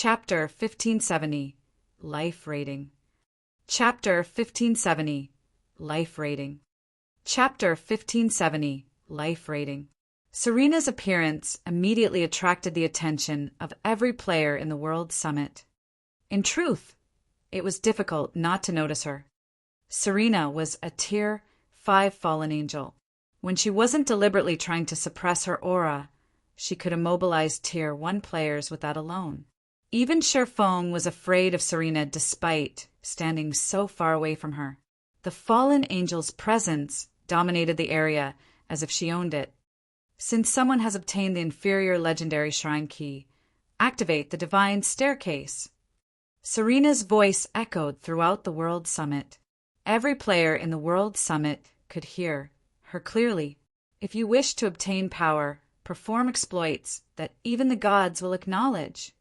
Chapter 1570 Life Rating. Chapter 1570 Life Rating. Chapter 1570 Life Rating. Serena's appearance immediately attracted the attention of every player in the World Summit. In truth, it was difficult not to notice her. Serena was a Tier 5 fallen angel. When she wasn't deliberately trying to suppress her aura, she could immobilize Tier 1 players with that alone. Even Sherfong was afraid of Serena despite standing so far away from her. The fallen angel's presence dominated the area as if she owned it. Since someone has obtained the inferior legendary shrine key, activate the divine staircase. Serena's voice echoed throughout the World Summit. Every player in the World Summit could hear her clearly. If you wish to obtain power, perform exploits that even the gods will acknowledge.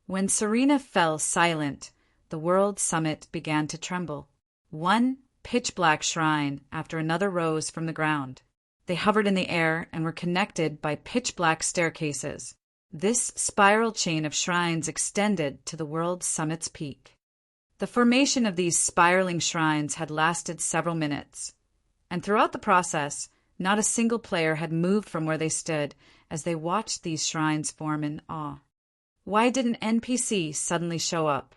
When Serena fell silent, the World Summit began to tremble. One pitch-black shrine after another rose from the ground. They hovered in the air and were connected by pitch-black staircases. This spiral chain of shrines extended to the World Summit's peak. The formation of these spiraling shrines had lasted several minutes, and throughout the process, not a single player had moved from where they stood as they watched these shrines form in awe. Why did an NPC suddenly show up?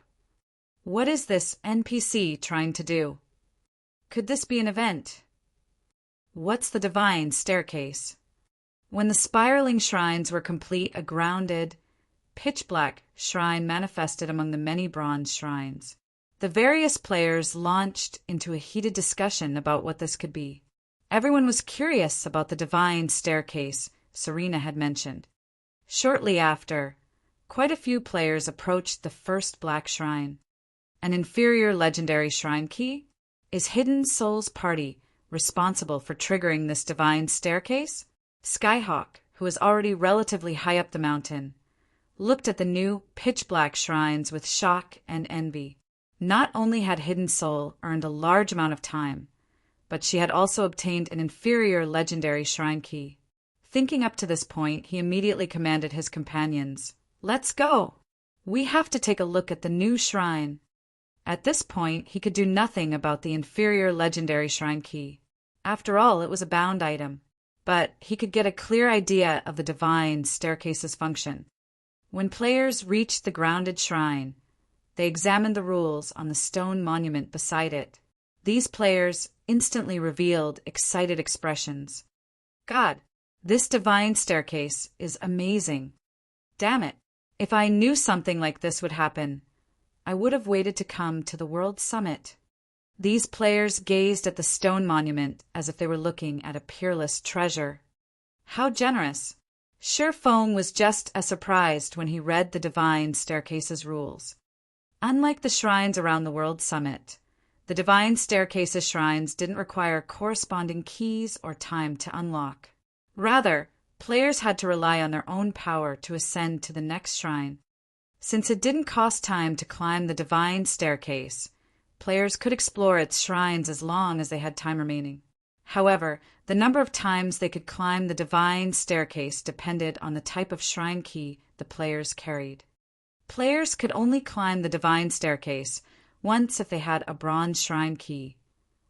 What is this NPC trying to do? Could this be an event? What's the divine staircase? When the spiraling shrines were complete, a grounded, pitch-black shrine manifested among the many bronze shrines. The various players launched into a heated discussion about what this could be. Everyone was curious about the divine staircase Serena had mentioned. Shortly after, quite a few players approached the first black shrine. An inferior legendary shrine key? Is Hidden Soul's party responsible for triggering this divine staircase? Skyhawk, who was already relatively high up the mountain, looked at the new pitch-black shrines with shock and envy. Not only had Hidden Soul earned a large amount of time, but she had also obtained an inferior legendary shrine key. Thinking up to this point, he immediately commanded his companions, "Let's go! We have to take a look at the new shrine." At this point, he could do nothing about the inferior legendary shrine key. After all, it was a bound item. But he could get a clear idea of the divine staircase's function. When players reached the grounded shrine, they examined the rules on the stone monument beside it. These players instantly revealed excited expressions. God, this divine staircase is amazing. Damn it, if I knew something like this would happen, I would have waited to come to the World Summit. These players gazed at the stone monument as if they were looking at a peerless treasure. How generous! Sherfong was just as surprised when he read the divine staircase's rules. Unlike the shrines around the World Summit, the divine staircase's shrines didn't require corresponding keys or time to unlock. Rather, players had to rely on their own power to ascend to the next shrine. Since it didn't cost time to climb the divine staircase, players could explore its shrines as long as they had time remaining. However, the number of times they could climb the divine staircase depended on the type of shrine key the players carried. Players could only climb the divine staircase once if they had a bronze shrine key,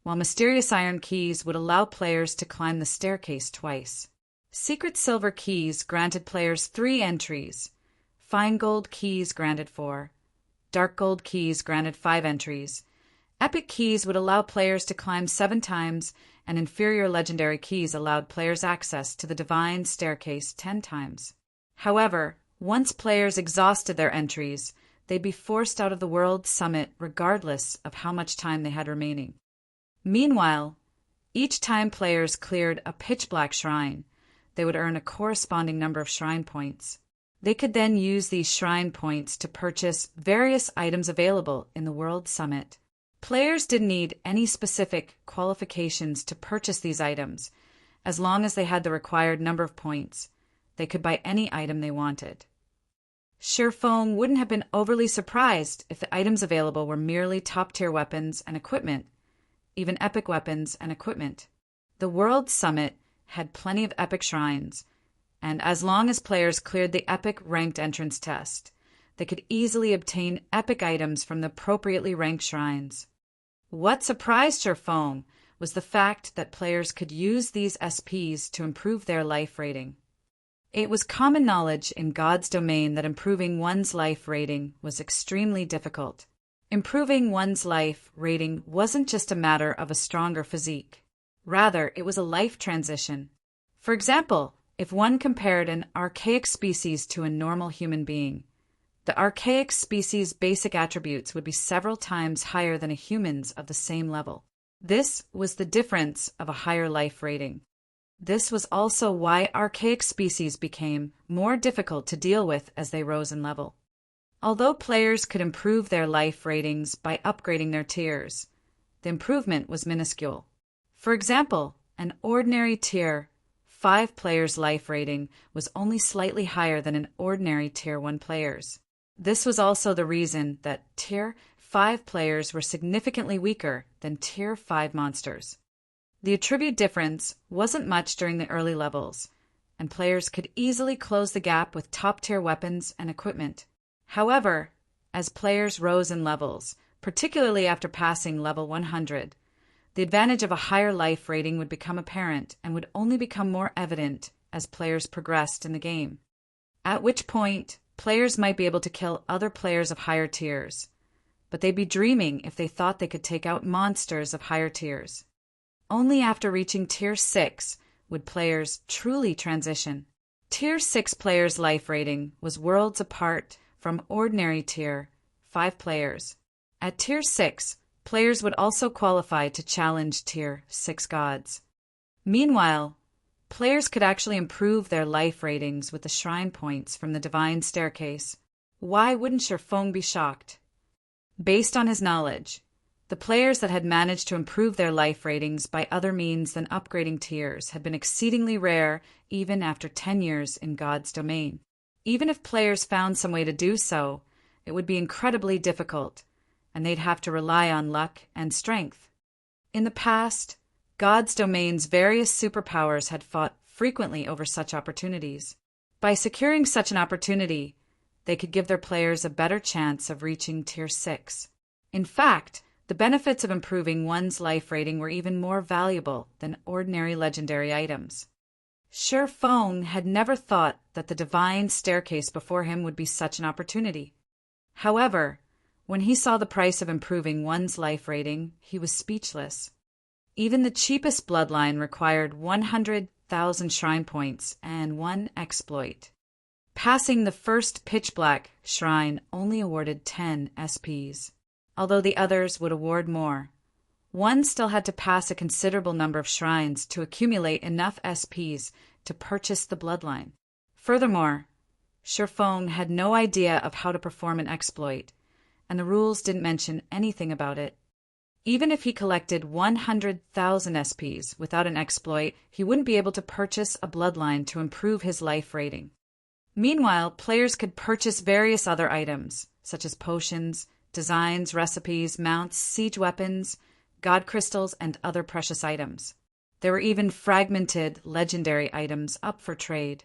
while mysterious iron keys would allow players to climb the staircase twice. Secret silver keys granted players 3 entries, fine gold keys granted 4, dark gold keys granted 5 entries, epic keys would allow players to climb 7 times, and inferior legendary keys allowed players access to the divine staircase 10 times. However, once players exhausted their entries, they'd be forced out of the World Summit regardless of how much time they had remaining. Meanwhile, each time players cleared a pitch-black shrine, they would earn a corresponding number of shrine points. They could then use these shrine points to purchase various items available in the World Summit. Players didn't need any specific qualifications to purchase these items. As long as they had the required number of points, they could buy any item they wanted. Sherfong wouldn't have been overly surprised if the items available were merely top-tier weapons and equipment, even epic weapons and equipment. The World Summit had plenty of epic shrines, and as long as players cleared the epic ranked entrance test, they could easily obtain epic items from the appropriately ranked shrines. What surprised Sherfong was the fact that players could use these SPs to improve their life rating. It was common knowledge in God's domain that improving one's life rating was extremely difficult. Improving one's life rating wasn't just a matter of a stronger physique. Rather, it was a life transition. For example, if one compared an archaic species to a normal human being, the archaic species' basic attributes would be several times higher than a human's of the same level. This was the difference of a higher life rating. This was also why archaic species became more difficult to deal with as they rose in level. Although players could improve their life ratings by upgrading their tiers, the improvement was minuscule. For example, an ordinary tier 5 player's life rating was only slightly higher than an ordinary tier 1 player's. This was also the reason that tier 5 players were significantly weaker than tier 5 monsters. The attribute difference wasn't much during the early levels, and players could easily close the gap with top-tier weapons and equipment. However, as players rose in levels, particularly after passing level 100, the advantage of a higher life rating would become apparent and would only become more evident as players progressed in the game. At which point, players might be able to kill other players of higher tiers, but they'd be dreaming if they thought they could take out monsters of higher tiers. Only after reaching Tier 6 would players truly transition. Tier 6 players' life rating was worlds apart from ordinary Tier 5 players. At Tier 6, players would also qualify to challenge Tier 6 gods. Meanwhile, players could actually improve their life ratings with the shrine points from the Divine Staircase. Why wouldn't Sherfong be shocked? Based on his knowledge, the players that had managed to improve their life ratings by other means than upgrading tiers had been exceedingly rare even after 10 years in God's domain. Even if players found some way to do so, it would be incredibly difficult, and they'd have to rely on luck and strength. In the past, God's domain's various superpowers had fought frequently over such opportunities. By securing such an opportunity, they could give their players a better chance of reaching Tier 6. In fact, the benefits of improving one's life rating were even more valuable than ordinary legendary items. Sherfong had never thought that the Divine Staircase before him would be such an opportunity. However, when he saw the price of improving one's life rating, he was speechless. Even the cheapest bloodline required 100,000 shrine points and 1 exploit. Passing the first pitch black shrine only awarded 10 SPs, although the others would award more. One still had to pass a considerable number of shrines to accumulate enough SPs to purchase the bloodline. Furthermore, Sherfong had no idea of how to perform an exploit, and the rules didn't mention anything about it. Even if he collected 100,000 SPs without an exploit, he wouldn't be able to purchase a bloodline to improve his life rating. Meanwhile, players could purchase various other items, such as potions, designs, recipes, mounts, siege weapons, god crystals, and other precious items. There were even fragmented legendary items up for trade.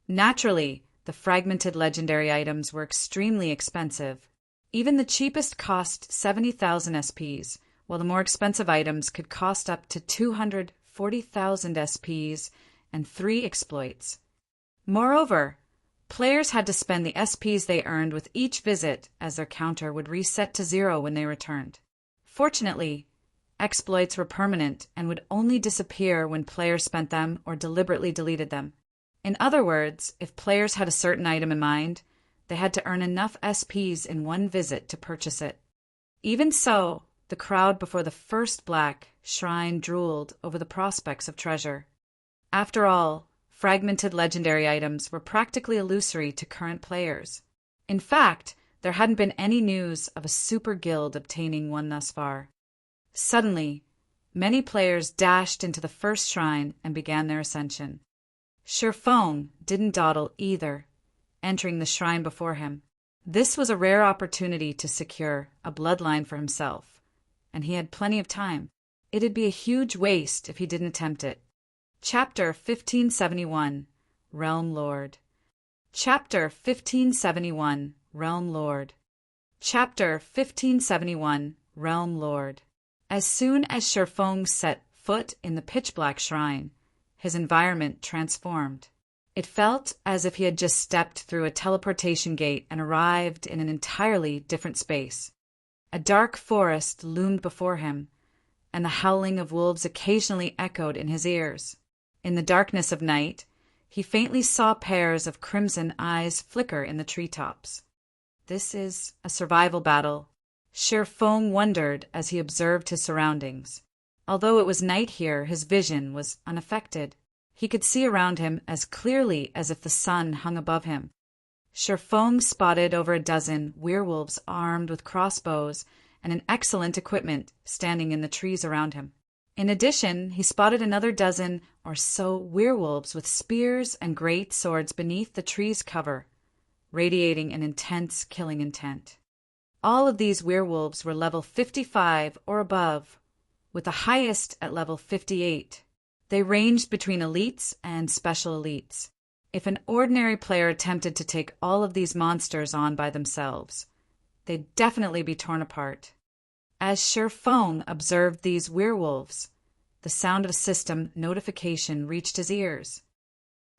Naturally, the fragmented legendary items were extremely expensive. Even the cheapest cost 70,000 SPs, while the more expensive items could cost up to 240,000 SPs and 3 exploits. Moreover, players had to spend the SPs they earned with each visit, as their counter would reset to 0 when they returned. Fortunately, exploits were permanent and would only disappear when players spent them or deliberately deleted them. In other words, if players had a certain item in mind, they had to earn enough SPs in one visit to purchase it. Even so, the crowd before the first black shrine drooled over the prospects of treasure. After all, fragmented legendary items were practically illusory to current players. In fact, there hadn't been any news of a super guild obtaining one thus far. Suddenly, many players dashed into the first shrine and began their ascension. Sherfong didn't dawdle either, entering the shrine before him. This was a rare opportunity to secure a bloodline for himself, and he had plenty of time. It'd be a huge waste if he didn't attempt it. Chapter 1571, Realm Lord. Chapter 1571, Realm Lord. Chapter 1571, Realm Lord. As soon as Shifeng set foot in the pitch-black shrine, his environment transformed. It felt as if he had just stepped through a teleportation gate and arrived in an entirely different space. A dark forest loomed before him, and the howling of wolves occasionally echoed in his ears. In the darkness of night, he faintly saw pairs of crimson eyes flicker in the treetops. This is a survival battle. Shifeng wondered as he observed his surroundings. Although it was night here, his vision was unaffected. He could see around him as clearly as if the sun hung above him. Shifeng spotted over a dozen werewolves armed with crossbows and an excellent equipment standing in the trees around him. In addition, he spotted another dozen or so werewolves with spears and great swords beneath the tree's cover, radiating an intense killing intent. All of these werewolves were level 55 or above, with the highest at level 58. They ranged between elites and special elites. If an ordinary player attempted to take all of these monsters on by themselves, they'd definitely be torn apart. As Shifeng observed these werewolves, the sound of a system notification reached his ears.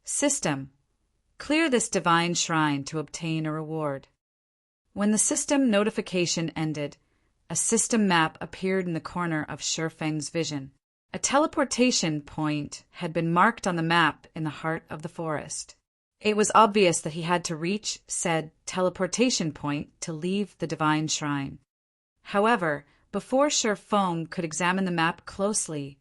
System: clear this divine shrine to obtain a reward. When the system notification ended, a system map appeared in the corner of Shifeng's vision. A teleportation point had been marked on the map in the heart of the forest. It was obvious that he had to reach said teleportation point to leave the divine shrine. However, before Shifeng could examine the map closely,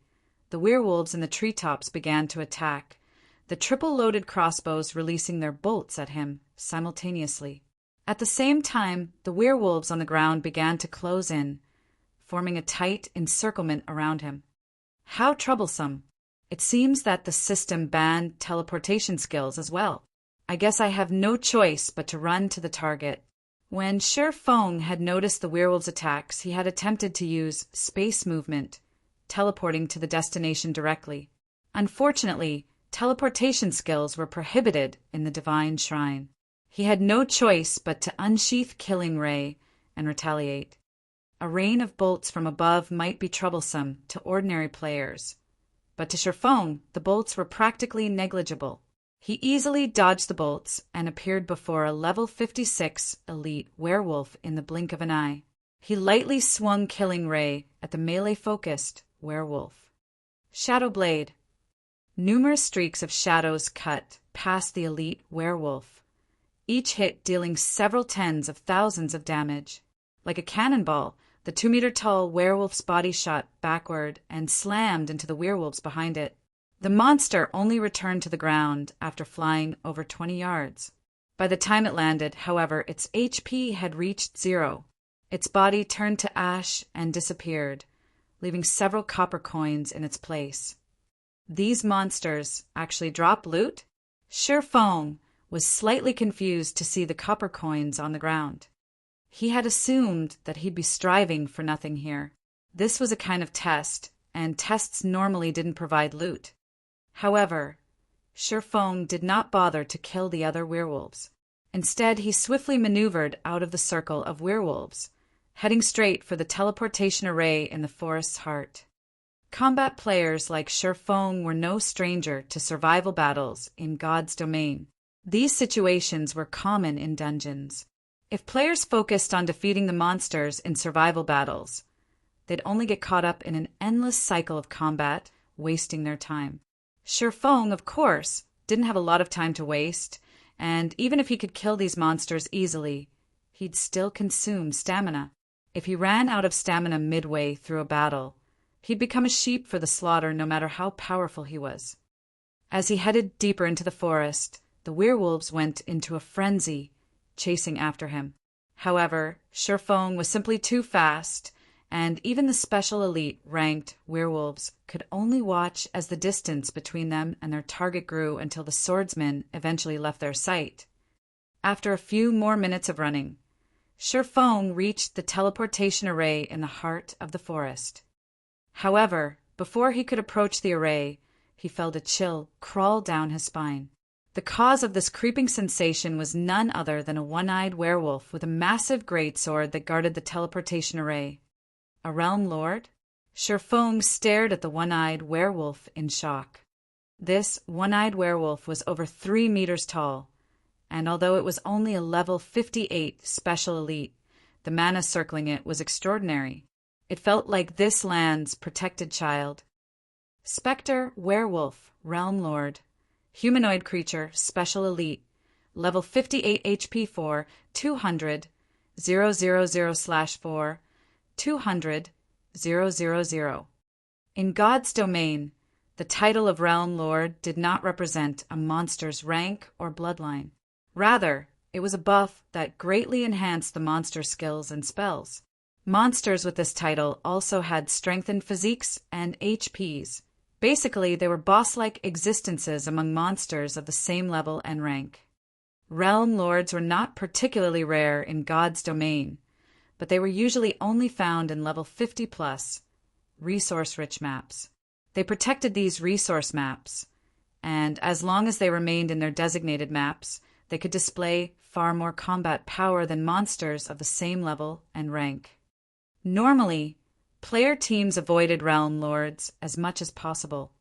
the werewolves in the treetops began to attack, the triple-loaded crossbows releasing their bolts at him simultaneously. At the same time, the werewolves on the ground began to close in, forming a tight encirclement around him. How troublesome. It seems that the system banned teleportation skills as well. I guess I have no choice but to run to the target. When Shifeng had noticed the werewolves' attacks, he had attempted to use space movement, teleporting to the destination directly. Unfortunately, teleportation skills were prohibited in the divine shrine. He had no choice but to unsheath Killing Ray and retaliate. A rain of bolts from above might be troublesome to ordinary players, but to Shifeng, the bolts were practically negligible. He easily dodged the bolts and appeared before a level 56 elite werewolf in the blink of an eye. He lightly swung Killing Ray at the melee-focused werewolf. Shadow Blade. Numerous streaks of shadows cut past the elite werewolf, each hit dealing several tens of thousands of damage. Like a cannonball, the 2-meter-tall werewolf's body shot backward and slammed into the werewolves behind it. The monster only returned to the ground after flying over 20 yards. By the time it landed, however, its HP had reached 0. Its body turned to ash and disappeared, leaving several copper coins in its place. These monsters actually drop loot? Shifeng was slightly confused to see the copper coins on the ground. He had assumed that he'd be striving for nothing here. This was a kind of test, and tests normally didn't provide loot. However, Shifeng did not bother to kill the other werewolves. Instead, he swiftly maneuvered out of the circle of werewolves, heading straight for the teleportation array in the forest's heart. Combat players like Shifeng were no stranger to survival battles in God's domain. These situations were common in dungeons. If players focused on defeating the monsters in survival battles, they'd only get caught up in an endless cycle of combat, wasting their time. Shifeng, of course, didn't have a lot of time to waste, and even if he could kill these monsters easily, he'd still consume stamina. If he ran out of stamina midway through a battle, he'd become a sheep for the slaughter no matter how powerful he was. As he headed deeper into the forest, the werewolves went into a frenzy, chasing after him. However, Shifeng was simply too fast, and even the special elite ranked werewolves could only watch as the distance between them and their target grew until the swordsmen eventually left their sight. After a few more minutes of running, Shifeng reached the teleportation array in the heart of the forest. However, before he could approach the array, he felt a chill crawl down his spine. The cause of this creeping sensation was none other than a one-eyed werewolf with a massive greatsword that guarded the teleportation array. A realm lord? Sherfong stared at the one-eyed werewolf in shock. This one-eyed werewolf was over 3 meters tall, and although it was only a level 58 special elite, the mana circling it was extraordinary. It felt like this land's protected child. Spectre, werewolf, realm lord. Humanoid creature, special elite. Level 58 HP 4, 200, 000/4, 200, 000. In God's domain, the title of Realm Lord did not represent a monster's rank or bloodline. Rather, it was a buff that greatly enhanced the monster's skills and spells. Monsters with this title also had strengthened physiques and HPs. Basically, they were boss-like existences among monsters of the same level and rank. Realm Lords were not particularly rare in God's domain, but they were usually only found in level 50+, resource-rich maps. They protected these resource maps, and as long as they remained in their designated maps, they could display far more combat power than monsters of the same level and rank. Normally, player teams avoided Realm Lords as much as possible.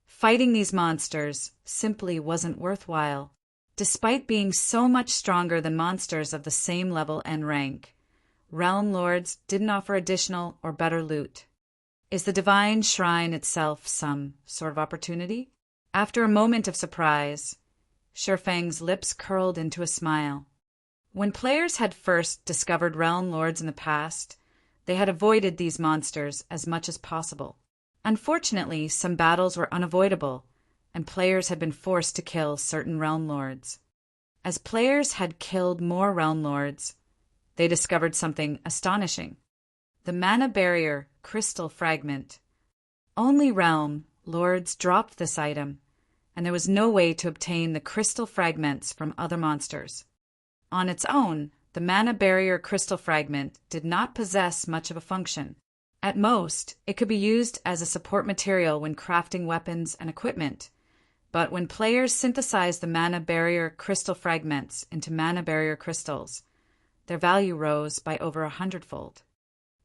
Fighting these monsters simply wasn't worthwhile. Despite being so much stronger than monsters of the same level and rank, Realm Lords didn't offer additional or better loot. Is the Divine Shrine itself some sort of opportunity? After a moment of surprise, Sherfang's lips curled into a smile. When players had first discovered Realm Lords in the past, they had avoided these monsters as much as possible. Unfortunately, some battles were unavoidable, and players had been forced to kill certain Realm Lords. As players had killed more Realm Lords, they discovered something astonishing. The Mana Barrier Crystal Fragment. Only Realm Lords dropped this item, and there was no way to obtain the crystal fragments from other monsters. On its own, the Mana Barrier Crystal Fragment did not possess much of a function. At most, it could be used as a support material when crafting weapons and equipment, but when players synthesized the Mana Barrier Crystal Fragments into Mana Barrier Crystals, their value rose by over 100-fold.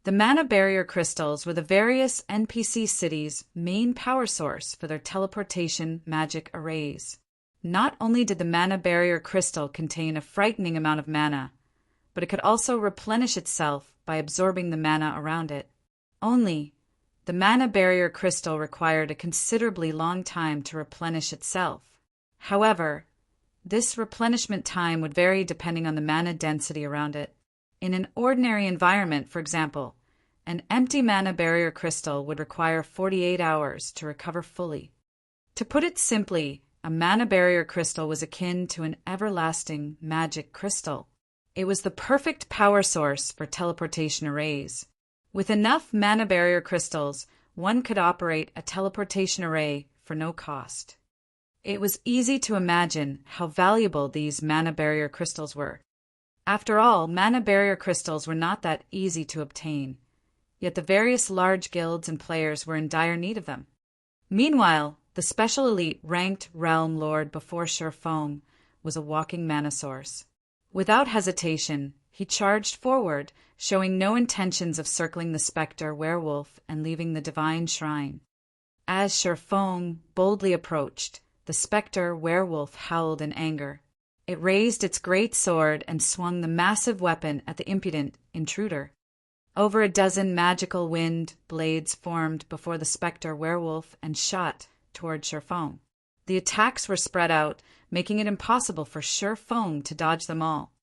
The Mana Barrier Crystals were the various NPC cities' main power source for their teleportation magic arrays. Not only did the Mana Barrier Crystal contain a frightening amount of mana, but it could also replenish itself by absorbing the mana around it. Only, the Mana Barrier Crystal required a considerably long time to replenish itself. However, this replenishment time would vary depending on the mana density around it. In an ordinary environment, for example, an empty Mana Barrier Crystal would require 48 hours to recover fully. To put it simply, a Mana Barrier Crystal was akin to an everlasting magic crystal. It was the perfect power source for teleportation arrays. With enough Mana Barrier Crystals, one could operate a teleportation array for no cost. It was easy to imagine how valuable these Mana Barrier Crystals were. After all, Mana Barrier Crystals were not that easy to obtain, yet the various large guilds and players were in dire need of them. Meanwhile, the special elite ranked Realm Lord before Sherfong was a walking mana source. Without hesitation, he charged forward, showing no intentions of circling the Spectre werewolf and leaving the Divine Shrine. As Sherfong boldly approached, the Spectre werewolf howled in anger. It raised its great sword and swung the massive weapon at the impudent intruder. Over a dozen magical wind blades formed before the Spectre werewolf and shot toward Sherfong. The attacks were spread out, making it impossible for Sherfong to dodge them all.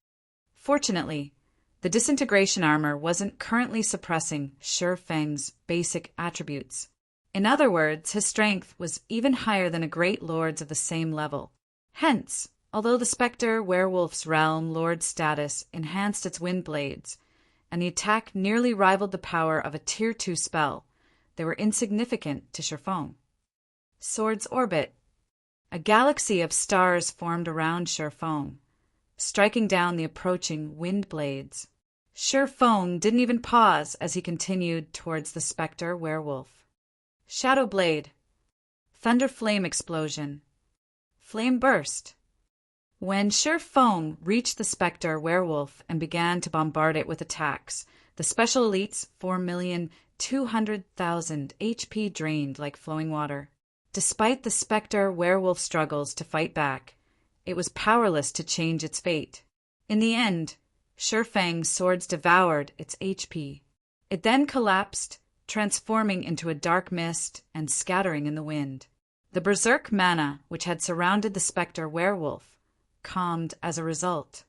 Fortunately, the disintegration armor wasn't currently suppressing Sherfang's basic attributes. In other words, his strength was even higher than a great lord's of the same level. Hence, although the Spectre werewolf's realm lord status enhanced its wind blades, and the attack nearly rivaled the power of a Tier 2 spell, they were insignificant to Sherfong. Sword's Orbit. A galaxy of stars formed around Sherfong, striking down the approaching wind blades. Sherfong didn't even pause as he continued towards the Spectre werewolf. Shadow Blade. Thunder Flame Explosion. Flame Burst. When Sher Feng reached the Spectre werewolf and began to bombard it with attacks, the Special Elite's 4,200,000 HP drained like flowing water. Despite the Spectre werewolf struggles to fight back, it was powerless to change its fate. In the end, Sher Feng's swords devoured its HP. It then collapsed, transforming into a dark mist and scattering in the wind. The berserk mana, which had surrounded the Spectre werewolf, calmed as a result.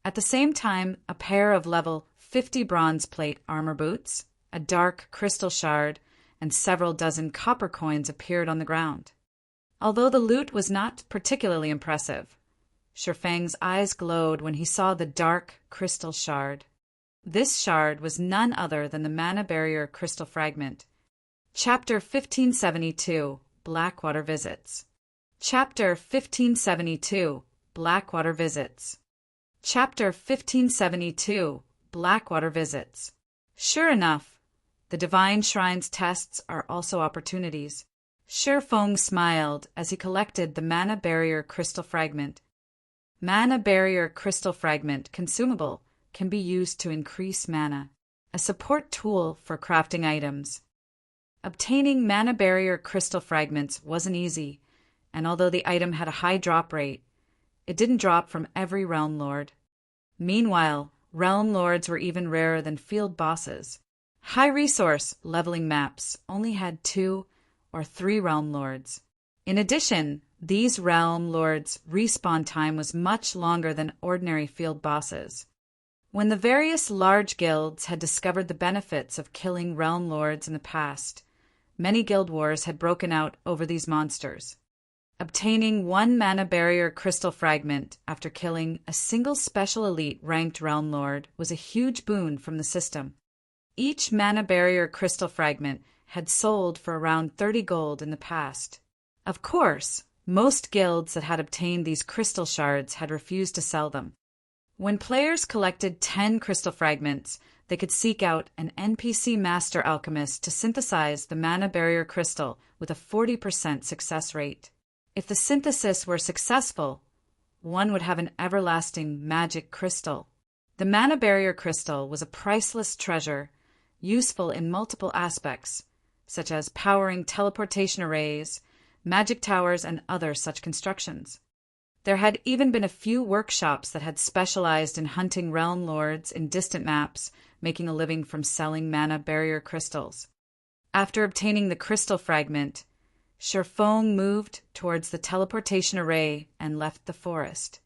At the same time, a pair of level 50 bronze plate armor boots, a dark crystal shard, and several dozen copper coins appeared on the ground. Although the loot was not particularly impressive, Sher Feng's eyes glowed when he saw the dark crystal shard. This shard was none other than the Mana Barrier Crystal Fragment. Chapter 1572, Blackwater Visits. Chapter 1572, Blackwater Visits. Chapter 1572, Blackwater Visits. Sure enough, the Divine Shrine's tests are also opportunities. Sher Feng smiled as he collected the Mana Barrier Crystal Fragment. Mana Barrier Crystal Fragment consumable can be used to increase mana, a support tool for crafting items. Obtaining Mana Barrier Crystal Fragments wasn't easy, and although the item had a high drop rate, it didn't drop from every Realm Lord. Meanwhile, Realm Lords were even rarer than field bosses. High-resource leveling maps only had 2 or 3 Realm Lords. In addition, these Realm Lords' respawn time was much longer than ordinary field bosses. When the various large guilds had discovered the benefits of killing Realm Lords in the past, many guild wars had broken out over these monsters. Obtaining 1 Mana Barrier Crystal Fragment after killing a single Special Elite ranked Realm Lord was a huge boon from the system. Each Mana Barrier Crystal Fragment had sold for around 30 gold in the past. Of course, most guilds that had obtained these crystal shards had refused to sell them. When players collected 10 crystal fragments, they could seek out an NPC Master Alchemist to synthesize the Mana Barrier Crystal with a 40% success rate. If the synthesis were successful, one would have an everlasting magic crystal. The Mana Barrier Crystal was a priceless treasure, useful in multiple aspects, such as powering teleportation arrays, magic towers, and other such constructions. There had even been a few workshops that had specialized in hunting Realm Lords in distant maps, making a living from selling Mana Barrier Crystals. After obtaining the crystal fragment, Sher Feng moved towards the teleportation array and left the forest.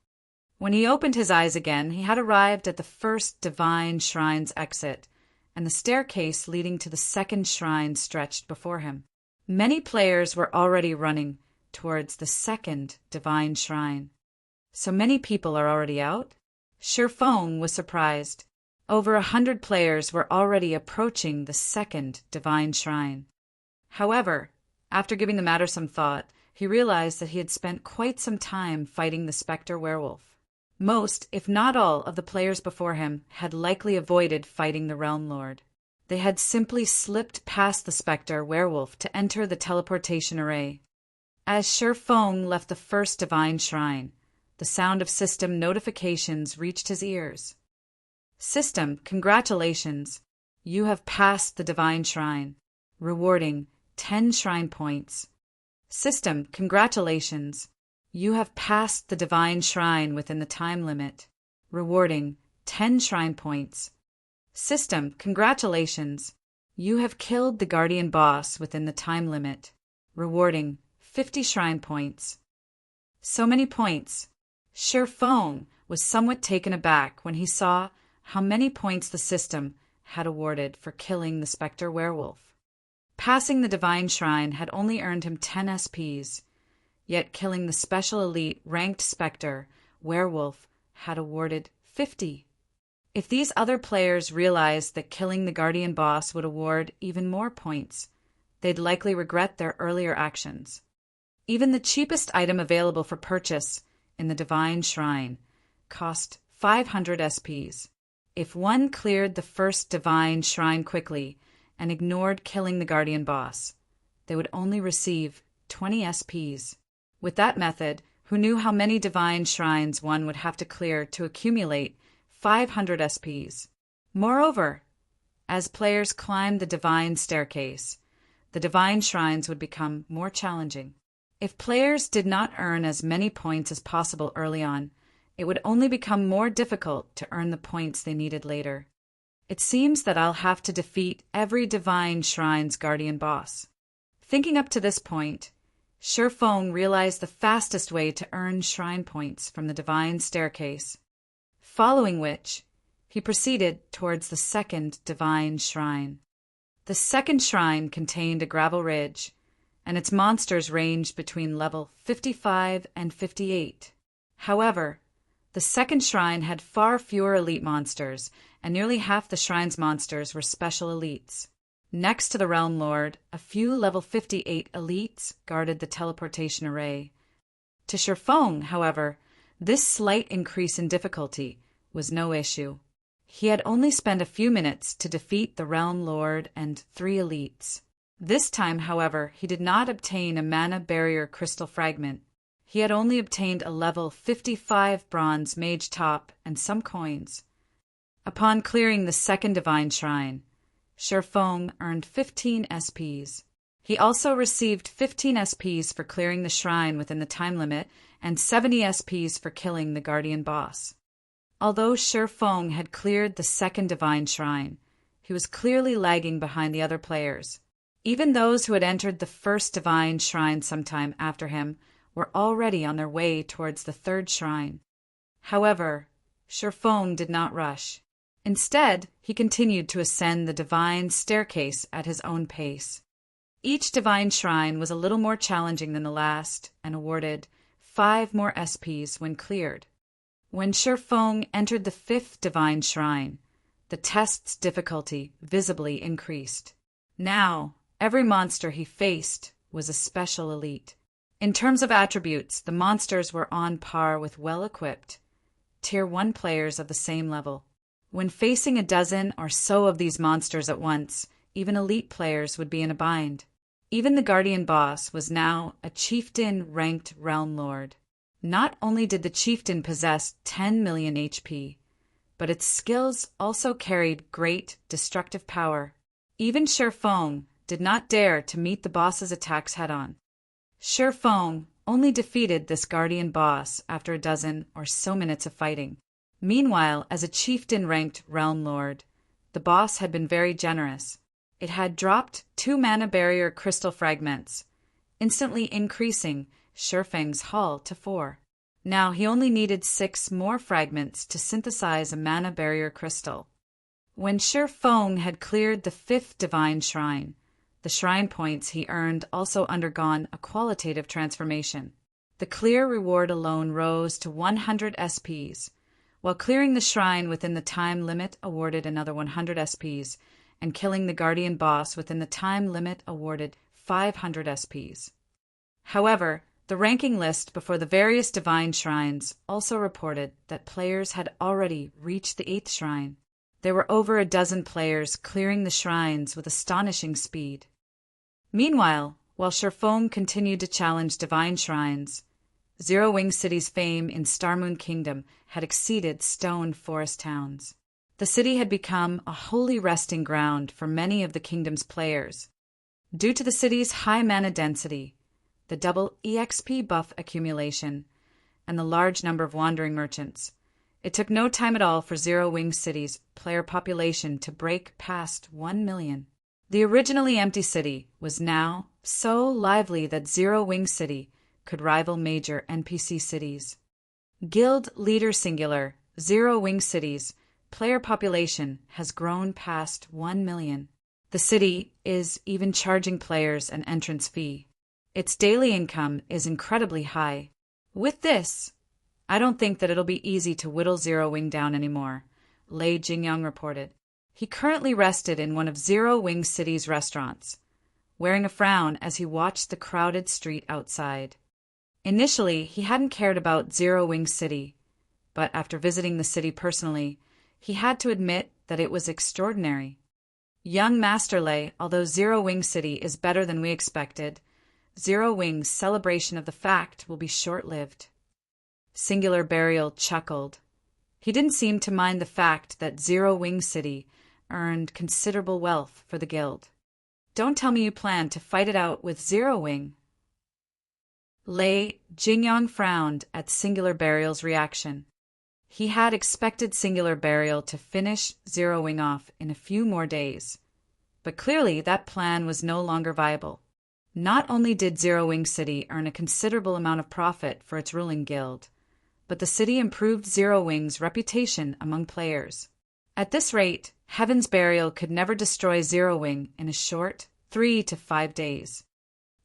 When he opened his eyes again, he had arrived at the first Divine Shrine's exit, and the staircase leading to the second shrine stretched before him. Many players were already running towards the second Divine Shrine. So many people are already out? Sher Feng was surprised. Over 100 players were already approaching the second Divine Shrine. However, after giving the matter some thought, he realized that he had spent quite some time fighting the Spectre werewolf. Most, if not all, of the players before him had likely avoided fighting the Realm Lord. They had simply slipped past the Spectre werewolf to enter the teleportation array. As Sher Feng left the first Divine Shrine, the sound of system notifications reached his ears. System, congratulations! You have passed the Divine Shrine, rewarding 10 shrine points. System, congratulations! You have passed the Divine Shrine within the time limit, rewarding 10 shrine points. System, congratulations! You have killed the Guardian Boss within the time limit, rewarding 50 shrine points. So many points. Sher Feng was somewhat taken aback when he saw how many points the system had awarded for killing the Spectre werewolf. Passing the Divine Shrine had only earned him 10 SPs, yet killing the Special Elite ranked Spectre werewolf had awarded 50. If these other players realized that killing the Guardian Boss would award even more points, they'd likely regret their earlier actions. Even the cheapest item available for purchase in the Divine Shrine cost 500 SPs. If one cleared the first Divine Shrine quickly and ignored killing the Guardian Boss, they would only receive 20 SPs. With that method, who knew how many divine shrines one would have to clear to accumulate 500 SPs. Moreover, as players climbed the divine staircase, the divine shrines would become more challenging. If players did not earn as many points as possible early on, it would only become more difficult to earn the points they needed later. It seems that I'll have to defeat every divine shrine's guardian boss. Thinking up to this point, Shifeng realized the fastest way to earn shrine points from the divine staircase, following which he proceeded towards the second divine shrine. The second shrine contained a gravel ridge, and its monsters ranged between level 55 and 58. However, the second shrine had far fewer elite monsters, and nearly half the shrine's monsters were special elites. Next to the Realm Lord, a few level 58 elites guarded the teleportation array. To Shifeng, however, this slight increase in difficulty was no issue. He had only spent a few minutes to defeat the Realm Lord and 3 elites. This time, however, he did not obtain a mana barrier crystal fragment. He had only obtained a level 55 bronze mage top and some coins. Upon clearing the second divine shrine, Shifeng earned 15 SPs. He also received 15 SPs for clearing the shrine within the time limit and 70 SPs for killing the guardian boss. Although Shifeng had cleared the second divine shrine, he was clearly lagging behind the other players. Even those who had entered the first divine shrine sometime after him were already on their way towards the third shrine. However, Shifeng did not rush. Instead, he continued to ascend the divine staircase at his own pace. Each divine shrine was a little more challenging than the last and awarded 5 more SPs when cleared. When Shifeng entered the 5th divine shrine, the test's difficulty visibly increased. Now, every monster he faced was a special elite. In terms of attributes, the monsters were on par with well-equipped, Tier 1 players of the same level. When facing a dozen or so of these monsters at once, even elite players would be in a bind. Even the guardian boss was now a chieftain-ranked realm lord. Not only did the chieftain possess 10 million HP, but its skills also carried great destructive power. Even Shifeng did not dare to meet the boss's attacks head-on. Shifeng only defeated this guardian boss after a dozen or so minutes of fighting. Meanwhile, as a chieftain-ranked realm lord, the boss had been very generous. It had dropped 2 mana barrier crystal fragments, instantly increasing Shifeng's haul to 4. Now he only needed 6 more fragments to synthesize a mana barrier crystal. When Shifeng had cleared the 5th divine shrine, the shrine points he earned also undergone a qualitative transformation. The clear reward alone rose to 100 SPs, while clearing the shrine within the time limit awarded another 100 SPs, and killing the guardian boss within the time limit awarded 500 SPs. However, the ranking list before the various divine shrines also reported that players had already reached the 8th shrine. There were over a dozen players clearing the shrines with astonishing speed. Meanwhile, while Shifeng continued to challenge divine shrines, Zero Wing City's fame in Starmoon Kingdom had exceeded Stone Forest towns. The city had become a holy resting ground for many of the kingdom's players. Due to the city's high mana density, the double EXP buff accumulation, and the large number of wandering merchants, it took no time at all for Zero Wing City's player population to break past 1 million. The originally empty city was now so lively that Zero Wing City could rival major NPC cities. Guild Leader Singular, Zero Wing City's player population has grown past 1 million. The city is even charging players an entrance fee. Its daily income is incredibly high. With this, I don't think that it'll be easy to whittle Zero Wing down anymore, Lei Jingyoung reported. He currently rested in one of Zero Wing City's restaurants, wearing a frown as he watched the crowded street outside. Initially, he hadn't cared about Zero Wing City, but after visiting the city personally, he had to admit that it was extraordinary. Young Master Lei, although Zero Wing City is better than we expected, Zero Wing's celebration of the fact will be short-lived. Singular Burial chuckled. He didn't seem to mind the fact that Zero Wing City earned considerable wealth for the guild. Don't tell me you plan to fight it out with Zero Wing. Lei Jingyang frowned at Singular Burial's reaction. He had expected Singular Burial to finish Zero Wing off in a few more days, but clearly that plan was no longer viable. Not only did Zero Wing City earn a considerable amount of profit for its ruling guild, but the city improved Zero Wing's reputation among players. At this rate, Heaven's Burial could never destroy Zero Wing in a short 3 to 5 days.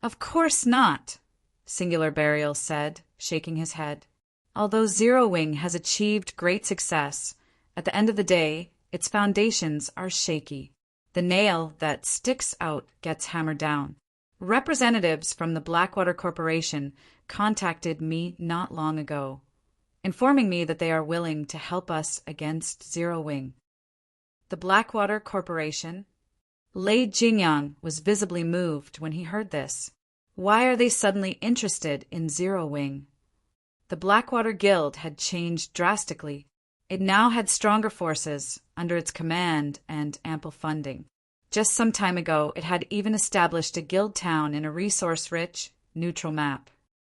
Of course not, Singular Burial said, shaking his head. Although Zero Wing has achieved great success, at the end of the day, its foundations are shaky. The nail that sticks out gets hammered down. Representatives from the Blackwater Corporation contacted me not long ago, informing me that they are willing to help us against Zero Wing. The Blackwater Corporation? Lei Jingyang was visibly moved when he heard this. Why are they suddenly interested in Zero Wing? The Blackwater Guild had changed drastically. It now had stronger forces under its command and ample funding. Just some time ago, it had even established a guild town in a resource-rich, neutral map.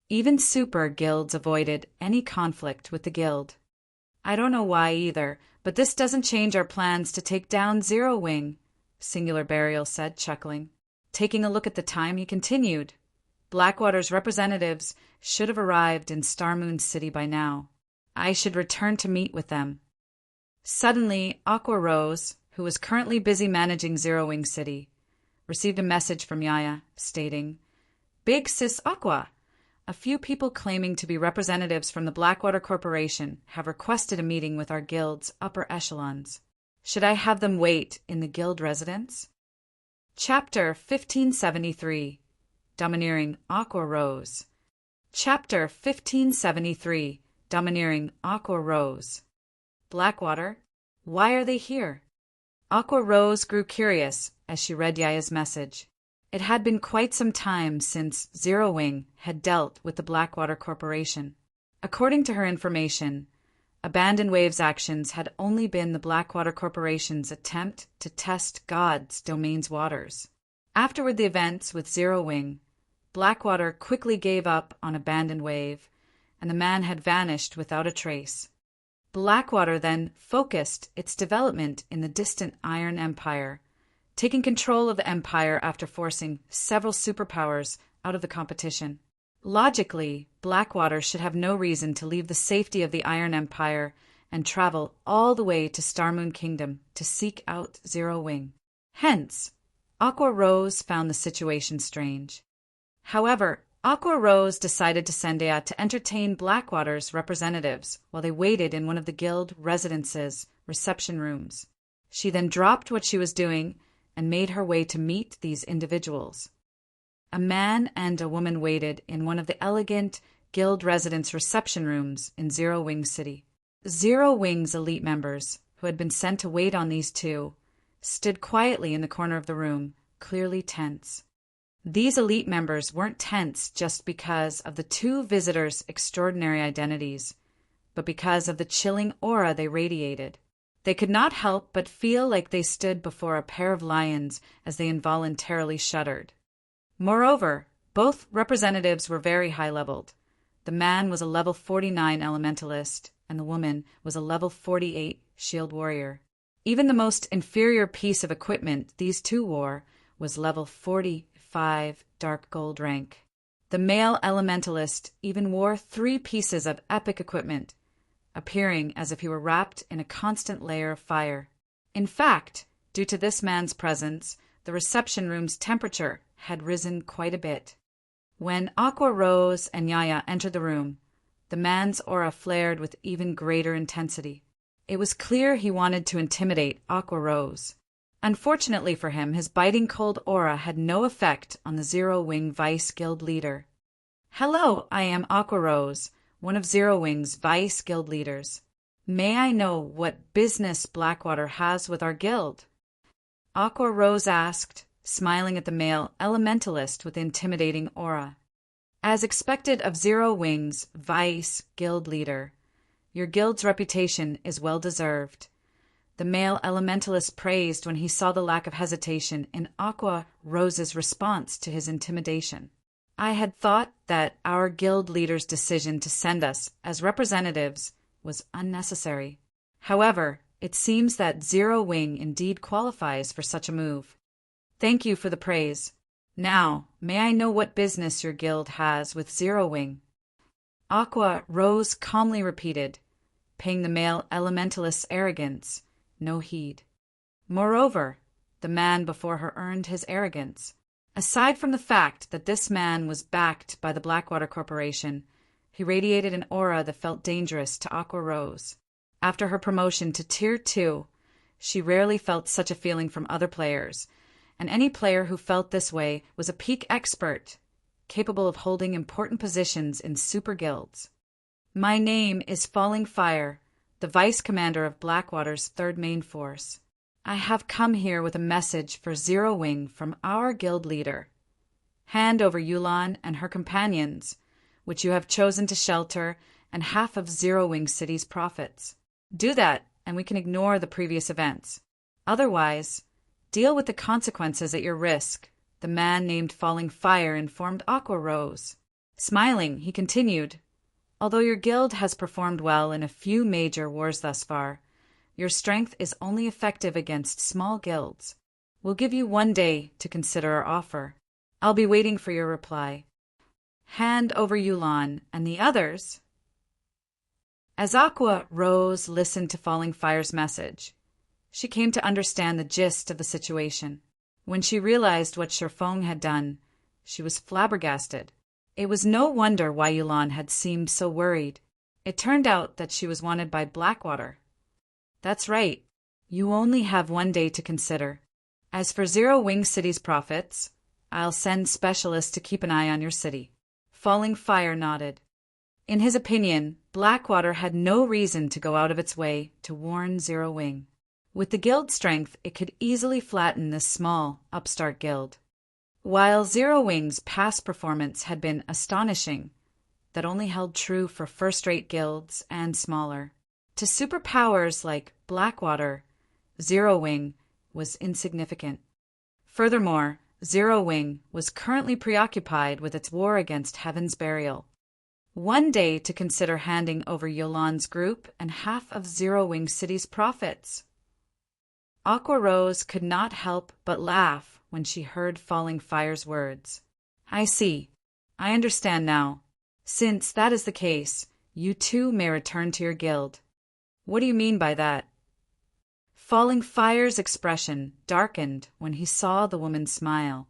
Even super guilds avoided any conflict with the guild. I don't know why either, but this doesn't change our plans to take down Zero Wing, Singular Burial said, chuckling. Taking a look at the time, he continued. Blackwater's representatives should have arrived in Starmoon City by now. I should return to meet with them. Suddenly, Aqua Rose, who was currently busy managing Zero Wing City, received a message from Yaya, stating, Big Sis Aqua, a few people claiming to be representatives from the Blackwater Corporation have requested a meeting with our guild's upper echelons. Should I have them wait in the guild residence? Chapter 1573. Domineering Aqua Rose. Chapter 1573. Domineering Aqua Rose. Blackwater, why are they here? Aqua Rose grew curious as she read Yaya's message. It had been quite some time since Zero Wing had dealt with the Blackwater Corporation. According to her information, Abandoned Wave's actions had only been the Blackwater Corporation's attempt to test God's domain's waters. Afterward, the events with Zero Wing, Blackwater quickly gave up on Abandoned Wave, and the man had vanished without a trace. Blackwater then focused its development in the distant Iron Empire, taking control of the Empire after forcing several superpowers out of the competition. Logically, Blackwater should have no reason to leave the safety of the Iron Empire and travel all the way to Starmoon Kingdom to seek out Zero Wing. Hence, Aqua Rose found the situation strange. However, Aqua Rose decided to send Aya to entertain Blackwater's representatives while they waited in one of the guild residence's reception rooms. She then dropped what she was doing and made her way to meet these individuals. A man and a woman waited in one of the elegant guild residence reception rooms in Zero Wing City. Zero Wing's elite members, who had been sent to wait on these two, stood quietly in the corner of the room, clearly tense. These elite members weren't tense just because of the two visitors' extraordinary identities, but because of the chilling aura they radiated. They could not help but feel like they stood before a pair of lions as they involuntarily shuddered. Moreover, both representatives were very high-leveled. The man was a level 49 elementalist, and the woman was a level 48 shield warrior. Even the most inferior piece of equipment these two wore was level 45 dark gold rank. The male elementalist even wore 3 pieces of epic equipment, appearing as if he were wrapped in a constant layer of fire. In fact, due to this man's presence, the reception room's temperature had risen quite a bit. When Aqua Rose and Yaya entered the room, the man's aura flared with even greater intensity. It was clear he wanted to intimidate Aqua Rose. Unfortunately for him, his biting cold aura had no effect on the Zero Wing Vice Guild leader. Hello, I am Aqua Rose, one of Zero Wing's Vice Guild leaders. May I know what business Blackwater has with our guild? Aqua Rose asked, smiling at the male elementalist with intimidating aura. As expected of Zero Wing's Vice Guild leader, your guild's reputation is well deserved. The male elementalist praised when he saw the lack of hesitation in Aqua Rose's response to his intimidation. I had thought that our guild leader's decision to send us as representatives was unnecessary. However, it seems that Zero Wing indeed qualifies for such a move. Thank you for the praise. Now, may I know what business your guild has with Zero Wing? Aqua Rose calmly repeated, paying the male elementalist's arrogance no heed. Moreover, the man before her earned his arrogance. Aside from the fact that this man was backed by the Blackwater Corporation, he radiated an aura that felt dangerous to Aqua Rose. After her promotion to Tier 2, she rarely felt such a feeling from other players, and any player who felt this way was a peak expert, capable of holding important positions in super guilds. My name is Falling Fire, the Vice Commander of Blackwater's 3rd Main Force. I have come here with a message for Zero Wing from our guild leader. Hand over Yulan and her companions, which you have chosen to shelter, and half of Zero Wing City's profits. Do that, and we can ignore the previous events. Otherwise, deal with the consequences at your risk, the man named Falling Fire informed Aqua Rose. Smiling, he continued, although your guild has performed well in a few major wars thus far, your strength is only effective against small guilds. We'll give you 1 day to consider our offer. I'll be waiting for your reply. Hand over Yulan and the others. As Aqua Rose listened to Falling Fire's message, she came to understand the gist of the situation. When she realized what Sherfong had done, she was flabbergasted. It was no wonder why Yulan had seemed so worried. It turned out that she was wanted by Blackwater. That's right. You only have 1 day to consider. As for Zero Wing City's profits, I'll send specialists to keep an eye on your city. Falling Fire nodded. In his opinion, Blackwater had no reason to go out of its way to warn Zero Wing. With the guild strength, it could easily flatten this small, upstart guild. While Zero Wing's past performance had been astonishing, that only held true for first-rate guilds and smaller. To superpowers like Blackwater, Zero Wing was insignificant. Furthermore, Zero Wing was currently preoccupied with its war against Heaven's Burial. 1 day to consider handing over Yolan's group and half of Zero Wing City's profits. Aqua Rose could not help but laugh when she heard Falling Fire's words. I see. I understand now. Since that is the case, you too may return to your guild. What do you mean by that? Falling Fire's expression darkened when he saw the woman smile.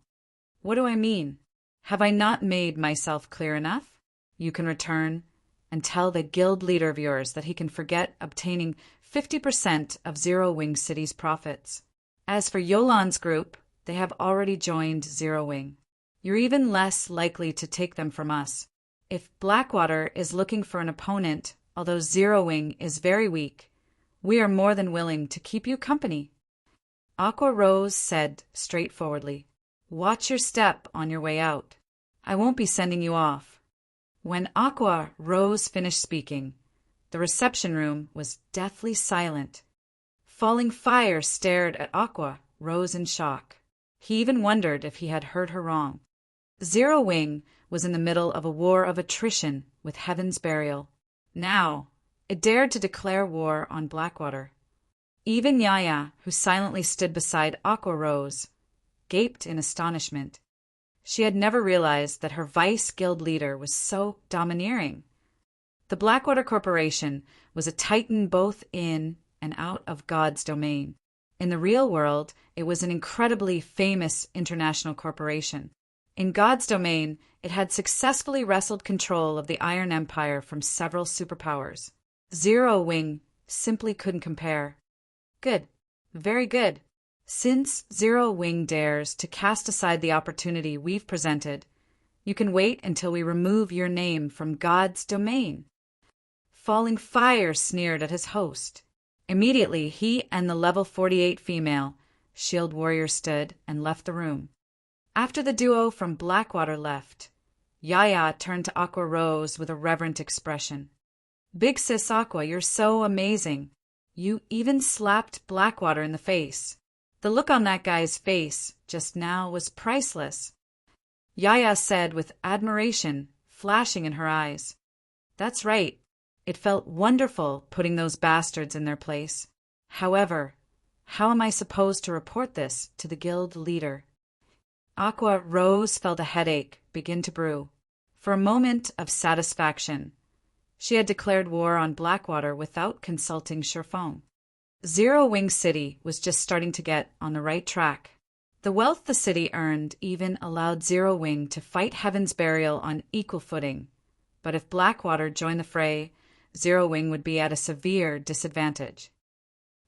What do I mean? Have I not made myself clear enough? You can return and tell the guild leader of yours that he can forget obtaining 50% of Zero Wing City's profits. As for Yolan's group, they have already joined Zero Wing. You're even less likely to take them from us. If Blackwater is looking for an opponent, although Zero Wing is very weak, we are more than willing to keep you company. Aqua Rose said straightforwardly, watch your step on your way out. I won't be sending you off. When Aqua Rose finished speaking, the reception room was deathly silent. Falling Fire stared at Aqua Rose in shock. He even wondered if he had heard her wrong. Zero Wing was in the middle of a war of attrition with Heaven's Burial. Now, it dared to declare war on Blackwater. Even Yaya, who silently stood beside Aqua Rose, gaped in astonishment. She had never realized that her vice guild leader was so domineering. The Blackwater Corporation was a titan both in and out of God's domain. In the real world, it was an incredibly famous international corporation. In God's domain, it had successfully wrestled control of the Iron Empire from several superpowers. Zero Wing simply couldn't compare. Good. Very good. Since Zero Wing dares to cast aside the opportunity we've presented, you can wait until we remove your name from God's domain. Falling Fire sneered at his host. Immediately, he and the level 48 female shield warrior stood and left the room. After the duo from Blackwater left, Yaya turned to Aqua Rose with a reverent expression. Big Sis Aqua, you're so amazing. You even slapped Blackwater in the face. The look on that guy's face just now was priceless. Yaya said with admiration flashing in her eyes. That's right. It felt wonderful putting those bastards in their place. However, how am I supposed to report this to the guild leader? Aqua Rose felt a headache begin to brew. For a moment of satisfaction, she had declared war on Blackwater without consulting Sherfone. Zero Wing City was just starting to get on the right track. The wealth the city earned even allowed Zero Wing to fight Heaven's Burial on equal footing. But if Blackwater joined the fray, Zero Wing would be at a severe disadvantage.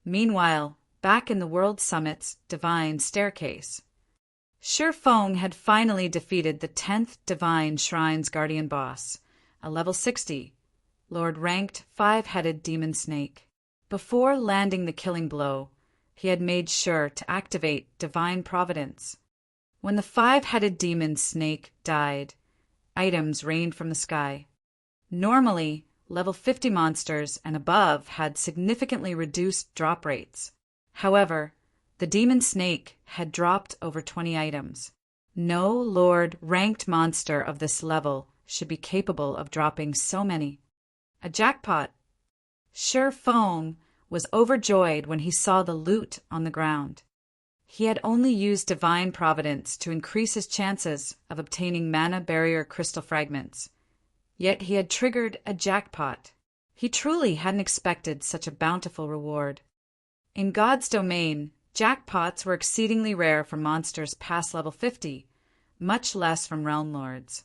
Meanwhile, back in the World Summit's Divine Staircase, Sherfone had finally defeated the 10th Divine Shrine's guardian boss, a level 60, Lord-ranked 5-headed demon snake. Before landing the killing blow, he had made sure to activate Divine Providence. When the 5-headed demon snake died, items rained from the sky. Normally, level 50 monsters and above had significantly reduced drop rates. However, the demon snake had dropped over 20 items. No Lord-ranked monster of this level should be capable of dropping so many. A jackpot. Sherfone was overjoyed when he saw the loot on the ground. He had only used Divine Providence to increase his chances of obtaining mana barrier crystal fragments. Yet he had triggered a jackpot. He truly hadn't expected such a bountiful reward. In God's domain, jackpots were exceedingly rare for monsters past level 50, much less from Realm Lords.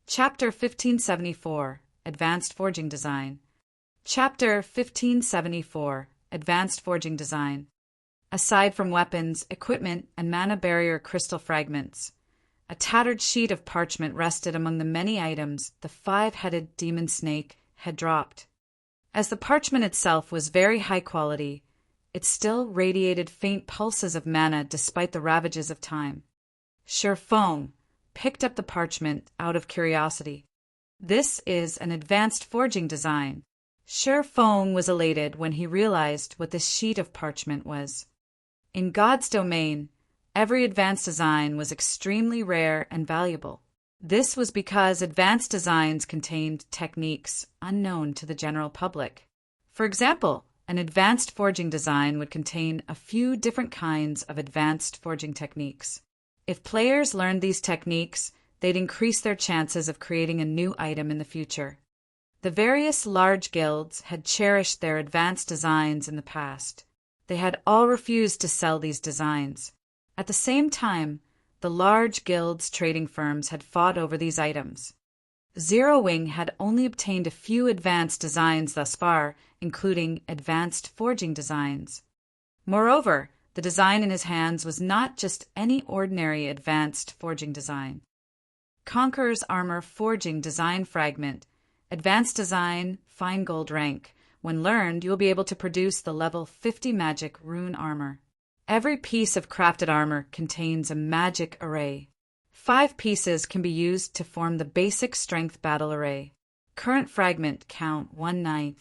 Chapter 1574, Advanced Forging Design. Chapter 1574, Advanced Forging Design. Aside from weapons, equipment, and mana barrier crystal fragments, a tattered sheet of parchment rested among the many items the 5-headed demon snake had dropped. As the parchment itself was very high quality, it still radiated faint pulses of mana despite the ravages of time. Sherfone picked up the parchment out of curiosity. This is an advanced forging design. Sherfone was elated when he realized what this sheet of parchment was. In God's domain, every advanced design was extremely rare and valuable. This was because advanced designs contained techniques unknown to the general public. For example, an advanced forging design would contain a few different kinds of advanced forging techniques. If players learned these techniques, they'd increase their chances of creating a new item in the future. The various large guilds had cherished their advanced designs in the past. They had all refused to sell these designs. At the same time, the large guilds' trading firms had fought over these items. Zero Wing had only obtained a few advanced designs thus far, including advanced forging designs. Moreover, the design in his hands was not just any ordinary advanced forging design. Conqueror's Armor Forging Design Fragment, Advanced Design, Fine Gold Rank. When learned, you will be able to produce the level 50 magic rune armor. Every piece of crafted armor contains a magic array. 5 pieces can be used to form the basic strength battle array. Current fragment count 1/9.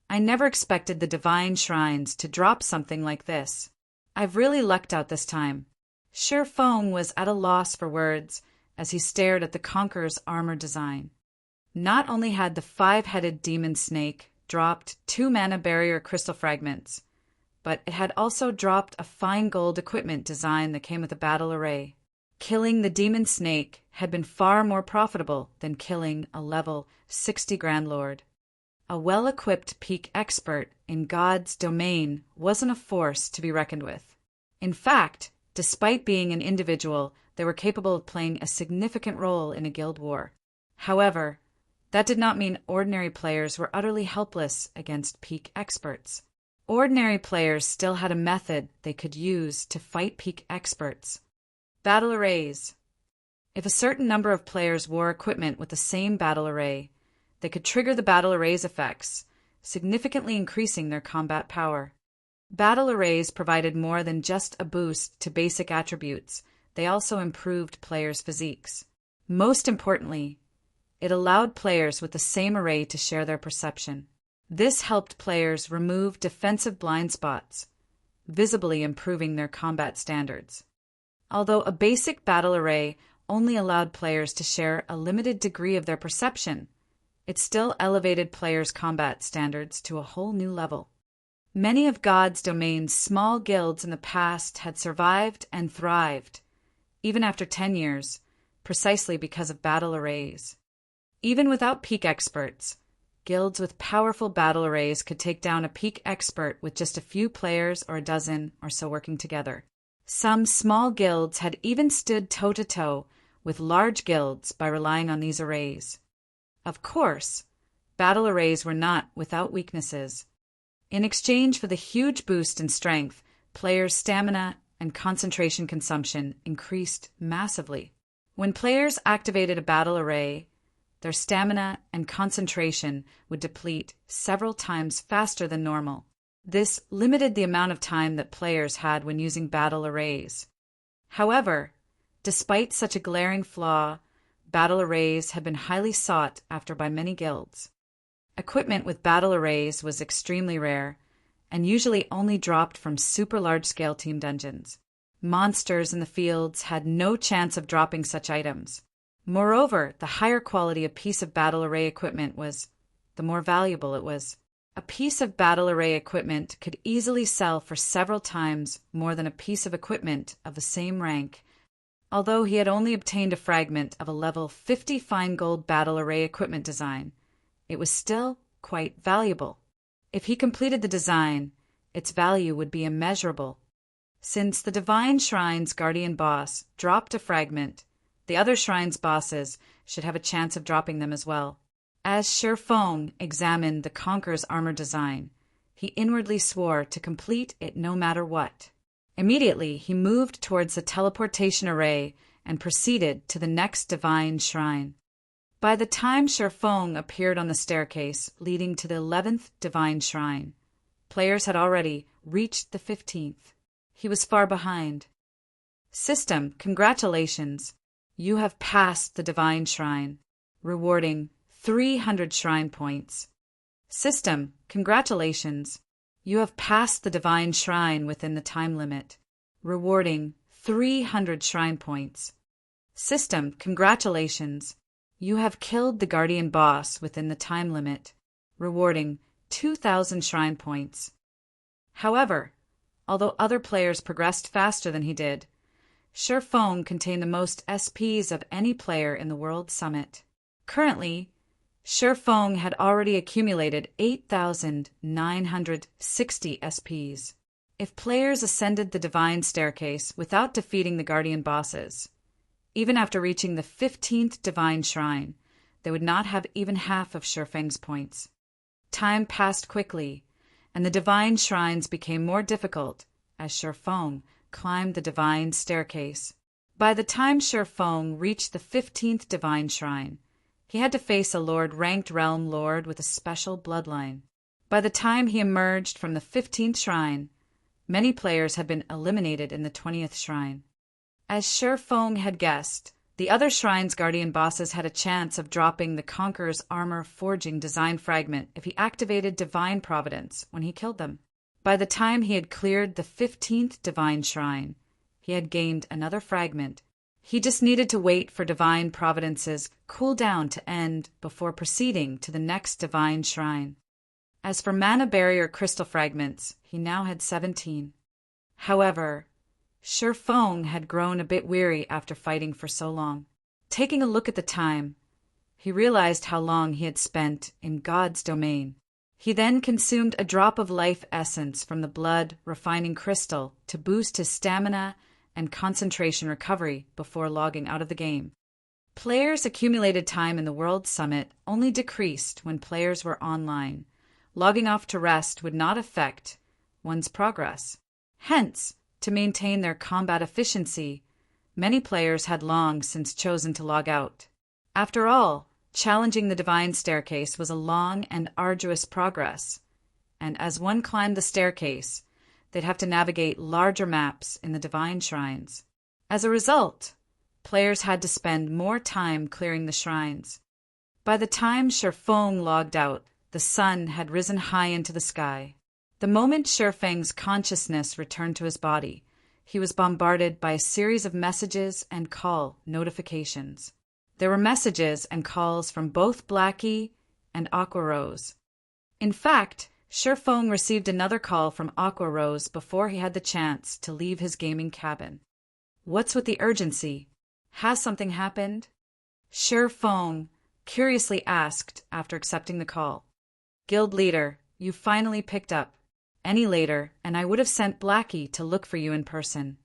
I never expected the Divine Shrines to drop something like this. I've really lucked out this time. Sherfone was at a loss for words as he stared at the Conqueror's armor design. Not only had the 5-headed demon snake dropped 2 mana barrier crystal fragments, but it had also dropped a fine gold equipment design that came with a battle array. Killing the demon snake had been far more profitable than killing a level 60 Grand Lord. A well-equipped peak expert in God's domain wasn't a force to be reckoned with. In fact, despite being an individual, they were capable of playing a significant role in a guild war. However, that did not mean ordinary players were utterly helpless against peak experts. Ordinary players still had a method they could use to fight peak experts. Battle arrays. If a certain number of players wore equipment with the same battle array, they could trigger the battle array's effects, significantly increasing their combat power. Battle arrays provided more than just a boost to basic attributes. They also improved players' physiques. Most importantly, it allowed players with the same array to share their perception. This helped players remove defensive blind spots, visibly improving their combat standards. Although a basic battle array only allowed players to share a limited degree of their perception, it still elevated players' combat standards to a whole new level. Many of God's domain's small guilds in the past had survived and thrived, even after 10 years, precisely because of battle arrays. Even without peak experts, guilds with powerful battle arrays could take down a peak expert with just a few players or a dozen or so working together. Some small guilds had even stood toe-to-toe with large guilds by relying on these arrays. Of course, battle arrays were not without weaknesses. In exchange for the huge boost in strength, players' stamina and concentration consumption increased massively. When players activated a battle array, their stamina and concentration would deplete several times faster than normal. This limited the amount of time that players had when using battle arrays. However, despite such a glaring flaw, battle arrays had been highly sought after by many guilds. Equipment with battle arrays was extremely rare, and usually only dropped from super large-scale team dungeons. Monsters in the fields had no chance of dropping such items. Moreover, the higher quality a piece of battle array equipment was, the more valuable it was. A piece of battle array equipment could easily sell for several times more than a piece of equipment of the same rank. Although he had only obtained a fragment of a level 50 fine gold battle array equipment design, it was still quite valuable. If he completed the design, its value would be immeasurable. Since the Divine Shrine's guardian boss dropped a fragment, the other shrine's bosses should have a chance of dropping them as well. As Shifeng examined the Conqueror's armor design, he inwardly swore to complete it no matter what. Immediately, he moved towards the teleportation array and proceeded to the next Divine Shrine. By the time Shifeng appeared on the staircase leading to the 11th Divine Shrine, players had already reached the 15th. He was far behind. System, congratulations. You have passed the Divine Shrine, rewarding 300 shrine points. System, congratulations. You have passed the Divine Shrine within the time limit, rewarding 300 shrine points. System, congratulations. You have killed the guardian boss within the time limit, rewarding 2,000 shrine points. However, although other players progressed faster than he did, Shifeng contained the most SPs of any player in the World Summit. Currently, Shifeng had already accumulated 8,960 SPs. If players ascended the Divine Staircase without defeating the guardian bosses, even after reaching the 15th Divine Shrine, they would not have even half of Shifeng's points. Time passed quickly, and the Divine Shrines became more difficult as Shifeng climbed the Divine Staircase. By the time Shifeng reached the 15th Divine Shrine, he had to face a ranked realm lord with a special bloodline. By the time he emerged from the 15th Shrine, many players had been eliminated in the 20th Shrine. As Shifeng had guessed, the other shrine's guardian bosses had a chance of dropping the Conqueror's armor forging design fragment if he activated Divine Providence when he killed them. By the time he had cleared the 15th Divine Shrine, he had gained another fragment. He just needed to wait for Divine Providence's cooldown to end before proceeding to the next Divine Shrine. As for mana barrier crystal fragments, he now had 17. However, Shifeng had grown a bit weary after fighting for so long. Taking a look at the time, he realized how long he had spent in God's domain. He then consumed a drop of life essence from the blood refining crystal to boost his stamina and concentration recovery before logging out of the game. Players' accumulated time in the World Summit only decreased when players were online. Logging off to rest would not affect one's progress. Hence, to maintain their combat efficiency, many players had long since chosen to log out. After all, challenging the Divine Staircase was a long and arduous progress, and as one climbed the staircase, they'd have to navigate larger maps in the Divine Shrines. As a result, players had to spend more time clearing the shrines. By the time Shifeng logged out, the sun had risen high into the sky. The moment Shifeng's consciousness returned to his body, he was bombarded by a series of messages and call notifications. There were messages and calls from both Blackie and Aqua Rose. In fact, Shifeng received another call from Aqua Rose before he had the chance to leave his gaming cabin. What's with the urgency? Has something happened? Shifeng curiously asked after accepting the call. Guild leader, you finally picked up. Any later, and I would have sent Blackie to look for you in person.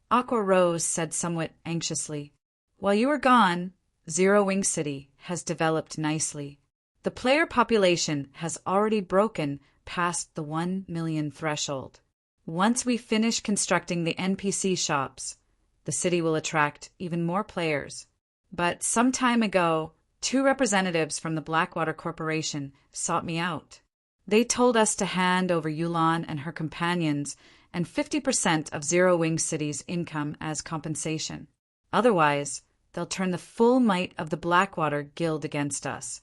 Aqua Rose said somewhat anxiously. While you were gone, Zero Wing City has developed nicely. The player population has already broken past the 1 million threshold. Once we finish constructing the NPC shops, the city will attract even more players. But some time ago, 2 representatives from the Blackwater Corporation sought me out. They told us to hand over Yulan and her companions and 50% of Zero Wing City's income as compensation. Otherwise, they'll turn the full might of the Blackwater Guild against us.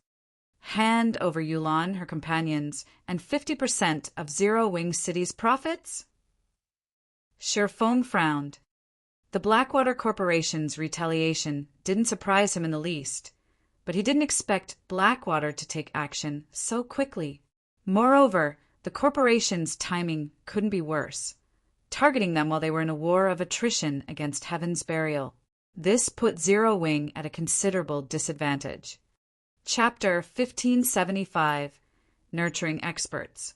Hand over Yulan, her companions, and 50% of Zero Wing City's profits? Shifeng frowned. The Blackwater Corporation's retaliation didn't surprise him in the least, but he didn't expect Blackwater to take action so quickly. Moreover, the corporation's timing couldn't be worse, targeting them while they were in a war of attrition against Heaven's Burial. This put Zero Wing at a considerable disadvantage. Chapter 1575 Nurturing Experts.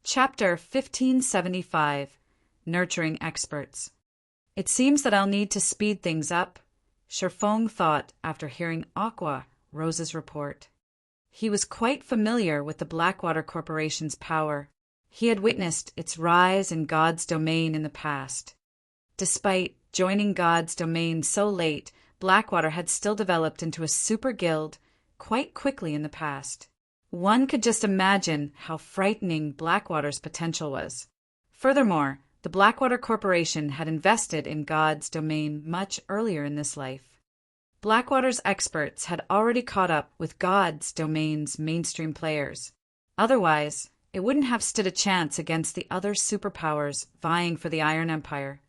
Chapter 1575 Nurturing Experts. It seems that I'll need to speed things up, Shifeng thought after hearing Aqua Rose's report. He was quite familiar with the Blackwater Corporation's power. He had witnessed its rise in God's domain in the past. Despite joining God's domain so late, Blackwater had still developed into a super guild quite quickly in the past. One could just imagine how frightening Blackwater's potential was. Furthermore, the Blackwater Corporation had invested in God's domain much earlier in this life. Blackwater's experts had already caught up with God's domain's mainstream players. Otherwise, it wouldn't have stood a chance against the other superpowers vying for the Iron Empire.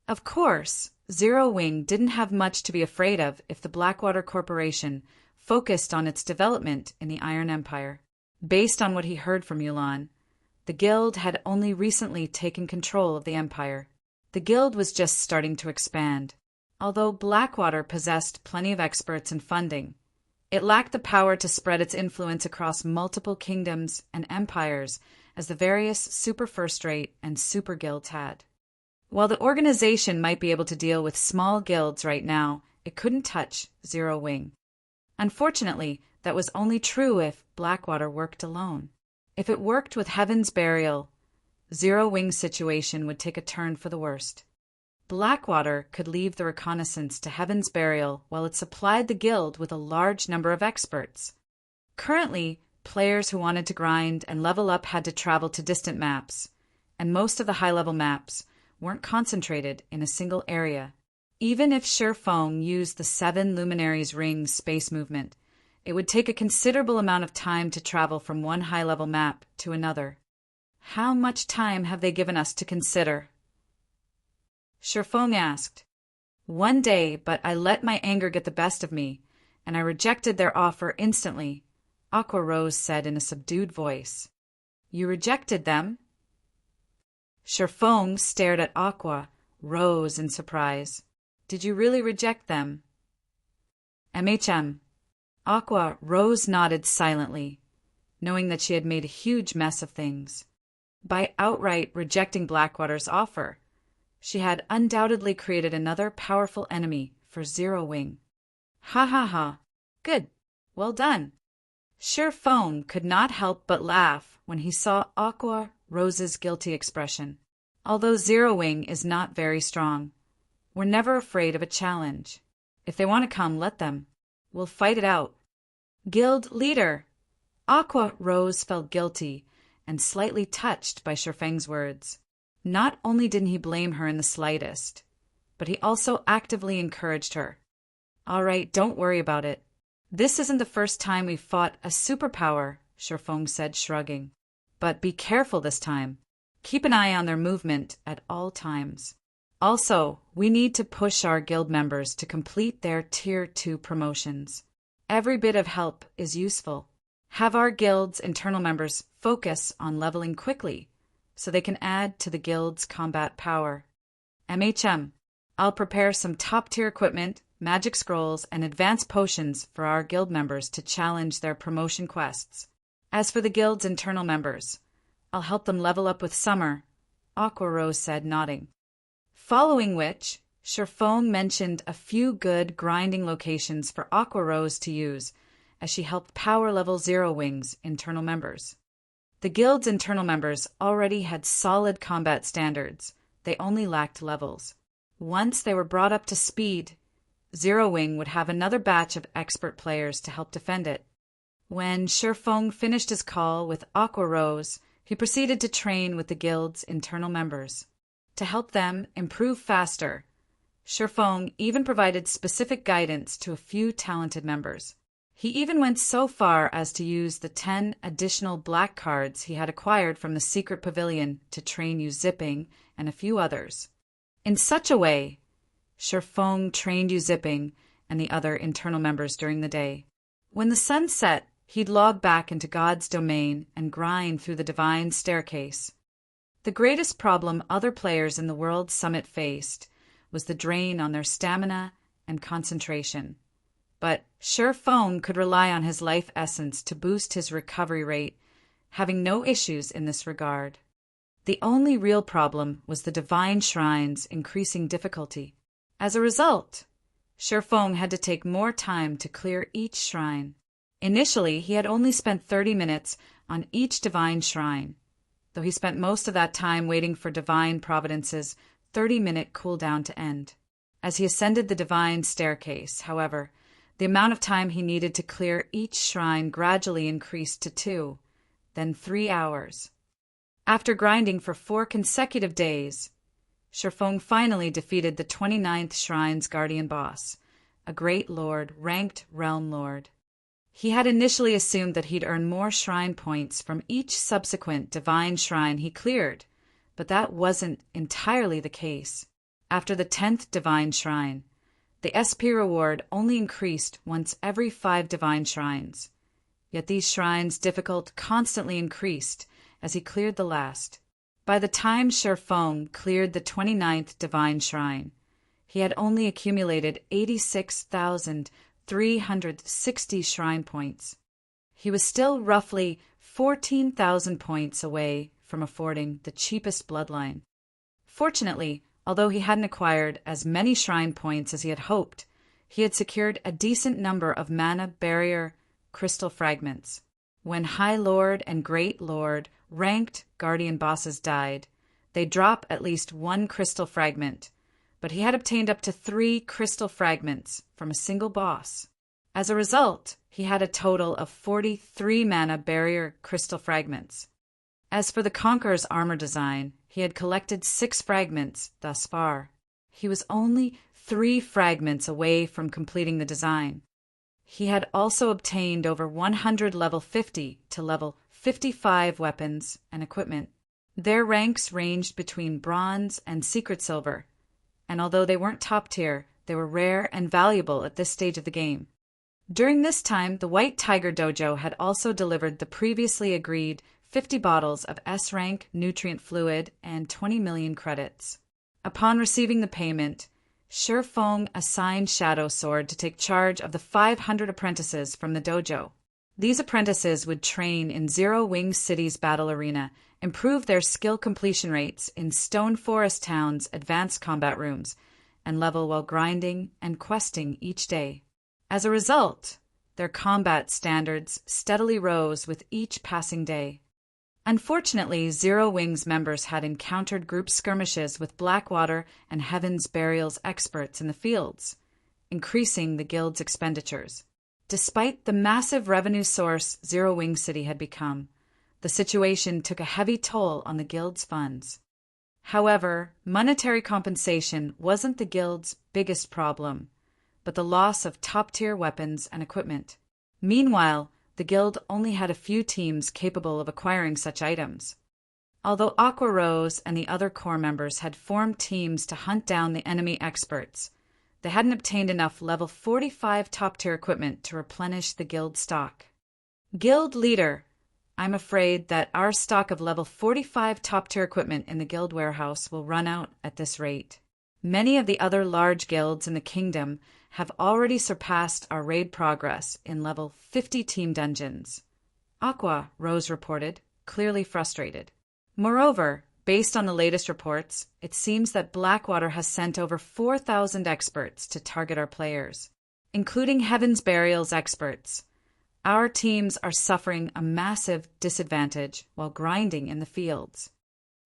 Of course, Zero Wing didn't have much to be afraid of if the Blackwater Corporation focused on its development in the Iron Empire. Based on what he heard from Yulan, the guild had only recently taken control of the Empire. The guild was just starting to expand. Although Blackwater possessed plenty of experts and funding, it lacked the power to spread its influence across multiple kingdoms and empires as the various super first-rate and super guilds had. While the organization might be able to deal with small guilds right now, it couldn't touch Zero Wing. Unfortunately, that was only true if Blackwater worked alone. If it worked with Heaven's Burial, Zero Wing's situation would take a turn for the worst. Blackwater could leave the reconnaissance to Heaven's Burial while it supplied the guild with a large number of experts. Currently, players who wanted to grind and level up had to travel to distant maps, and most of the high-level maps weren't concentrated in a single area. Even if Shifeng used the 7 Luminaries Ring space movement, it would take a considerable amount of time to travel from one high-level map to another. How much time have they given us to consider? Shifeng asked. 1 day, but I let my anger get the best of me, and I rejected their offer instantly, Aqua Rose said in a subdued voice. You rejected them? Shifeng stared at Aqua Rose in surprise. Did you really reject them? MHM. Aqua Rose nodded silently, knowing that she had made a huge mess of things. By outright rejecting Blackwater's offer, she had undoubtedly created another powerful enemy for Zero Wing. Ha ha ha. Good. Well done. Shifeng could not help but laugh when he saw Aqua Rose's guilty expression. Although Zero Wing is not very strong, we're never afraid of a challenge. If they want to come, let them. We'll fight it out. Guild leader. Aqua Rose felt guilty and slightly touched by Shifeng's words. Not only didn't he blame her in the slightest, but he also actively encouraged her. All right, don't worry about it. This isn't the first time we've fought a superpower, Shifeng said, shrugging. But be careful this time. Keep an eye on their movement at all times. Also, we need to push our guild members to complete their Tier 2 promotions. Every bit of help is useful. Have our guild's internal members focus on leveling quickly, so they can add to the guild's combat power. I'll prepare some top-tier equipment, magic scrolls, and advanced potions for our guild members to challenge their promotion quests. As for the guild's internal members, I'll help them level up with Summer, Aqua Rose said, nodding. Following which, Shifeng mentioned a few good grinding locations for Aqua Rose to use, as she helped power level Zero Wing's internal members. The guild's internal members already had solid combat standards, they only lacked levels. Once they were brought up to speed, Zero Wing would have another batch of expert players to help defend it. When Shifeng finished his call with Aqua Rose, he proceeded to train with the guild's internal members. To help them improve faster, Shifeng even provided specific guidance to a few talented members. He even went so far as to use the 10 additional black cards he had acquired from the secret pavilion to train Yu Zipping and a few others. In such a way, Shifeng trained Yu Zipping and the other internal members during the day. When the sun set, he'd log back into God's domain and grind through the divine staircase. The greatest problem other players in the World Summit faced was the drain on their stamina and concentration. But Shifeng could rely on his life essence to boost his recovery rate, having no issues in this regard. The only real problem was the divine shrine's increasing difficulty. As a result, Shifeng had to take more time to clear each shrine. Initially, he had only spent 30 minutes on each divine shrine, though he spent most of that time waiting for Divine Providence's 30-minute cooldown to end. As he ascended the divine staircase, however, the amount of time he needed to clear each shrine gradually increased to 2, then 3 hours. After grinding for 4 consecutive days, Shifeng finally defeated the 29th Shrine's guardian boss, a great lord, ranked realm lord. He had initially assumed that he'd earn more shrine points from each subsequent divine shrine he cleared, but that wasn't entirely the case. After the 10th divine shrine, the SP reward only increased once every 5 divine shrines. Yet these shrines' difficulty constantly increased as he cleared the last. By the time Shifeng cleared the 29th divine shrine, he had only accumulated 86,360 shrine points. He was still roughly 14,000 points away from affording the cheapest bloodline. Fortunately, although he hadn't acquired as many shrine points as he had hoped, he had secured a decent number of mana barrier crystal fragments. When High Lord and Great Lord ranked guardian bosses died, they drop at least 1 crystal fragment, but he had obtained up to 3 crystal fragments from a single boss. As a result, he had a total of 43 mana barrier crystal fragments. As for the Conqueror's armor design, he had collected 6 fragments thus far. He was only 3 fragments away from completing the design. He had also obtained over 100 level 50 to level 55 weapons and equipment. Their ranks ranged between bronze and secret silver, and although they weren't top tier, they were rare and valuable at this stage of the game. During this time, the White Tiger Dojo had also delivered the previously agreed 50 bottles of S-rank nutrient fluid and 20 million credits. Upon receiving the payment, Shifeng assigned Shadow Sword to take charge of the 500 apprentices from the dojo. These apprentices would train in Zero Wing City's battle arena, improve their skill completion rates in Stone Forest Town's advanced combat rooms, and level while grinding and questing each day. As a result, their combat standards steadily rose with each passing day. Unfortunately, Zero Wing's members had encountered group skirmishes with Blackwater and Heaven's Burial's experts in the fields, increasing the guild's expenditures. Despite the massive revenue source Zero Wing City had become, the situation took a heavy toll on the guild's funds. However, monetary compensation wasn't the guild's biggest problem. but the loss of top-tier weapons and equipment. Meanwhile, the guild only had a few teams capable of acquiring such items. Although Aqua Rose and the other core members had formed teams to hunt down the enemy experts, they hadn't obtained enough level 45 top-tier equipment to replenish the guild stock. Guild leader, I'm afraid that our stock of level 45 top-tier equipment in the guild warehouse will run out at this rate. Many of the other large guilds in the kingdom have already surpassed our raid progress in level 50 team dungeons. Aqua, Rose reported, clearly frustrated. Moreover, based on the latest reports, it seems that Blackwater has sent over 4,000 experts to target our players, including Heaven's Burial's experts. Our teams are suffering a massive disadvantage while grinding in the fields.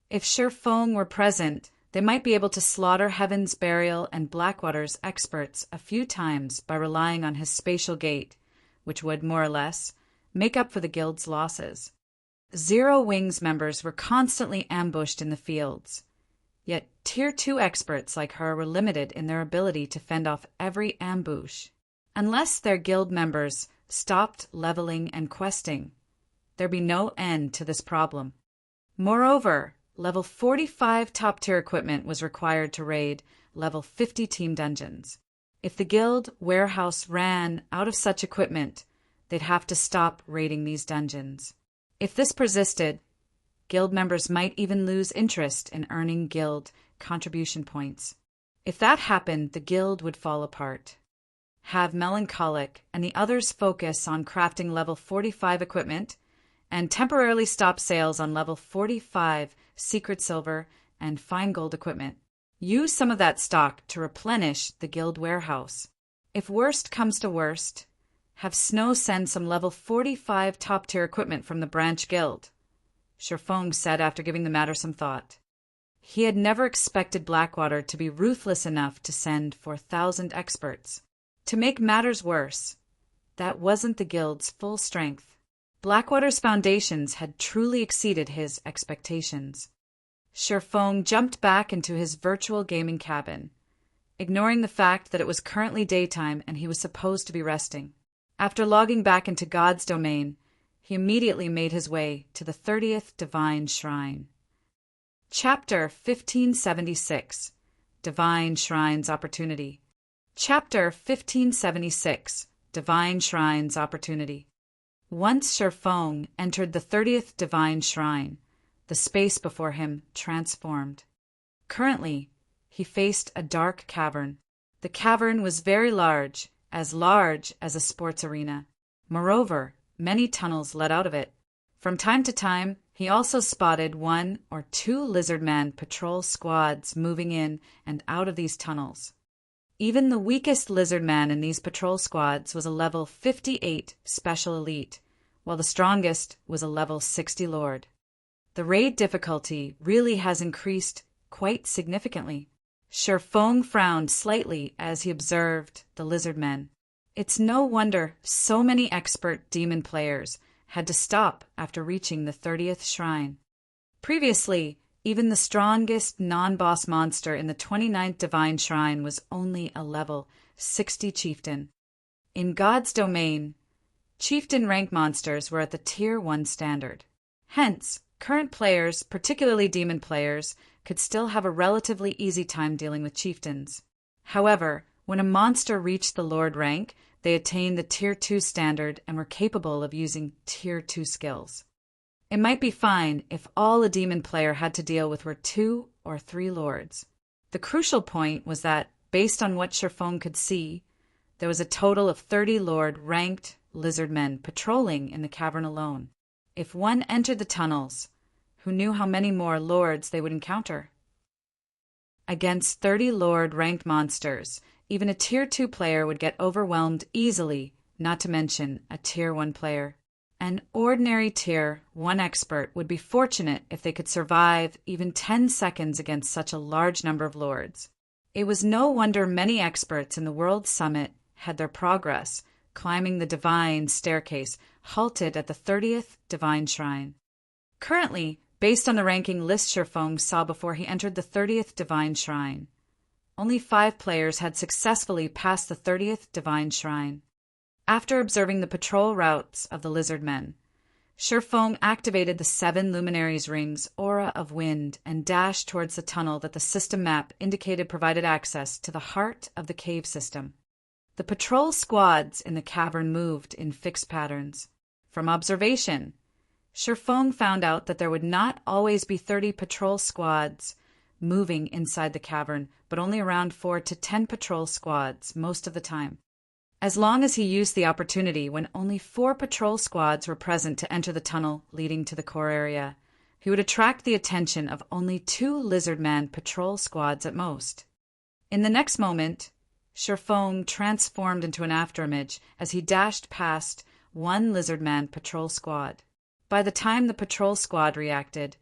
If Shifeng were present, they might be able to slaughter Heaven's Burial and Blackwater's experts a few times by relying on his spatial gate, which would, more or less, make up for the guild's losses. Zero Wings members were constantly ambushed in the fields, yet Tier 2 experts like her were limited in their ability to fend off every ambush. Unless their guild members stopped leveling and questing, there'd be no end to this problem. Moreover, level 45 top-tier equipment was required to raid level 50 team dungeons. If the guild warehouse ran out of such equipment, they'd have to stop raiding these dungeons. If this persisted, guild members might even lose interest in earning guild contribution points. If that happened, the guild would fall apart. Have Melancholic and the others focus on crafting level 45 equipment and temporarily stop sales on level 45 secret silver and fine gold equipment. Use some of that stock to replenish the guild warehouse. If worst comes to worst, have Snow send some level 45 top-tier equipment from the branch guild, Shifeng said after giving the matter some thought. He had never expected Blackwater to be ruthless enough to send 4,000 experts. To make matters worse, that wasn't the guild's full strength. Blackwater's foundations had truly exceeded his expectations. Shifeng jumped back into his virtual gaming cabin, ignoring the fact that it was currently daytime and he was supposed to be resting. After logging back into God's domain, he immediately made his way to the 30th Divine Shrine. Chapter 1576, Divine Shrine's Opportunity. Chapter 1576, Divine Shrine's Opportunity. Once Shifeng entered the 30th Divine Shrine, the space before him transformed. Currently, he faced a dark cavern. The cavern was very large as a sports arena. Moreover, many tunnels led out of it. From time to time, he also spotted 1 or 2 lizardman patrol squads moving in and out of these tunnels. Even the weakest lizardman in these patrol squads was a level 58 special elite, while the strongest was a level 60 lord. The raid difficulty really has increased quite significantly. Shifeng frowned slightly as he observed the lizardmen. It's no wonder so many expert demon players had to stop after reaching the 30th shrine. Previously, even the strongest non-boss monster in the 29th Divine Shrine was only a level 60 chieftain. In God's domain, chieftain rank monsters were at the Tier 1 standard. Hence, current players, particularly demon players, could still have a relatively easy time dealing with chieftains. However, when a monster reached the Lord rank, they attained the Tier 2 standard and were capable of using Tier 2 skills. It might be fine if all a demon player had to deal with were 2 or 3 lords. The crucial point was that, based on what Shifeng could see, there was a total of 30 lord-ranked lizardmen patrolling in the cavern alone. If one entered the tunnels, who knew how many more lords they would encounter? Against 30 lord-ranked monsters, even a Tier 2 player would get overwhelmed easily, not to mention a Tier 1 player. An ordinary Tier 1 expert would be fortunate if they could survive even 10 seconds against such a large number of lords. It was no wonder many experts in the World Summit had their progress, climbing the Divine Staircase, halted at the 30th Divine Shrine. Currently, based on the ranking list Shifeng saw before he entered the 30th Divine Shrine, only 5 players had successfully passed the 30th Divine Shrine. After observing the patrol routes of the lizard men, Shifeng activated the 7 luminaries' rings aura of wind and dashed towards the tunnel that the system map indicated provided access to the heart of the cave system. The patrol squads in the cavern moved in fixed patterns. From observation, Shifeng found out that there would not always be 30 patrol squads moving inside the cavern, but only around 4 to 10 patrol squads most of the time. As long as he used the opportunity when only 4 patrol squads were present to enter the tunnel leading to the core area, he would attract the attention of only 2 lizardman patrol squads at most. In the next moment, Shifeng transformed into an afterimage as he dashed past 1 lizardman patrol squad. By the time the patrol squad reacted,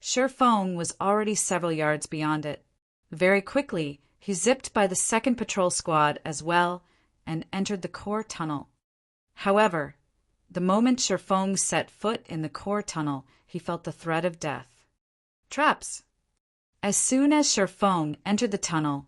Shifeng was already several yards beyond it. Very quickly, he zipped by the 2nd patrol squad as well and entered the core tunnel. However, the moment Shifeng set foot in the core tunnel, he felt the threat of death. Traps! As soon as Shifeng entered the tunnel,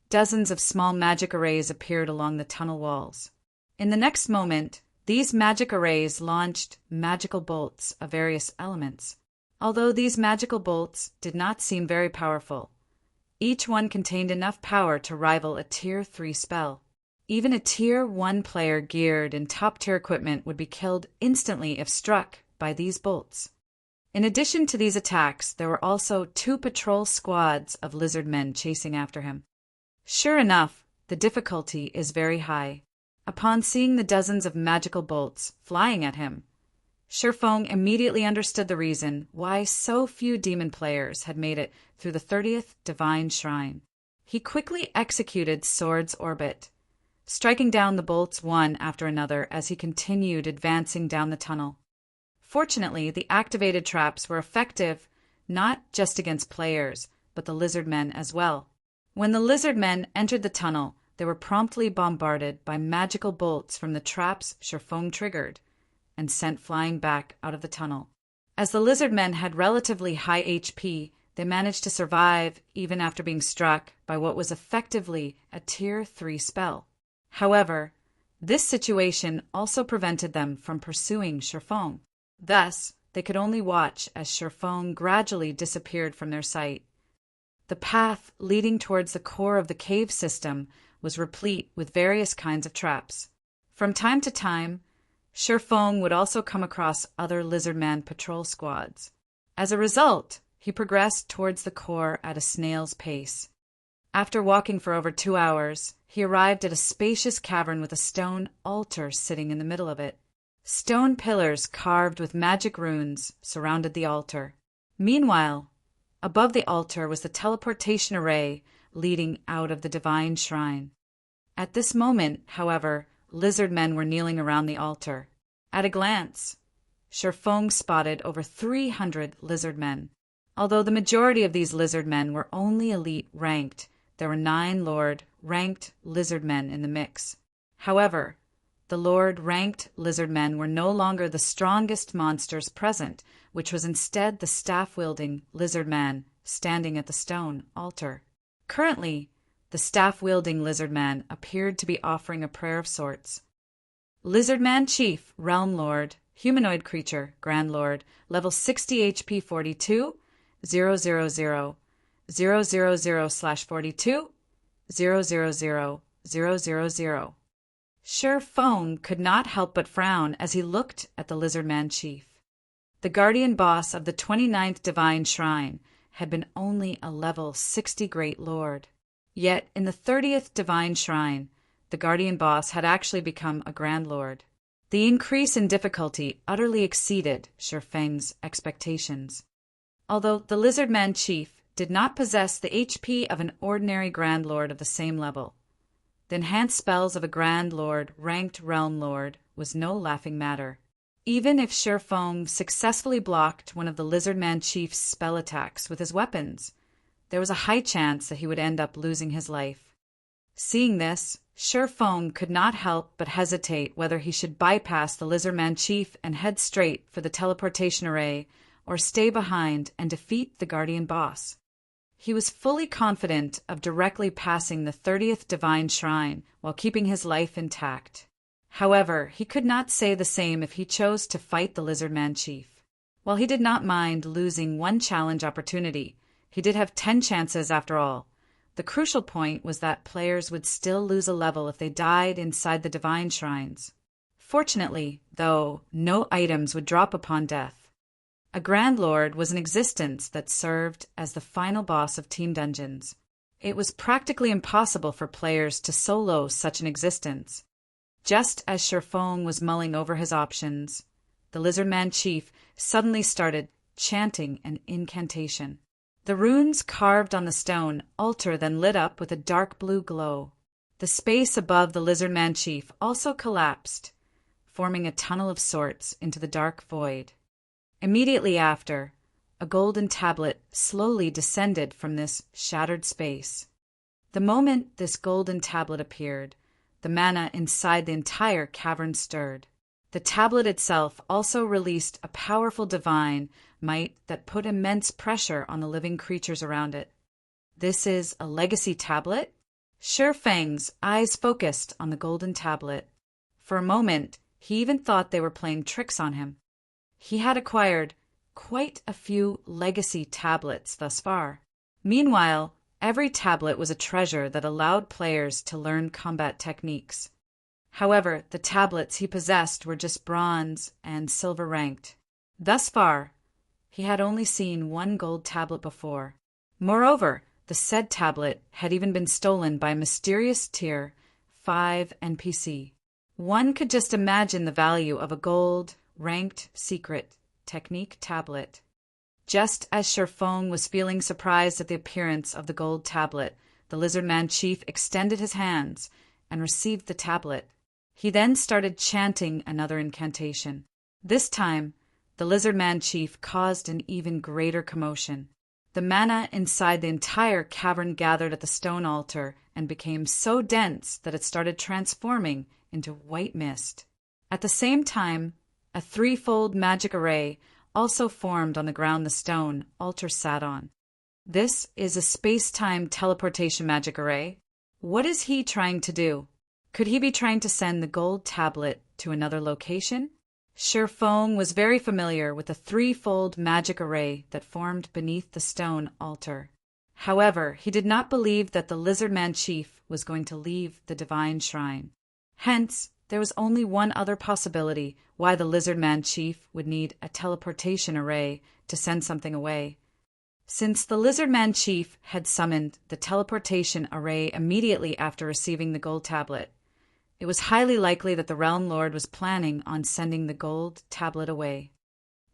dozens of small magic arrays appeared along the tunnel walls. In the next moment, these magic arrays launched magical bolts of various elements. Although these magical bolts did not seem very powerful, each one contained enough power to rival a Tier 3 spell. Even a Tier 1 player geared in top-tier equipment would be killed instantly if struck by these bolts. In addition to these attacks, there were also 2 patrol squads of lizardmen chasing after him. Sure enough, the difficulty is very high. Upon seeing the dozens of magical bolts flying at him, Shifeng immediately understood the reason why so few demon players had made it through the 30th Divine Shrine. He quickly executed Sword's Orbit, striking down the bolts one after another as he continued advancing down the tunnel. Fortunately, the activated traps were effective not just against players, but the lizardmen as well. When the lizardmen entered the tunnel, they were promptly bombarded by magical bolts from the traps Shifeng triggered and sent flying back out of the tunnel. As the lizardmen had relatively high HP, they managed to survive even after being struck by what was effectively a Tier 3 spell. However, this situation also prevented them from pursuing Shifeng. Thus, they could only watch as Shifeng gradually disappeared from their sight. The path leading towards the core of the cave system was replete with various kinds of traps. From time to time, Shifeng would also come across other lizardman patrol squads. As a result, he progressed towards the core at a snail's pace. After walking for over 2 hours, he arrived at a spacious cavern with a stone altar sitting in the middle of it. Stone pillars carved with magic runes surrounded the altar. Meanwhile, above the altar was the teleportation array leading out of the Divine Shrine. At this moment, however, lizardmen were kneeling around the altar. At a glance, Shifeng spotted over 300 lizardmen. Although the majority of these lizardmen were only elite ranked, there were 9 Lord ranked lizardmen in the mix. However, the Lord ranked lizardmen were no longer the strongest monsters present, which was instead the staff-wielding lizardman standing at the stone altar. Currently, the staff-wielding lizardman appeared to be offering a prayer of sorts. Lizardman Chief, Realm Lord, humanoid creature, Grand Lord, level 60 HP 42, 000, 000/42, 000/000. Shifeng could not help but frown as he looked at the Lizardman Chief. The guardian boss of the 29th Divine Shrine had been only a level 60 Great Lord. Yet in the 30th Divine Shrine, the guardian boss had actually become a Grand Lord. The increase in difficulty utterly exceeded Shifeng's expectations. Although the Lizardman Chief did not possess the HP of an ordinary Grand Lord of the same level, the enhanced spells of a Grand Lord ranked Realm Lord was no laughing matter. Even if Shifeng successfully blocked one of the Lizardman Chief's spell attacks with his weapons, there was a high chance that he would end up losing his life. Seeing this, Shifeng could not help but hesitate whether he should bypass the Lizardman Chief and head straight for the teleportation array, or stay behind and defeat the guardian boss. He was fully confident of directly passing the 30th divine shrine while keeping his life intact. However, he could not say the same if he chose to fight the Lizardman Chief. While he did not mind losing one challenge opportunity, he did have 10 chances after all. The crucial point was that players would still lose a level if they died inside the divine shrines. Fortunately, though, no items would drop upon death. A Grand Lord was in existence that served as the final boss of Team Dungeons. It was practically impossible for players to solo such an existence. Just as Sherfong was mulling over his options, the Lizardman Chief suddenly started chanting an incantation. The runes carved on the stone altar then lit up with a dark blue glow. The space above the Lizardman Chief also collapsed, forming a tunnel of sorts into the dark void. Immediately after, a golden tablet slowly descended from this shattered space. The moment this golden tablet appeared, the mana inside the entire cavern stirred. The tablet itself also released a powerful divine might that put immense pressure on the living creatures around it. This is a legacy tablet? Sherfang's eyes focused on the golden tablet. For a moment, he even thought they were playing tricks on him. He had acquired quite a few legacy tablets thus far. Meanwhile, every tablet was a treasure that allowed players to learn combat techniques. However, the tablets he possessed were just bronze and silver ranked. Thus far, he had only seen one gold tablet before. Moreover, the said tablet had even been stolen by a mysterious Tier 5 NPC. One could just imagine the value of a gold, ranked secret technique tablet. Just as Sherfong was feeling surprised at the appearance of the gold tablet, the Lizardman Chief extended his hands and received the tablet. He then started chanting another incantation. This time, the Lizardman Chief caused an even greater commotion. The mana inside the entire cavern gathered at the stone altar and became so dense that it started transforming into white mist. At the same time, a threefold magic array also formed on the ground the stone altar sat on. This is a space-time teleportation magic array. What is he trying to do? Could he be trying to send the gold tablet to another location? Sherfong was very familiar with the threefold magic array that formed beneath the stone altar. However, he did not believe that the Lizardman Chief was going to leave the divine shrine. Hence, there was only one other possibility why the Lizardman Chief would need a teleportation array to send something away. Since the Lizardman Chief had summoned the teleportation array immediately after receiving the gold tablet, it was highly likely that the Realm Lord was planning on sending the gold tablet away.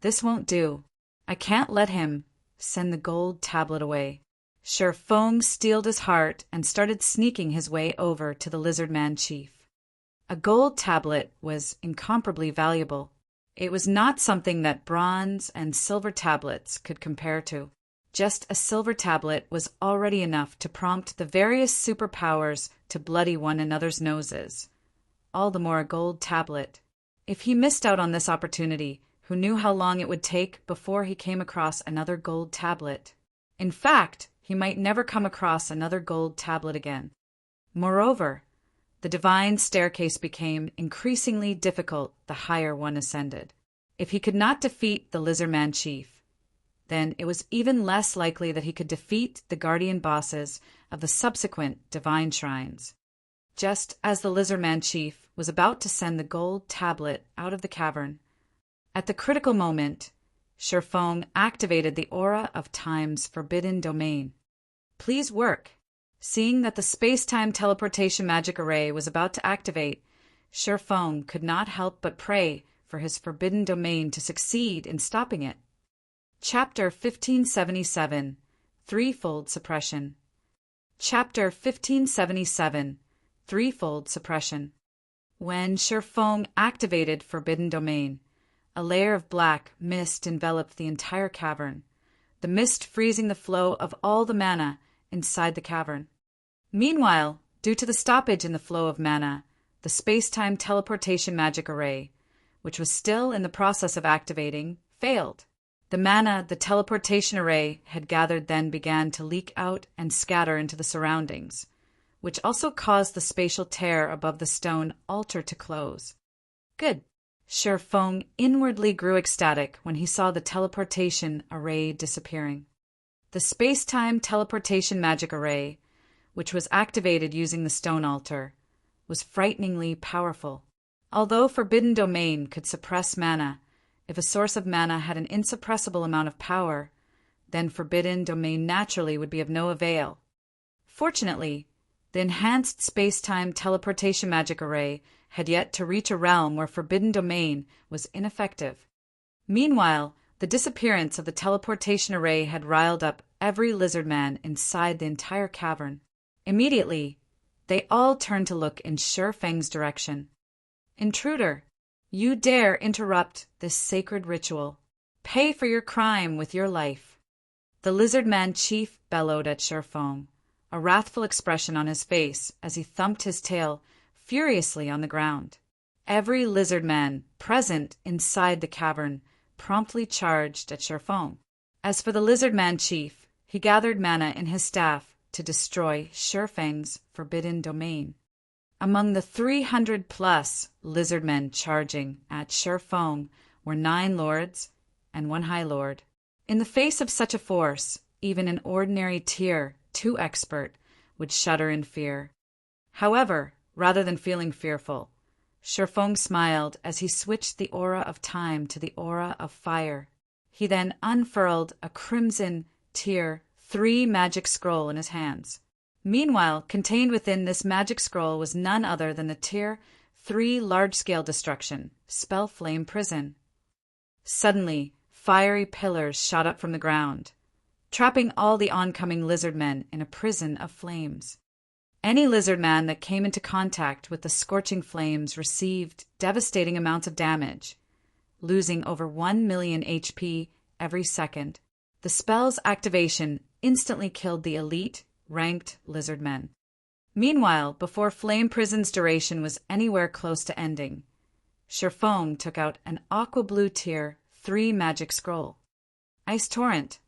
This won't do. I can't let him send the gold tablet away. Sherfong steeled his heart and started sneaking his way over to the Lizardman Chief. A gold tablet was incomparably valuable. It was not something that bronze and silver tablets could compare to. Just a silver tablet was already enough to prompt the various superpowers to bloody one another's noses. All the more a gold tablet. If he missed out on this opportunity, who knew how long it would take before he came across another gold tablet? In fact, he might never come across another gold tablet again. Moreover, the divine staircase became increasingly difficult the higher one ascended. If he could not defeat the Lizardman Chief, then it was even less likely that he could defeat the guardian bosses of the subsequent divine shrines. Just as the Lizardman Chief was about to send the gold tablet out of the cavern, at the critical moment, Sherfong activated the aura of Time's forbidden domain. Please work. Seeing that the space-time teleportation magic array was about to activate, Sherfong could not help but pray for his forbidden domain to succeed in stopping it. Chapter 1577 Threefold Suppression. Chapter 1577 Threefold Suppression. When Sherfong activated Forbidden Domain, a layer of black mist enveloped the entire cavern, the mist freezing the flow of all the mana inside the cavern. Meanwhile, due to the stoppage in the flow of mana, the space-time teleportation magic array, which was still in the process of activating, failed. The mana the teleportation array had gathered then began to leak out and scatter into the surroundings, which also caused the spatial tear above the stone altar to close. Good. Feng inwardly grew ecstatic when he saw the teleportation array disappearing. The space-time teleportation magic array, which was activated using the stone altar, was frighteningly powerful. Although Forbidden Domain could suppress mana, if a source of mana had an insuppressible amount of power, then Forbidden Domain naturally would be of no avail. Fortunately, the enhanced space-time teleportation magic array had yet to reach a realm where Forbidden Domain was ineffective. Meanwhile, the disappearance of the teleportation array had riled up every lizard man inside the entire cavern. Immediately, they all turned to look in Feng's direction. "Intruder, you dare interrupt this sacred ritual. Pay for your crime with your life." The lizard man chief bellowed at Feng, a wrathful expression on his face as he thumped his tail furiously on the ground. Every lizard man present inside the cavern promptly charged at Feng. As for the lizard man chief, he gathered mana in his staff to destroy Feng's Forbidden Domain. Among the 300+ lizard men charging at Feng were 9 lords and 1 high lord. In the face of such a force, even an ordinary tier 2 expert would shudder in fear. However, rather than feeling fearful, Feng smiled as he switched the aura of time to the aura of fire. He then unfurled a crimson tier 3 magic scroll in his hands. Meanwhile, contained within this magic scroll was none other than the tier 3 large-scale destruction, spell flame prison. Suddenly, fiery pillars shot up from the ground, trapping all the oncoming lizard men in a prison of flames. Any lizard man that came into contact with the scorching flames received devastating amounts of damage, losing over 1 million HP every second. The spell's activation instantly killed the elite, ranked lizard men. Meanwhile, before Flame Prison's duration was anywhere close to ending, Feng took out an aqua blue tier 3 magic scroll. Ice Torrent.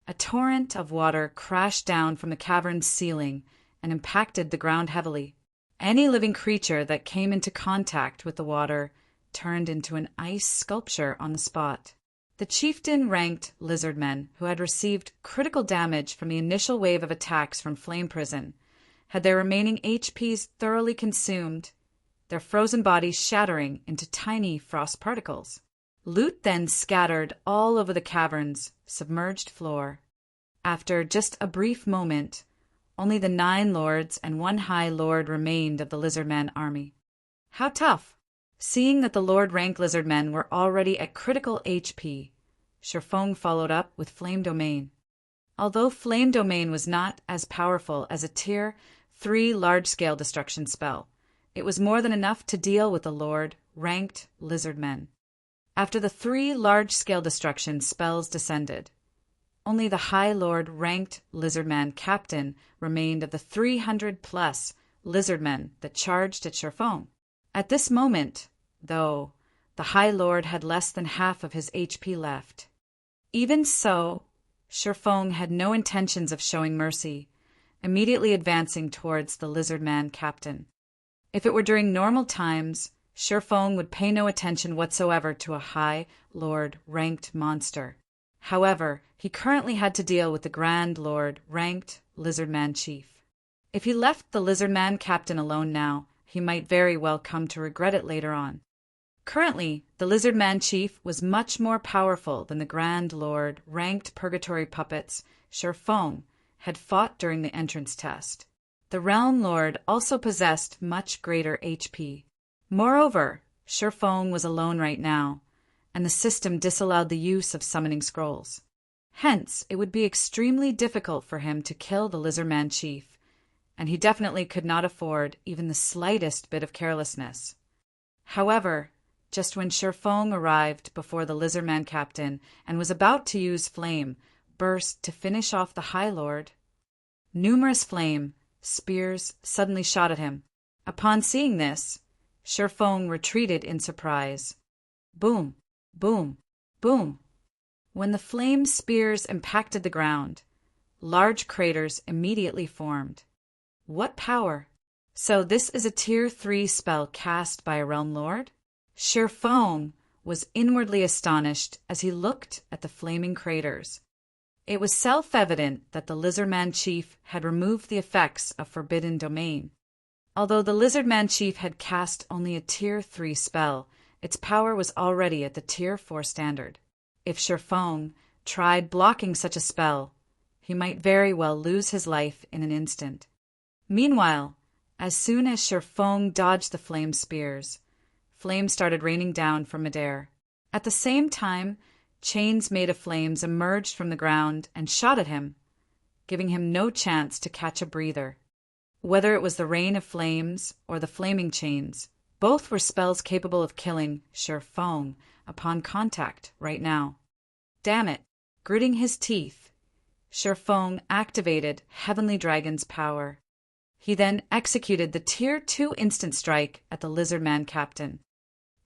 A torrent of water crashed down from the cavern's ceiling and impacted the ground heavily. Any living creature that came into contact with the water turned into an ice sculpture on the spot. The chieftain-ranked lizard men, who had received critical damage from the initial wave of attacks from Flame Prison, had their remaining HPs thoroughly consumed, their frozen bodies shattering into tiny frost particles. Loot then scattered all over the cavern's submerged floor. After just a brief moment, only the 9 lords and 1 high lord remained of the lizardman army. How tough! Seeing that the lord-rank lizardmen were already at critical HP, Feng followed up with Flame Domain. Although Flame Domain was not as powerful as a tier 3 large-scale destruction spell, it was more than enough to deal with the lord-ranked lizardmen. After the 3 large-scale destruction spells descended, only the High Lord-ranked lizardman captain remained of the 300+ lizardmen that charged at Feng. At this moment, though, the High Lord had less than half of his HP left. Even so, Feng had no intentions of showing mercy, immediately advancing towards the lizardman captain. If it were during normal times, Feng would pay no attention whatsoever to a High Lord-ranked monster. However, he currently had to deal with the Grand Lord-ranked lizardman chief. If he left the lizardman captain alone now, he might very well come to regret it later on. Currently, the lizardman chief was much more powerful than the Grand Lord-ranked purgatory puppets Feng had fought during the entrance test. The Realm Lord also possessed much greater HP. Moreover, Feng was alone right now, and the system disallowed the use of summoning scrolls. Hence, it would be extremely difficult for him to kill the lizardman chief, and he definitely could not afford even the slightest bit of carelessness. However, just when Feng arrived before the lizardman captain and was about to use flame burst to finish off the High Lord, numerous flame spears suddenly shot at him. Upon seeing this, Feng retreated in surprise. Boom, boom, boom. When the flame spears impacted the ground, large craters immediately formed. What power! So this is a Tier 3 spell cast by a Realm Lord? Sher Fong was inwardly astonished as he looked at the flaming craters. It was self-evident that the Lizardman Chief had removed the effects of Forbidden Domain. Although the Lizardman Chief had cast only a Tier 3 spell, its power was already at the Tier 4 standard. If Sher Fong tried blocking such a spell, he might very well lose his life in an instant. Meanwhile, as soon as Sher Fong dodged the flame spears, flames started raining down from midair. At the same time, chains made of flames emerged from the ground and shot at him, giving him no chance to catch a breather. Whether it was the rain of flames or the flaming chains, both were spells capable of killing Sher Fong upon contact right now. Damn it! Gritting his teeth, Sher Fong activated Heavenly Dragon's power. He then executed the Tier 2 instant strike at the Lizardman Captain.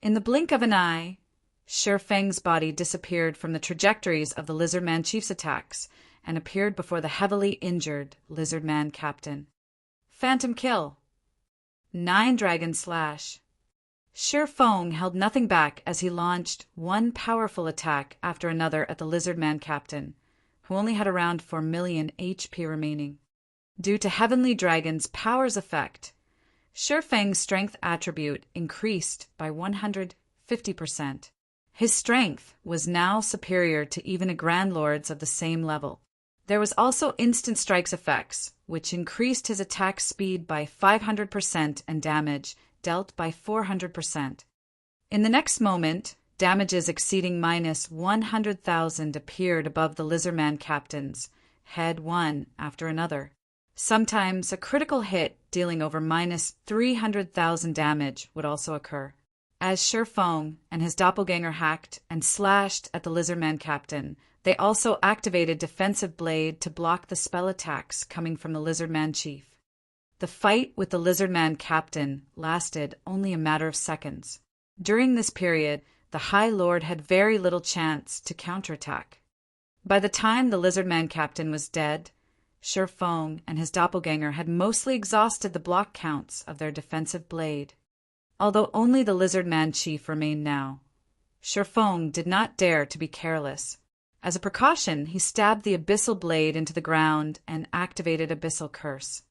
In the blink of an eye, Sher Feng's body disappeared from the trajectories of the Lizardman Chief's attacks and appeared before the heavily injured Lizardman Captain. Phantom kill. 9 Dragon Slash. Sher Fong held nothing back as he launched one powerful attack after another at the Lizardman Captain, who only had around 4 million HP remaining. Due to Heavenly Dragon's power's effect, Sher Feng's strength attribute increased by 150%. His strength was now superior to even a Grand Lord's of the same level. There was also Instant Strike's effects, which increased his attack speed by 500% and damage dealt by 400%. In the next moment, damages exceeding minus 100,000 appeared above the Lizardman Captain's head one after another. Sometimes a critical hit dealing over minus 300,000 damage would also occur. As Sher Fong and his doppelganger hacked and slashed at the Lizardman Captain, they also activated Defensive Blade to block the spell attacks coming from the Lizardman Chief. The fight with the Lizardman Captain lasted only a matter of seconds. During this period, the High Lord had very little chance to counterattack. By the time the Lizardman Captain was dead, Sher Fong and his doppelganger had mostly exhausted the block counts of their defensive blade. Although only the Lizardman Chief remained now, Sher Fong did not dare to be careless. As a precaution, he stabbed the abyssal blade into the ground and activated Abyssal Curse.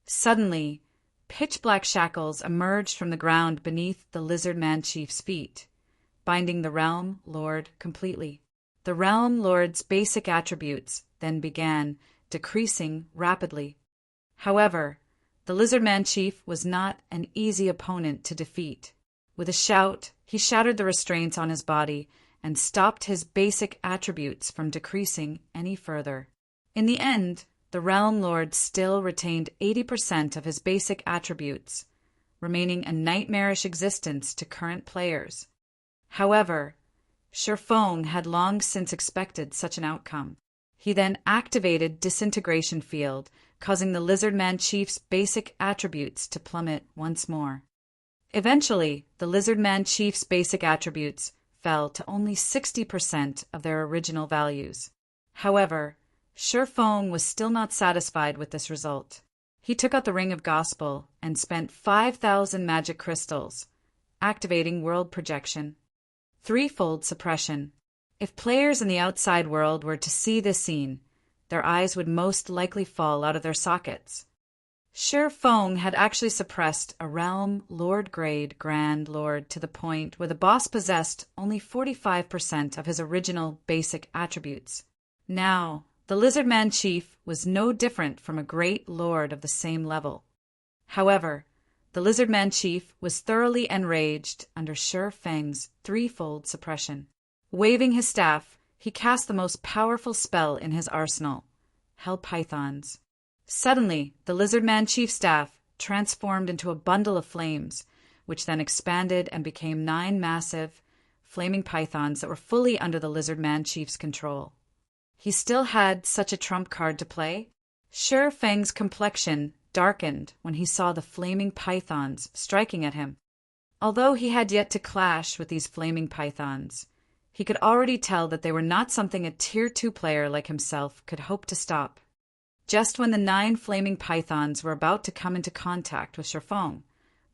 Suddenly, pitch-black shackles emerged from the ground beneath the Lizardman Chief's feet, binding the Realm Lord completely. The Realm Lord's basic attributes then began decreasing rapidly. However, the Lizardman Chief was not an easy opponent to defeat. With a shout, he shattered the restraints on his body and stopped his basic attributes from decreasing any further. In the end, the Realm Lord still retained 80% of his basic attributes, remaining a nightmarish existence to current players. However, Sher Fong had long since expected such an outcome. He then activated Disintegration Field, causing the Lizardman Chief's basic attributes to plummet once more. Eventually, the Lizardman Chief's basic attributes fell to only 60% of their original values. However, Sher Fong was still not satisfied with this result. He took out the Ring of Gospel and spent 5,000 magic crystals, activating World Projection. Threefold Suppression. If players in the outside world were to see this scene, their eyes would most likely fall out of their sockets. Sher Fong had actually suppressed a Realm Lord-grade Grand Lord to the point where the boss possessed only 45% of his original basic attributes. Now, the Lizardman Chief was no different from a great lord of the same level. However, the Lizardman Chief was thoroughly enraged under Sher Feng's threefold suppression. Waving his staff, he cast the most powerful spell in his arsenal, Hell Pythons. Suddenly, the Lizardman Chief's staff transformed into a bundle of flames, which then expanded and became 9 massive, flaming pythons that were fully under the Lizardman Chief's control. He still had such a trump card to play. Sher Feng's complexion darkened when he saw the flaming pythons striking at him. Although he had yet to clash with these flaming pythons, He could already tell that they were not something a Tier 2 player like himself could hope to stop. Just when the 9 flaming pythons were about to come into contact with Sherfong,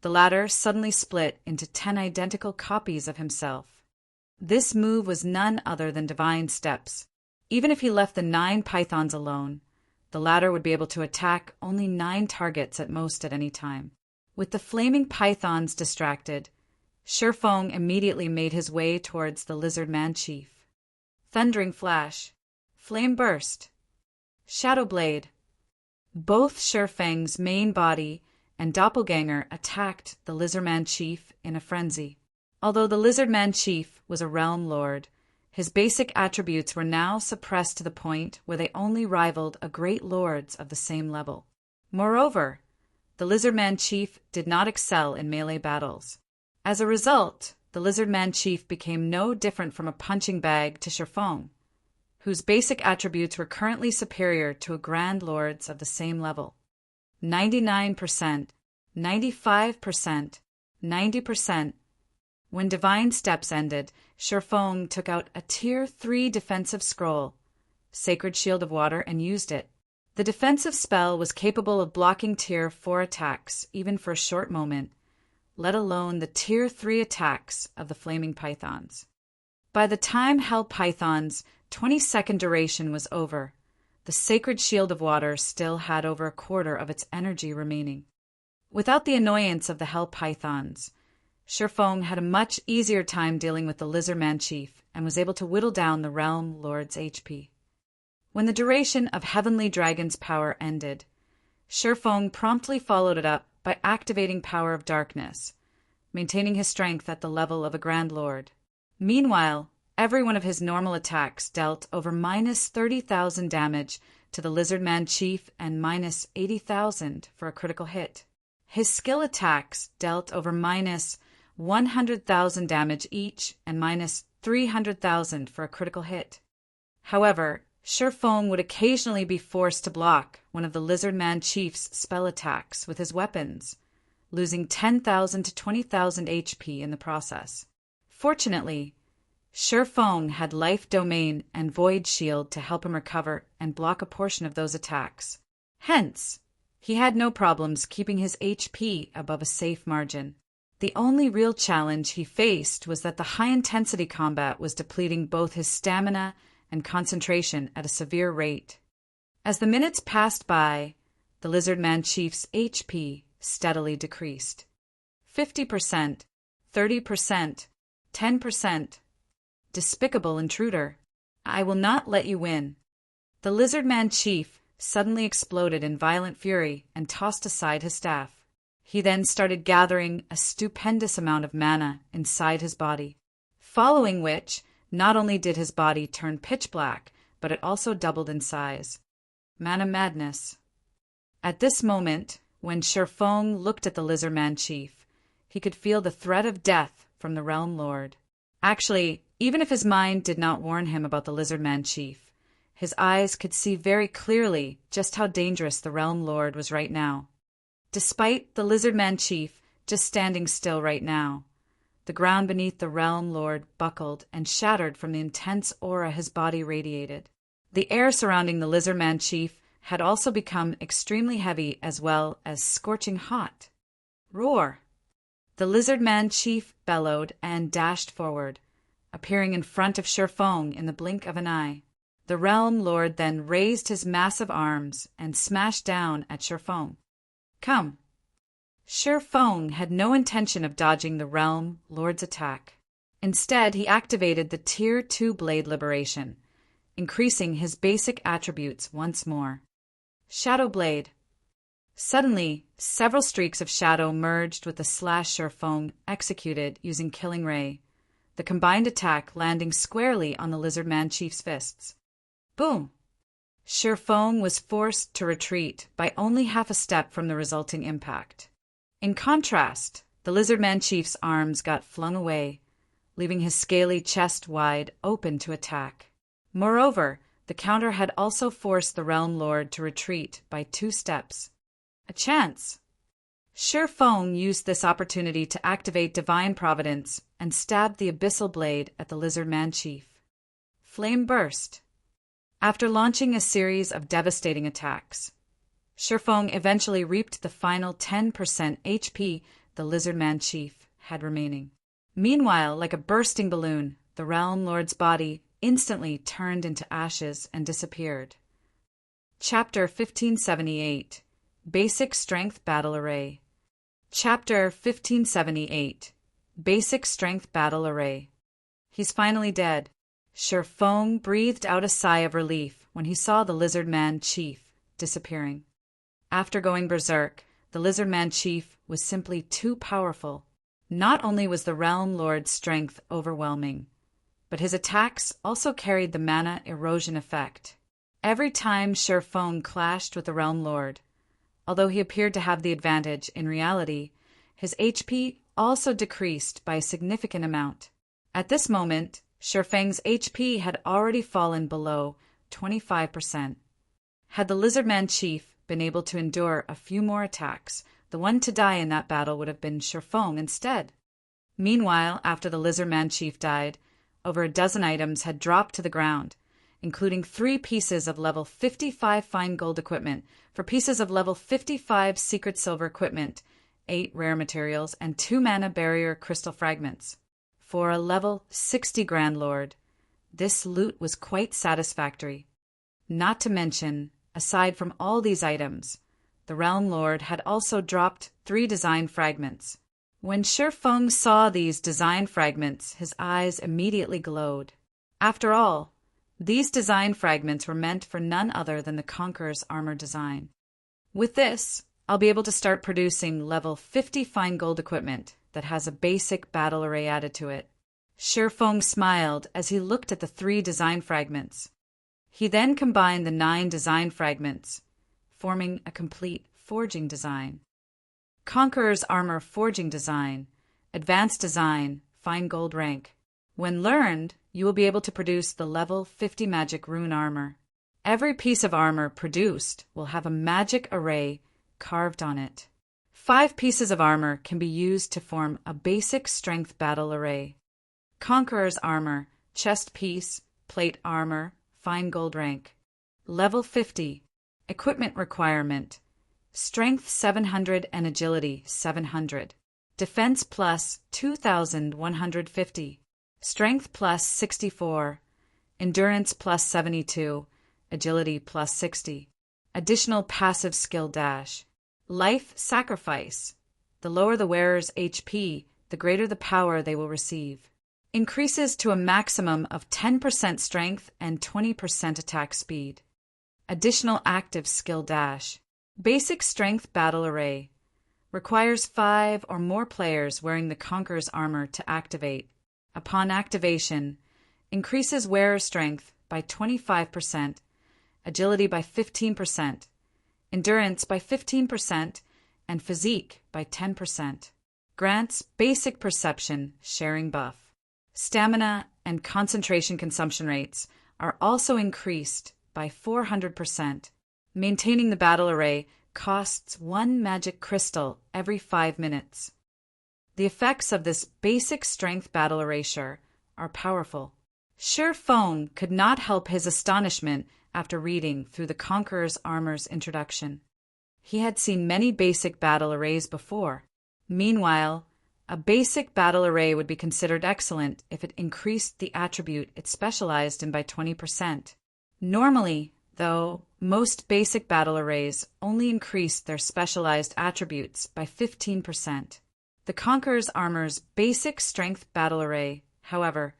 the latter suddenly split into 10 identical copies of himself. This move was none other than divine steps. Even if he left the 9 pythons alone, the latter would be able to attack only 9 targets at most at any time. With the flaming pythons distracted, Sherfong immediately made his way towards the lizard man chief. Thundering flash, flame burst, shadow blade. Both Sherfang's main body and doppelganger attacked the lizard man chief in a frenzy. Although the lizard man chief was a realm lord, his basic attributes were now suppressed to the point where they only rivaled a great lords of the same level. Moreover, the lizard man chief did not excel in melee battles. As a result, the lizard man chief became no different from a punching bag to Sherfong, whose basic attributes were currently superior to a grand lords of the same level. 99%, 95%, 90%. When divine steps ended, Sherfong took out a Tier 3 defensive scroll, Sacred Shield of Water, and used it. The defensive spell was capable of blocking Tier 4 attacks, even for a short moment, let alone the Tier 3 attacks of the flaming pythons. By the time Hell Python's 20-second duration was over, the Sacred Shield of Water still had over a quarter of its energy remaining. Without the annoyance of the Hell Pythons, Sherfong had a much easier time dealing with the Lizardman Chief and was able to whittle down the Realm Lord's HP. When the duration of Heavenly Dragon's power ended, Sherfong promptly followed it up by activating Power of Darkness, maintaining his strength at the level of a Grand Lord. Meanwhile, every one of his normal attacks dealt over minus 30,000 damage to the Lizardman Chief and minus 80,000 for a critical hit. His skill attacks dealt over minus 100,000 damage each and minus 300,000 for a critical hit. However, Sherfong would occasionally be forced to block one of the Lizardman Chief's spell attacks with his weapons, losing 10,000 to 20,000 HP in the process. Fortunately, Sherfong had Life Domain and Void Shield to help him recover and block a portion of those attacks. Hence, he had no problems keeping his HP above a safe margin. The only real challenge he faced was that the high-intensity combat was depleting both his stamina and concentration at a severe rate. As the minutes passed by, the Lizardman Chief's HP steadily decreased. 50%, 30%, 10%. Despicable intruder. I will not let you win. The Lizardman Chief suddenly exploded in violent fury and tossed aside his staff. He then started gathering a stupendous amount of mana inside his body, following which, not only did his body turn pitch black, but it also doubled in size. Mana madness. At this moment, when Sherfong looked at the Lizardman Chief, he could feel the threat of death from the Realm Lord. Actually, even if his mind did not warn him about the Lizardman Chief, his eyes could see very clearly just how dangerous the Realm Lord was right now. Despite the Lizardman Chief just standing still right now, the ground beneath the Realm Lord buckled and shattered from the intense aura his body radiated. The air surrounding the Lizardman Chief had also become extremely heavy as well as scorching hot. Roar! The Lizardman Chief bellowed and dashed forward, appearing in front of Sherfong in the blink of an eye. The Realm Lord then raised his massive arms and smashed down at Sherfong. Come! Sherfong had no intention of dodging the Realm Lord's attack. Instead, he activated the Tier 2 Blade Liberation, increasing his basic attributes once more. Shadow Blade. Suddenly, several streaks of shadow merged with the slash Sherfong executed using Killing Ray, the combined attack landing squarely on the Lizardman Chief's fists. Boom! Sherfong was forced to retreat by only half a step from the resulting impact. In contrast, the Lizardman Chief's arms got flung away, leaving his scaly chest wide open to attack. Moreover, the counter had also forced the Realm Lord to retreat by 2 steps. A chance! Shi Feng used this opportunity to activate Divine Providence and stabbed the abyssal blade at the Lizard Man chief. Flame burst. After launching a series of devastating attacks, Shi Feng eventually reaped the final 10% HP the Lizard Man chief had remaining. Meanwhile, like a bursting balloon, the Realm Lord's body instantly turned into ashes and disappeared. Chapter 1578 Basic Strength Battle Array. Chapter 1578 Basic Strength Battle Array. He's finally dead. Shi Feng breathed out a sigh of relief when he saw the Lizard Man chief disappearing. After going berserk, the Lizard Man chief was simply too powerful. Not only was the Realm Lord's strength overwhelming, but his attacks also carried the mana erosion effect. Every time Shi Feng clashed with the Realm Lord, although he appeared to have the advantage in reality, his HP also decreased by a significant amount. At this moment, Shi Feng's HP had already fallen below 25%. Had the Lizard Man chief been able to endure a few more attacks, the one to die in that battle would have been Shi Feng instead. Meanwhile, after the Lizard Man chief died, over a dozen items had dropped to the ground, including 3 pieces of level 55 fine gold equipment, for pieces of level 55 secret silver equipment, 8 rare materials, and 2 mana barrier crystal fragments. For a level 60 Grand Lord, this loot was quite satisfactory. Not to mention, aside from all these items, the Realm Lord had also dropped 3 design fragments. When Shi Feng saw these design fragments, his eyes immediately glowed. After all, these design fragments were meant for none other than the Conqueror's armor design. With this, I'll be able to start producing level 50 fine gold equipment that has a basic battle array added to it. Shi Feng smiled as he looked at the 3 design fragments. He then combined the 9 design fragments, forming a complete forging design. Conqueror's armor forging design, advanced design, fine gold rank. When learned, you will be able to produce the level 50 magic rune armor. Every piece of armor produced will have a magic array carved on it. 5 pieces of armor can be used to form a basic strength battle array. Conqueror's armor, chest piece, plate armor, fine gold rank. Level 50. Equipment requirement. Strength 700 and agility 700. Defense plus 2,150. Strength plus 64. Endurance plus 72. Agility plus 60. Additional passive skill dash. Life sacrifice. The lower the wearer's HP, the greater the power they will receive. Increases to a maximum of 10% strength and 20% attack speed. Additional active skill dash. Basic strength battle array. Requires 5 or more players wearing the Conqueror's armor to activate. Upon activation, increases wearer strength by 25%, agility by 15%, endurance by 15%, and physique by 10%. Grants basic perception sharing buff. Stamina and concentration consumption rates are also increased by 400%. Maintaining the battle array costs 1 magic crystal every 5 minutes. The effects of this basic strength battle erasure are powerful. Shi Feng could not help his astonishment after reading through the Conqueror's armor's introduction. He had seen many basic battle arrays before. Meanwhile, a basic battle array would be considered excellent if it increased the attribute it specialized in by 20%. Normally, though, most basic battle arrays only increased their specialized attributes by 15%. The Conqueror's armor's basic strength battle array, however,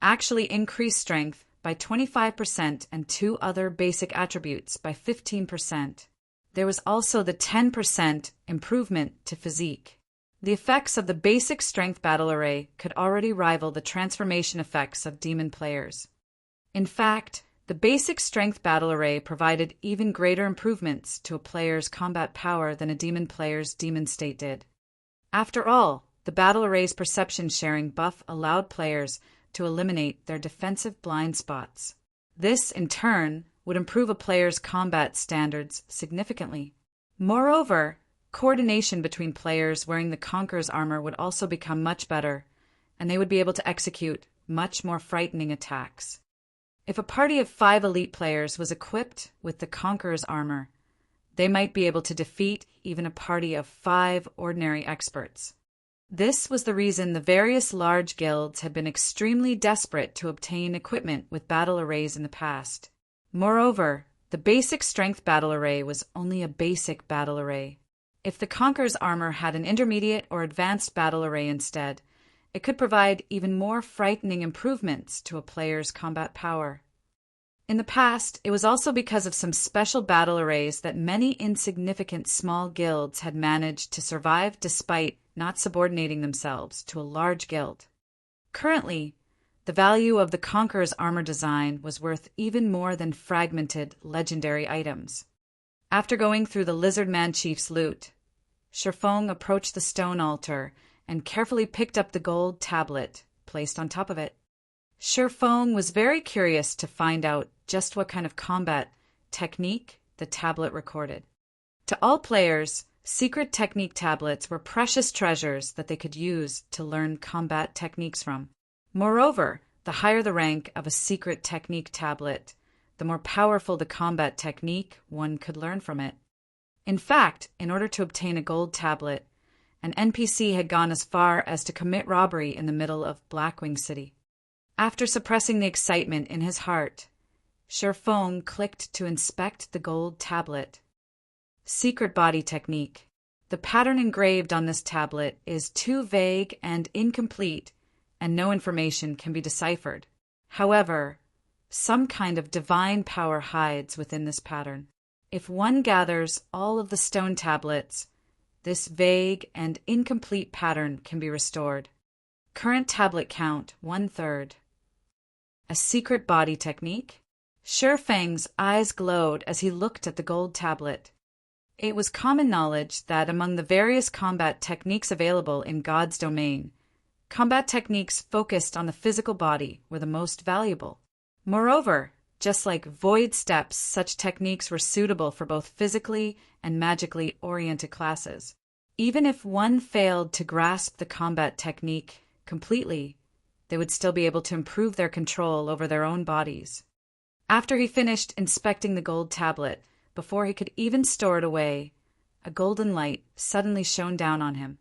actually increased strength by 25% and 2 other basic attributes by 15%. There was also the 10% improvement to physique. The effects of the basic strength battle array could already rival the transformation effects of demon players. In fact, the basic strength battle array provided even greater improvements to a player's combat power than a demon player's demon state did. After all, the battle array's perception sharing buff allowed players to eliminate their defensive blind spots. This, in turn, would improve a player's combat standards significantly. Moreover, Coordination between players wearing the Conqueror's armor would also become much better, and they would be able to execute much more frightening attacks. If a party of 5 elite players was equipped with the Conqueror's armor, they might be able to defeat even a party of 5 ordinary experts. This was the reason the various large guilds had been extremely desperate to obtain equipment with battle arrays in the past. Moreover, the basic strength battle array was only a basic battle array. If the Conqueror's armor had an intermediate or advanced battle array instead, it could provide even more frightening improvements to a player's combat power. In the past, it was also because of some special battle arrays that many insignificant small guilds had managed to survive despite not subordinating themselves to a large guild. Currently, the value of the Conqueror's armor design was worth even more than fragmented legendary items. After going through the Lizard Man Chief's loot, Shifeng approached the stone altar and carefully picked up the gold tablet placed on top of it. Shifeng was very curious to find out just what kind of combat technique the tablet recorded. To all players, secret technique tablets were precious treasures that they could use to learn combat techniques from. Moreover, the higher the rank of a secret technique tablet, the more powerful the combat technique one could learn from it. In fact, in order to obtain a gold tablet, an NPC had gone as far as to commit robbery in the middle of Blackwing City. After suppressing the excitement in his heart, Shifeng clicked to inspect the gold tablet. Secret body technique. The pattern engraved on this tablet is too vague and incomplete, and no information can be deciphered. However, some kind of divine power hides within this pattern. If one gathers all of the stone tablets, this vague and incomplete pattern can be restored. Current tablet count 1/3. A secret body technique? Shifeng's eyes glowed as he looked at the gold tablet. It was common knowledge that among the various combat techniques available in God's domain, combat techniques focused on the physical body were the most valuable. Moreover, just like void steps, such techniques were suitable for both physically and magically oriented classes. Even if one failed to grasp the combat technique completely, they would still be able to improve their control over their own bodies. After he finished inspecting the gold tablet, before he could even store it away, a golden light suddenly shone down on him.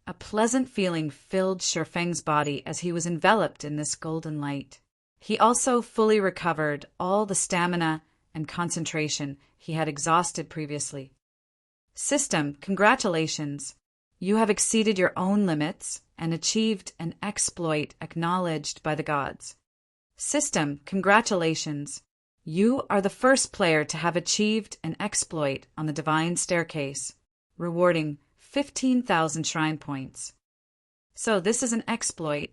A pleasant feeling filled Shifeng's body as he was enveloped in this golden light. He also fully recovered all the stamina and concentration he had exhausted previously. System, congratulations! You have exceeded your own limits and achieved an exploit acknowledged by the gods. System, congratulations! You are the first player to have achieved an exploit on the Divine Staircase, rewarding 15,000 shrine points. So this is an exploit.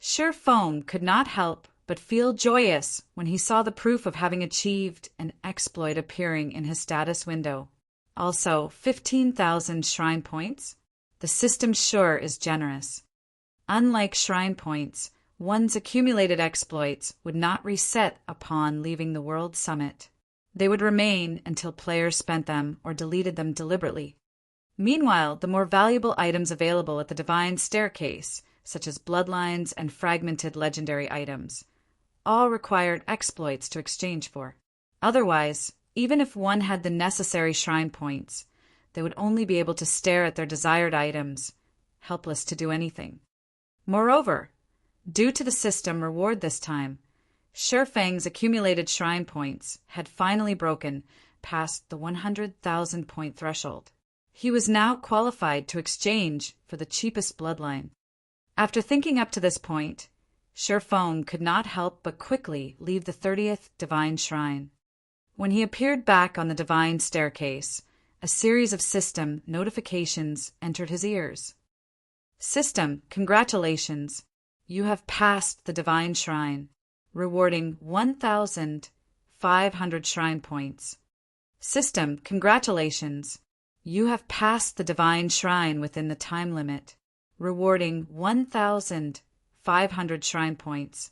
Shifeng could not help but feel joyous when he saw the proof of having achieved an exploit appearing in his status window. Also, 15,000 shrine points? The system sure is generous. Unlike shrine points, one's accumulated exploits would not reset upon leaving the World Summit. They would remain until players spent them or deleted them deliberately. Meanwhile, the more valuable items available at the Divine Staircase, such as bloodlines and fragmented legendary items, all required exploits to exchange for. Otherwise, even if one had the necessary shrine points, they would only be able to stare at their desired items, helpless to do anything. Moreover, due to the system reward this time, Shifeng's accumulated shrine points had finally broken past the 100,000 point threshold. He was now qualified to exchange for the cheapest bloodline. After thinking up to this point, Shifeng could not help but quickly leave the 30th Divine Shrine. When he appeared back on the Divine Staircase, a series of system notifications entered his ears. System, congratulations! You have passed the Divine Shrine, rewarding 1,500 shrine points. System, congratulations! You have passed the Divine Shrine within the time limit, rewarding 1,500 shrine points.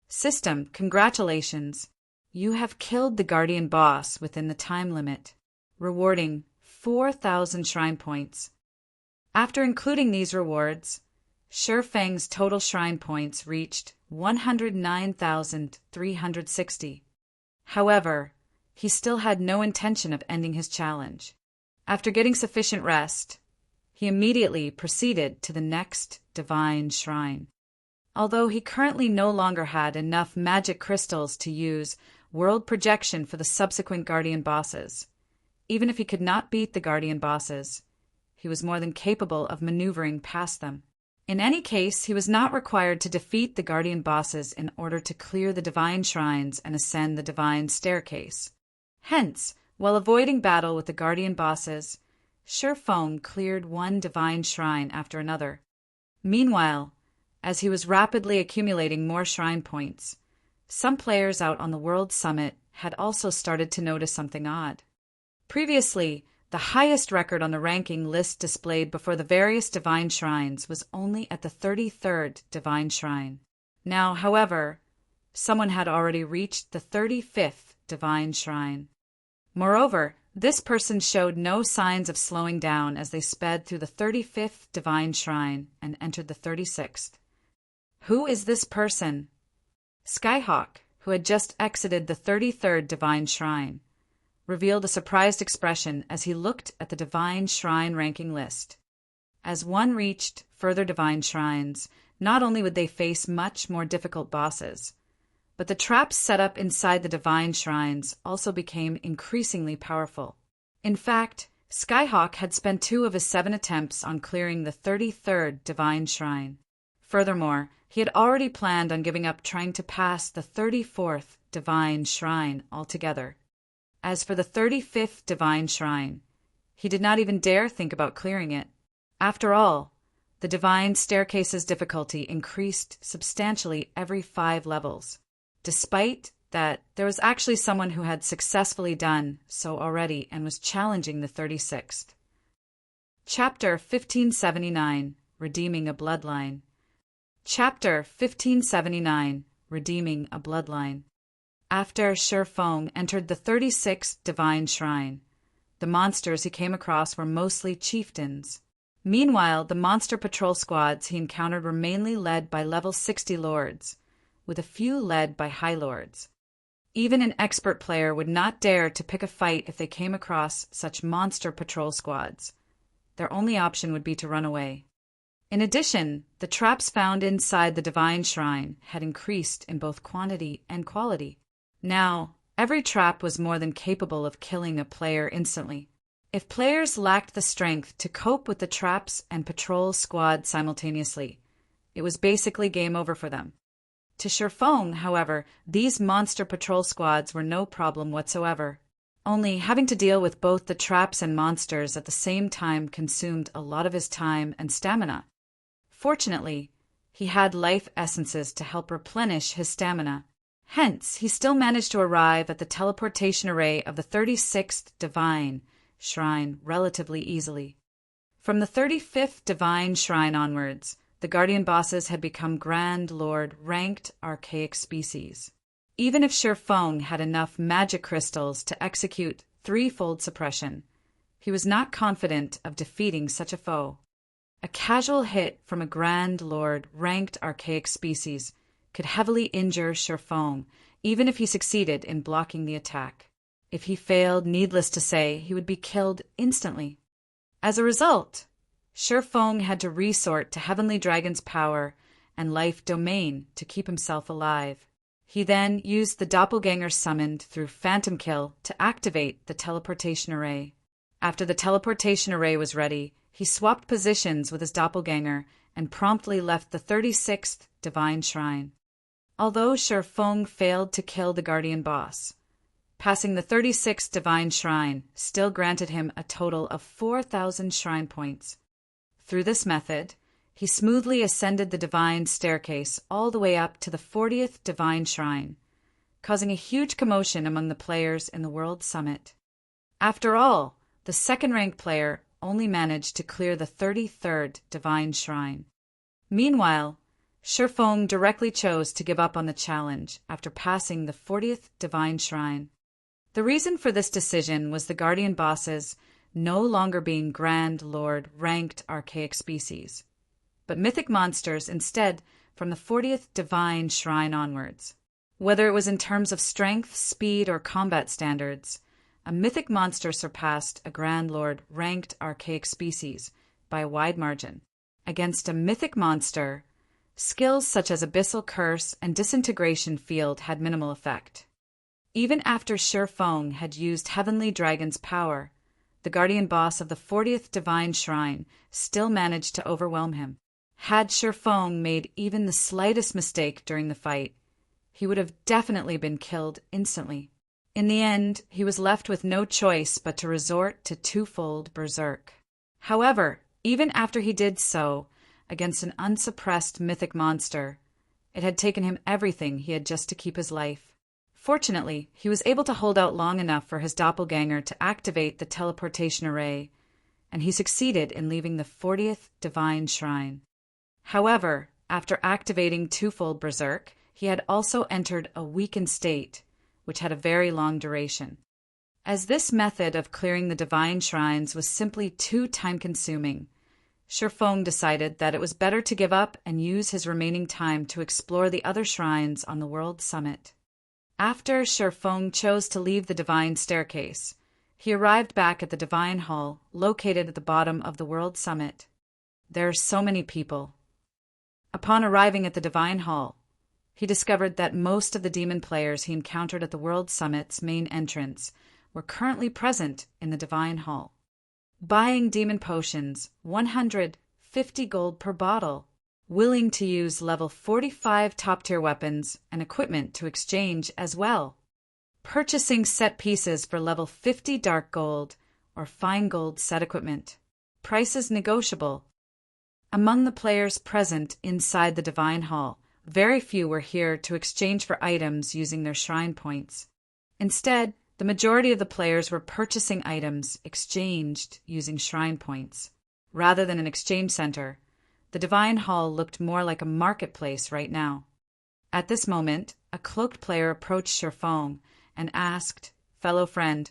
System, congratulations! You have killed the Guardian Boss within the time limit, rewarding 4,000 shrine points. After including these rewards, Shi Feng's total shrine points reached 109,360. However, he still had no intention of ending his challenge. After getting sufficient rest, he immediately proceeded to the next divine shrine. Although he currently no longer had enough magic crystals to use world projection for the subsequent guardian bosses, even if he could not beat the guardian bosses, he was more than capable of maneuvering past them. In any case, he was not required to defeat the guardian bosses in order to clear the divine shrines and ascend the divine staircase. Hence, while avoiding battle with the guardian bosses, Shi Feng cleared one divine shrine after another. Meanwhile, as he was rapidly accumulating more shrine points, some players out on the World Summit had also started to notice something odd. Previously, the highest record on the ranking list displayed before the various divine shrines was only at the 33rd divine shrine. Now, however, someone had already reached the 35th divine shrine. Moreover, this person showed no signs of slowing down as they sped through the 35th divine shrine and entered the 36th. Who is this person? Skyhawk, who had just exited the 33rd divine shrine, revealed a surprised expression as he looked at the divine shrine ranking list. As one reached further divine shrines, not only would they face much more difficult bosses, but the traps set up inside the divine shrines also became increasingly powerful. In fact, Skyhawk had spent 2 of his 7 attempts on clearing the 33rd divine shrine. Furthermore, he had already planned on giving up trying to pass the 34th divine shrine altogether. As for the 35th divine shrine, he did not even dare think about clearing it. After all, the divine staircase's difficulty increased substantially every 5 levels. Despite that, there was actually someone who had successfully done so already and was challenging the 36th. Chapter 1579, Redeeming a Bloodline. Chapter 1579, Redeeming a Bloodline. After Shi Feng entered the 36th divine shrine, the monsters he came across were mostly chieftains. Meanwhile, the monster patrol squads he encountered were mainly led by level 60 lords, with a few led by high lords. Even an expert player would not dare to pick a fight if they came across such monster patrol squads. Their only option would be to run away. In addition, the traps found inside the divine shrine had increased in both quantity and quality. Now, every trap was more than capable of killing a player instantly. If players lacked the strength to cope with the traps and patrol squad simultaneously, it was basically game over for them. To Shi Feng, however, these monster patrol squads were no problem whatsoever. Only having to deal with both the traps and monsters at the same time consumed a lot of his time and stamina. Fortunately, he had life essences to help replenish his stamina. Hence, he still managed to arrive at the teleportation array of the 36th divine shrine relatively easily. From the 35th divine shrine onwards, the guardian bosses had become Grand Lord ranked archaic species. Even if Shi Feng had enough magic crystals to execute 3-fold suppression, he was not confident of defeating such a foe. A casual hit from a Grand Lord ranked archaic species could heavily injure Shi Feng, even if he succeeded in blocking the attack. If he failed, needless to say, he would be killed instantly. As a result, Shi Feng had to resort to Heavenly Dragon's power and life domain to keep himself alive. He then used the doppelganger summoned through Phantom Kill to activate the teleportation array. After the teleportation array was ready, he swapped positions with his doppelganger and promptly left the 36th divine shrine. Although Shi Feng failed to kill the guardian boss, passing the 36th divine shrine still granted him a total of 4,000 shrine points. Through this method, he smoothly ascended the divine staircase all the way up to the 40th divine shrine, causing a huge commotion among the players in the World Summit. After all, the second-ranked player only managed to clear the 33rd divine shrine. Meanwhile, Shi Feng directly chose to give up on the challenge after passing the 40th divine shrine. The reason for this decision was the guardian bosses no longer being Grand Lord ranked archaic species, but mythic monsters instead from the 40th Divine Shrine onwards. Whether it was in terms of strength, speed, or combat standards, a mythic monster surpassed a Grand Lord ranked archaic species by a wide margin. Against a mythic monster, skills such as Abyssal Curse and Disintegration Field had minimal effect. Even after Shifeng had used Heavenly Dragon's power, the guardian boss of the 40th Divine Shrine still managed to overwhelm him. Had Shifeng made even the slightest mistake during the fight, he would have definitely been killed instantly. In the end, he was left with no choice but to resort to twofold berserk. However, even after he did so against an unsuppressed mythic monster, it had taken him everything he had just to keep his life. Fortunately, he was able to hold out long enough for his doppelganger to activate the teleportation array, and he succeeded in leaving the 40th Divine Shrine. However, after activating twofold berserk, he had also entered a weakened state, which had a very long duration. As this method of clearing the divine shrines was simply too time-consuming, Shifeng decided that it was better to give up and use his remaining time to explore the other shrines on the World Summit. After Shifeng chose to leave the Divine Staircase, he arrived back at the Divine Hall, located at the bottom of the World Summit. There are so many people. Upon arriving at the Divine Hall, he discovered that most of the demon players he encountered at the World Summit's main entrance were currently present in the Divine Hall, buying demon potions, 150 gold per bottle, willing to use level 45 top-tier weapons and equipment to exchange as well, purchasing set pieces for level 50 dark gold or fine gold set equipment. Prices negotiable. Among the players present inside the Divine Hall, very few were here to exchange for items using their shrine points. Instead, the majority of the players were purchasing items exchanged using shrine points. Rather than an exchange center, the Divine Hall looked more like a marketplace right now. At this moment, a cloaked player approached Shifeng and asked, "Fellow friend,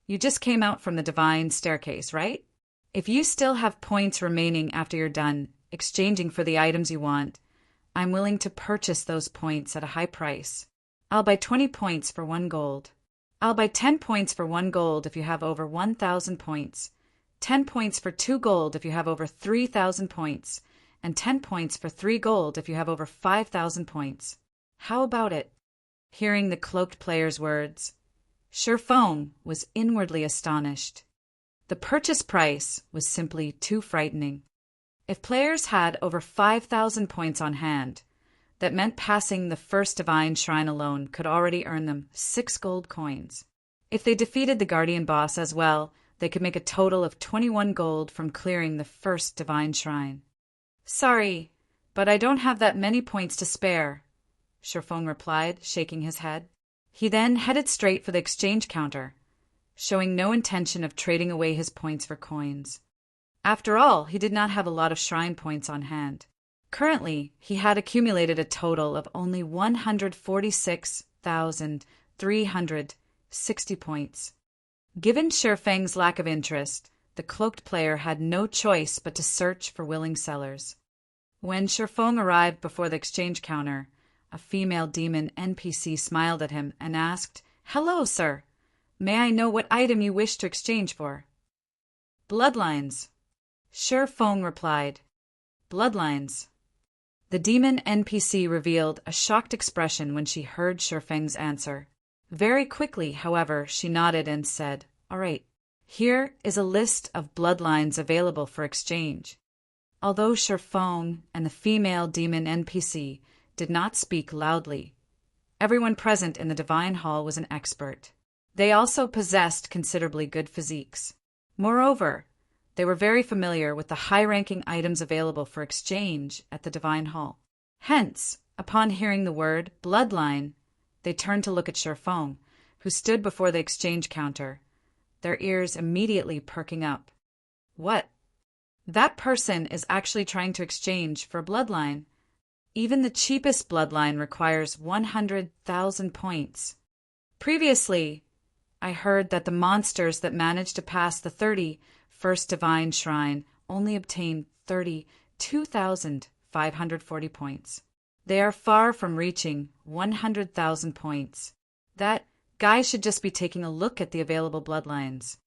you just came out from the Divine Staircase, right? If you still have points remaining after you're done exchanging for the items you want, I'm willing to purchase those points at a high price. I'll buy 20 points for 1 gold. I'll buy 10 points for 1 gold if you have over 1,000 points, 10 points for 2 gold if you have over 3,000 points, and 10 points for 3 gold if you have over 5,000 points. How about it?" Hearing the cloaked player's words, Shifeng was inwardly astonished. The purchase price was simply too frightening. If players had over 5,000 points on hand, that meant passing the first Divine Shrine alone could already earn them 6 gold coins. If they defeated the Guardian Boss as well, they could make a total of 21 gold from clearing the first Divine Shrine. "Sorry, but I don't have that many points to spare," Shifeng replied, shaking his head. He then headed straight for the exchange counter, showing no intention of trading away his points for coins. After all, he did not have a lot of shrine points on hand. Currently, he had accumulated a total of only 146,360 points. Given Shifeng's lack of interest, the cloaked player had no choice but to search for willing sellers. When Shifeng arrived before the exchange counter, a female demon NPC smiled at him and asked, "Hello, sir. May I know what item you wish to exchange for?" "Bloodlines," Shifeng replied. "Bloodlines." The demon NPC revealed a shocked expression when she heard Shifeng's answer. Very quickly, however, she nodded and said, "All right, here is a list of bloodlines available for exchange." Although Shifeng and the female demon NPC did not speak loudly, everyone present in the Divine Hall was an expert. They also possessed considerably good physiques. Moreover, they were very familiar with the high-ranking items available for exchange at the Divine Hall. Hence, upon hearing the word bloodline, they turned to look at Shifeng, who stood before the exchange counter, their ears immediately perking up. What? That person is actually trying to exchange for a bloodline. Even the cheapest bloodline requires 100,000 points. Previously, I heard that the monsters that managed to pass the 31st Divine Shrine only obtain 32,540 points. They are far from reaching 100,000 points. That guy should just be taking a look at the available bloodlines.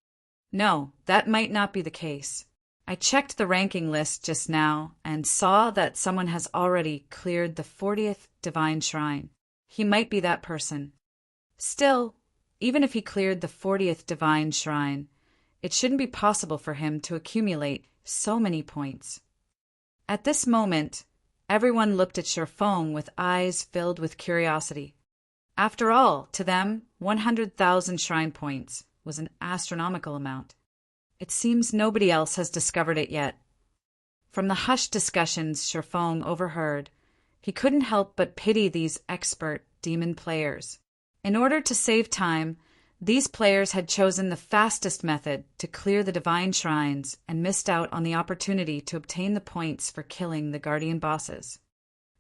No, that might not be the case. I checked the ranking list just now and saw that someone has already cleared the 40th Divine Shrine. He might be that person. Still, even if he cleared the 40th Divine Shrine, it shouldn't be possible for him to accumulate so many points. At this moment, everyone looked at Sherfong with eyes filled with curiosity. After all, to them, 100,000 shrine points was an astronomical amount. It seems nobody else has discovered it yet. From the hushed discussions Sherfong overheard, he couldn't help but pity these expert demon players. In order to save time, these players had chosen the fastest method to clear the divine shrines and missed out on the opportunity to obtain the points for killing the guardian bosses.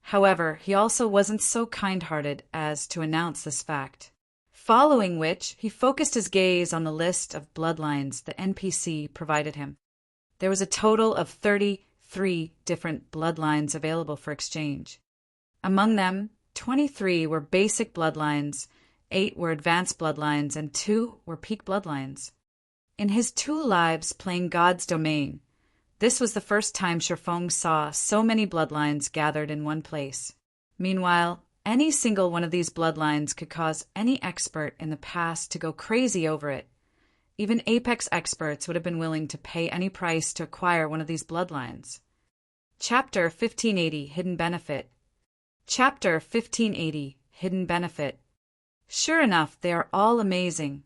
However, he also wasn't so kind-hearted as to announce this fact. Following which, he focused his gaze on the list of bloodlines the NPC provided him. There was a total of 33 different bloodlines available for exchange. Among them, 23 were basic bloodlines, 8 were advanced bloodlines, and 2 were peak bloodlines. In his 2 lives playing God's Domain, this was the first time Sherfong saw so many bloodlines gathered in one place. Meanwhile, any single one of these bloodlines could cause any expert in the past to go crazy over it. Even Apex experts would have been willing to pay any price to acquire one of these bloodlines. Chapter 1580, Hidden Benefit. Chapter 1580, Hidden Benefit. Sure enough, they are all amazing.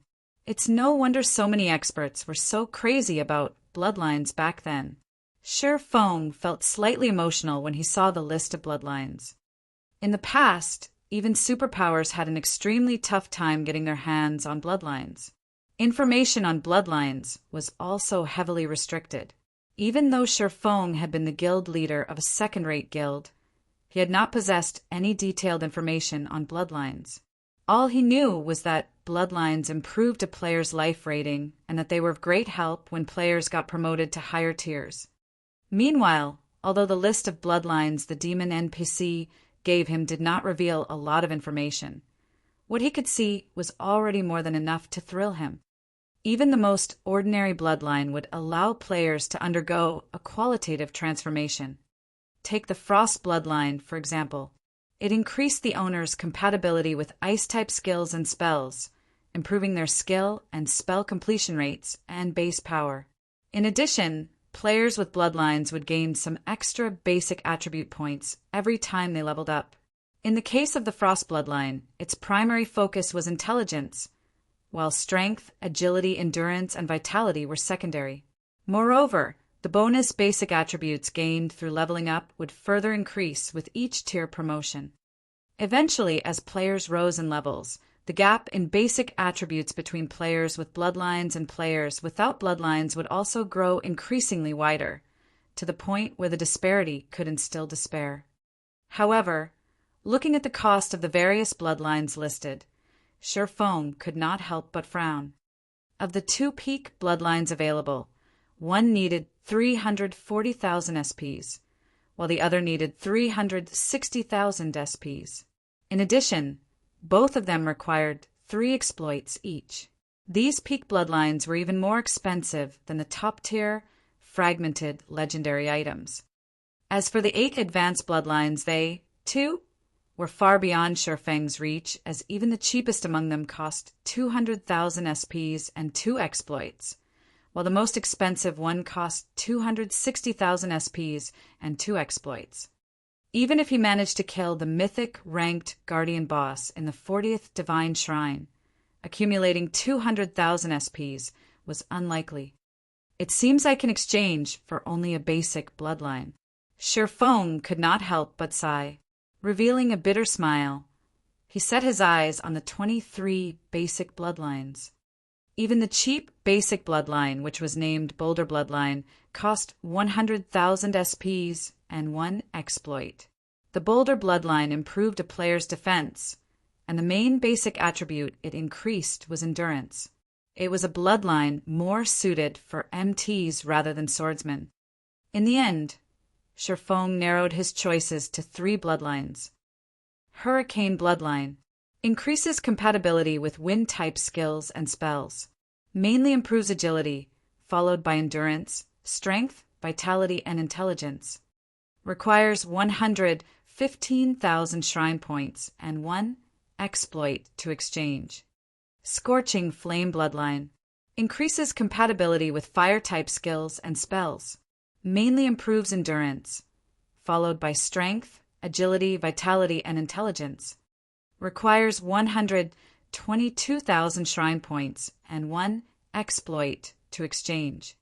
It's no wonder so many experts were so crazy about bloodlines back then. Sherfong felt slightly emotional when he saw the list of bloodlines. In the past, even superpowers had an extremely tough time getting their hands on bloodlines. Information on bloodlines was also heavily restricted. Even though Sherfong had been the guild leader of a second-rate guild, he had not possessed any detailed information on bloodlines. All he knew was that bloodlines improved a player's life rating and that they were of great help when players got promoted to higher tiers. Meanwhile, although the list of bloodlines the demon NPC gave him did not reveal a lot of information, what he could see was already more than enough to thrill him. Even the most ordinary bloodline would allow players to undergo a qualitative transformation. Take the Frost bloodline, for example. It increased the owner's compatibility with ice-type skills and spells, improving their skill and spell completion rates and base power. In addition, players with bloodlines would gain some extra basic attribute points every time they leveled up. In the case of the Frost bloodline, its primary focus was intelligence, while strength, agility, endurance, and vitality were secondary. Moreover, the bonus basic attributes gained through leveling up would further increase with each tier promotion. Eventually, as players rose in levels, the gap in basic attributes between players with bloodlines and players without bloodlines would also grow increasingly wider, to the point where the disparity could instill despair. However, looking at the cost of the various bloodlines listed, Sherfong could not help but frown. Of the 2 peak bloodlines available, one needed 340,000 SPs, while the other needed 360,000 SPs. In addition, both of them required 3 exploits each. These peak bloodlines were even more expensive than the top-tier, fragmented legendary items. As for the 8 advanced bloodlines, they, too, were far beyond Sherfeng's reach, as even the cheapest among them cost 200,000 SPs and 2 exploits, while the most expensive one cost 260,000 SPs and 2 exploits. Even if he managed to kill the mythic ranked guardian boss in the 40th Divine Shrine, accumulating 200,000 SPs was unlikely. It seems I can exchange for only a basic bloodline. Sherfong could not help but sigh. Revealing a bitter smile, he set his eyes on the 23 basic bloodlines. Even the cheap basic bloodline, which was named Boulder Bloodline, cost 100,000 SPs and 1 exploit. The Boulder Bloodline improved a player's defense, and the main basic attribute it increased was endurance. It was a bloodline more suited for MTs rather than swordsmen. In the end, Shifeng narrowed his choices to 3 bloodlines. Hurricane Bloodline increases compatibility with wind-type skills and spells. Mainly improves agility, followed by endurance, strength, vitality, and intelligence. Requires 115,000 shrine points and 1 exploit to exchange. Scorching Flame Bloodline increases compatibility with fire-type skills and spells. Mainly improves endurance, followed by strength, agility, vitality, and intelligence. Requires 122,000 shrine points and 1 exploit to exchange.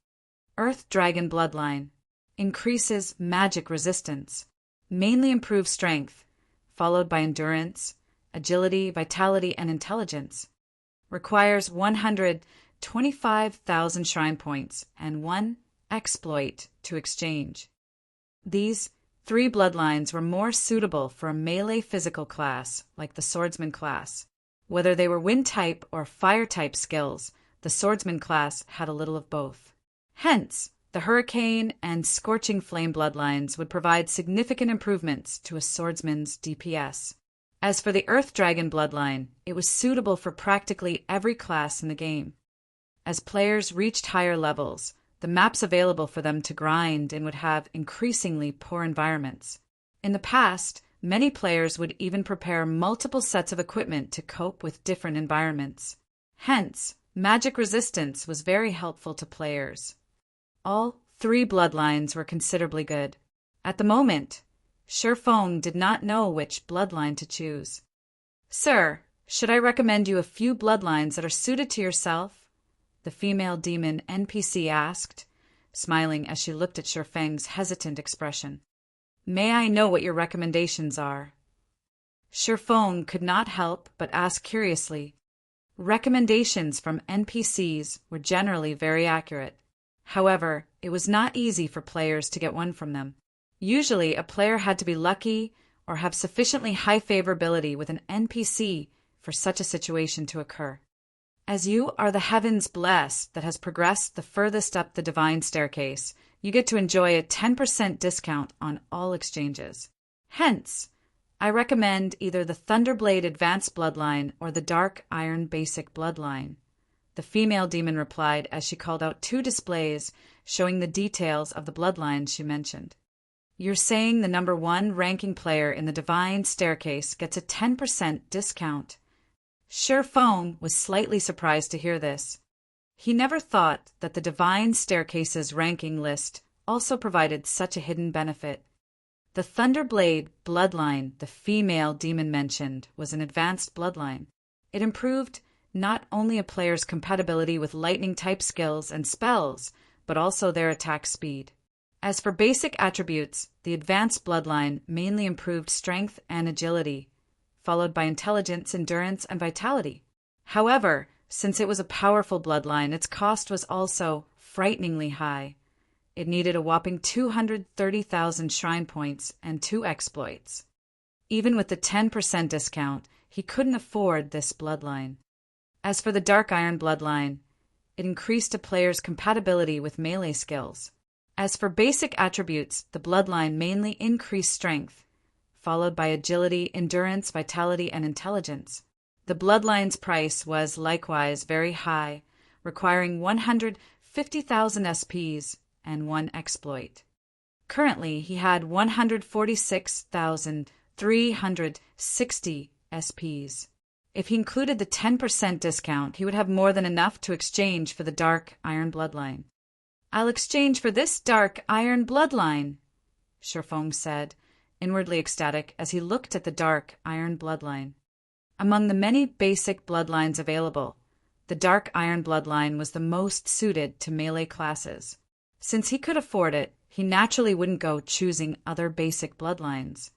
Earth Dragon Bloodline increases magic resistance. Mainly improves strength, followed by endurance, agility, vitality, and intelligence. Requires 125,000 shrine points and 1 exploit to exchange. These 3 bloodlines were more suitable for a melee physical class like the swordsman class. Whether they were wind-type or fire-type skills, the swordsman class had a little of both. Hence, the Hurricane and Scorching Flame bloodlines would provide significant improvements to a swordsman's DPS. As for the Earth Dragon bloodline, it was suitable for practically every class in the game. As players reached higher levels, the maps available for them to grind in would have increasingly poor environments. In the past, many players would even prepare multiple sets of equipment to cope with different environments. Hence, magic resistance was very helpful to players. All 3 bloodlines were considerably good. At the moment, Shifeng did not know which bloodline to choose. "Sir, should I recommend you a few bloodlines that are suited to yourself?" the female demon NPC asked, smiling as she looked at Shifeng's hesitant expression. "May I know what your recommendations are?" Shifeng could not help but ask curiously. Recommendations from NPCs were generally very accurate. However, it was not easy for players to get one from them. Usually, a player had to be lucky or have sufficiently high favorability with an NPC for such a situation to occur. As you are the heavens blessed that has progressed the furthest up the divine staircase, you get to enjoy a 10% discount on all exchanges. Hence, I recommend either the Thunderblade Advanced Bloodline or the Dark Iron Basic Bloodline. The female demon replied as she called out 2 displays showing the details of the bloodlines she mentioned. "You're saying the number 1 ranking player in the divine staircase gets a 10% discount?" Shifeng was slightly surprised to hear this. He never thought that the divine staircase's ranking list also provided such a hidden benefit. The Thunderblade bloodline the female demon mentioned was an advanced bloodline. It improved not only a player's compatibility with lightning-type skills and spells, but also their attack speed. As for basic attributes, the advanced bloodline mainly improved strength and agility, followed by intelligence, endurance, and vitality. However, since it was a powerful bloodline, its cost was also frighteningly high. It needed a whopping 230,000 shrine points and 2 exploits. Even with the 10% discount, he couldn't afford this bloodline. As for the Dark Iron bloodline, it increased a player's compatibility with melee skills. As for basic attributes, the bloodline mainly increased strength, followed by agility, endurance, vitality, and intelligence. The bloodline's price was likewise very high, requiring 150,000 SPs and 1 exploit. Currently, he had 146,360 SPs. If he included the 10% discount, he would have more than enough to exchange for the Dark Iron bloodline. "I'll exchange for this Dark Iron bloodline," Shifeng said, inwardly ecstatic as he looked at the Dark Iron bloodline. Among the many basic bloodlines available, the Dark Iron bloodline was the most suited to melee classes. Since he could afford it, he naturally wouldn't go choosing other basic bloodlines.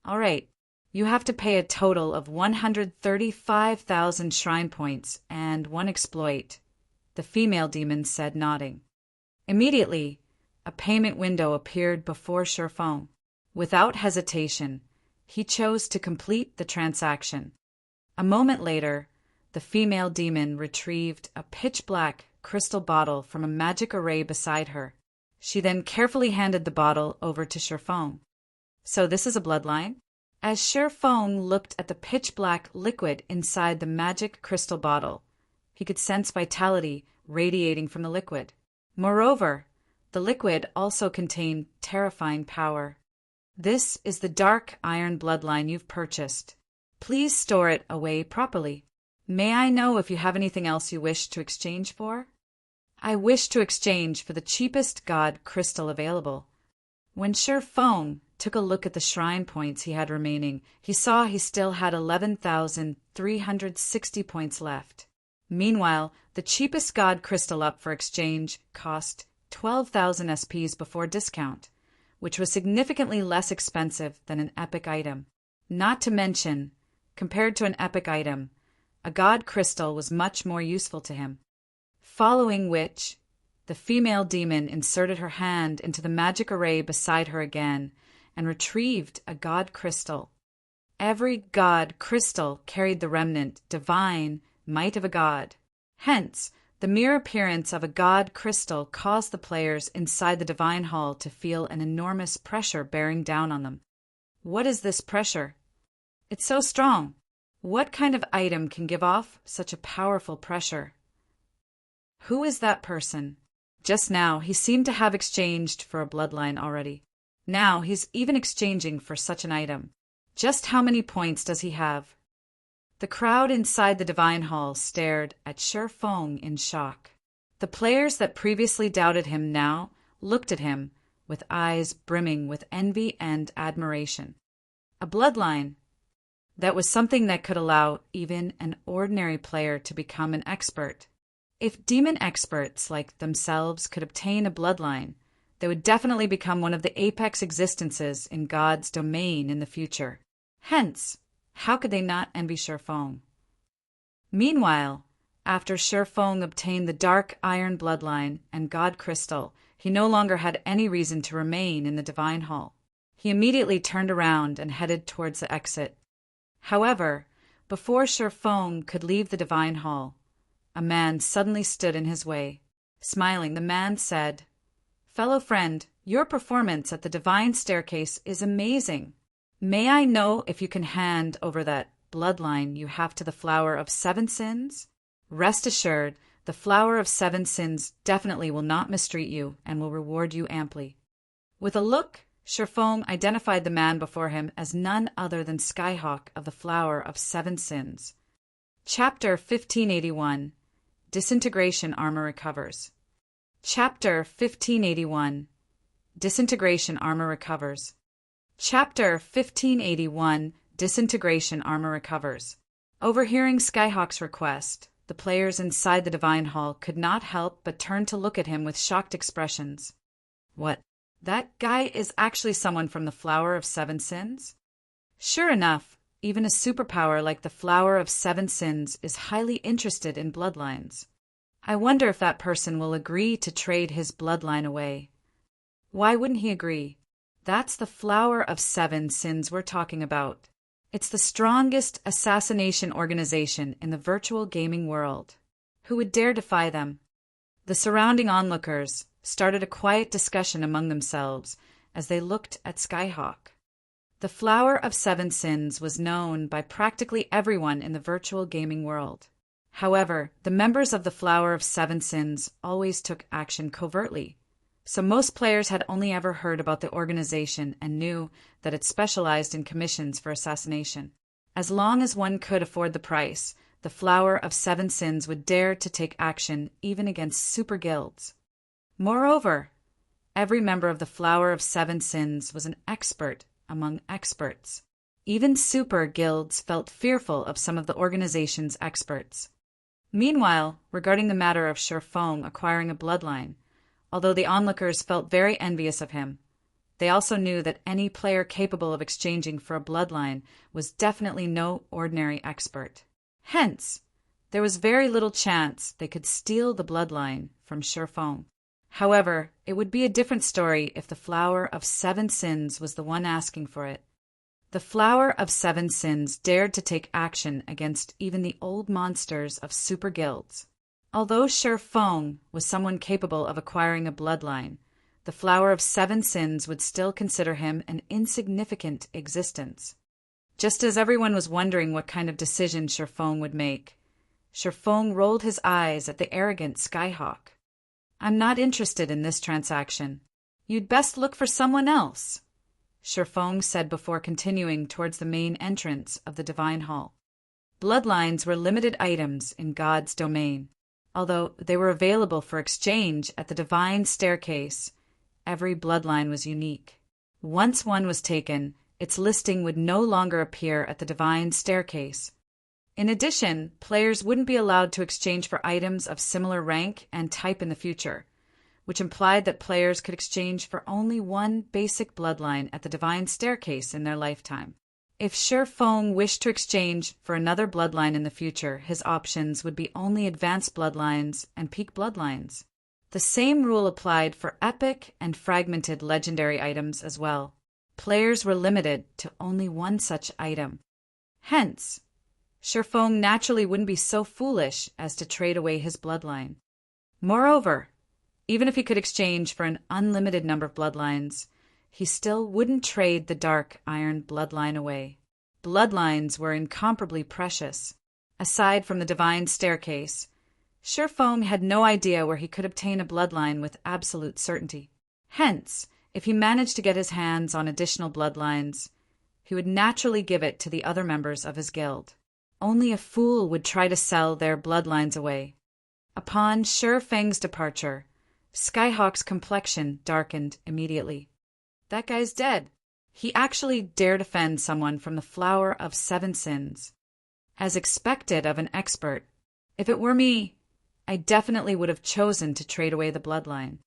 "All right, you have to pay a total of 135,000 shrine points and 1 exploit," the female demon said, nodding. Immediately, a payment window appeared before Shifeng. Without hesitation, he chose to complete the transaction. A moment later, the female demon retrieved a pitch-black crystal bottle from a magic array beside her. She then carefully handed the bottle over to Sherfong. So this is a bloodline? As Sherfong looked at the pitch-black liquid inside the magic crystal bottle, he could sense vitality radiating from the liquid. Moreover, the liquid also contained terrifying power. This is the dark iron bloodline you've purchased. Please store it away properly. May I know if you have anything else you wish to exchange for? I wish to exchange for the cheapest god crystal available. When Sherfong took a look at the shrine points he had remaining, he saw he still had 11,360 points left. Meanwhile, the cheapest god crystal up for exchange cost 12,000 SPs before discount, which was significantly less expensive than an epic item. Not to mention, compared to an epic item, a god crystal was much more useful to him. Following which, the female demon inserted her hand into the magic array beside her again and retrieved a god crystal. Every god crystal carried the remnant, divine might of a god. Hence, the mere appearance of a god crystal caused the players inside the divine hall to feel an enormous pressure bearing down on them. What is this pressure? It's so strong. What kind of item can give off such a powerful pressure? Who is that person? Just now, he seemed to have exchanged for a bloodline already. Now he's even exchanging for such an item. Just how many points does he have? The crowd inside the divine hall stared at Sherfong in shock. The players that previously doubted him now looked at him with eyes brimming with envy and admiration. A bloodline. That was something that could allow even an ordinary player to become an expert. If demon experts like themselves could obtain a bloodline, they would definitely become one of the apex existences in God's domain in the future. Hence, how could they not envy Sherfong? Meanwhile, after Sherfong obtained the dark iron bloodline and god crystal, he no longer had any reason to remain in the divine hall. He immediately turned around and headed towards the exit. However, before Sherfong could leave the divine hall, a man suddenly stood in his way. Smiling, the man said, "Fellow friend, your performance at the divine staircase is amazing. May I know if you can hand over that bloodline you have to the Flower of Seven Sins? Rest assured, the Flower of Seven Sins definitely will not mistreat you and will reward you amply." With a look, Sherfong identified the man before him as none other than Skyhawk of the Flower of Seven Sins. Chapter 1581. Disintegration Armor Recovers. Chapter 1581. Disintegration Armor Recovers. Chapter 1581. Disintegration Armor Recovers. Overhearing Skyhawk's request, the players inside the divine hall could not help but turn to look at him with shocked expressions. What? That guy is actually someone from the Flower of Seven Sins? Sure enough, even a superpower like the Flower of Seven Sins is highly interested in bloodlines. I wonder if that person will agree to trade his bloodline away. Why wouldn't he agree? That's the Flower of Seven Sins we're talking about. It's the strongest assassination organization in the virtual gaming world. Who would dare defy them? The surrounding onlookers started a quiet discussion among themselves as they looked at Skyhawk. The Flower of Seven Sins was known by practically everyone in the virtual gaming world. However, the members of the Flower of Seven Sins always took action covertly, so most players had only ever heard about the organization and knew that it specialized in commissions for assassination. As long as one could afford the price, the Flower of Seven Sins would dare to take action even against super guilds. Moreover, every member of the Flower of Seven Sins was an expert among experts. Even super guilds felt fearful of some of the organization's experts. Meanwhile, regarding the matter of Sherfong acquiring a bloodline, although the onlookers felt very envious of him, they also knew that any player capable of exchanging for a bloodline was definitely no ordinary expert. Hence, there was very little chance they could steal the bloodline from Sherfong. However, it would be a different story if the Flower of Seven Sins was the one asking for it. The Flower of Seven Sins dared to take action against even the old monsters of super guilds. Although Shi Feng was someone capable of acquiring a bloodline, the Flower of Seven Sins would still consider him an insignificant existence. Just as everyone was wondering what kind of decision Shi Feng would make, Shi Feng rolled his eyes at the arrogant Skyhawk. "I'm not interested in this transaction. You'd best look for someone else," Shi Feng said before continuing towards the main entrance of the Divine Hall. Bloodlines were limited items in God's domain. Although they were available for exchange at the Divine Staircase, every bloodline was unique. Once one was taken, its listing would no longer appear at the Divine Staircase. In addition, players wouldn't be allowed to exchange for items of similar rank and type in the future, which implied that players could exchange for only one basic bloodline at the Divine Staircase in their lifetime. If Shi Feng wished to exchange for another bloodline in the future, his options would be only advanced bloodlines and peak bloodlines. The same rule applied for epic and fragmented legendary items as well. Players were limited to only one such item. Hence, Shi Feng naturally wouldn't be so foolish as to trade away his bloodline. Moreover, even if he could exchange for an unlimited number of bloodlines, he still wouldn't trade the Dark Iron bloodline away. Bloodlines were incomparably precious. Aside from the Divine Staircase, Shi Feng had no idea where he could obtain a bloodline with absolute certainty. Hence, if he managed to get his hands on additional bloodlines, he would naturally give it to the other members of his guild. Only a fool would try to sell their bloodlines away. Upon Shi Feng's departure, Skyhawk's complexion darkened immediately. "That guy's dead. He actually dared offend someone from the Flower of Seven Sins." As expected of an expert, if it were me, I definitely would have chosen to trade away the bloodline.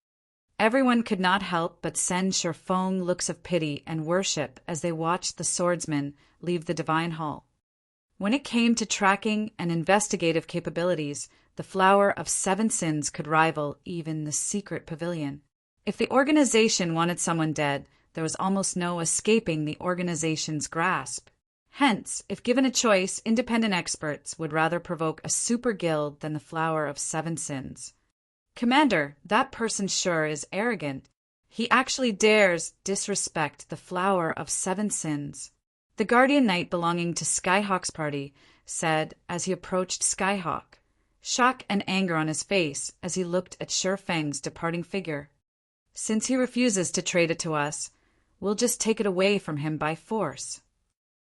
Everyone could not help but send Shi Feng looks of pity and worship as they watched the swordsman leave the Divine Hall. When it came to tracking and investigative capabilities, the Flower of Seven Sins could rival even the Secret Pavilion. If the organization wanted someone dead, there was almost no escaping the organization's grasp. Hence, if given a choice, independent experts would rather provoke a super guild than the Flower of Seven Sins. "Commander, that person sure is arrogant. He actually dares disrespect the Flower of Seven Sins," the Guardian Knight belonging to Skyhawk's party said as he approached Skyhawk, shock and anger on his face as he looked at Shi Feng's departing figure. "Since he refuses to trade it to us, we'll just take it away from him by force."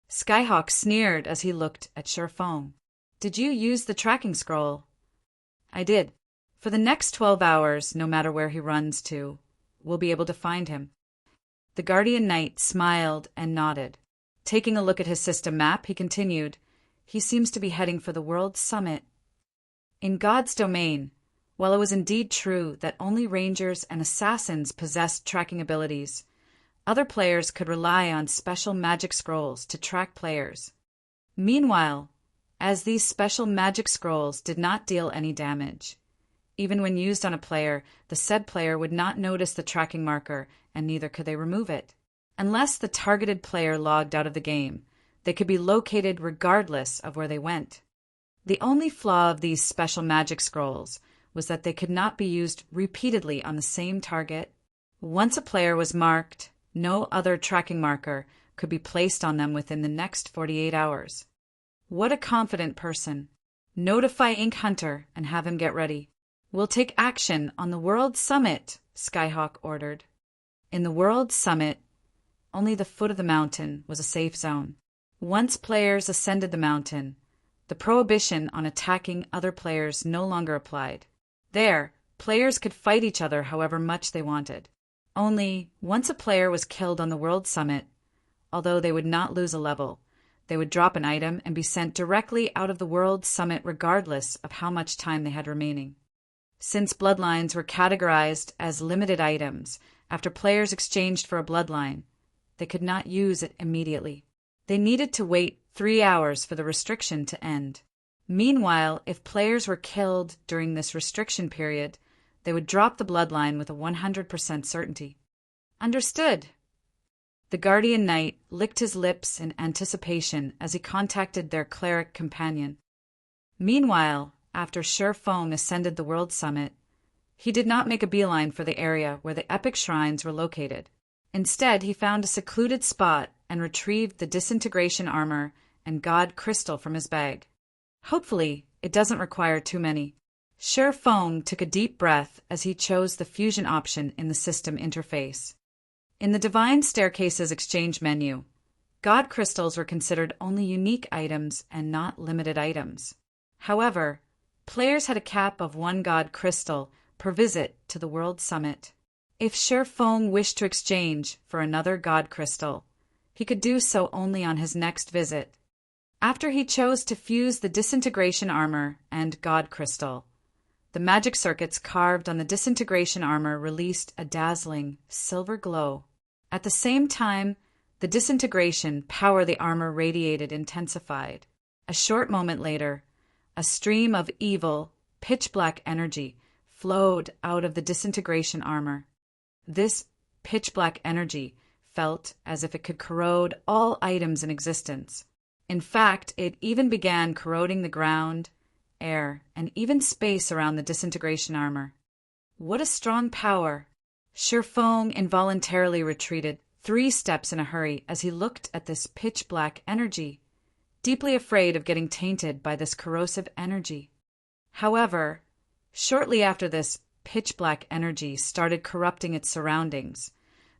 Skyhawk sneered as he looked at Shi Feng. "Did you use the tracking scroll?" "I did. For the next 12 hours, no matter where he runs to, we'll be able to find him." The Guardian Knight smiled and nodded. Taking a look at his system map, he continued, "He seems to be heading for the World Summit." In God's domain, while it was indeed true that only rangers and assassins possessed tracking abilities, other players could rely on special magic scrolls to track players. Meanwhile, as these special magic scrolls did not deal any damage, even when used on a player, the said player would not notice the tracking marker, and neither could they remove it. Unless the targeted player logged out of the game, they could be located regardless of where they went. The only flaw of these special magic scrolls was that they could not be used repeatedly on the same target. Once a player was marked, no other tracking marker could be placed on them within the next 48 hours. What a confident person. Notify Ink Hunter and have him get ready. "We'll take action on the World Summit," Skyhawk ordered. In the World Summit, only the foot of the mountain was a safe zone. Once players ascended the mountain, the prohibition on attacking other players no longer applied. There, players could fight each other however much they wanted. Only, once a player was killed on the World Summit, although they would not lose a level, they would drop an item and be sent directly out of the World Summit regardless of how much time they had remaining. Since bloodlines were categorized as limited items after players exchanged for a bloodline, they could not use it immediately. They needed to wait 3 hours for the restriction to end. Meanwhile, if players were killed during this restriction period, they would drop the bloodline with a 100% certainty. "Understood." The guardian knight licked his lips in anticipation as he contacted their cleric companion. Meanwhile, after Sher Feng ascended the World Summit, he did not make a beeline for the area where the epic shrines were located. Instead, he found a secluded spot and retrieved the disintegration armor and god crystal from his bag. Hopefully, it doesn't require too many. Sher Feng took a deep breath as he chose the fusion option in the system interface. In the Divine Staircase's exchange menu, god crystals were considered only unique items and not limited items. However, players had a cap of 1 god crystal per visit to the World Summit. If Sher Feng wished to exchange for another god crystal, he could do so only on his next visit. After he chose to fuse the disintegration armor and god crystal, the magic circuits carved on the disintegration armor released a dazzling silver glow. At the same time, the disintegration power the armor radiated intensified. A short moment later, a stream of evil, pitch-black energy flowed out of the disintegration armor. This pitch-black energy felt as if it could corrode all items in existence. In fact, it even began corroding the ground, air, and even space around the disintegration armor. What a strong power! Sher Feng involuntarily retreated 3 steps in a hurry as he looked at this pitch-black energy, deeply afraid of getting tainted by this corrosive energy. However, shortly after this pitch-black energy started corrupting its surroundings,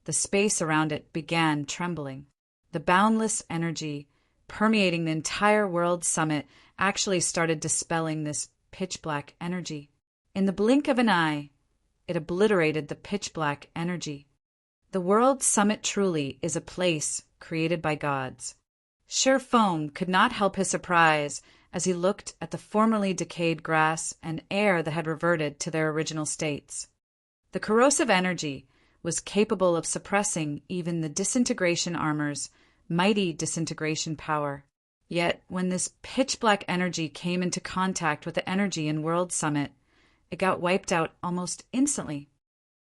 the space around it began trembling. The boundless energy permeating the entire World Summit actually started dispelling this pitch-black energy. In the blink of an eye, it obliterated the pitch-black energy. The World Summit truly is a place created by gods. Sher Feng could not help his surprise as he looked at the formerly decayed grass and air that had reverted to their original states. The corrosive energy was capable of suppressing even the disintegration armor's mighty disintegration power. Yet, when this pitch-black energy came into contact with the energy in World Summit, it got wiped out almost instantly.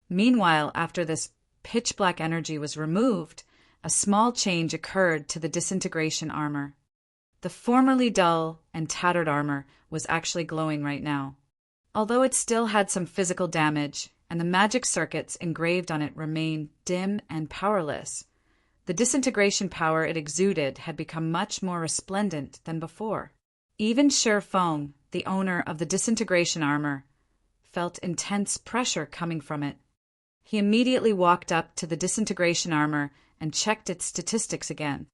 Meanwhile, after this pitch-black energy was removed, a small change occurred to the disintegration armor. The formerly dull and tattered armor was actually glowing right now. Although it still had some physical damage, and the magic circuits engraved on it remained dim and powerless, the disintegration power it exuded had become much more resplendent than before. Even Sher Feng, the owner of the disintegration armor, felt intense pressure coming from it. He immediately walked up to the disintegration armor and checked its statistics again.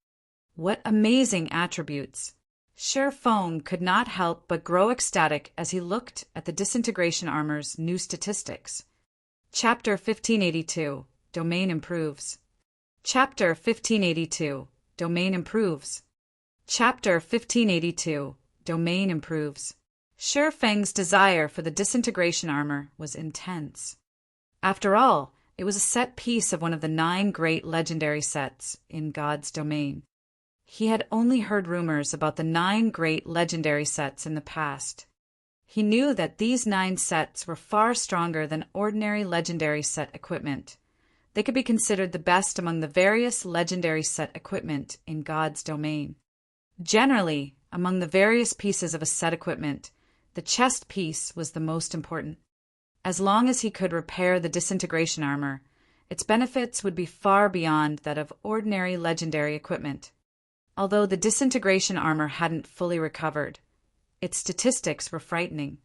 What amazing attributes! Sher Feng could not help but grow ecstatic as he looked at the disintegration armor's new statistics. Chapter 1582, Domain Improves. Chapter 1582, Domain Improves. Chapter 1582, Domain Improves. Sher Feng's desire for the disintegration armor was intense. After all, it was a set piece of one of the 9 great legendary sets in God's domain. He had only heard rumors about the 9 great legendary sets in the past. He knew that these 9 sets were far stronger than ordinary legendary set equipment. They could be considered the best among the various legendary set equipment in God's domain. Generally, among the various pieces of a set equipment, the chest piece was the most important. As long as he could repair the disintegration armor, its benefits would be far beyond that of ordinary legendary equipment. Although the disintegration armor hadn't fully recovered, its statistics were frightening.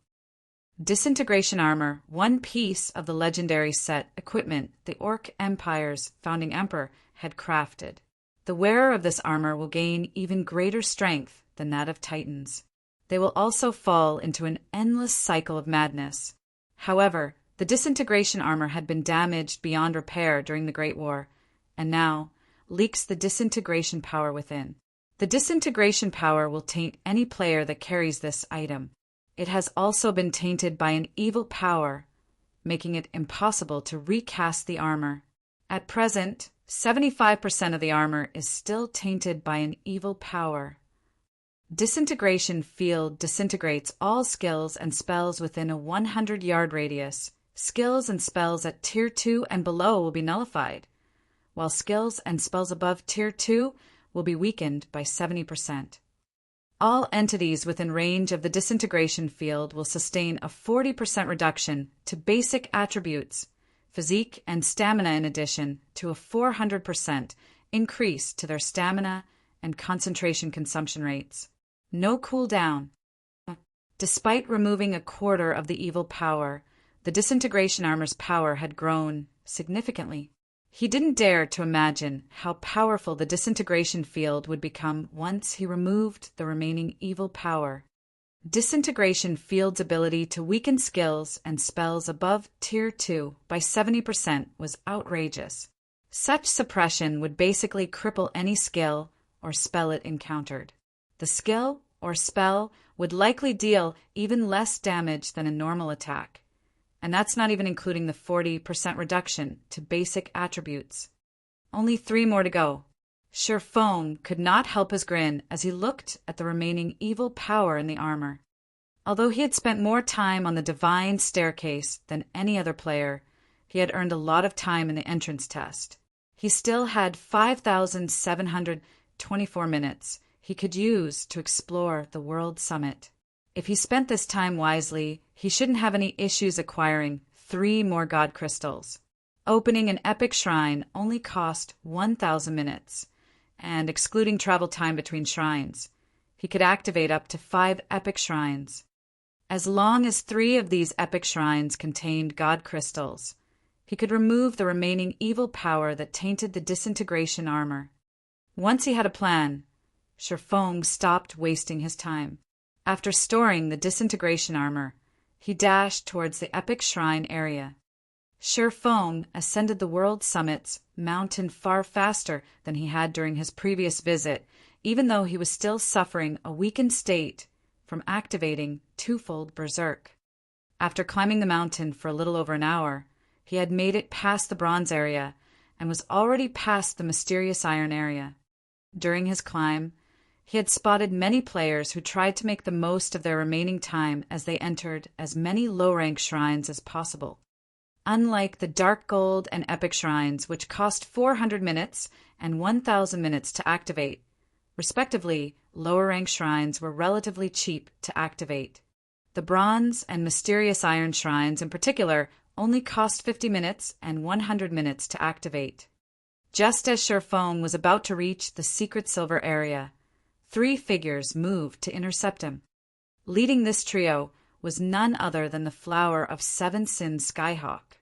Disintegration armor, one piece of the legendary set equipment the Orc Empire's founding emperor had crafted. The wearer of this armor will gain even greater strength than that of Titans. They will also fall into an endless cycle of madness. However, the disintegration armor had been damaged beyond repair during the Great War, and now leaks the disintegration power within. The disintegration power will taint any player that carries this item. It has also been tainted by an evil power, making it impossible to recast the armor. At present, 75% of the armor is still tainted by an evil power. Disintegration Field disintegrates all skills and spells within a 100-yard radius. Skills and spells at Tier 2 and below will be nullified, while skills and spells above Tier 2 will be weakened by 70%. All entities within range of the disintegration field will sustain a 40% reduction to basic attributes, physique and stamina, in addition to a 400% increase to their stamina and concentration consumption rates. No cooldown. Despite removing a quarter of the evil power, the disintegration armor's power had grown significantly. He didn't dare to imagine how powerful the disintegration field would become once he removed the remaining evil power. Disintegration field's ability to weaken skills and spells above Tier 2 by 70% was outrageous. Such suppression would basically cripple any skill or spell it encountered. The skill or spell would likely deal even less damage than a normal attack. And that's not even including the 40% reduction to basic attributes. Only 3 more to go. Sherfong could not help his grin as he looked at the remaining evil power in the armor. Although he had spent more time on the divine staircase than any other player, he had earned a lot of time in the entrance test. He still had 5,724 minutes he could use to explore the World Summit. If he spent this time wisely, he shouldn't have any issues acquiring 3 more God Crystals. Opening an epic shrine only cost 1,000 minutes, and excluding travel time between shrines, he could activate up to 5 epic shrines. As long as 3 of these epic shrines contained God Crystals, he could remove the remaining evil power that tainted the disintegration armor. Once he had a plan, Sherfong stopped wasting his time. After storing the disintegration armor, he dashed towards the epic shrine area. Sherfong ascended the World Summit's mountain far faster than he had during his previous visit, even though he was still suffering a weakened state from activating twofold Berserk. After climbing the mountain for a little over an hour, he had made it past the bronze area and was already past the mysterious iron area. During his climb, he had spotted many players who tried to make the most of their remaining time as they entered as many low-rank shrines as possible. Unlike the Dark Gold and Epic shrines, which cost 400 minutes and 1,000 minutes to activate, respectively, lower-rank shrines were relatively cheap to activate. The Bronze and Mysterious Iron shrines, in particular, only cost 50 minutes and 100 minutes to activate. Just as Sherfong was about to reach the secret silver area, 3 figures moved to intercept him. Leading this trio was none other than the Flower of 7 Sins Skyhawk.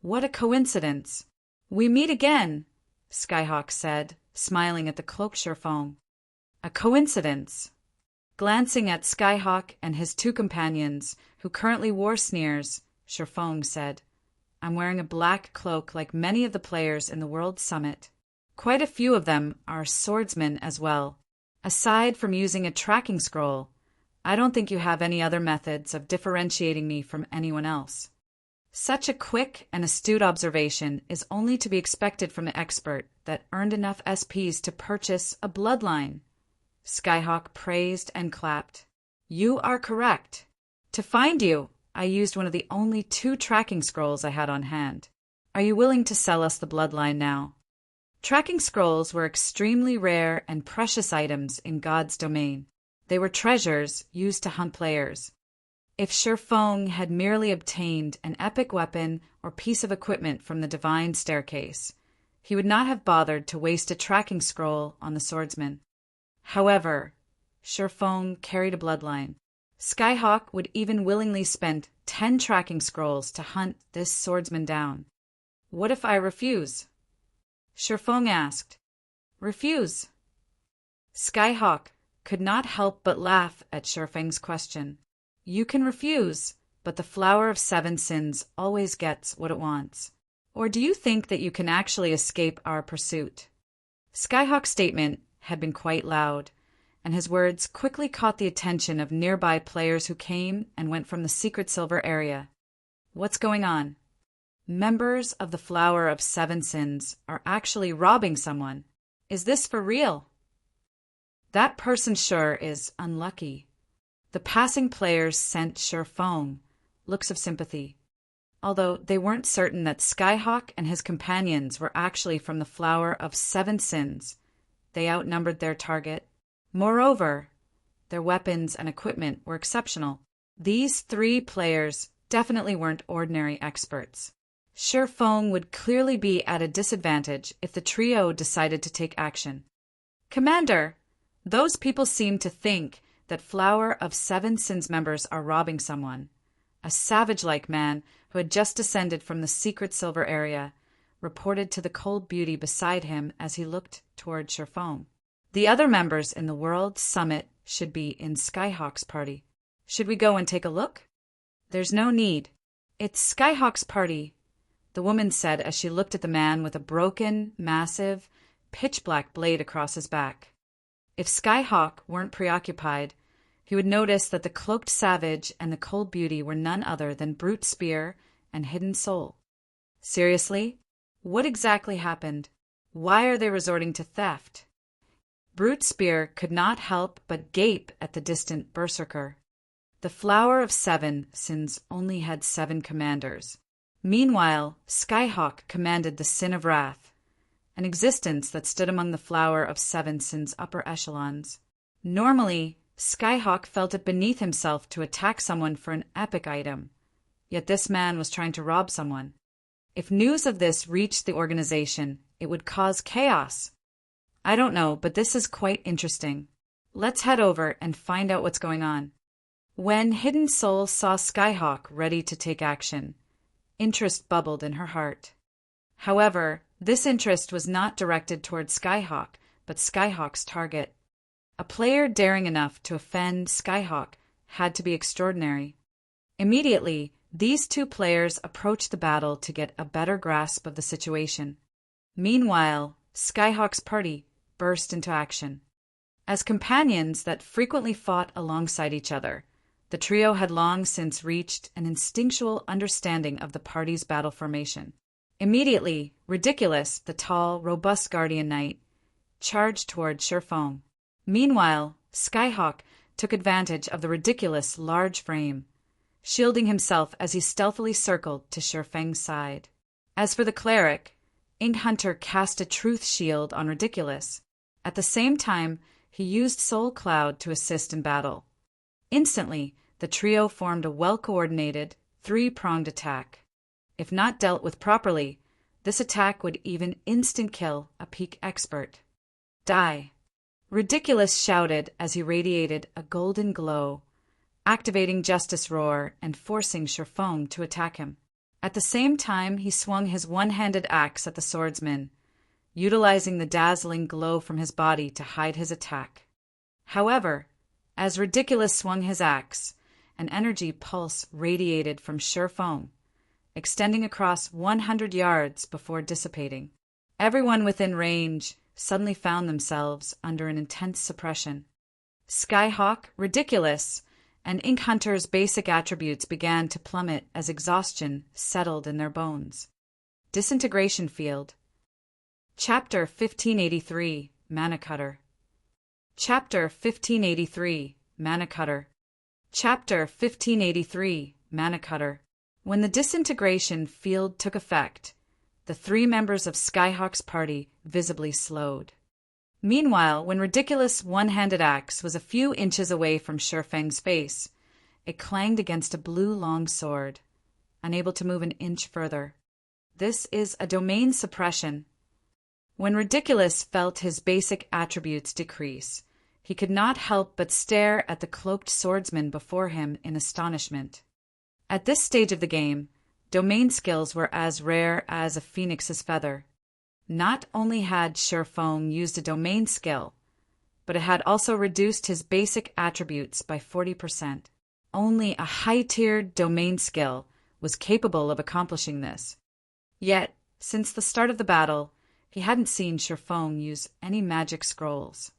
What a coincidence! We meet again, Skyhawk said, smiling at the cloaked Sherfong. A coincidence. Glancing at Skyhawk and his 2 companions, who currently wore sneers, Sherfong said, I'm wearing a black cloak like many of the players in the World Summit. Quite a few of them are swordsmen as well. Aside from using a tracking scroll, I don't think you have any other methods of differentiating me from anyone else. Such a quick and astute observation is only to be expected from an expert that earned enough SPs to purchase a bloodline. Skyhawk praised and clapped. You are correct. To find you, I used one of the only 2 tracking scrolls I had on hand. Are you willing to sell us the bloodline now? Tracking scrolls were extremely rare and precious items in God's domain. They were treasures used to hunt players. If Sherfong had merely obtained an epic weapon or piece of equipment from the divine staircase, he would not have bothered to waste a tracking scroll on the swordsman. However, Sherfong carried a bloodline. Skyhawk would even willingly spend 10 tracking scrolls to hunt this swordsman down. What if I refuse? Sherfong asked. Refuse. Skyhawk could not help but laugh at Sherfong's question. You can refuse, but the Flower of 7 Sins always gets what it wants. Or do you think that you can actually escape our pursuit? Skyhawk's statement had been quite loud, and his words quickly caught the attention of nearby players who came and went from the secret silver area. What's going on? Members of the Flower of 7 Sins are actually robbing someone. Is this for real? That person sure is unlucky. The passing players sent Sherfong looks of sympathy. although they weren't certain that Skyhawk and his companions were actually from the Flower of Seven Sins. They outnumbered their target. Moreover, their weapons and equipment were exceptional. These three players definitely weren't ordinary experts. Shifeng would clearly be at a disadvantage if the trio decided to take action. Commander, those people seem to think that Flower of Seven Sins members are robbing someone. A savage-like man who had just descended from the secret silver area reported to the cold beauty beside him as he looked toward Shifeng. The other members in the World Summit should be in Skyhawk's party. Should we go and take a look? There's no need. It's Skyhawk's party, the woman said as she looked at the man with a broken, massive, pitch-black blade across his back. If Skyhawk weren't preoccupied, he would notice that the cloaked savage and the cold beauty were none other than Brute Spear and Hidden Soul. Seriously? What exactly happened? Why are they resorting to theft? Brute Spear could not help but gape at the distant berserker. The Flower of Seven Sins only had 7 commanders. Meanwhile, Skyhawk commanded the Sin of Wrath, an existence that stood among the Flower of Seven Sins' upper echelons. Normally, Skyhawk felt it beneath himself to attack someone for an epic item, yet this man was trying to rob someone. If news of this reached the organization, it would cause chaos. I don't know, but this is quite interesting. Let's head over and find out what's going on. When Hidden Soul saw Skyhawk ready to take action, interest bubbled in her heart. However, this interest was not directed toward Skyhawk, but Skyhawk's target. A player daring enough to offend Skyhawk had to be extraordinary. Immediately, these 2 players approached the battle to get a better grasp of the situation. Meanwhile, Skyhawk's party burst into action. As companions that frequently fought alongside each other, the trio had long since reached an instinctual understanding of the party's battle formation. Immediately, Ridiculous, the tall, robust Guardian Knight, charged toward Shifeng. Meanwhile, Skyhawk took advantage of the Ridiculous' large frame, shielding himself as he stealthily circled to Shifeng's side. As for the cleric, Ink Hunter cast a truth shield on Ridiculous. At the same time, he used Soul Cloud to assist in battle. Instantly, the trio formed a well-coordinated, 3-pronged attack. If not dealt with properly, this attack would even instant-kill a peak expert. Die! Ridiculous shouted as he radiated a golden glow, activating Justice Roar and forcing Shifeng to attack him. At the same time, he swung his one-handed axe at the swordsman, utilizing the dazzling glow from his body to hide his attack. However, as Ridiculous swung his axe, an energy pulse radiated from Shifeng, extending across 100 yards before dissipating. Everyone within range suddenly found themselves under an intense suppression. Skyhawk, Ridiculous, and Ink Hunter's basic attributes began to plummet as exhaustion settled in their bones. Disintegration Field. Chapter 1583, Mana Cutter. Chapter 1583, Mana Cutter. Chapter 1583, Mana Cutter. When the disintegration field took effect, the 3 members of Skyhawk's party visibly slowed. Meanwhile, when Ridiculous' one-handed axe was a few inches away from Shifeng's face, it clanged against a blue long sword, unable to move an inch further. This is a domain suppression. When Ridiculous felt his basic attributes decrease, he could not help but stare at the cloaked swordsman before him in astonishment. At this stage of the game, domain skills were as rare as a phoenix's feather. Not only had Shifeng used a domain skill, but it had also reduced his basic attributes by 40%. Only a high-tiered domain skill was capable of accomplishing this. Yet, since the start of the battle, he hadn't seen Shifeng use any magic scrolls.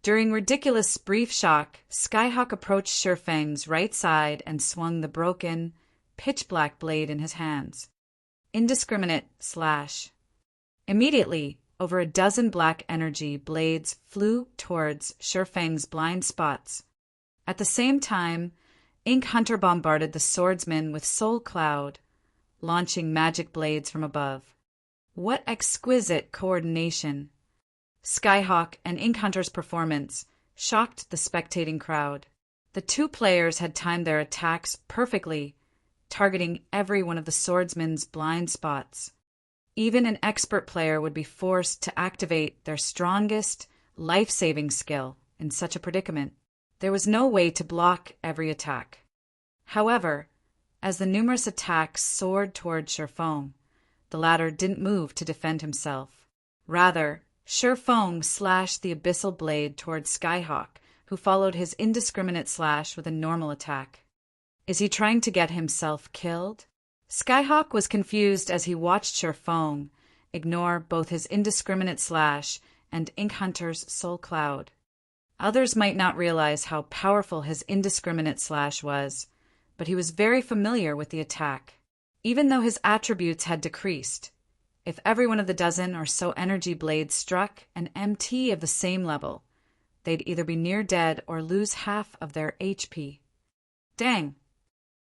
During Ridiculous' brief shock, Skyhawk approached Shifeng's right side and swung the broken, pitch-black blade in his hands. Indiscriminate slash. Immediately, over a dozen black energy blades flew towards Shifeng's blind spots. At the same time, Ink Hunter bombarded the swordsman with Soul Cloud, launching magic blades from above. What exquisite coordination! Skyhawk and Ink Hunter's performance shocked the spectating crowd. The two players had timed their attacks perfectly, targeting every one of the swordsman's blind spots. Even an expert player would be forced to activate their strongest, life-saving skill in such a predicament. There was no way to block every attack. However, as the numerous attacks soared toward Sherfong, the latter didn't move to defend himself. Rather, Sherfong slashed the abyssal blade toward Skyhawk, who followed his indiscriminate slash with a normal attack. Is he trying to get himself killed? Skyhawk was confused as he watched Sherfong ignore both his indiscriminate slash and Ink Hunter's soul cloud. Others might not realize how powerful his indiscriminate slash was, but he was very familiar with the attack. Even though his attributes had decreased, if every one of the dozen or so energy blades struck an MT of the same level, they'd either be near dead or lose half of their HP. Dang!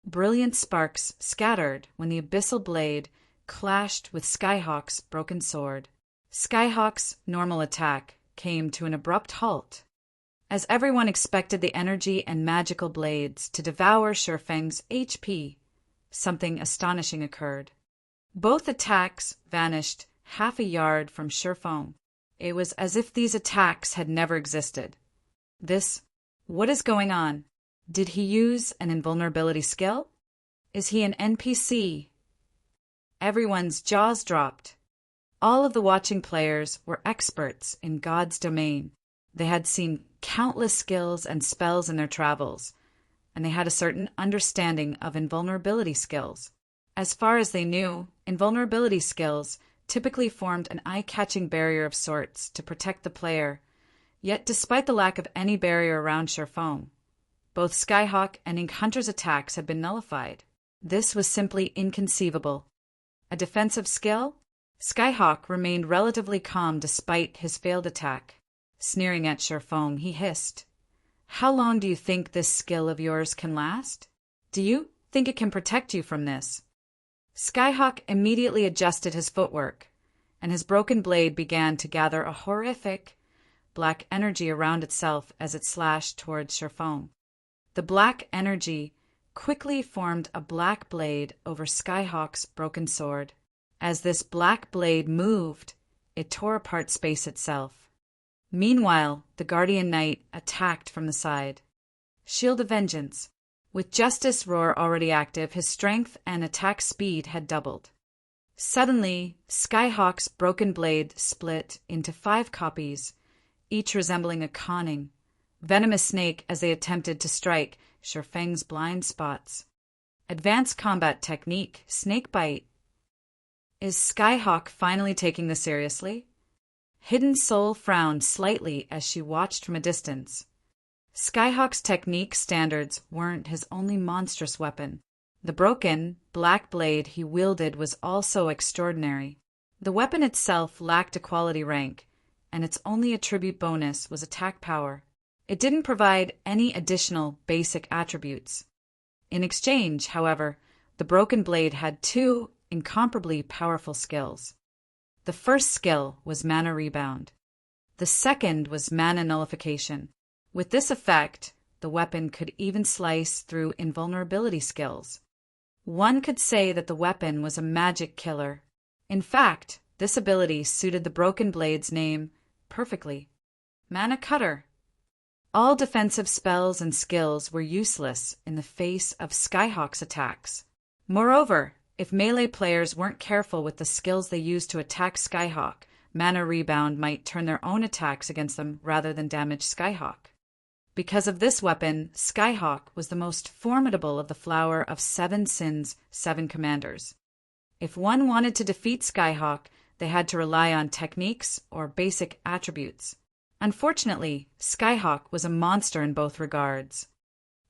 Brilliant sparks scattered when the abyssal blade clashed with Skyhawk's broken sword. Skyhawk's normal attack came to an abrupt halt, as everyone expected the energy and magical blades to devour Sherfeng's HP. Something astonishing occurred. Both attacks vanished half a yard from Sherfeng. It was as if these attacks had never existed. What is going on? Did he use an invulnerability skill? Is he an NPC? Everyone's jaws dropped. All of the watching players were experts in God's domain. They had seen countless skills and spells in their travels, and they had a certain understanding of invulnerability skills. As far as they knew, invulnerability skills typically formed an eye-catching barrier of sorts to protect the player, yet despite the lack of any barrier around Sherfeng, both Skyhawk and Ink Hunter's attacks had been nullified. This was simply inconceivable. A defensive skill? Skyhawk remained relatively calm despite his failed attack. Sneering at Sherfeng, he hissed, "How long do you think this skill of yours can last? Do you think it can protect you from this?" Skyhawk immediately adjusted his footwork, and his broken blade began to gather a horrific black energy around itself as it slashed towards Sherfeng. The black energy quickly formed a black blade over Skyhawk's broken sword. As this black blade moved, it tore apart space itself. Meanwhile, the Guardian Knight attacked from the side. Shield of Vengeance. With Justice Roar already active, his strength and attack speed had doubled. Suddenly, Skyhawk's broken blade split into 5 copies, each resembling a conning, venomous snake as they attempted to strike Sherfeng's blind spots. Advanced combat technique, snake bite. Is Skyhawk finally taking this seriously? Hidden Soul frowned slightly as she watched from a distance. Skyhawk's technique standards weren't his only monstrous weapon. The broken, black blade he wielded was also extraordinary. The weapon itself lacked a quality rank, and its only attribute bonus was attack power. It didn't provide any additional basic attributes. In exchange, however, the broken blade had 2 incomparably powerful skills. The first skill was Mana Rebound. The second was Mana Nullification. With this effect, the weapon could even slice through invulnerability skills. One could say that the weapon was a magic killer. In fact, this ability suited the broken blade's name perfectly. Mana Cutter. All defensive spells and skills were useless in the face of Skyhawk's attacks. Moreover, if melee players weren't careful with the skills they used to attack Skyhawk, Mana Rebound might turn their own attacks against them rather than damage Skyhawk. Because of this weapon, Skyhawk was the most formidable of the Flower of 7 Sins, 7 Commanders. If one wanted to defeat Skyhawk, they had to rely on techniques or basic attributes. Unfortunately, Skyhawk was a monster in both regards.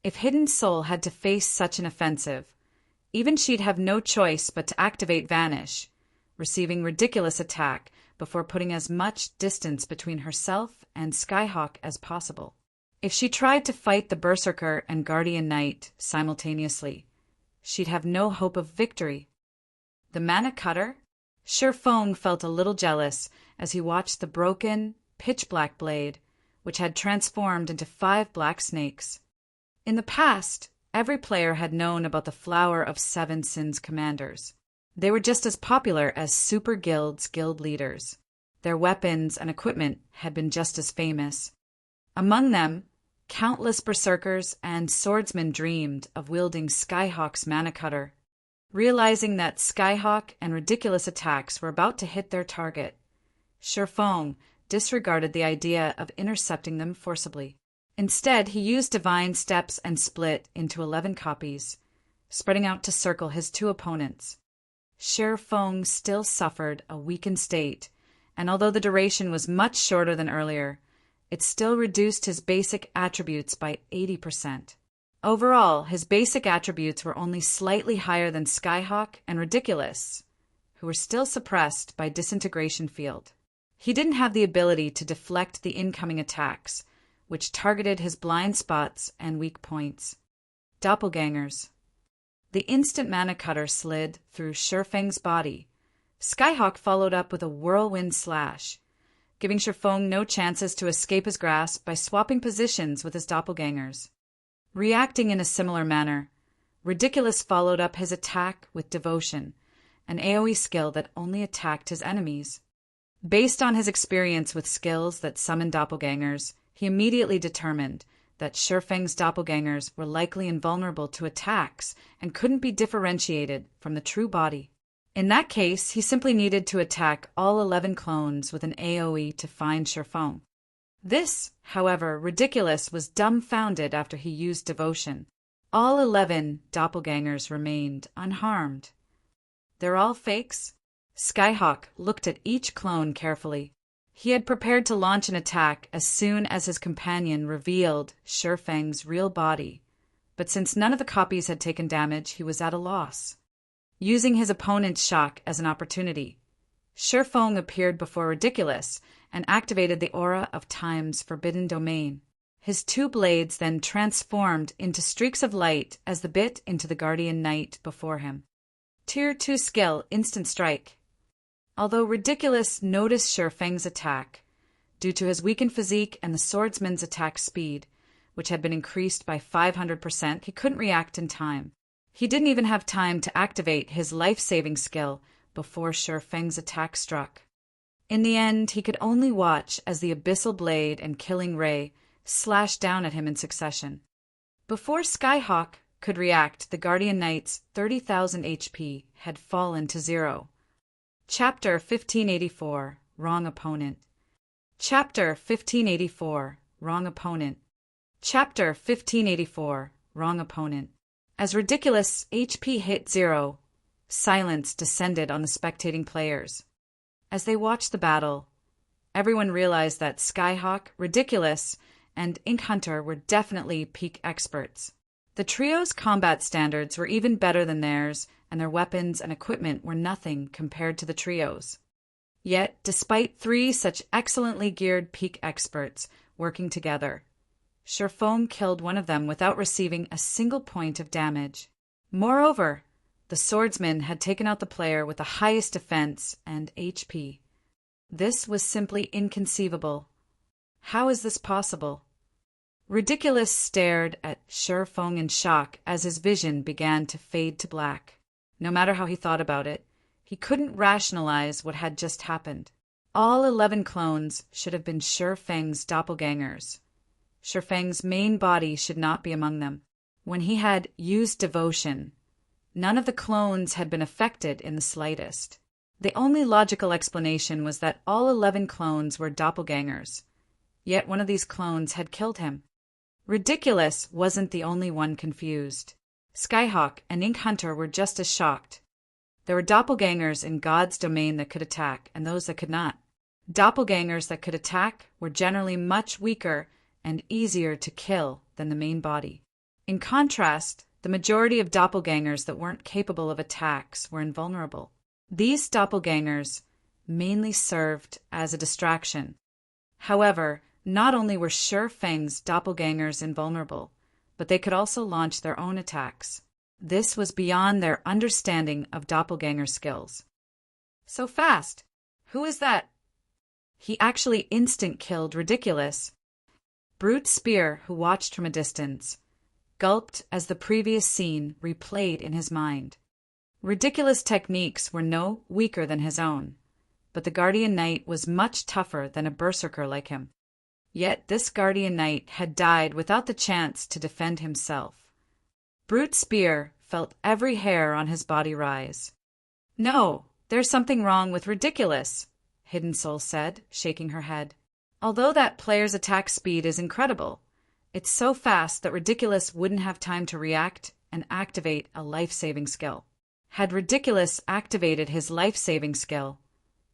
If Hidden Soul had to face such an offensive, even she'd have no choice but to activate Vanish, receiving ridiculous attack before putting as much distance between herself and Skyhawk as possible. If she tried to fight the Berserker and Guardian Knight simultaneously, she'd have no hope of victory. The mana cutter? Feng felt a little jealous as he watched the broken, pitch-black blade, which had transformed into 5 black snakes. In the past, every player had known about the Flower of Seven Sins commanders. They were just as popular as super guilds' guild leaders. Their weapons and equipment had been just as famous. Among them, countless berserkers and swordsmen dreamed of wielding Skyhawk's mana cutter. Realizing that Skyhawk and ridiculous attacks were about to hit their target, Feng disregarded the idea of intercepting them forcibly. Instead, he used Divine Steps and split into 11 copies, spreading out to circle his 2 opponents. Feng still suffered a weakened state, and although the duration was much shorter than earlier, it still reduced his basic attributes by 80%. Overall, his basic attributes were only slightly higher than Skyhawk and Ridiculous, who were still suppressed by Disintegration Field. He didn't have the ability to deflect the incoming attacks, which targeted his blind spots and weak points. Doppelgangers. The instant mana cutter slid through Feng's body. Skyhawk followed up with a whirlwind slash, giving Feng no chances to escape his grasp by swapping positions with his doppelgangers. Reacting in a similar manner, Ridiculous followed up his attack with Devotion, an AoE skill that only attacked his enemies. Based on his experience with skills that summon doppelgangers, he immediately determined that Feng's doppelgangers were likely invulnerable to attacks and couldn't be differentiated from the true body. In that case, he simply needed to attack all 11 clones with an AoE to find Feng. This, however, Ridiculous was dumbfounded after he used Devotion. All 11 doppelgangers remained unharmed. They're all fakes? Skyhawk looked at each clone carefully. He had prepared to launch an attack as soon as his companion revealed Feng's real body, but since none of the copies had taken damage, he was at a loss. Using his opponent's shock as an opportunity, Feng appeared before Ridiculous and activated the aura of Time's forbidden domain. His 2 blades then transformed into streaks of light as the bit into the Guardian Knight before him. Tier 2 skill, Instant Strike. Although Ridiculous noticed Feng's attack, due to his weakened physique and the swordsman's attack speed, which had been increased by 500%, he couldn't react in time. He didn't even have time to activate his life-saving skill before Feng's attack struck. In the end, he could only watch as the Abyssal Blade and Killing Ray slashed down at him in succession. Before Skyhawk could react, the Guardian Knight's 30,000 HP had fallen to 0. Chapter 1584, Wrong Opponent. Chapter 1584, Wrong Opponent. Chapter 1584, Wrong Opponent. As Ridiculous HP hit 0, silence descended on the spectating players. As they watched the battle, everyone realized that Skyhawk, Ridiculous, and Ink Hunter were definitely peak experts. The trio's combat standards were even better than theirs, and their weapons and equipment were nothing compared to the trio's. Yet, despite 3 such excellently geared peak experts working together, Feng killed one of them without receiving a single point of damage. Moreover, the swordsman had taken out the player with the highest defense and HP. This was simply inconceivable. How is this possible? Ridiculous stared at Feng in shock as his vision began to fade to black. No matter how he thought about it, he couldn't rationalize what had just happened. All 11 clones should have been Feng's doppelgangers. Feng's main body should not be among them. When he had used Devotion, none of the clones had been affected in the slightest. The only logical explanation was that all 11 clones were doppelgangers, yet one of these clones had killed him. Ridiculous wasn't the only one confused. Skyhawk and Ink Hunter were just as shocked. There were doppelgangers in God's domain that could attack, and those that could not. Doppelgangers that could attack were generally much weaker and easier to kill than the main body. In contrast, the majority of doppelgangers that weren't capable of attacks were invulnerable. These doppelgangers mainly served as a distraction. However, not only were Feng's doppelgangers invulnerable, but they could also launch their own attacks. This was beyond their understanding of doppelganger skills. So fast! Who is that? He actually instant-killed Ridiculous. Brute Spear, who watched from a distance, gulped as the previous scene replayed in his mind. Ridiculous' techniques were no weaker than his own, but the Guardian Knight was much tougher than a berserker like him. Yet this Guardian Knight had died without the chance to defend himself. Brute Spear felt every hair on his body rise. "No, there's something wrong with Ridiculous," Hidden Soul said, shaking her head. "Although that player's attack speed is incredible, it's so fast that Ridiculous wouldn't have time to react and activate a life-saving skill. Had Ridiculous activated his life-saving skill,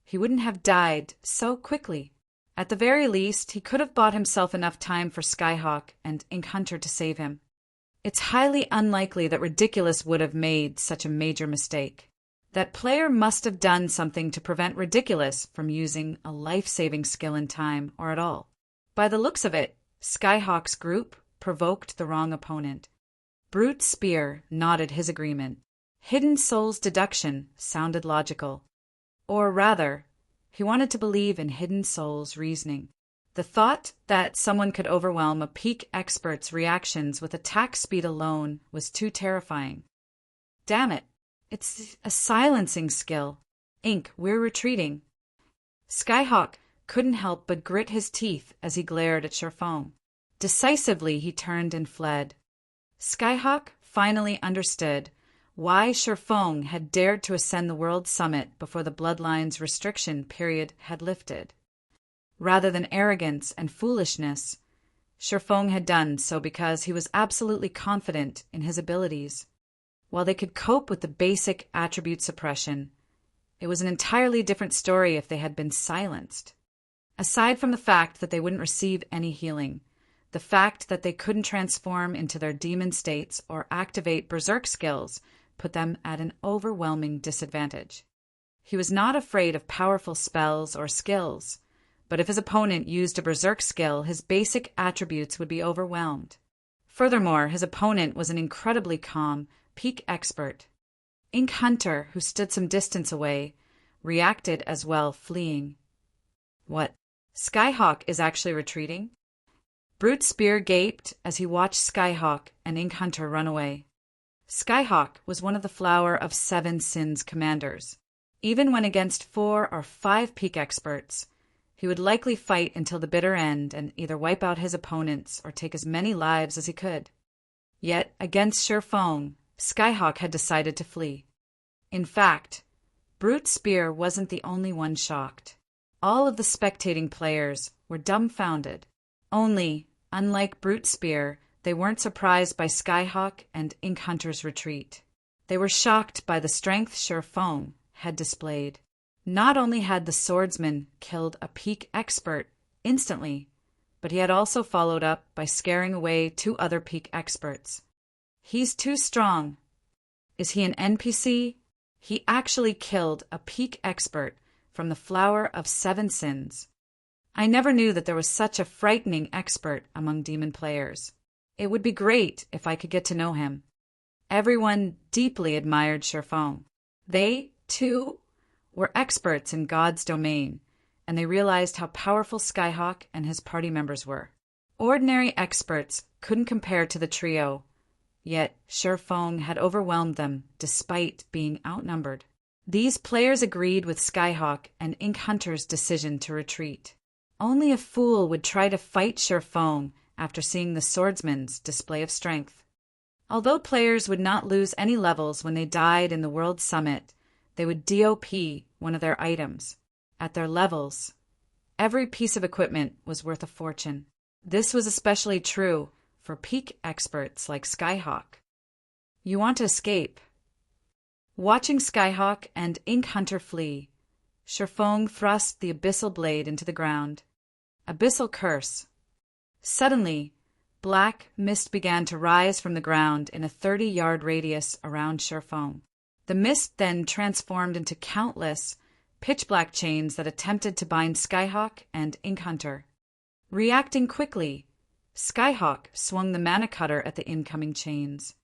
he wouldn't have died so quickly. At the very least, he could have bought himself enough time for Skyhawk and Ink Hunter to save him. It's highly unlikely that Ridiculous would have made such a major mistake. That player must have done something to prevent Ridiculous from using a life-saving skill in time or at all. By the looks of it, Skyhawk's group provoked the wrong opponent." Brute Spear nodded his agreement. Hidden Soul's deduction sounded logical. Or rather, he wanted to believe in Hidden Soul's reasoning. The thought that someone could overwhelm a peak expert's reactions with attack speed alone was too terrifying. "Damn it, it's a silencing skill. Ink, we're retreating." Skyhawk couldn't help but grit his teeth as he glared at Sherfong. Decisively, he turned and fled. Skyhawk finally understood why Sherfong had dared to ascend the World Summit before the Bloodline's restriction period had lifted. Rather than arrogance and foolishness, Sherfong had done so because he was absolutely confident in his abilities. While they could cope with the basic attribute suppression, it was an entirely different story if they had been silenced. Aside from the fact that they wouldn't receive any healing, the fact that they couldn't transform into their demon states or activate berserk skills put them at an overwhelming disadvantage. He was not afraid of powerful spells or skills, but if his opponent used a berserk skill, his basic attributes would be overwhelmed. Furthermore, his opponent was an incredibly calm peak expert. Ink Hunter, who stood some distance away, reacted as well, fleeing. "What? Skyhawk is actually retreating?" Brute Spear gaped as he watched Skyhawk and Ink Hunter run away. Skyhawk was one of the Flower of Seven Sins commanders. Even when against 4 or 5 peak experts, he would likely fight until the bitter end and either wipe out his opponents or take as many lives as he could. Yet, against Sherfong, Skyhawk had decided to flee. In fact, Brute Spear wasn't the only one shocked. All of the spectating players were dumbfounded. Only, unlike Brute Spear, they weren't surprised by Skyhawk and Ink Hunter's retreat. They were shocked by the strength Sherfong had displayed. Not only had the swordsman killed a peak expert instantly, but he had also followed up by scaring away 2 other peak experts. He's too strong. Is he an NPC? He actually killed a peak expert from the Flower of Seven Sins. I never knew that there was such a frightening expert among demon players. It would be great if I could get to know him. Everyone deeply admired Sherfong. They, too, were experts in God's domain, and they realized how powerful Skyhawk and his party members were. Ordinary experts couldn't compare to the trio, yet Sherfong had overwhelmed them despite being outnumbered. These players agreed with Skyhawk and Ink Hunter's decision to retreat. Only a fool would try to fight Sherfong after seeing the swordsman's display of strength. Although players would not lose any levels when they died in the World Summit, they would DOP one of their items. At their levels, every piece of equipment was worth a fortune. This was especially true for peak experts like Skyhawk. You want to escape. Watching Skyhawk and Ink Hunter flee, Sherfong thrust the abyssal blade into the ground. Abyssal curse. Suddenly, black mist began to rise from the ground in a 30-yard radius around Sherfong. The mist then transformed into countless pitch-black chains that attempted to bind Skyhawk and Ink Hunter. Reacting quickly, Skyhawk swung the mana cutter at the incoming chains.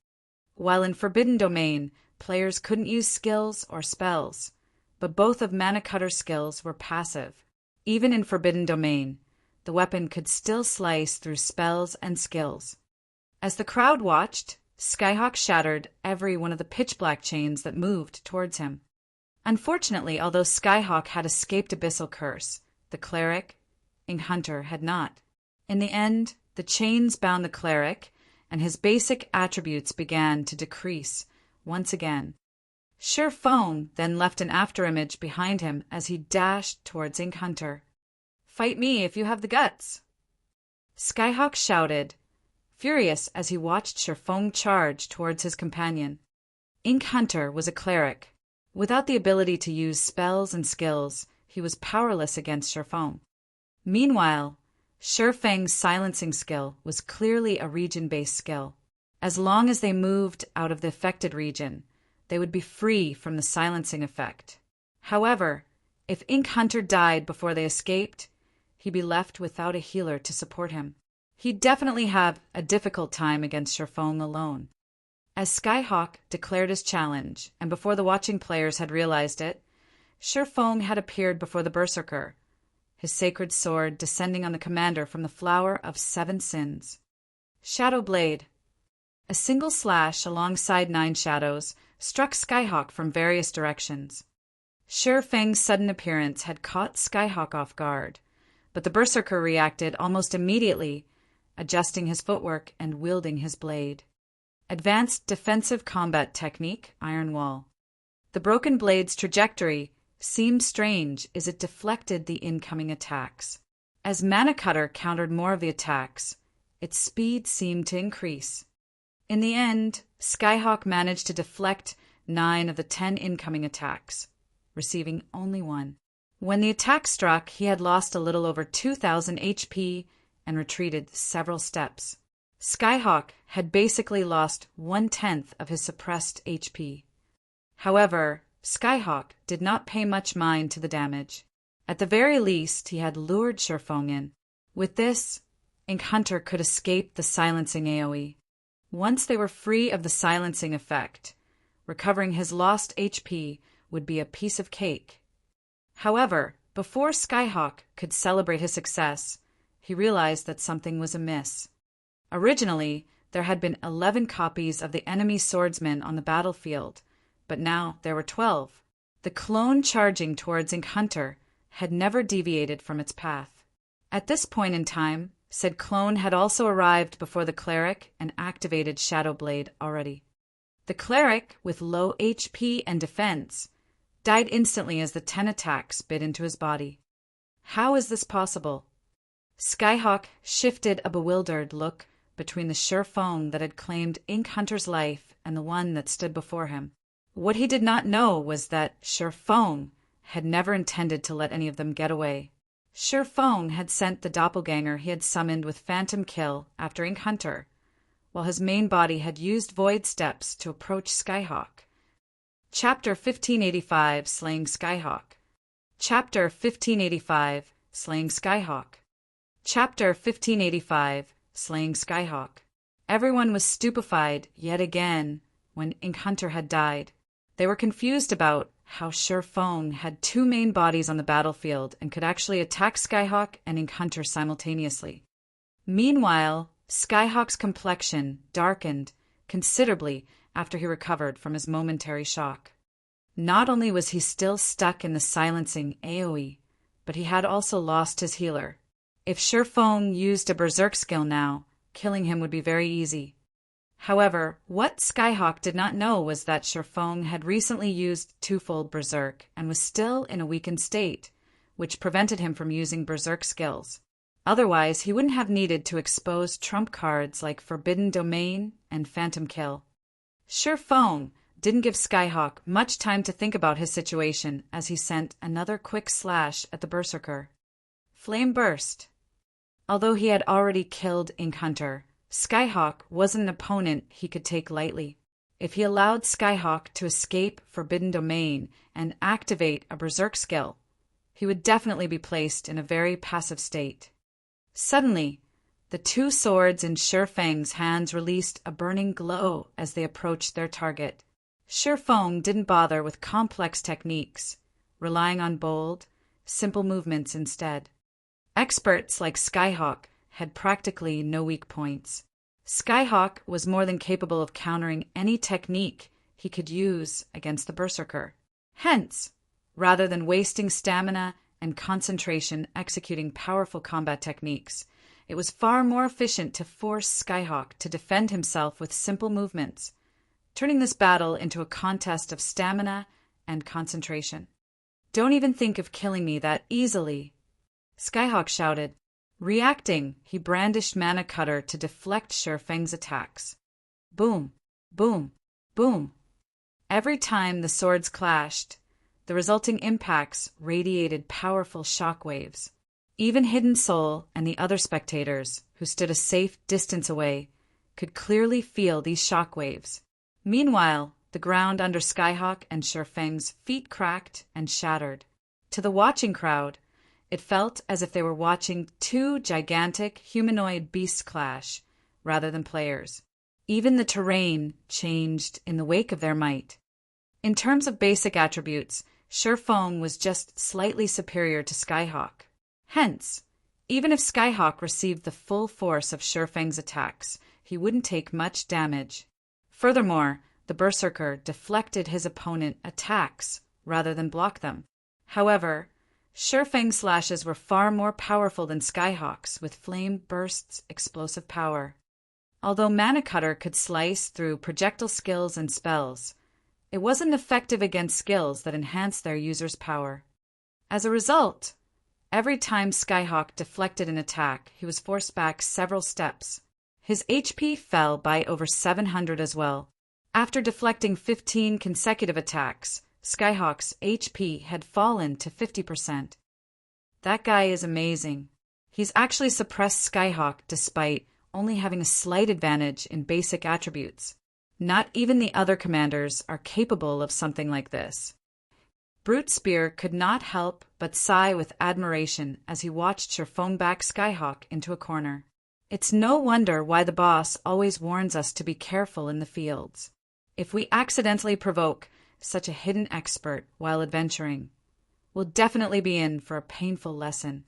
While in Forbidden Domain, players couldn't use skills or spells, but both of Mana Cutter's skills were passive. Even in Forbidden Domain, the weapon could still slice through spells and skills. As the crowd watched, Skyhawk shattered every one of the pitch-black chains that moved towards him. Unfortunately, although Skyhawk had escaped Abyssal Curse, the cleric, Ink Hunter, had not. In the end, the chains bound the cleric, and his basic attributes began to decrease once again. Sure Phone then left an afterimage behind him as he dashed towards Ink Hunter. "Fight me if you have the guts!" Skyhawk shouted, furious as he watched Sure Phone charge towards his companion. Ink Hunter was a cleric. Without the ability to use spells and skills, he was powerless against Sure Phone. Meanwhile, Sure Fang's silencing skill was clearly a region-based skill. As long as they moved out of the affected region, they would be free from the silencing effect. However, if Ink Hunter died before they escaped, he'd be left without a healer to support him. He'd definitely have a difficult time against Sure Phone alone. As Skyhawk declared his challenge, and before the watching players had realized it, Sure Phone had appeared before the Berserker, his sacred sword descending on the commander from the Flower of Seven Sins. Shadow Blade. A single slash alongside 9 shadows struck Skyhawk from various directions. Sure Fang's sudden appearance had caught Skyhawk off guard, but the Berserker reacted almost immediately, adjusting his footwork and wielding his blade. Advanced Defensive Combat Technique, Iron Wall. The broken blade's trajectory seemed strange as it deflected the incoming attacks. As Mana Cutter countered more of the attacks, its speed seemed to increase. In the end, Skyhawk managed to deflect 9 of the 10 incoming attacks, receiving only 1. When the attack struck, he had lost a little over 2,000 HP and retreated several steps. Skyhawk had basically lost 1/10 of his suppressed HP. However, Skyhawk did not pay much mind to the damage. At the very least, he had lured Sure Phone in. With this, Ink Hunter could escape the silencing AoE. Once they were free of the silencing effect, recovering his lost HP would be a piece of cake. However, before Skyhawk could celebrate his success, he realized that something was amiss. Originally, there had been 11 copies of the enemy swordsman on the battlefield, but now there were 12. The clone charging towards Ink Hunter had never deviated from its path. At this point in time, said clone had also arrived before the cleric and activated Shadow Blade already. The cleric, with low HP and defense, died instantly as the 10 attacks bit into his body. How is this possible? Skyhawk shifted a bewildered look between the Sure Phone that had claimed Ink Hunter's life and the one that stood before him. What he did not know was that Sure Phone had never intended to let any of them get away. Sure Phone had sent the doppelganger he had summoned with Phantom Kill after Ink Hunter, while his main body had used Void Steps to approach Skyhawk. Chapter 1585, Slaying Skyhawk. Chapter 1585, Slaying Skyhawk. Chapter 1585, Slaying Skyhawk. Everyone was stupefied yet again when Ink Hunter had died. They were confused about how Sure Phone had 2 main bodies on the battlefield and could actually attack Skyhawk and Ink Hunter simultaneously. Meanwhile, Skyhawk's complexion darkened considerably after he recovered from his momentary shock. Not only was he still stuck in the silencing AoE, but he had also lost his healer. If Sure Phone used a Berserk skill now, killing him would be very easy. However, what Skyhawk did not know was that Sure Phone had recently used twofold Berserk and was still in a weakened state, which prevented him from using Berserk skills. Otherwise, he wouldn't have needed to expose trump cards like Forbidden Domain and Phantom Kill. Sure Phone didn't give Skyhawk much time to think about his situation as he sent another quick slash at the Berserker. Flame Burst. Although he had already killed Ink Hunter, Skyhawk wasn't an opponent he could take lightly. If he allowed Skyhawk to escape Forbidden Domain and activate a Berserk skill, he would definitely be placed in a very passive state. Suddenly, The two swords in Shi Feng's hands released a burning glow as they approached their target. Shi Feng didn't bother with complex techniques, relying on bold, simple movements instead. Experts like Skyhawk had practically no weak points. Skyhawk was more than capable of countering any technique he could use against the Berserker. Hence, rather than wasting stamina and concentration executing powerful combat techniques, it was far more efficient to force Skyhawk to defend himself with simple movements, turning this battle into a contest of stamina and concentration. "Don't even think of killing me that easily," Skyhawk shouted. Reacting, he brandished Mana Cutter to deflect Shi Feng's attacks. Boom, boom, boom. Every time the swords clashed, the resulting impacts radiated powerful shock waves. Even Hidden Soul and the other spectators, who stood a safe distance away, could clearly feel these shock waves. Meanwhile, the ground under Skyhawk and Shi Feng's feet cracked and shattered. To the watching crowd, it felt as if they were watching two gigantic humanoid beasts clash, rather than players. Even the terrain changed in the wake of their might. In terms of basic attributes, Shi Feng was just slightly superior to Skyhawk. Hence, even if Skyhawk received the full force of Shi Feng's attacks, he wouldn't take much damage. Furthermore, the Berserker deflected his opponent's attacks rather than block them. However, Shi Feng's slashes were far more powerful than Skyhawk's, with flame bursts' explosive power. Although Mana Cutter could slice through projectile skills and spells, it wasn't effective against skills that enhanced their user's power. As a result, every time Skyhawk deflected an attack, he was forced back several steps. His HP fell by over 700 as well. After deflecting 15 consecutive attacks, Skyhawk's HP had fallen to 50%. That guy is amazing. He's actually suppressed Skyhawk despite only having a slight advantage in basic attributes. Not even the other commanders are capable of something like this. Brute Spear could not help but sigh with admiration as he watched Shi Feng back Skyhawk into a corner. It's no wonder why the boss always warns us to be careful in the fields. If we accidentally provoke such a hidden expert while adventuring, we'll definitely be in for a painful lesson.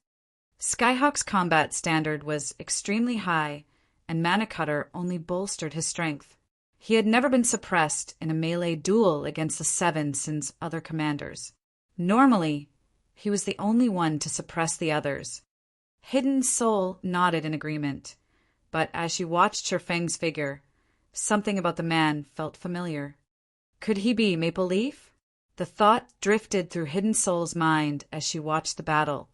Skyhawk's combat standard was extremely high, and Mana Cutter only bolstered his strength. He had never been suppressed in a melee duel against the Seven since other commanders. Normally, he was the only one to suppress the others. Hidden Soul nodded in agreement, but as she watched Shi Feng's figure, something about the man felt familiar. Could he be Maple Leaf? The thought drifted through Hidden Soul's mind as she watched the battle.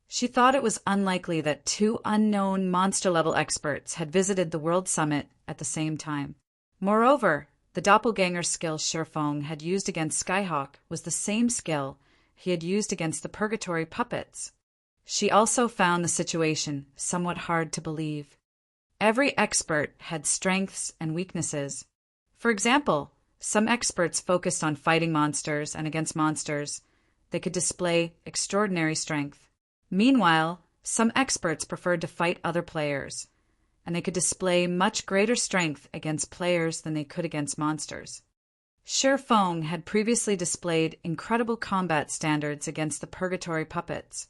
She thought it was unlikely that two unknown monster-level experts had visited the World Summit at the same time. Moreover, the doppelganger skill Shi Feng had used against Skyhawk was the same skill he had used against the Purgatory puppets. She also found the situation somewhat hard to believe. Every expert had strengths and weaknesses. For example, some experts focused on fighting monsters, and against monsters, they could display extraordinary strength. Meanwhile, some experts preferred to fight other players, and they could display much greater strength against players than they could against monsters. Shi Feng had previously displayed incredible combat standards against the Purgatory puppets,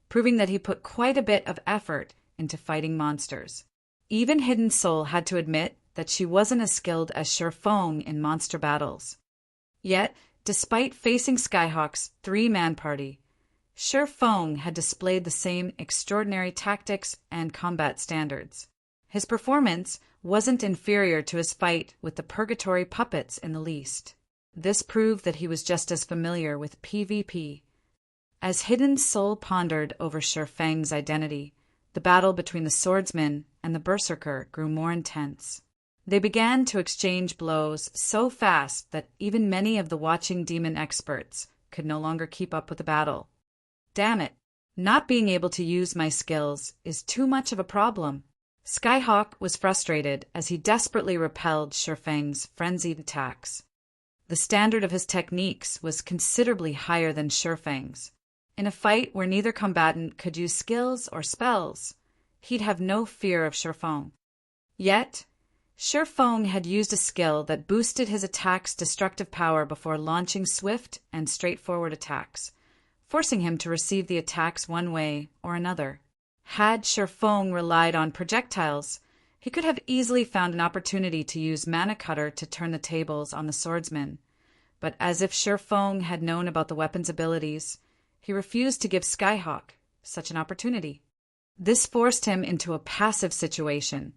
proving that he put quite a bit of effort into fighting monsters. Even Hidden Soul had to admit that she wasn't as skilled as Shi Feng in monster battles. Yet, despite facing Skyhawk's three-man party, Shi Feng had displayed the same extraordinary tactics and combat standards. His performance wasn't inferior to his fight with the Purgatory puppets in the least. This proved that he was just as familiar with PvP. As Hidden Soul pondered over Shi Feng's identity, the battle between the swordsman and the Berserker grew more intense. They began to exchange blows so fast that even many of the watching demon experts could no longer keep up with the battle. Damn it, not being able to use my skills is too much of a problem. Skyhawk was frustrated as he desperately repelled Shi Feng's frenzied attacks. The standard of his techniques was considerably higher than Shi Feng's. In a fight where neither combatant could use skills or spells, he'd have no fear of Shifeng. Yet, Shifeng had used a skill that boosted his attack's destructive power before launching swift and straightforward attacks, forcing him to receive the attacks one way or another. Had Shifeng relied on projectiles, he could have easily found an opportunity to use Mana Cutter to turn the tables on the swordsman. But as if Shifeng had known about the weapon's abilities, he refused to give Skyhawk such an opportunity. This forced him into a passive situation,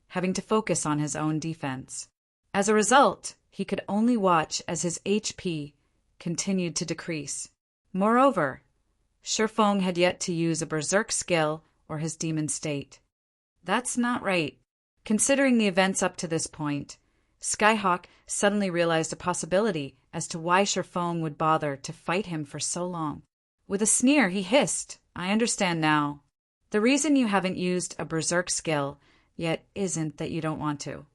having to focus on his own defense. As a result, he could only watch as his HP continued to decrease. Moreover, Shifeng had yet to use a berserk skill or his demon state. That's not right. Considering the events up to this point, Skyhawk suddenly realized a possibility as to why Shifeng would bother to fight him for so long. With a sneer, he hissed, "I understand now. The reason you haven't used a berserk skill yet isn't that you don't want to,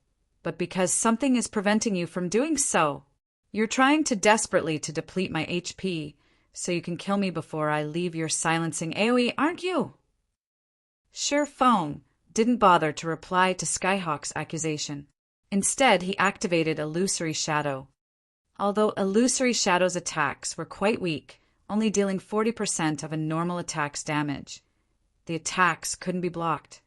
but because something is preventing you from doing so. You're trying desperately to deplete my HP so you can kill me before I leave your silencing AoE, aren't you?" Shifeng didn't bother to reply to Skyhawk's accusation. Instead, he activated Illusory Shadow. Although Illusory Shadow's attacks were quite weak, only dealing 40% of a normal attack's damage, the attacks couldn't be blocked.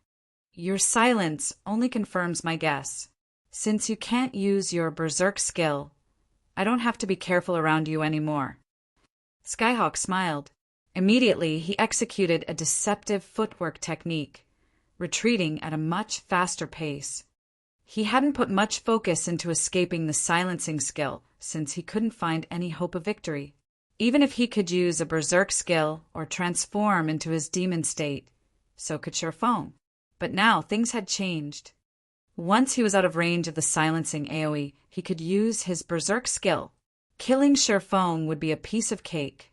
Your silence only confirms my guess. Since you can't use your berserk skill, I don't have to be careful around you anymore. Skyhawk smiled. Immediately, he executed a deceptive footwork technique, retreating at a much faster pace. He hadn't put much focus into escaping the silencing skill, since he couldn't find any hope of victory. Even if he could use a berserk skill or transform into his demon state, so could Shifeng. But now things had changed. Once he was out of range of the silencing AoE, he could use his berserk skill. Killing Shifeng would be a piece of cake.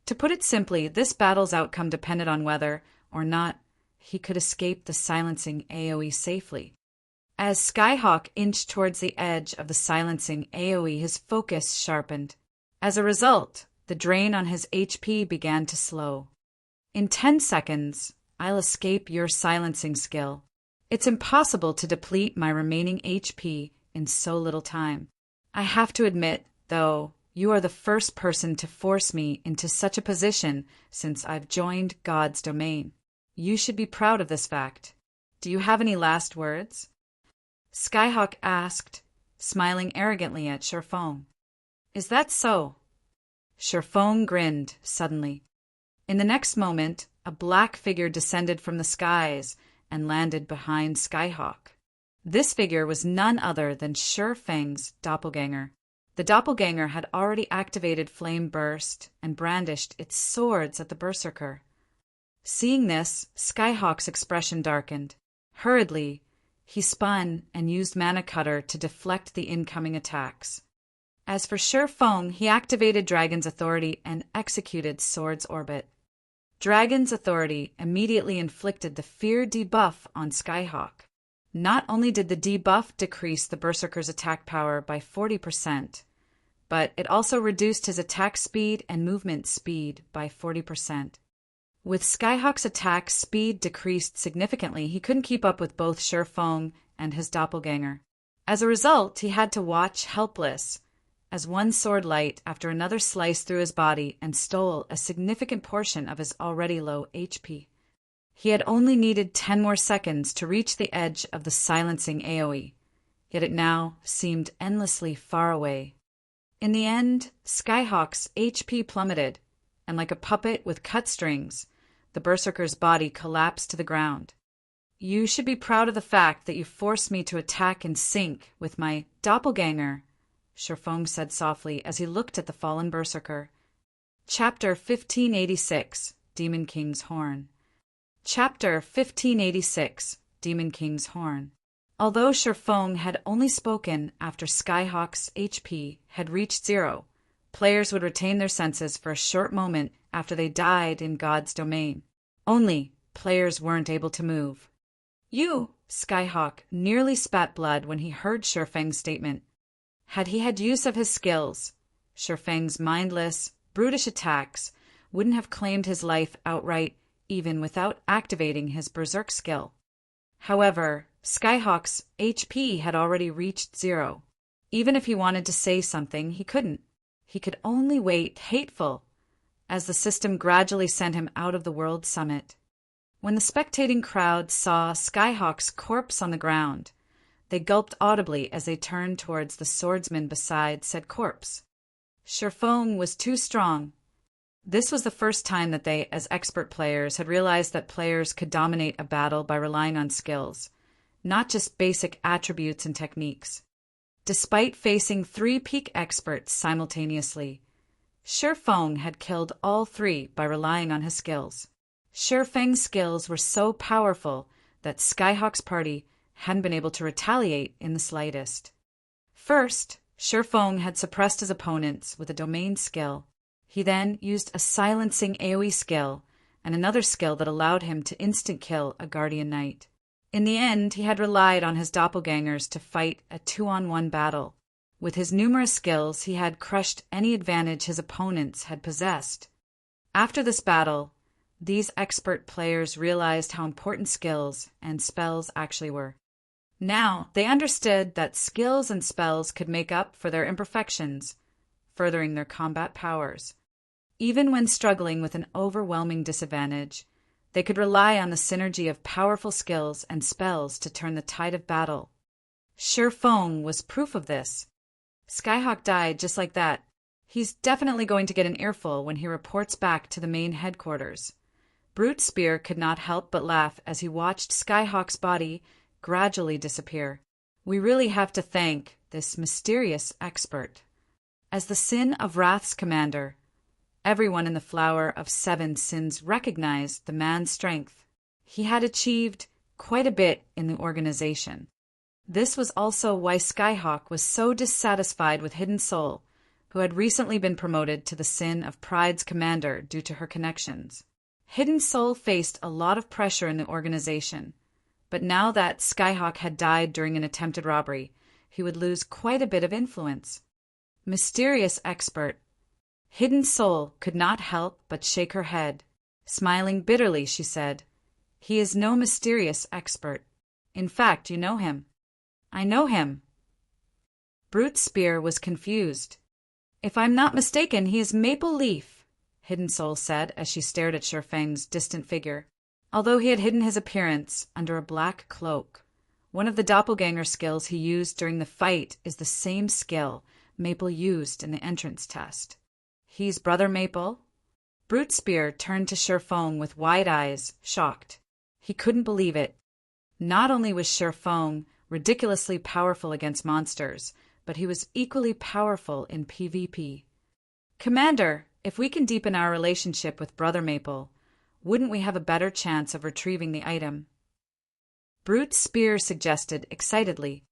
To put it simply, this battle's outcome depended on whether or not he could escape the silencing AoE safely. As Skyhawk inched towards the edge of the silencing AoE, his focus sharpened. As a result, the drain on his HP began to slow. In 10 seconds, I'll escape your silencing skill. It's impossible to deplete my remaining HP in so little time. I have to admit, though, you are the first person to force me into such a position since I've joined God's domain. You should be proud of this fact. Do you have any last words? Skyhawk asked, smiling arrogantly at Shifeng. Is that so? Shifeng grinned suddenly. In the next moment, a black figure descended from the skies and landed behind Skyhawk. This figure was none other than Shifeng's doppelganger. The doppelganger had already activated Flame Burst and brandished its swords at the berserker. Seeing this, Skyhawk's expression darkened. Hurriedly, he spun and used Mana Cutter to deflect the incoming attacks. As for Shifeng, he activated Dragon's Authority and executed Sword's Orbit. Dragon's Authority immediately inflicted the Fear debuff on Skyhawk. Not only did the debuff decrease the berserker's attack power by 40%, but it also reduced his attack speed and movement speed by 40%. With Skyhawk's attack speed decreased significantly, he couldn't keep up with both Shifeng and his doppelganger. As a result, he had to watch helpless as one sword light after another sliced through his body and stole a significant portion of his already low HP. He had only needed 10 more seconds to reach the edge of the silencing AoE, yet it now seemed endlessly far away. In the end, Skyhawk's HP plummeted, and like a puppet with cut strings, the berserker's body collapsed to the ground. You should be proud of the fact that you forced me to attack in sync with my doppelganger, Shifeng said softly as he looked at the fallen berserker. Chapter 1586, Demon King's Horn. Chapter 1586, Demon King's Horn. Although Shifeng had only spoken after Skyhawk's HP had reached 0, players would retain their senses for a short moment after they died in God's domain. Only, players weren't able to move. Skyhawk nearly spat blood when he heard Shifeng's statement. Had he had use of his skills, Shifeng's mindless, brutish attacks wouldn't have claimed his life outright even without activating his Berserk skill. However, Skyhawk's HP had already reached 0. Even if he wanted to say something, he couldn't. He could only wait, hateful, as the system gradually sent him out of the World Summit. When the spectating crowd saw Skyhawk's corpse on the ground, they gulped audibly as they turned towards the swordsman beside said corpse. Sherfong was too strong. This was the first time that they, as expert players, had realized that players could dominate a battle by relying on skills, not just basic attributes and techniques. Despite facing 3 peak experts simultaneously, Sherfong had killed all 3 by relying on his skills. Sherfeng's skills were so powerful that Skyhawk's party hadn't been able to retaliate in the slightest. First, Sherfong had suppressed his opponents with a domain skill. He then used a silencing AoE skill and another skill that allowed him to instant kill a Guardian Knight. In the end, he had relied on his doppelgangers to fight a 2-on-1 battle. With his numerous skills, he had crushed any advantage his opponents had possessed. After this battle, these expert players realized how important skills and spells actually were. Now, they understood that skills and spells could make up for their imperfections, furthering their combat powers. Even when struggling with an overwhelming disadvantage, they could rely on the synergy of powerful skills and spells to turn the tide of battle. Sherfong was proof of this. Skyhawk died just like that. He's definitely going to get an earful when he reports back to the main headquarters. Brute Spear could not help but laugh as he watched Skyhawk's body gradually disappear. We really have to thank this mysterious expert. As the Sin of Wrath's commander, everyone in the Flower of 7 Sins recognized the man's strength. He had achieved quite a bit in the organization. This was also why Skyhawk was so dissatisfied with Hidden Soul, who had recently been promoted to the Sin of Pride's commander due to her connections. Hidden Soul faced a lot of pressure in the organization, but now that Skyhawk had died during an attempted robbery, he would lose quite a bit of influence. Mysterious expert. Hidden Soul could not help but shake her head. Smiling bitterly, she said, "He is no mysterious expert. In fact, you know him." "I know him." Brute Spear was confused. "If I'm not mistaken, he is Maple Leaf," Hidden Soul said as she stared at Sherfang's distant figure. Although he had hidden his appearance under a black cloak, one of the doppelganger skills he used during the fight is the same skill Maple used in the entrance test. "He's Brother Maple?" Brute Spear turned to Sherfong with wide eyes, shocked. He couldn't believe it. Not only was Sherfong ridiculously powerful against monsters, but he was equally powerful in PvP. "Commander, if we can deepen our relationship with Brother Maple, wouldn't we have a better chance of retrieving the item?" Brute Spear suggested excitedly.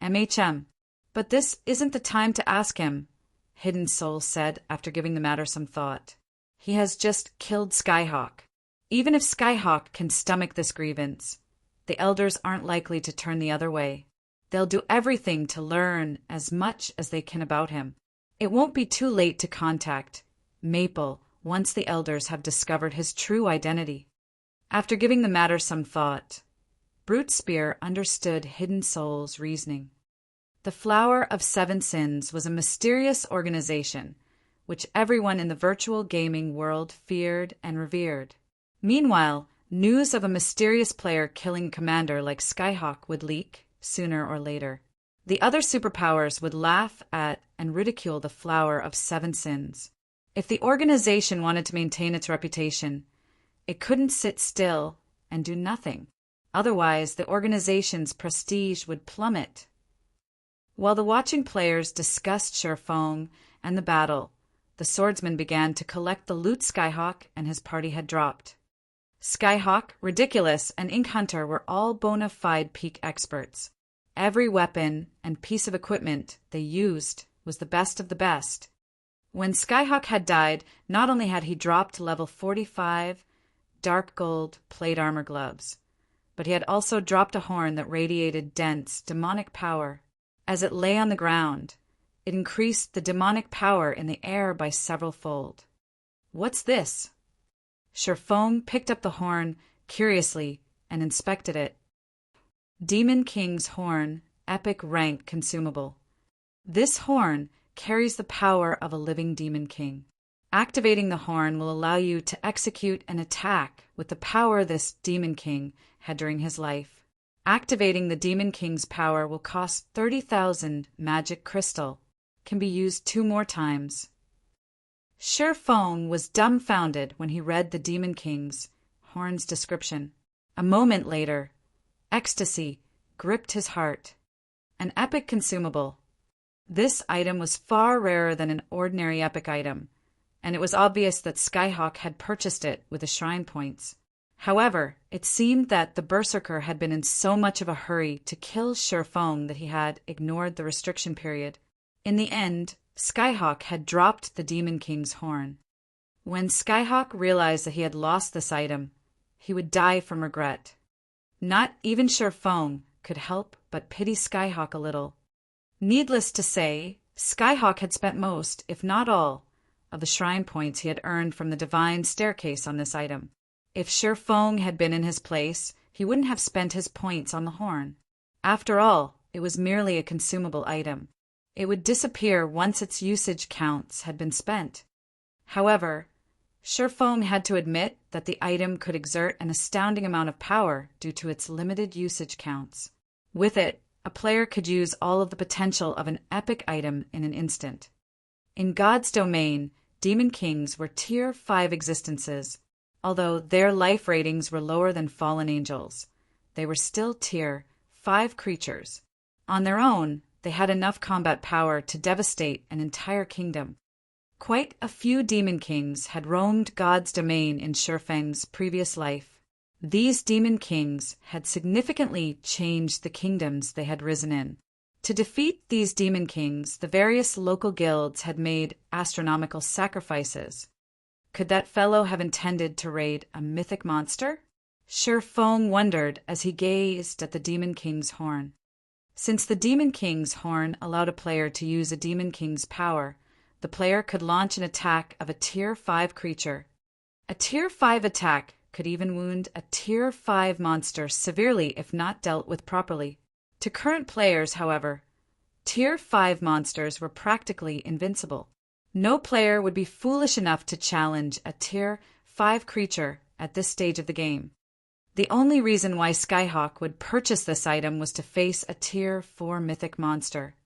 "MHM. But this isn't the time to ask him," Hidden Soul said after giving the matter some thought. "He has just killed Skyhawk. Even if Skyhawk can stomach this grievance, the elders aren't likely to turn the other way. They'll do everything to learn as much as they can about him. It won't be too late to contact Maple once the elders have discovered his true identity." After giving the matter some thought, Brute Spear understood Hidden Soul's reasoning. The Flower of 7 Sins was a mysterious organization which everyone in the virtual gaming world feared and revered. Meanwhile, news of a mysterious player killing commander like Skyhawk would leak sooner or later. The other superpowers would laugh at and ridicule the Flower of 7 Sins. If the organization wanted to maintain its reputation, it couldn't sit still and do nothing. Otherwise, the organization's prestige would plummet. While the watching players discussed Sherfong and the battle, the swordsman began to collect the loot Skyhawk and his party had dropped. Skyhawk, Ridiculous, and Ink Hunter were all bona fide peak experts. Every weapon and piece of equipment they used was the best of the best. When Skyhawk had died, not only had he dropped level 45 dark gold plate armor gloves, but he had also dropped a horn that radiated dense, demonic power. As it lay on the ground, it increased the demonic power in the air by several fold. "What's this?" Shifeng picked up the horn curiously and inspected it. Demon King's Horn, Epic Rank Consumable. This horn carries the power of a living Demon King. Activating the horn will allow you to execute an attack with the power this Demon King had during his life. Activating the Demon King's power will cost 30,000 magic crystal. Can be used 2 more times. Shifeng was dumbfounded when he read the Demon King's horn's description. A moment later, ecstasy gripped his heart. An epic consumable. This item was far rarer than an ordinary epic item, and it was obvious that Skyhawk had purchased it with the shrine points. However, it seemed that the Berserker had been in so much of a hurry to kill Shifeng that he had ignored the restriction period. In the end, Skyhawk had dropped the Demon King's horn. When Skyhawk realized that he had lost this item, he would die from regret. Not even Shifeng could help but pity Skyhawk a little. Needless to say, Skyhawk had spent most, if not all, of the shrine points he had earned from the divine staircase on this item. If Shifeng had been in his place, he wouldn't have spent his points on the horn. After all, it was merely a consumable item. It would disappear once its usage counts had been spent. However, Shifeng had to admit that the item could exert an astounding amount of power due to its limited usage counts. With it, a player could use all of the potential of an epic item in an instant. In God's domain, Demon Kings were Tier 5 existences. Although their life ratings were lower than fallen angels, they were still Tier 5 creatures. On their own, they had enough combat power to devastate an entire kingdom. Quite a few Demon Kings had roamed God's domain in Shifeng's previous life. These Demon Kings had significantly changed the kingdoms they had risen in. To defeat these Demon Kings, the various local guilds had made astronomical sacrifices. Could that fellow have intended to raid a mythic monster? Shifeng wondered as he gazed at the Demon King's horn. Since the Demon King's horn allowed a player to use a Demon King's power, the player could launch an attack of a Tier 5 creature. A Tier 5 attack could even wound a Tier 5 monster severely if not dealt with properly. To current players, however, Tier 5 monsters were practically invincible. No player would be foolish enough to challenge a Tier 5 creature at this stage of the game. The only reason why Skyhawk would purchase this item was to face a Tier 4 mythic monster.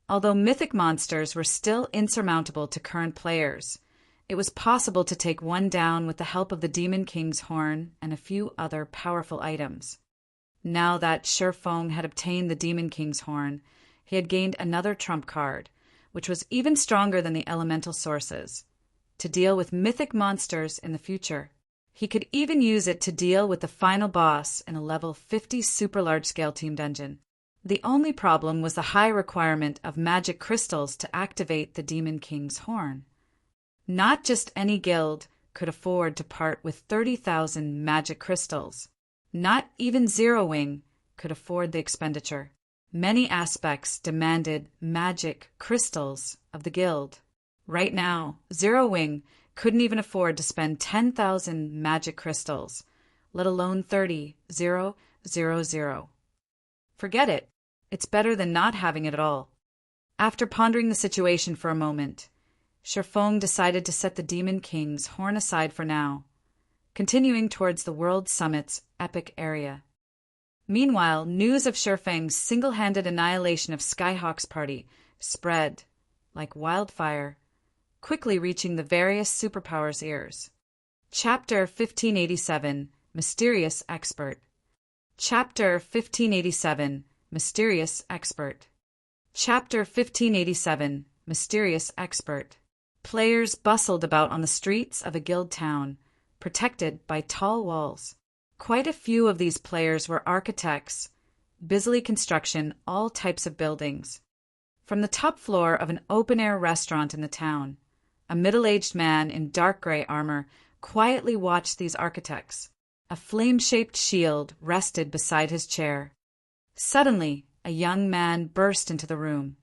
Although mythic monsters were still insurmountable to current players, it was possible to take one down with the help of the Demon King's horn and a few other powerful items. Now that Shifeng had obtained the Demon King's horn, he had gained another trump card, which was even stronger than the elemental sources, to deal with mythic monsters in the future. He could even use it to deal with the final boss in a level 50 super large-scale team dungeon. The only problem was the high requirement of magic crystals to activate the Demon King's horn. Not just any guild could afford to part with 30,000 magic crystals. Not even Zero Wing could afford the expenditure. Many aspects demanded magic crystals of the guild. Right now, Zero Wing couldn't even afford to spend 10,000 magic crystals, let alone 30,000. Forget it. It's better than not having it at all. After pondering the situation for a moment, Shifeng decided to set the Demon King's horn aside for now, continuing towards the World Summit's epic area. Meanwhile, news of Shifeng's single-handed annihilation of Skyhawk's party spread like wildfire, quickly reaching the various superpowers' ears. Chapter 1587, Mysterious Expert. Chapter 1587, Mysterious Expert. Chapter 1587, Mysterious Expert. Players bustled about on the streets of a guild town, protected by tall walls. Quite a few of these players were architects, busily constructing all types of buildings. From the top floor of an open-air restaurant in the town, a middle-aged man in dark gray armor quietly watched these architects. A flame-shaped shield rested beside his chair. Suddenly, a young man burst into the room,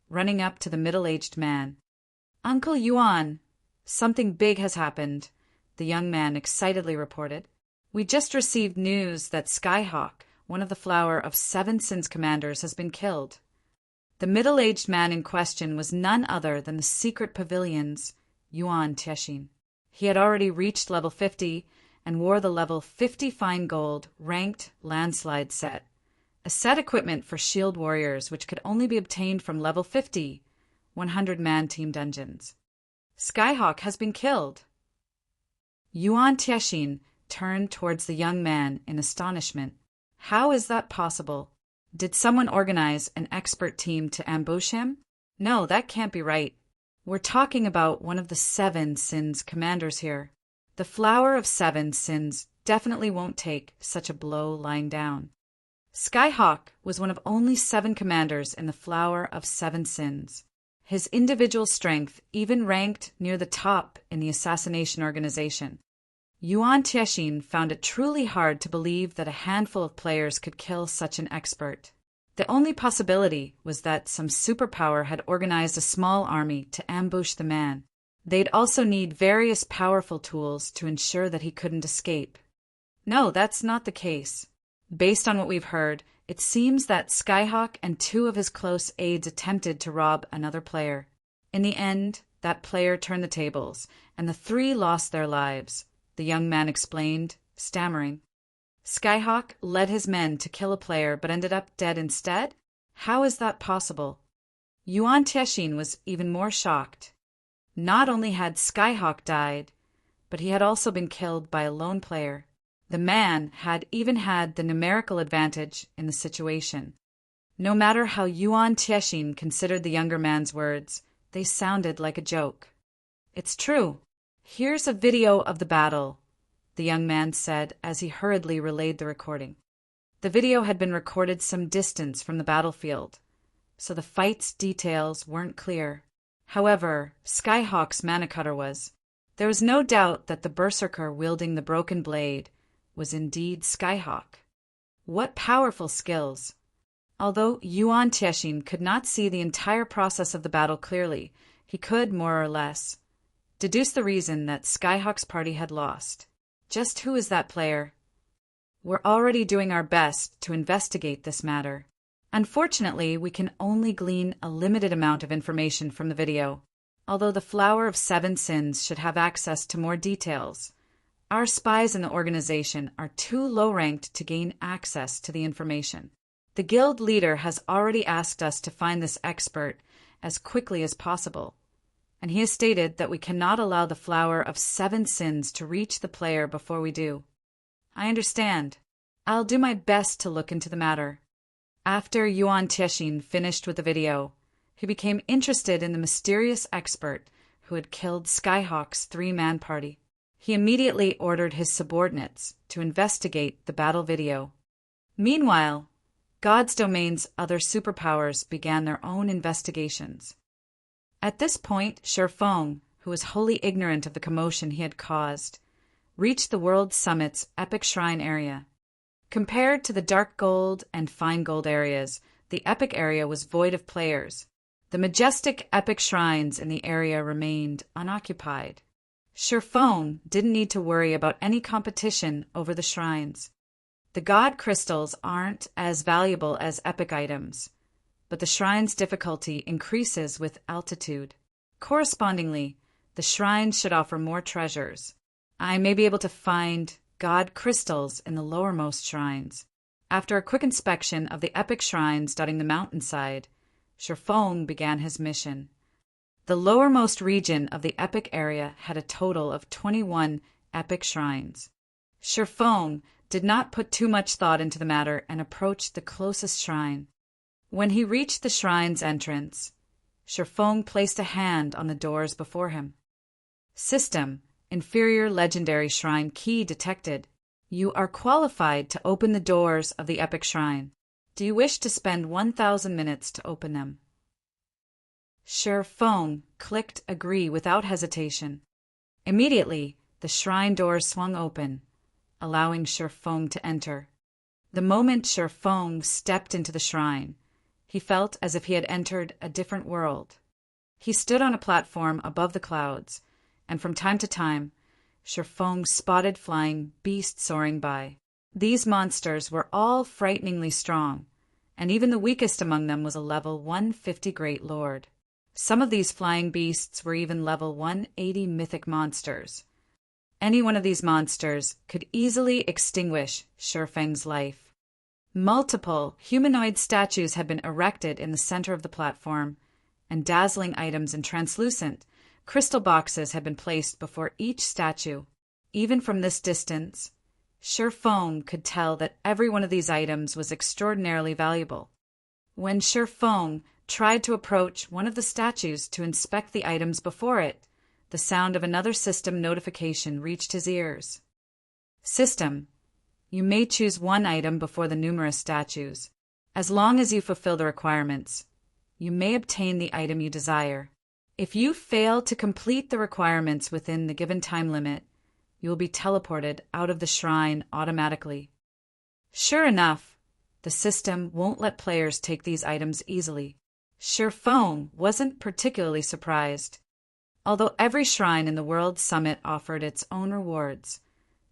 running up to the middle-aged man. "Uncle Yuan, something big has happened. the young man excitedly reported. "We just received news that Skyhawk, one of the Flower of Seven Sins commanders, has been killed." The middle-aged man in question was none other than the secret pavilion's Yuan Tiexin. He had already reached level 50 and wore the level 50 fine gold ranked landslide set, a set equipment for shield warriors which could only be obtained from level 50, 100-man team dungeons. "Skyhawk has been killed." Yuan Tiexin turned towards the young man in astonishment. "How is that possible? Did someone organize an expert team to ambush him? No, that can't be right. We're talking about one of the Seven Sins commanders here. The Flower of Seven Sins definitely won't take such a blow lying down." Skyhawk was one of only 7 commanders in the Flower of Seven Sins. His individual strength even ranked near the top in the assassination organization. Yuan Tiexin found it truly hard to believe that a handful of players could kill such an expert. The only possibility was that some superpower had organized a small army to ambush the man. They'd also need various powerful tools to ensure that he couldn't escape. No, that's not the case. Based on what we've heard, it seems that Skyhawk and 2 of his close aides attempted to rob another player. In the end, that player turned the tables, and the 3 lost their lives, the young man explained, stammering. "Skyhawk led his men to kill a player but ended up dead instead? How is that possible?" Yuan Tiexin was even more shocked. Not only had Skyhawk died, but he had also been killed by a lone player. The man had even had the numerical advantage in the situation. No matter how Yuan Tiexin considered the younger man's words, they sounded like a joke. "It's true. Here's a video of the battle," the young man said as he hurriedly relayed the recording. The video had been recorded some distance from the battlefield, so the fight's details weren't clear. However, Skyhawk's mana cutter was. There was no doubt that the berserker wielding the broken blade was indeed Skyhawk. What powerful skills! Although Yuan Tiexin could not see the entire process of the battle clearly, he could, more or less, deduce the reason that Skyhawk's party had lost. Just who is that player? We're already doing our best to investigate this matter. Unfortunately, we can only glean a limited amount of information from the video. Although the Flower of Seven Sins should have access to more details, our spies in the organization are too low-ranked to gain access to the information. The guild leader has already asked us to find this expert as quickly as possible, and he has stated that we cannot allow the Flower of Seven Sins to reach the player before we do. I understand. I'll do my best to look into the matter. After Yuan Tiexin finished with the video, he became interested in the mysterious expert who had killed Skyhawk's 3-man party. He immediately ordered his subordinates to investigate the battle video. Meanwhile, God's Domain's other superpowers began their own investigations. At this point, Sherfeng, who was wholly ignorant of the commotion he had caused, reached the World Summit's Epic Shrine area. Compared to the dark gold and fine gold areas, the Epic area was void of players. The majestic Epic shrines in the area remained unoccupied. Sherfeng didn't need to worry about any competition over the shrines. The god crystals aren't as valuable as Epic items, but the shrine's difficulty increases with altitude. Correspondingly, the shrines should offer more treasures. I may be able to find god crystals in the lowermost shrines. After a quick inspection of the Epic shrines dotting the mountainside, Sherfeng began his mission. The lowermost region of the Epic area had a total of 21 Epic shrines. Sherfeng did not put too much thought into the matter and approached the closest shrine. When he reached the shrine's entrance, Sherfeng placed a hand on the doors before him. System: Inferior Legendary Shrine Key detected. You are qualified to open the doors of the Epic Shrine. Do you wish to spend 1,000 minutes to open them? Sherfeng clicked agree without hesitation. Immediately, the shrine doors swung open, allowing Sherfeng to enter. The moment Sherfeng stepped into the shrine, he felt as if he had entered a different world. He stood on a platform above the clouds, and from time to time, Shifeng spotted flying beasts soaring by. These monsters were all frighteningly strong, and even the weakest among them was a level 150 Great Lord. Some of these flying beasts were even level 180 mythic monsters. Any one of these monsters could easily extinguish Shifeng's life. Multiple humanoid statues had been erected in the center of the platform, and dazzling items in translucent crystal boxes had been placed before each statue. Even from this distance, Shifeng could tell that every one of these items was extraordinarily valuable. When Shifeng tried to approach one of the statues to inspect the items before it, the sound of another system notification reached his ears. System, you may choose one item before the numerous statues. As long as you fulfill the requirements, you may obtain the item you desire. If you fail to complete the requirements within the given time limit, you will be teleported out of the shrine automatically. Sure enough, the system won't let players take these items easily. Shifeng wasn't particularly surprised. Although every shrine in the World Summit offered its own rewards,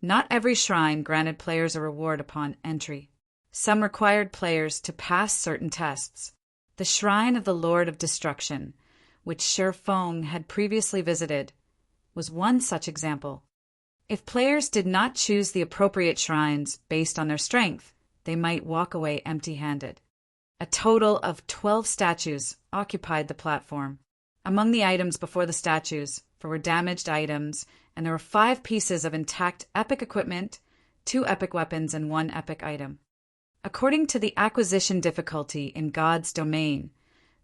not every shrine granted players a reward upon entry. Some required players to pass certain tests. The Shrine of the Lord of Destruction, which Shifeng had previously visited, was one such example. If players did not choose the appropriate shrines based on their strength, they might walk away empty-handed. A total of 12 statues occupied the platform. Among the items before the statues were damaged items, and there were 5 pieces of intact epic equipment, 2 epic weapons, and 1 epic item. According to the acquisition difficulty in God's domain,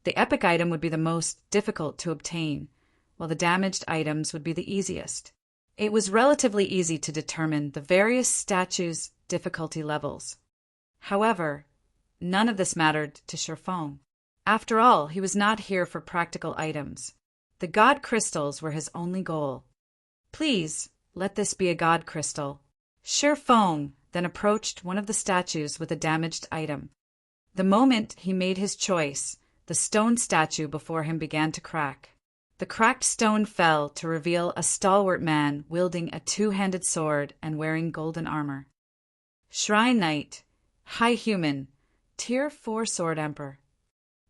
the epic item would be the most difficult to obtain, while the damaged items would be the easiest. It was relatively easy to determine the various statues' difficulty levels. However, none of this mattered to Shifeng. After all, he was not here for practical items. The god crystals were his only goal. Please, let this be a god crystal. Shifeng then approached one of the statues with a damaged item. The moment he made his choice, the stone statue before him began to crack. The cracked stone fell to reveal a stalwart man wielding a 2-handed sword and wearing golden armor. Shrine Knight, High Human, Tier 4 Sword Emperor.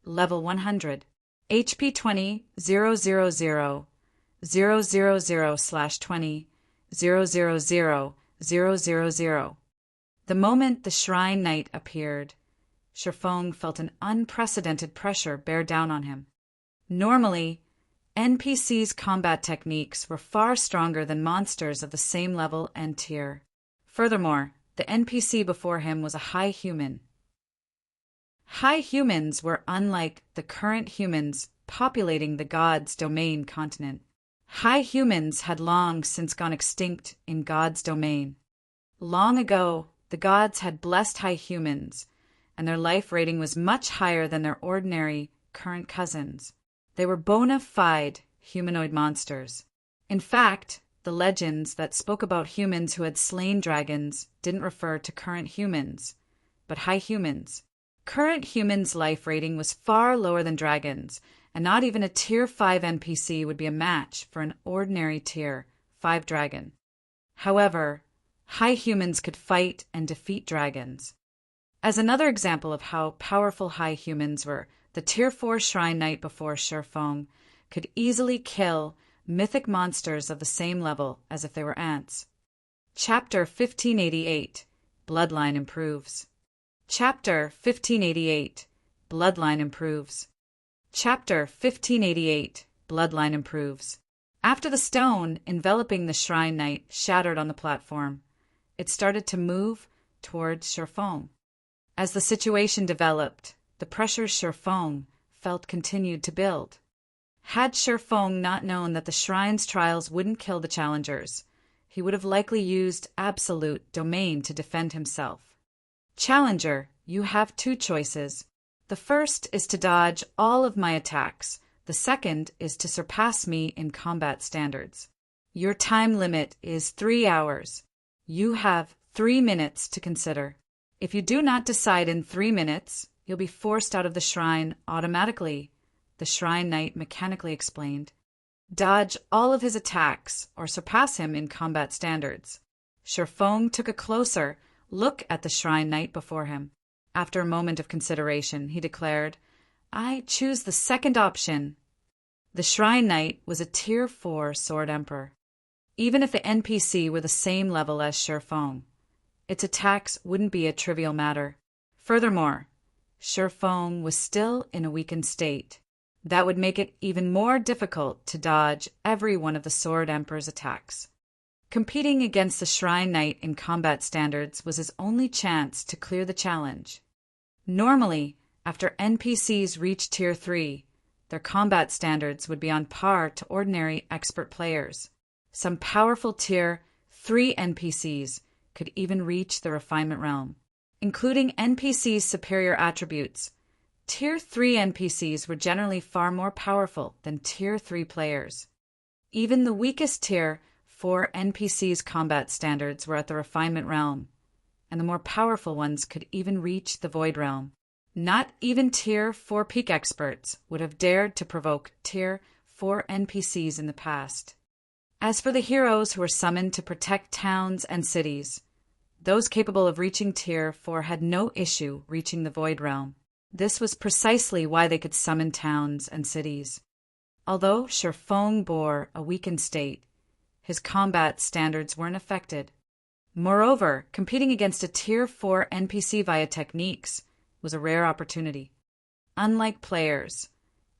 Level 100. HP 20 000 000/20 000 000. The moment the Shrine Knight appeared, Shifeng felt an unprecedented pressure bear down on him. Normally, NPCs' combat techniques were far stronger than monsters of the same level and tier. Furthermore, the NPC before him was a high human. High humans were unlike the current humans populating the God's Domain continent. High humans had long since gone extinct in God's domain. Long ago, the gods had blessed high humans, and their life rating was much higher than their ordinary current cousins. They were bona fide humanoid monsters. In fact, the legends that spoke about humans who had slain dragons didn't refer to current humans, but high humans. Current humans' life rating was far lower than dragons, and not even a Tier 5 NPC would be a match for an ordinary Tier 5 dragon. However, high humans could fight and defeat dragons. As another example of how powerful high humans were, the Tier 4 Shrine Knight before Shifeng could easily kill mythic monsters of the same level as if they were ants. Chapter 1588 Bloodline Improves. Chapter 1588 Bloodline Improves. Chapter 1588 Bloodline Improves. After the stone enveloping the Shrine Knight shattered on the platform, it started to move towards Shifeng. As the situation developed, the pressure Shifeng felt continued to build. Had Shifeng not known that the shrine's trials wouldn't kill the challengers, he would have likely used absolute domain to defend himself. Challenger, you have 2 choices. The first is to dodge all of my attacks. The second is to surpass me in combat standards. Your time limit is 3 hours. You have 3 minutes to consider. If you do not decide in 3 minutes, you'll be forced out of the shrine automatically, the Shrine Knight mechanically explained. dodge all of his attacks, or surpass him in combat standards. Shifeng took a closer look at the Shrine Knight before him. After a moment of consideration, he declared, "I choose the second option." The Shrine Knight was a Tier 4 Sword Emperor. Even if the NPC were the same level as Shifeng, its attacks wouldn't be a trivial matter. Furthermore, Shifeng was still in a weakened state. That would make it even more difficult to dodge every one of the Sword Emperor's attacks. Competing against the Shrine Knight in combat standards was his only chance to clear the challenge. Normally, after NPCs reached Tier 3, their combat standards would be on par to ordinary expert players. Some powerful Tier 3 NPCs could even reach the refinement realm. Including NPCs' superior attributes, Tier 3 NPCs were generally far more powerful than Tier 3 players. Even the weakest Tier 4 NPCs' combat standards were at the refinement realm, and the more powerful ones could even reach the Void Realm. Not even Tier 4 peak experts would have dared to provoke Tier 4 NPCs in the past. As for the heroes who were summoned to protect towns and cities, those capable of reaching Tier 4 had no issue reaching the Void Realm. This was precisely why they could summon towns and cities. Although Shifeng bore a weakened state, his combat standards weren't affected. Moreover, competing against a Tier 4 NPC via techniques was a rare opportunity. Unlike players,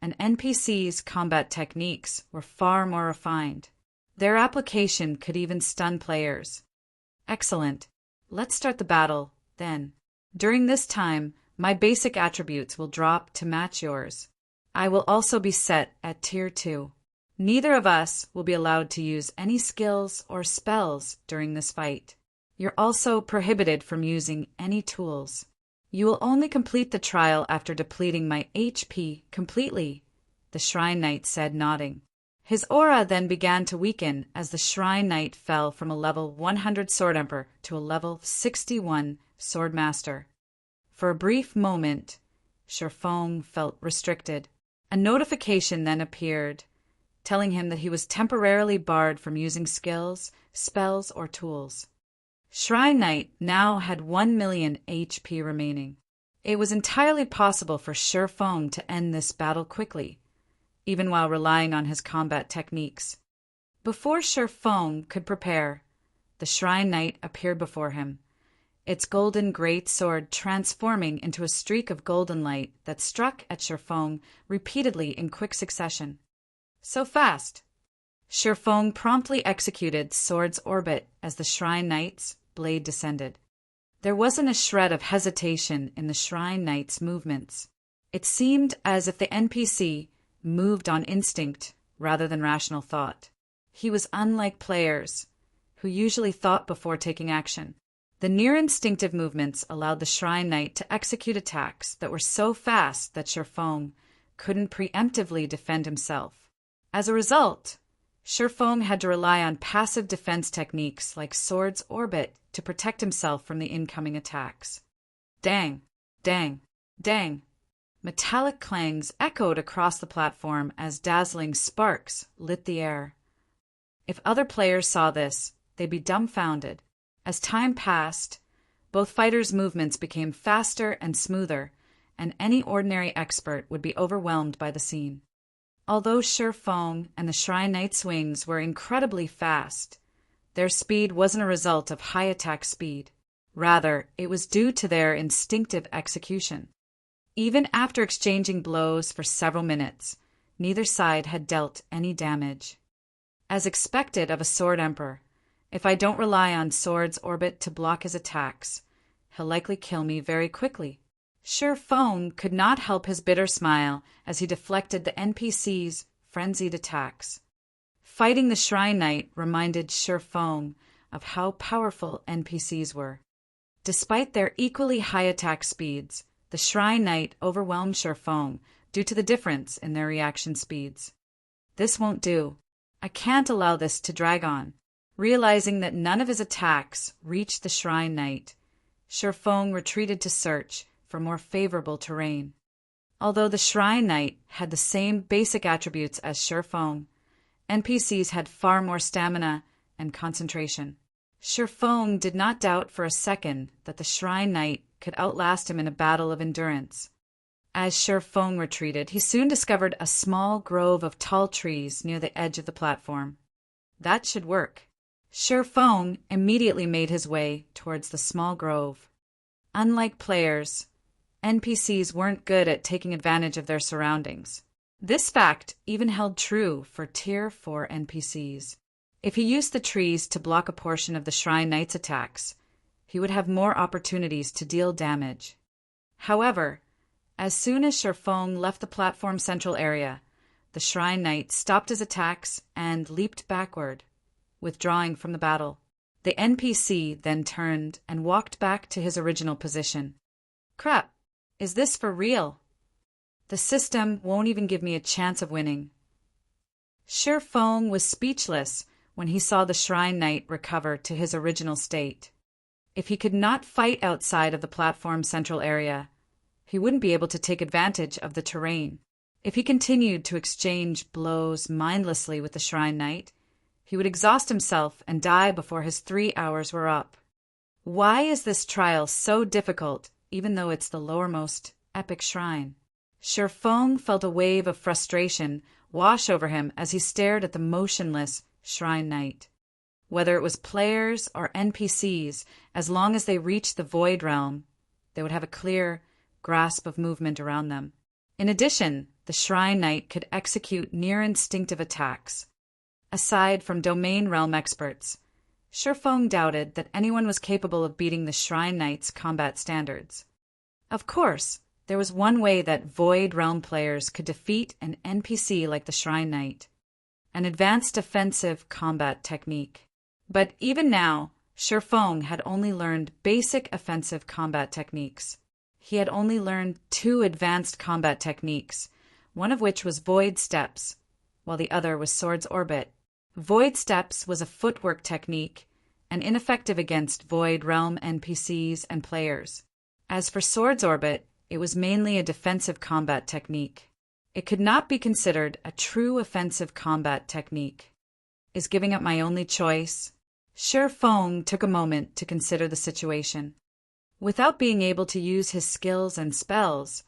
an NPC's combat techniques were far more refined. Their application could even stun players. Excellent. Let's start the battle, then. During this time, my basic attributes will drop to match yours. I will also be set at Tier 2. Neither of us will be allowed to use any skills or spells during this fight. You're also prohibited from using any tools. You will only complete the trial after depleting my HP completely, the Shrine Knight said, nodding. His aura then began to weaken as the Shrine Knight fell from a level 100 Sword Emperor to a level 61 Sword Master. For a brief moment, Shifeng felt restricted. A notification then appeared, telling him that he was temporarily barred from using skills, spells, or tools. Shrine Knight now had 1 million HP remaining. It was entirely possible for Shifeng to end this battle quickly, even while relying on his combat techniques. Before Shifeng could prepare, the Shrine Knight appeared before him, its golden great sword transforming into a streak of golden light that struck at Shifeng repeatedly in quick succession. So fast! Shifeng promptly executed Sword's Orbit as the Shrine Knight's blade descended. There wasn't a shred of hesitation in the Shrine Knight's movements. It seemed as if the NPC moved on instinct rather than rational thought. He was unlike players, who usually thought before taking action. The near-instinctive movements allowed the Shrine Knight to execute attacks that were so fast that Shifeng couldn't preemptively defend himself. As a result, Shifeng had to rely on passive defense techniques like Sword's Orbit to protect himself from the incoming attacks. Dang, dang, dang. Metallic clangs echoed across the platform as dazzling sparks lit the air. If other players saw this, they'd be dumbfounded. As time passed, both fighters' movements became faster and smoother, and any ordinary expert would be overwhelmed by the scene. Although Shifeng and the Shrine Knight's wings were incredibly fast, their speed wasn't a result of high attack speed. Rather, it was due to their instinctive execution. Even after exchanging blows for several minutes, neither side had dealt any damage. As expected of a Sword Emperor, if I don't rely on Sword's Orbit to block his attacks, he'll likely kill me very quickly. Shifeng could not help his bitter smile as he deflected the NPC's frenzied attacks. Fighting the Shrine Knight reminded Shifeng of how powerful NPCs were. Despite their equally high attack speeds, the Shrine Knight overwhelmed Shifeng due to the difference in their reaction speeds. This won't do. I can't allow this to drag on. Realizing that none of his attacks reached the Shrine Knight, Shifeng retreated to search for more favorable terrain. Although the Shrine Knight had the same basic attributes as Shifeng, NPCs had far more stamina and concentration. Shifeng did not doubt for a second that the Shrine Knight could outlast him in a battle of endurance. As Shifeng retreated, he soon discovered a small grove of tall trees near the edge of the platform. That should work. Shifeng immediately made his way towards the small grove. Unlike players, NPCs weren't good at taking advantage of their surroundings. This fact even held true for Tier 4 NPCs. If he used the trees to block a portion of the Shrine Knight's attacks, he would have more opportunities to deal damage. However, as soon as Shifeng left the platform central area, the Shrine Knight stopped his attacks and leaped backward, withdrawing from the battle. The NPC then turned and walked back to his original position. Crap, is this for real? The system won't even give me a chance of winning. Shifeng was speechless when he saw the Shrine Knight recover to his original state. If he could not fight outside of the platform's central area, he wouldn't be able to take advantage of the terrain. If he continued to exchange blows mindlessly with the Shrine Knight, he would exhaust himself and die before his 3 hours were up. Why is this trial so difficult, even though it's the lowermost epic shrine? Shifeng felt a wave of frustration wash over him as he stared at the motionless Shrine Knight. Whether it was players or NPCs, as long as they reached the Void Realm, they would have a clear grasp of movement around them. In addition, the Shrine Knight could execute near-instinctive attacks. Aside from Domain Realm experts, Shifeng doubted that anyone was capable of beating the Shrine Knight's combat standards. Of course, there was one way that Void Realm players could defeat an NPC like the Shrine Knight: an advanced defensive combat technique. But even now, Shifeng had only learned basic offensive combat techniques. He had only learned 2 advanced combat techniques, one of which was Void Steps, while the other was Sword's Orbit. Void Steps was a footwork technique and ineffective against Void Realm NPCs and players. As for Sword's Orbit, it was mainly a defensive combat technique. It could not be considered a true offensive combat technique. Is giving up my only choice? Shifeng took a moment to consider the situation. Without being able to use his skills and spells,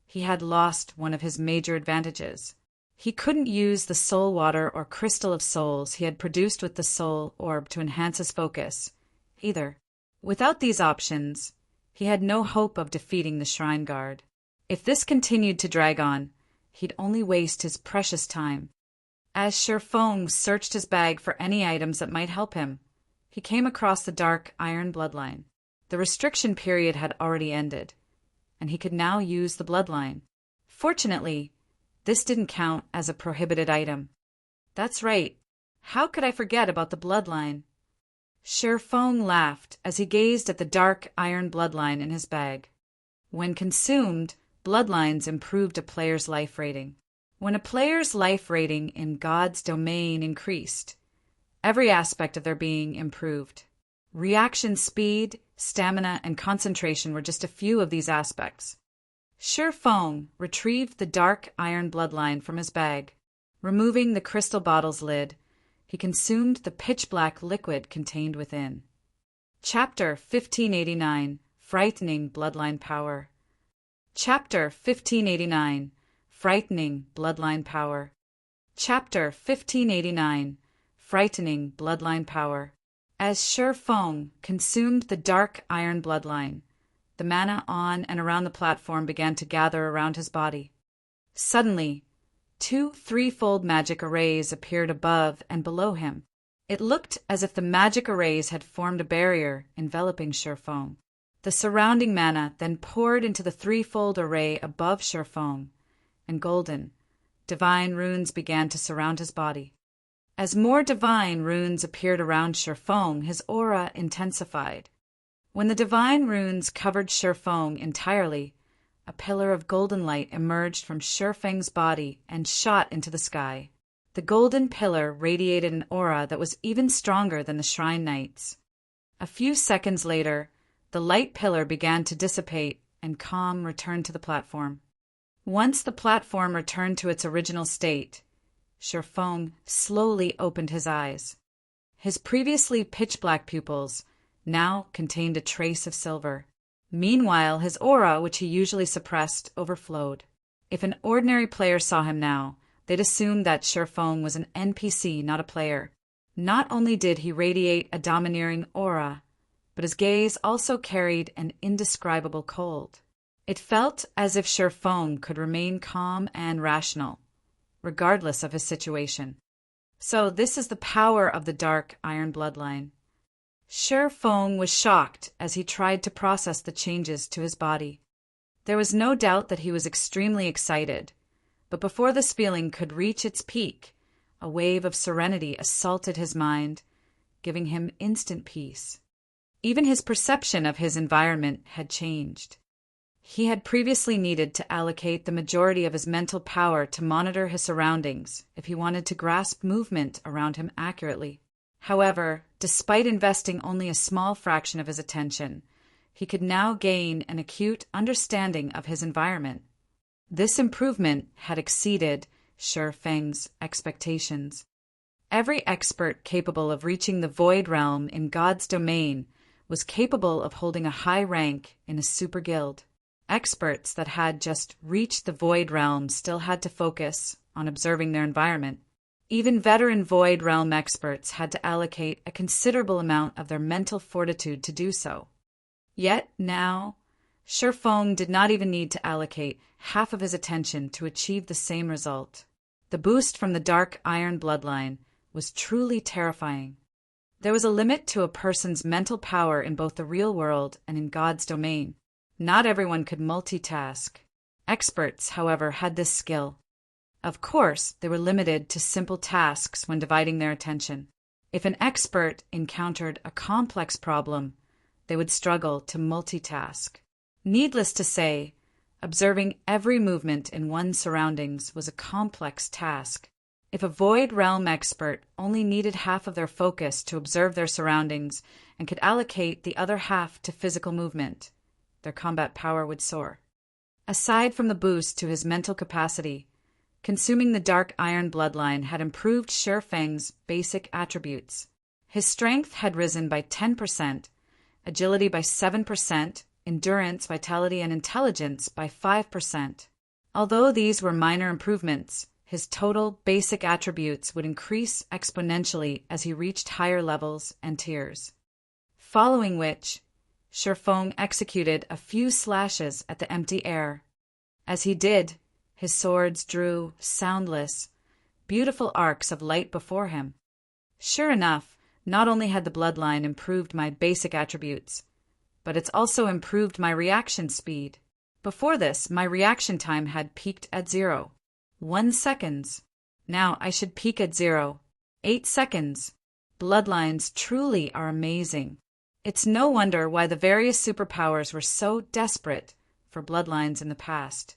he had lost one of his major advantages. He couldn't use the soul water or crystal of souls he had produced with the soul orb to enhance his focus, either. Without these options, he had no hope of defeating the Shrine Guard. If this continued to drag on, he'd only waste his precious time. As Shifeng searched his bag for any items that might help him, he came across the dark iron bloodline. The restriction period had already ended, and he could now use the bloodline. Fortunately, this didn't count as a prohibited item. That's right. How could I forget about the bloodline? Shifeng laughed as he gazed at the dark iron bloodline in his bag. When consumed, bloodlines improved a player's life rating. When a player's life rating in God's domain increased, every aspect of their being improved. Reaction speed, stamina, and concentration were just a few of these aspects. Shifeng retrieved the dark iron bloodline from his bag. Removing the crystal bottle's lid, he consumed the pitch-black liquid contained within. Chapter 1589, Frightening Bloodline Power. Chapter 1589, Frightening Bloodline Power. Chapter 1589, Frightening Bloodline Power. As Shifeng consumed the dark iron bloodline, the mana on and around the platform began to gather around his body. Suddenly, 2 threefold magic arrays appeared above and below him. It looked as if the magic arrays had formed a barrier enveloping Shifeng. The surrounding mana then poured into the threefold array above Shifeng, and golden, divine runes began to surround his body. As more divine runes appeared around Shifeng, his aura intensified. When the divine runes covered Shifeng entirely, a pillar of golden light emerged from Shifeng's body and shot into the sky. The golden pillar radiated an aura that was even stronger than the Shrine Knight's. A few seconds later, the light pillar began to dissipate and calm returned to the platform. Once the platform returned to its original state, Feng slowly opened his eyes. His previously pitch-black pupils now contained a trace of silver. Meanwhile, his aura, which he usually suppressed, overflowed. If an ordinary player saw him now, they'd assume that Feng was an NPC, not a player. Not only did he radiate a domineering aura, but his gaze also carried an indescribable cold. It felt as if Feng could remain calm and rational, regardless of his situation. So this is the power of the dark iron bloodline. Feng was shocked as he tried to process the changes to his body. There was no doubt that he was extremely excited, but before this feeling could reach its peak, a wave of serenity assaulted his mind, giving him instant peace. Even his perception of his environment had changed. He had previously needed to allocate the majority of his mental power to monitor his surroundings if he wanted to grasp movement around him accurately. However, despite investing only a small fraction of his attention, he could now gain an acute understanding of his environment. This improvement had exceeded Feng's expectations. Every expert capable of reaching the void realm in God's domain was capable of holding a high rank in a super guild. Experts that had just reached the void realm still had to focus on observing their environment. Even veteran void realm experts had to allocate a considerable amount of their mental fortitude to do so. Yet now, Feng did not even need to allocate half of his attention to achieve the same result. The boost from the dark iron bloodline was truly terrifying. There was a limit to a person's mental power in both the real world and in God's domain. Not everyone could multitask. Experts, however, had this skill. Of course, they were limited to simple tasks when dividing their attention. If an expert encountered a complex problem, they would struggle to multitask. Needless to say, observing every movement in one's surroundings was a complex task. If a void realm expert only needed half of their focus to observe their surroundings and could allocate the other half to physical movement, their combat power would soar. Aside from the boost to his mental capacity, consuming the dark iron bloodline had improved Feng's basic attributes. His strength had risen by 10%, agility by 7%, endurance, vitality, and intelligence by 5%. Although these were minor improvements, his total basic attributes would increase exponentially as he reached higher levels and tiers. Following which, Feng executed a few slashes at the empty air. As he did, his swords drew soundless, beautiful arcs of light before him. Sure enough, not only had the bloodline improved my basic attributes, but it's also improved my reaction speed. Before this, my reaction time had peaked at 0. 1 seconds. Now I should peak at 0. 8 seconds. Bloodlines truly are amazing. It's no wonder why the various superpowers were so desperate for bloodlines in the past.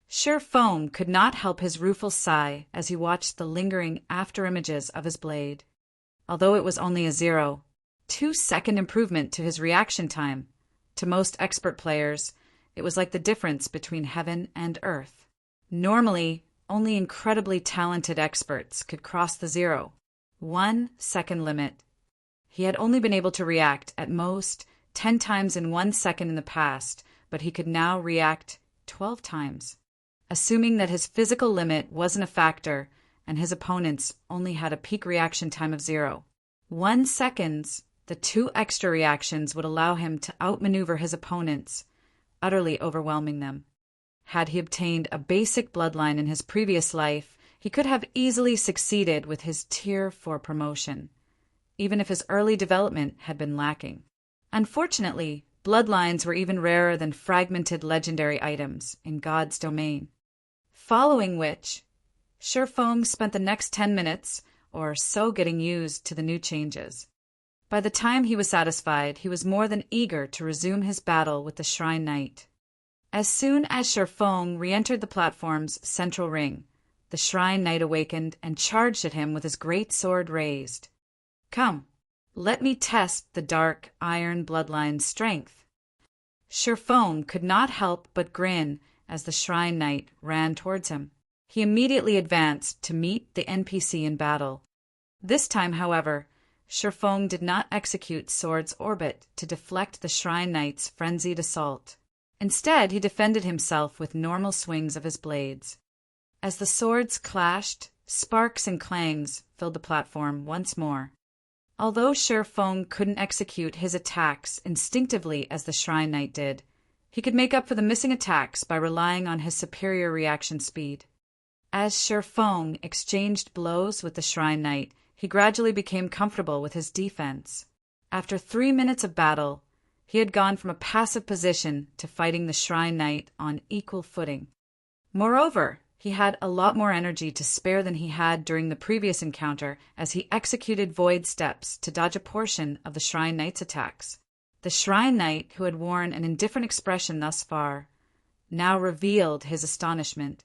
Feng could not help his rueful sigh as he watched the lingering after-images of his blade. Although it was only a 0.2-second improvement to his reaction time, to most expert players, it was like the difference between heaven and earth. Normally, only incredibly talented experts could cross the 0.1-second limit. He had only been able to react at most 10 times in 1 second in the past, but he could now react 12 times. Assuming that his physical limit wasn't a factor and his opponents only had a peak reaction time of 0.1 seconds, the 2 extra reactions would allow him to outmaneuver his opponents, utterly overwhelming them. Had he obtained a basic bloodline in his previous life, he could have easily succeeded with his Tier 4 promotion, even if his early development had been lacking. Unfortunately, bloodlines were even rarer than fragmented legendary items in God's domain. Following which, Feng spent the next 10 minutes or so getting used to the new changes. By the time he was satisfied, he was more than eager to resume his battle with the Shrine Knight. As soon as Feng re-entered the platform's central ring, the Shrine Knight awakened and charged at him with his great sword raised. "Come, let me test the dark iron bloodline's strength." Feng could not help but grin as the Shrine Knight ran towards him. He immediately advanced to meet the NPC in battle. This time, however, Shifeng did not execute Sword's Orbit to deflect the Shrine Knight's frenzied assault. Instead, he defended himself with normal swings of his blades. As the swords clashed, sparks and clangs filled the platform once more. Although Shifeng couldn't execute his attacks instinctively as the Shrine Knight did, he could make up for the missing attacks by relying on his superior reaction speed. As Shifeng exchanged blows with the Shrine Knight, he gradually became comfortable with his defense. After 3 minutes of battle, he had gone from a passive position to fighting the Shrine Knight on equal footing. Moreover, he had a lot more energy to spare than he had during the previous encounter as he executed void steps to dodge a portion of the Shrine Knight's attacks. The Shrine Knight, who had worn an indifferent expression thus far, now revealed his astonishment.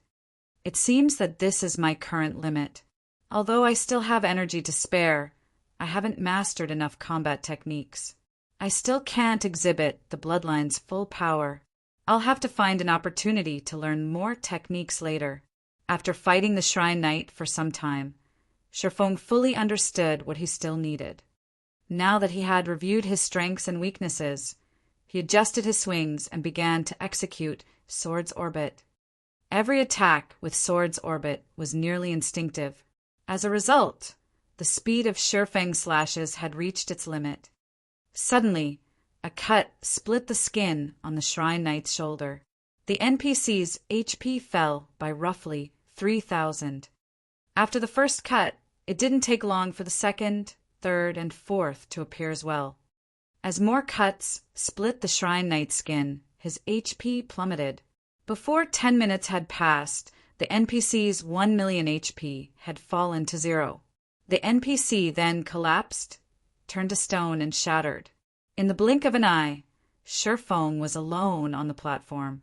It seems that this is my current limit. Although I still have energy to spare, I haven't mastered enough combat techniques. I still can't exhibit the bloodline's full power. I'll have to find an opportunity to learn more techniques later. After fighting the Shrine Knight for some time, Shifeng fully understood what he still needed. Now that he had reviewed his strengths and weaknesses, he adjusted his swings and began to execute Sword's Orbit. Every attack with Sword's Orbit was nearly instinctive. As a result, the speed of Shifeng's slashes had reached its limit. Suddenly, a cut split the skin on the Shrine Knight's shoulder. The NPC's HP fell by roughly 3,000. After the first cut, it didn't take long for the second, third, and fourth to appear as well. As more cuts split the Shrine Knight's skin, his HP plummeted. Before 10 minutes had passed, the NPC's 1 million HP had fallen to 0. The NPC then collapsed, turned to stone, and shattered. In the blink of an eye, Shifeng was alone on the platform.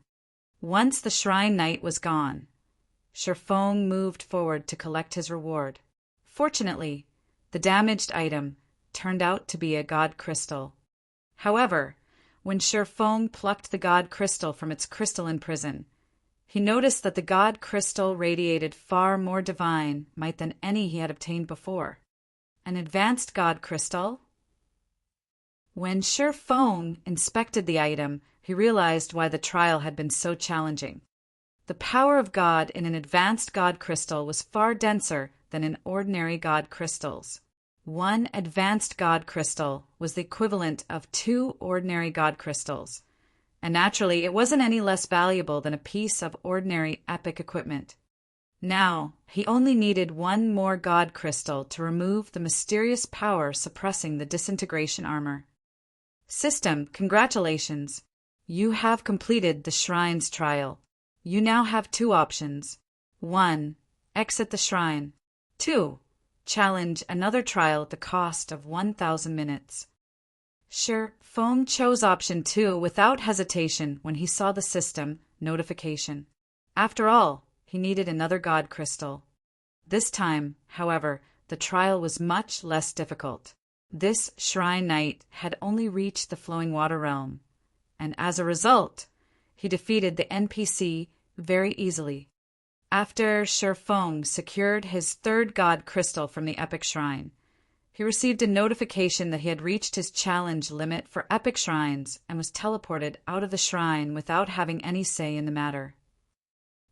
Once the Shrine Knight was gone, Shifeng moved forward to collect his reward. Fortunately, the damaged item turned out to be a god crystal. However, when Shifeng plucked the god crystal from its crystalline prison, he noticed that the god crystal radiated far more divine might than any he had obtained before. An advanced god crystal? When Shifeng inspected the item, he realized why the trial had been so challenging. The power of God in an advanced god crystal was far denser than in ordinary god crystals. One advanced god crystal was the equivalent of 2 ordinary god crystals, and naturally it wasn't any less valuable than a piece of ordinary epic equipment. Now, he only needed 1 more god crystal to remove the mysterious power suppressing the disintegration armor. System, congratulations! You have completed the Shrine's trial. You now have 2 options. 1. Exit the Shrine. 2. Challenge another trial at the cost of 1,000 minutes. Shifeng chose option 2 without hesitation when he saw the system notification. After all, he needed another god crystal. This time, however, the trial was much less difficult. This Shrine Knight had only reached the Flowing Water Realm, and as a result, he defeated the NPC very easily. After Shifeng secured his 3rd god crystal from the epic shrine, he received a notification that he had reached his challenge limit for epic shrines and was teleported out of the shrine without having any say in the matter.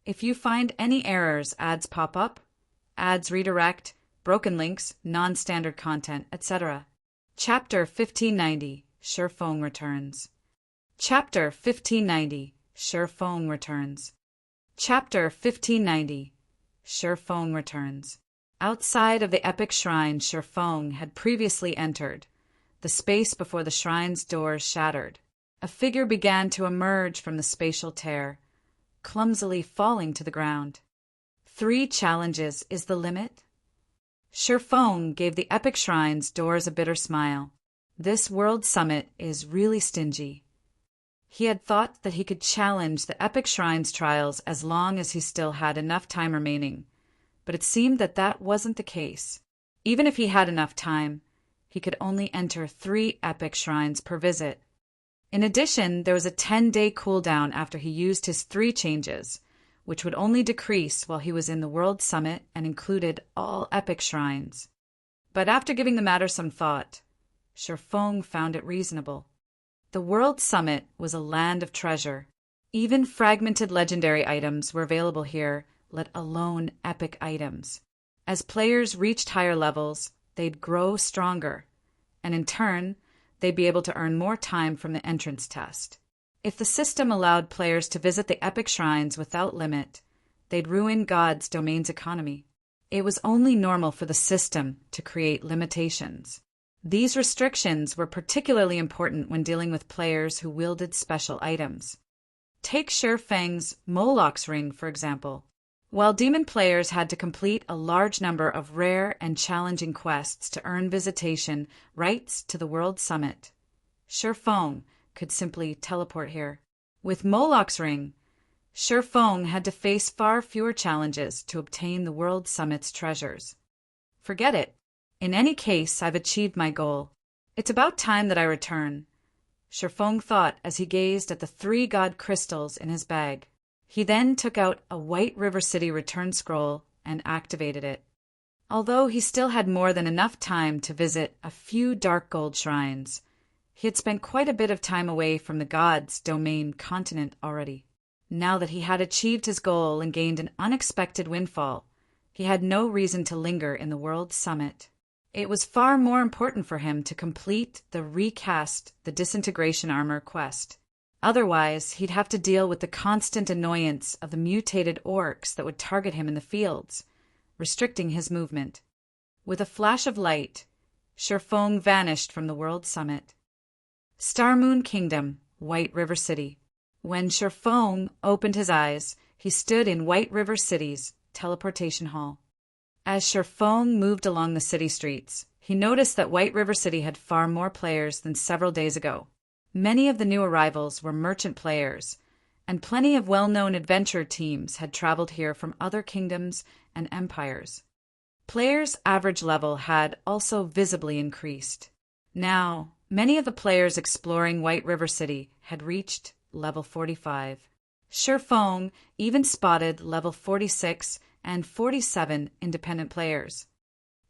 If you find any errors, ads pop up, ads redirect, broken links, non-standard content, etc. Chapter 1590, Shifeng Returns. Chapter 1590, Shifeng Returns. Chapter 1590, Shifeng Returns. Outside of the epic shrine Shifeng had previously entered, the space before the shrine's doors shattered. A figure began to emerge from the spatial tear, clumsily falling to the ground. 3 challenges is the limit? Shifeng gave the epic shrine's doors a bitter smile. This world summit is really stingy. He had thought that he could challenge the epic shrine's trials as long as he still had enough time remaining, but it seemed that that wasn't the case. Even if he had enough time, he could only enter 3 epic shrines per visit. In addition, there was a 10-day cooldown after he used his 3 changes, which would only decrease while he was in the World Summit and included all epic shrines. But after giving the matter some thought, Shifeng found it reasonable. The World Summit was a land of treasure. Even fragmented legendary items were available here, let alone epic items. As players reached higher levels, they'd grow stronger, and in turn, they'd be able to earn more time from the entrance test. If the system allowed players to visit the epic shrines without limit, they'd ruin God's domain's economy. It was only normal for the system to create limitations. These restrictions were particularly important when dealing with players who wielded special items. Take Shifeng's Moloch's Ring, for example. While demon players had to complete a large number of rare and challenging quests to earn visitation rights to the World Summit, Shifeng could simply teleport here. With Moloch's Ring, Shifeng had to face far fewer challenges to obtain the World Summit's treasures. Forget it. In any case, I've achieved my goal. It's about time that I return, Shifeng thought as he gazed at the 3 god crystals in his bag. He then took out a White River City return scroll and activated it. Although he still had more than enough time to visit a few dark gold shrines, he had spent quite a bit of time away from the gods' domain continent already. Now that he had achieved his goal and gained an unexpected windfall, he had no reason to linger in the World Summit. It was far more important for him to complete the Recast the Disintegration Armor quest. Otherwise, he'd have to deal with the constant annoyance of the mutated orcs that would target him in the fields, restricting his movement. With a flash of light, Shifeng vanished from the World Summit. Star Moon Kingdom, White River City. When Shifeng opened his eyes, he stood in White River City's teleportation hall. As Shifeng moved along the city streets, he noticed that White River City had far more players than several days ago. Many of the new arrivals were merchant players, and plenty of well-known adventure teams had traveled here from other kingdoms and empires. Players' average level had also visibly increased. Now, many of the players exploring White River City had reached level 45. Shifeng even spotted level 46 and 47 independent players.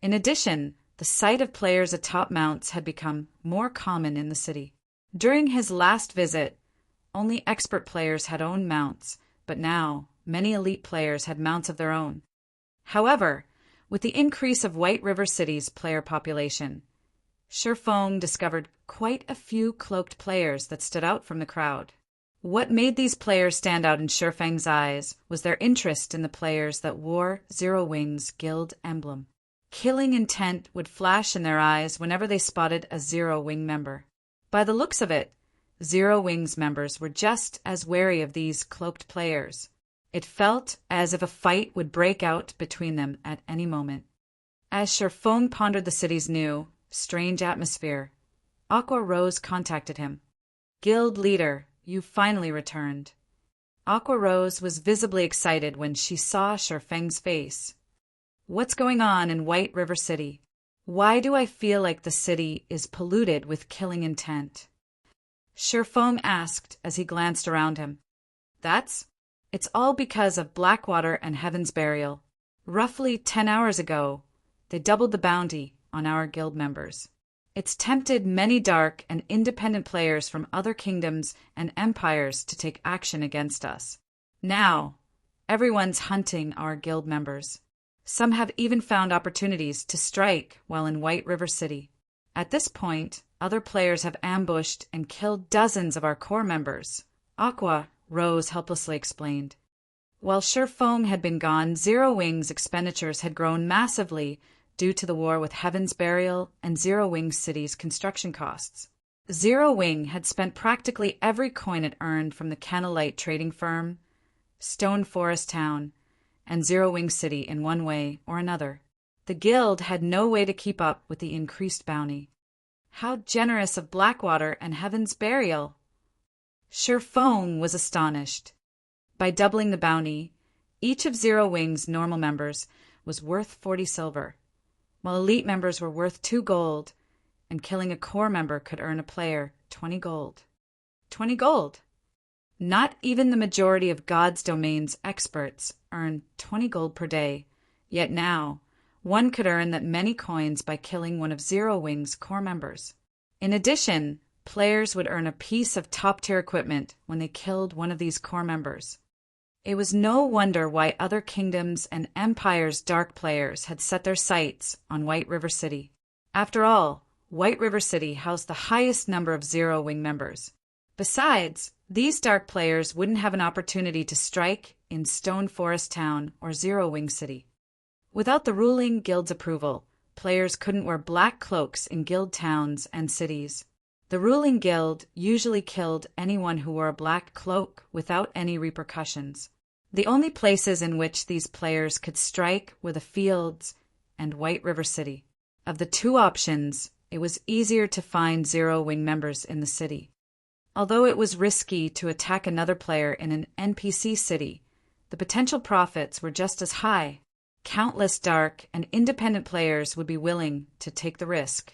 In addition, the sight of players atop mounts had become more common in the city. During his last visit, only expert players had owned mounts, but now many elite players had mounts of their own. However, with the increase of White River City's player population, Shifeng discovered quite a few cloaked players that stood out from the crowd. What made these players stand out in Shifeng's eyes was their interest in the players that wore Zero Wing's guild emblem. Killing intent would flash in their eyes whenever they spotted a Zero Wing member. By the looks of it, Zero Wing's members were just as wary of these cloaked players. It felt as if a fight would break out between them at any moment. As Shifeng pondered the city's new, strange atmosphere, Aqua Rose contacted him. "Guild leader, you finally returned." Aqua Rose was visibly excited when she saw Shifeng's face. "What's going on in White River City? Why do I feel like the city is polluted with killing intent?" Shifeng asked as he glanced around him. It's all because of Blackwater and Heaven's Burial. Roughly 10 hours ago, they doubled the bounty on our guild members. It's tempted many dark and independent players from other kingdoms and empires to take action against us. Now, everyone's hunting our guild members. Some have even found opportunities to strike while in White River City. At this point, other players have ambushed and killed dozens of our core members. Aqua Rose helplessly explained. While Shifeng had been gone, Zero Wing's expenditures had grown massively due to the war with Heaven's Burial and Zero Wing City's construction costs. Zero Wing had spent practically every coin it earned from the Canalite trading firm, Stone Forest Town, and Zero Wing City in one way or another. The guild had no way to keep up with the increased bounty. How generous of Blackwater and Heaven's Burial! Shifeng was astonished. By doubling the bounty, each of Zero Wing's normal members was worth 40 silver, while elite members were worth 2 gold, and killing a core member could earn a player 20 gold. 20 gold! Not even the majority of God's domain's experts earn 20 gold per day, yet now, one could earn that many coins by killing one of Zero Wing's core members. In addition, players would earn a piece of top-tier equipment when they killed one of these core members. It was no wonder why other kingdoms and empires' dark players had set their sights on White River City. After all, White River City housed the highest number of Zero Wing members. Besides, these dark players wouldn't have an opportunity to strike in Stone Forest Town or Zero Wing City. Without the ruling guild's approval, players couldn't wear black cloaks in guild towns and cities. The ruling guild usually killed anyone who wore a black cloak without any repercussions. The only places in which these players could strike were the fields and White River City. Of the two options, it was easier to find Zero Wing members in the city. Although it was risky to attack another player in an NPC city, the potential profits were just as high. Countless dark and independent players would be willing to take the risk.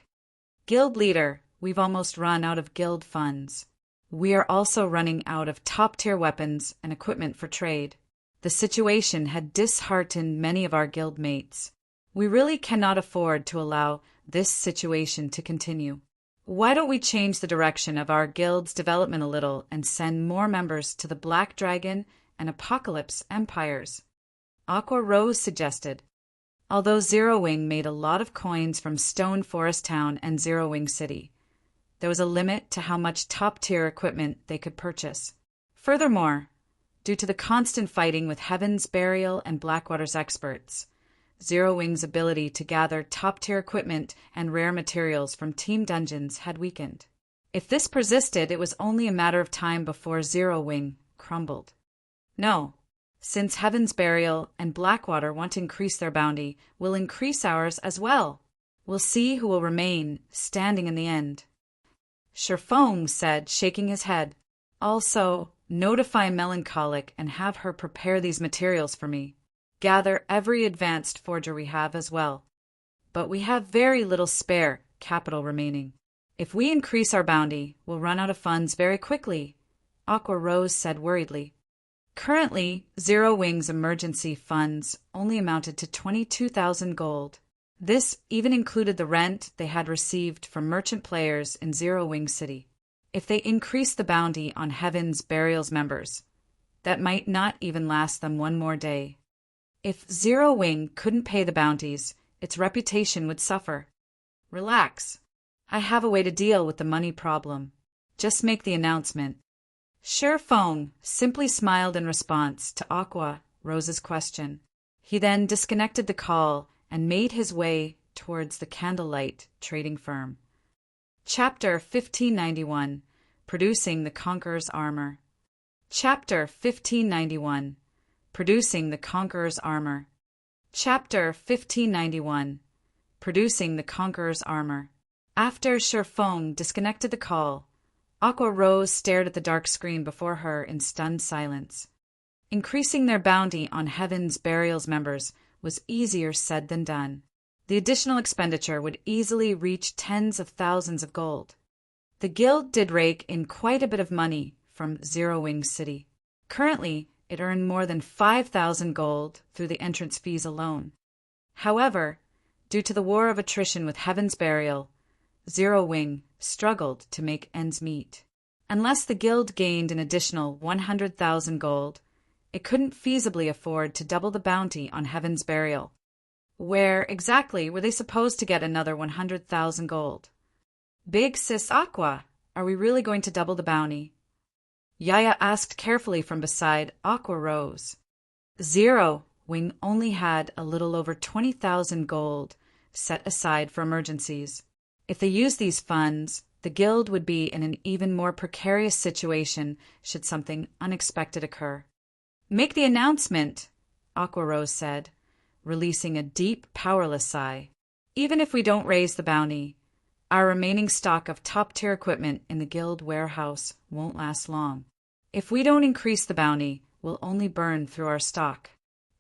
Guild leader, we've almost run out of guild funds. We are also running out of top-tier weapons and equipment for trade. The situation had disheartened many of our guild mates. We really cannot afford to allow this situation to continue. Why don't we change the direction of our guild's development a little and send more members to the Black Dragon and Apocalypse empires? Aqua Rose suggested. Although Zero Wing made a lot of coins from Stone Forest Town and Zero Wing City, there was a limit to how much top-tier equipment they could purchase. Furthermore, due to the constant fighting with Heaven's Burial and Blackwater's experts, Zero Wing's ability to gather top-tier equipment and rare materials from team dungeons had weakened. If this persisted, it was only a matter of time before Zero Wing crumbled. No. Since Heaven's Burial and Blackwater want to increase their bounty, we'll increase ours as well. We'll see who will remain standing in the end. Sherfong said, shaking his head. Also, notify Melancholic and have her prepare these materials for me. Gather every advanced forger we have as well. But we have very little spare capital remaining. If we increase our bounty, we'll run out of funds very quickly, Aqua Rose said worriedly. Currently, Zero Wing's emergency funds only amounted to 22,000 gold. This even included the rent they had received from merchant players in Zero Wing City. If they increased the bounty on Heaven's Burial's members, that might not even last them one more day. If Zero Wing couldn't pay the bounties, its reputation would suffer. Relax. I have a way to deal with the money problem. Just make the announcement. Sherfong simply smiled in response to Aqua Rose's question. He then disconnected the call and made his way towards the Candlelight trading firm. Chapter 1591. Producing the Conqueror's Armor. Chapter 1591. Producing the Conqueror's Armor. Chapter 1591. Producing the Conqueror's Armor. After Sherfong disconnected the call, Aqua Rose stared at the dark screen before her in stunned silence. Increasing their bounty on Heaven's Burial's members was easier said than done. The additional expenditure would easily reach tens of thousands of gold. The guild did rake in quite a bit of money from Zero Wing City. Currently, it earned more than 5,000 gold through the entrance fees alone. However, due to the war of attrition with Heaven's Burial, Zero Wing struggled to make ends meet. Unless the guild gained an additional 100,000 gold, it couldn't feasibly afford to double the bounty on Heaven's Burial. Where exactly were they supposed to get another 100,000 gold? Big Sis Aqua, are we really going to double the bounty? Yaya asked carefully from beside Aqua Rose. Zero Wing only had a little over 20,000 gold set aside for emergencies. If they used these funds, the guild would be in an even more precarious situation should something unexpected occur. Make the announcement, Aqua Rose said, releasing a deep, powerless sigh. Even if we don't raise the bounty, our remaining stock of top-tier equipment in the guild warehouse won't last long. If we don't increase the bounty, we'll only burn through our stock.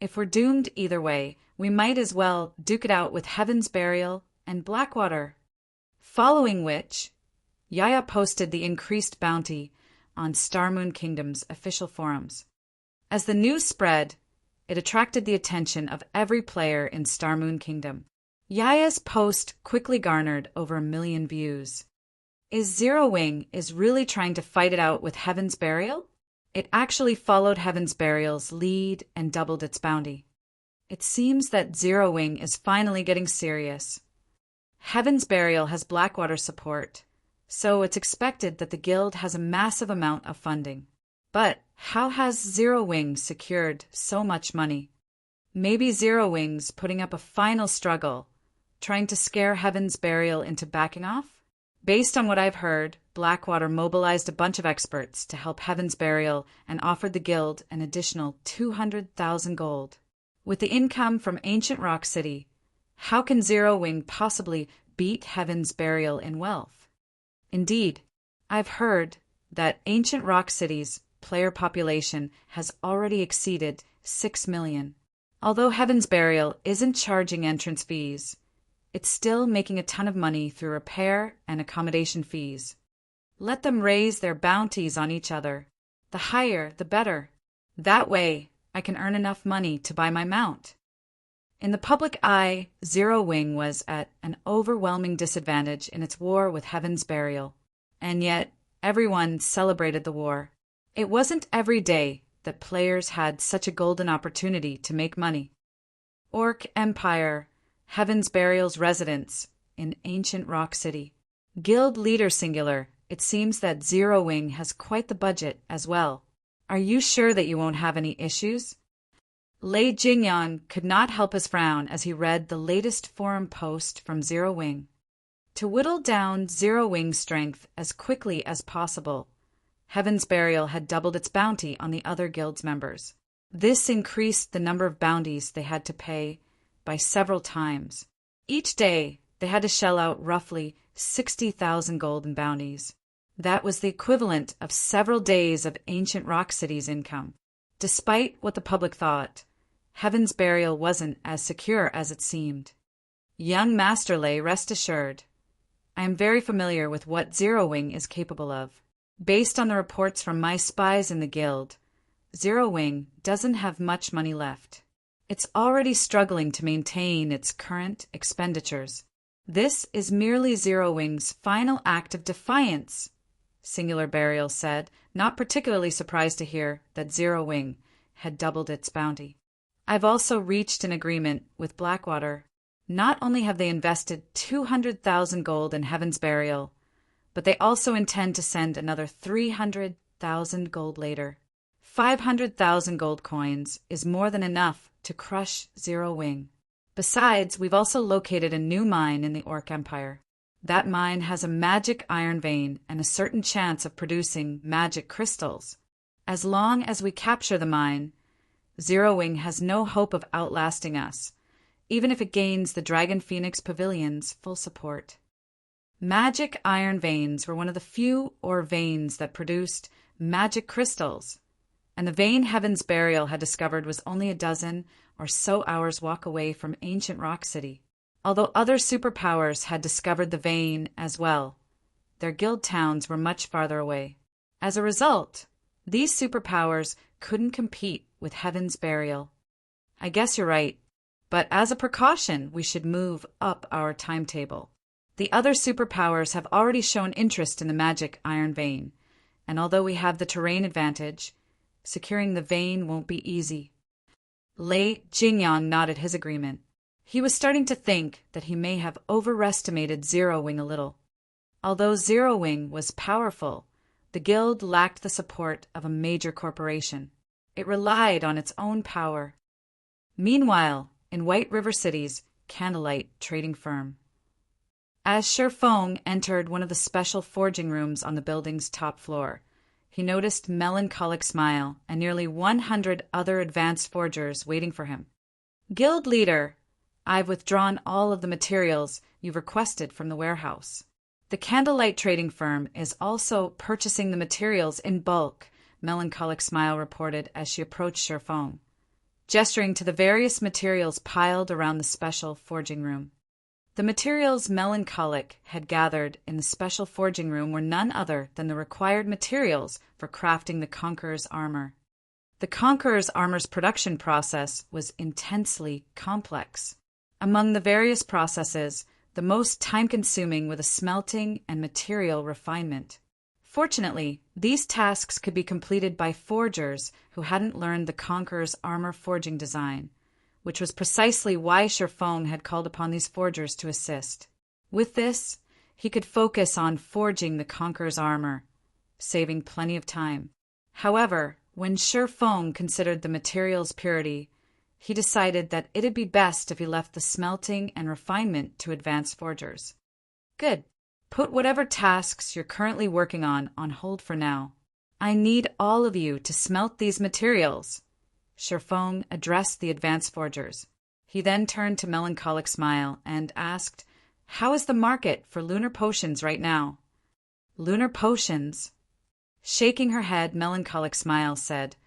If we're doomed either way, we might as well duke it out with Heaven's Burial and Blackwater. Following which, Yaya posted the increased bounty on Star Moon Kingdom's official forums. As the news spread, it attracted the attention of every player in Star Moon Kingdom. Yaya's post quickly garnered over 1 million views. Is Zero Wing really trying to fight it out with Heaven's Burial? It actually followed Heaven's Burial's lead and doubled its bounty. It seems that Zero Wing is finally getting serious. Heaven's Burial has Blackwater support, so it's expected that the guild has a massive amount of funding. But how has Zero Wing secured so much money? Maybe Zero Wing's putting up a final struggle, trying to scare Heaven's Burial into backing off? Based on what I've heard, Blackwater mobilized a bunch of experts to help Heaven's Burial and offered the guild an additional 200,000 gold. With the income from Ancient Rock City, how can Zero Wing possibly beat Heaven's Burial in wealth? Indeed, I've heard that Ancient Rock City's player population has already exceeded 6 million. Although Heaven's Burial isn't charging entrance fees, it's still making a ton of money through repair and accommodation fees. Let them raise their bounties on each other. The higher, the better. That way, I can earn enough money to buy my mount. In the public eye, Zero Wing was at an overwhelming disadvantage in its war with Heaven's Burial, and yet everyone celebrated the war. It wasn't every day that players had such a golden opportunity to make money. Orc Empire, Heaven's Burial's residence in Ancient Rock City. Guild leader singular, it seems that Zero Wing has quite the budget as well. Are you sure that you won't have any issues? Lei Jingyan could not help his frown as he read the latest forum post from Zero Wing. To whittle down Zero Wing's strength as quickly as possible, Heaven's Burial had doubled its bounty on the other guild's members. This increased the number of bounties they had to pay by several times. Each day, they had to shell out roughly 60,000 gold in bounties. That was the equivalent of several days of Ancient Rock City's income. Despite what the public thought, Heaven's Burial wasn't as secure as it seemed. Young Master Lei, rest assured, I am very familiar with what Zero Wing is capable of. Based on the reports from my spies in the guild, Zero Wing doesn't have much money left. It's already struggling to maintain its current expenditures. This is merely Zero Wing's final act of defiance, Singular Burial said, not particularly surprised to hear that Zero Wing had doubled its bounty. I've also reached an agreement with Blackwater. Not only have they invested 200,000 gold in Heaven's Burial, but they also intend to send another 300,000 gold later. 500,000 gold coins is more than enough to crush Zero Wing. Besides, we've also located a new mine in the Orc Empire. That mine has a magic iron vein and a certain chance of producing magic crystals. As long as we capture the mine, Zero Wing has no hope of outlasting us, even if it gains the Dragon Phoenix Pavilion's full support. Magic iron veins were one of the few ore veins that produced magic crystals, and the vein Heaven's Burial had discovered was only a dozen or so hours' walk away from Ancient Rock City. Although other superpowers had discovered the vein as well, their guild towns were much farther away. As a result, these superpowers couldn't compete with Heaven's Burial. I guess you're right, but as a precaution, we should move up our timetable. The other superpowers have already shown interest in the magic iron vein, and although we have the terrain advantage, securing the vein won't be easy. Lei Jingyan nodded his agreement. He was starting to think that he may have overestimated Zero Wing a little. Although Zero Wing was powerful, the guild lacked the support of a major corporation. It relied on its own power. Meanwhile, in White River City's Candlelight trading firm, as Sherfong entered one of the special forging rooms on the building's top floor, he noticed Melancholic Smile and nearly 100 other advanced forgers waiting for him. Guild leader, I've withdrawn all of the materials you've requested from the warehouse. The Candlelight trading firm is also purchasing the materials in bulk, Melancholic Smile reported as she approached Sherfong, gesturing to the various materials piled around the special forging room. The materials Melancholic had gathered in the special forging room were none other than the required materials for crafting the Conqueror's armor. The Conqueror's armor's production process was intensely complex. Among the various processes, the most time-consuming were the smelting and material refinement. Fortunately, these tasks could be completed by forgers who hadn't learned the Conqueror's armor forging design, which was precisely why Sherfong had called upon these forgers to assist. With this, he could focus on forging the Conqueror's armor, saving plenty of time. However, when Sherfong considered the material's purity, he decided that it'd be best if he left the smelting and refinement to advanced forgers. Good. Put whatever tasks you're currently working on hold for now. I need all of you to smelt these materials. Sherfong addressed the advanced forgers. He then turned to Melancholic Smile and asked, "How is the market for lunar potions right now?" "Lunar potions?" Shaking her head, Melancholic Smile said,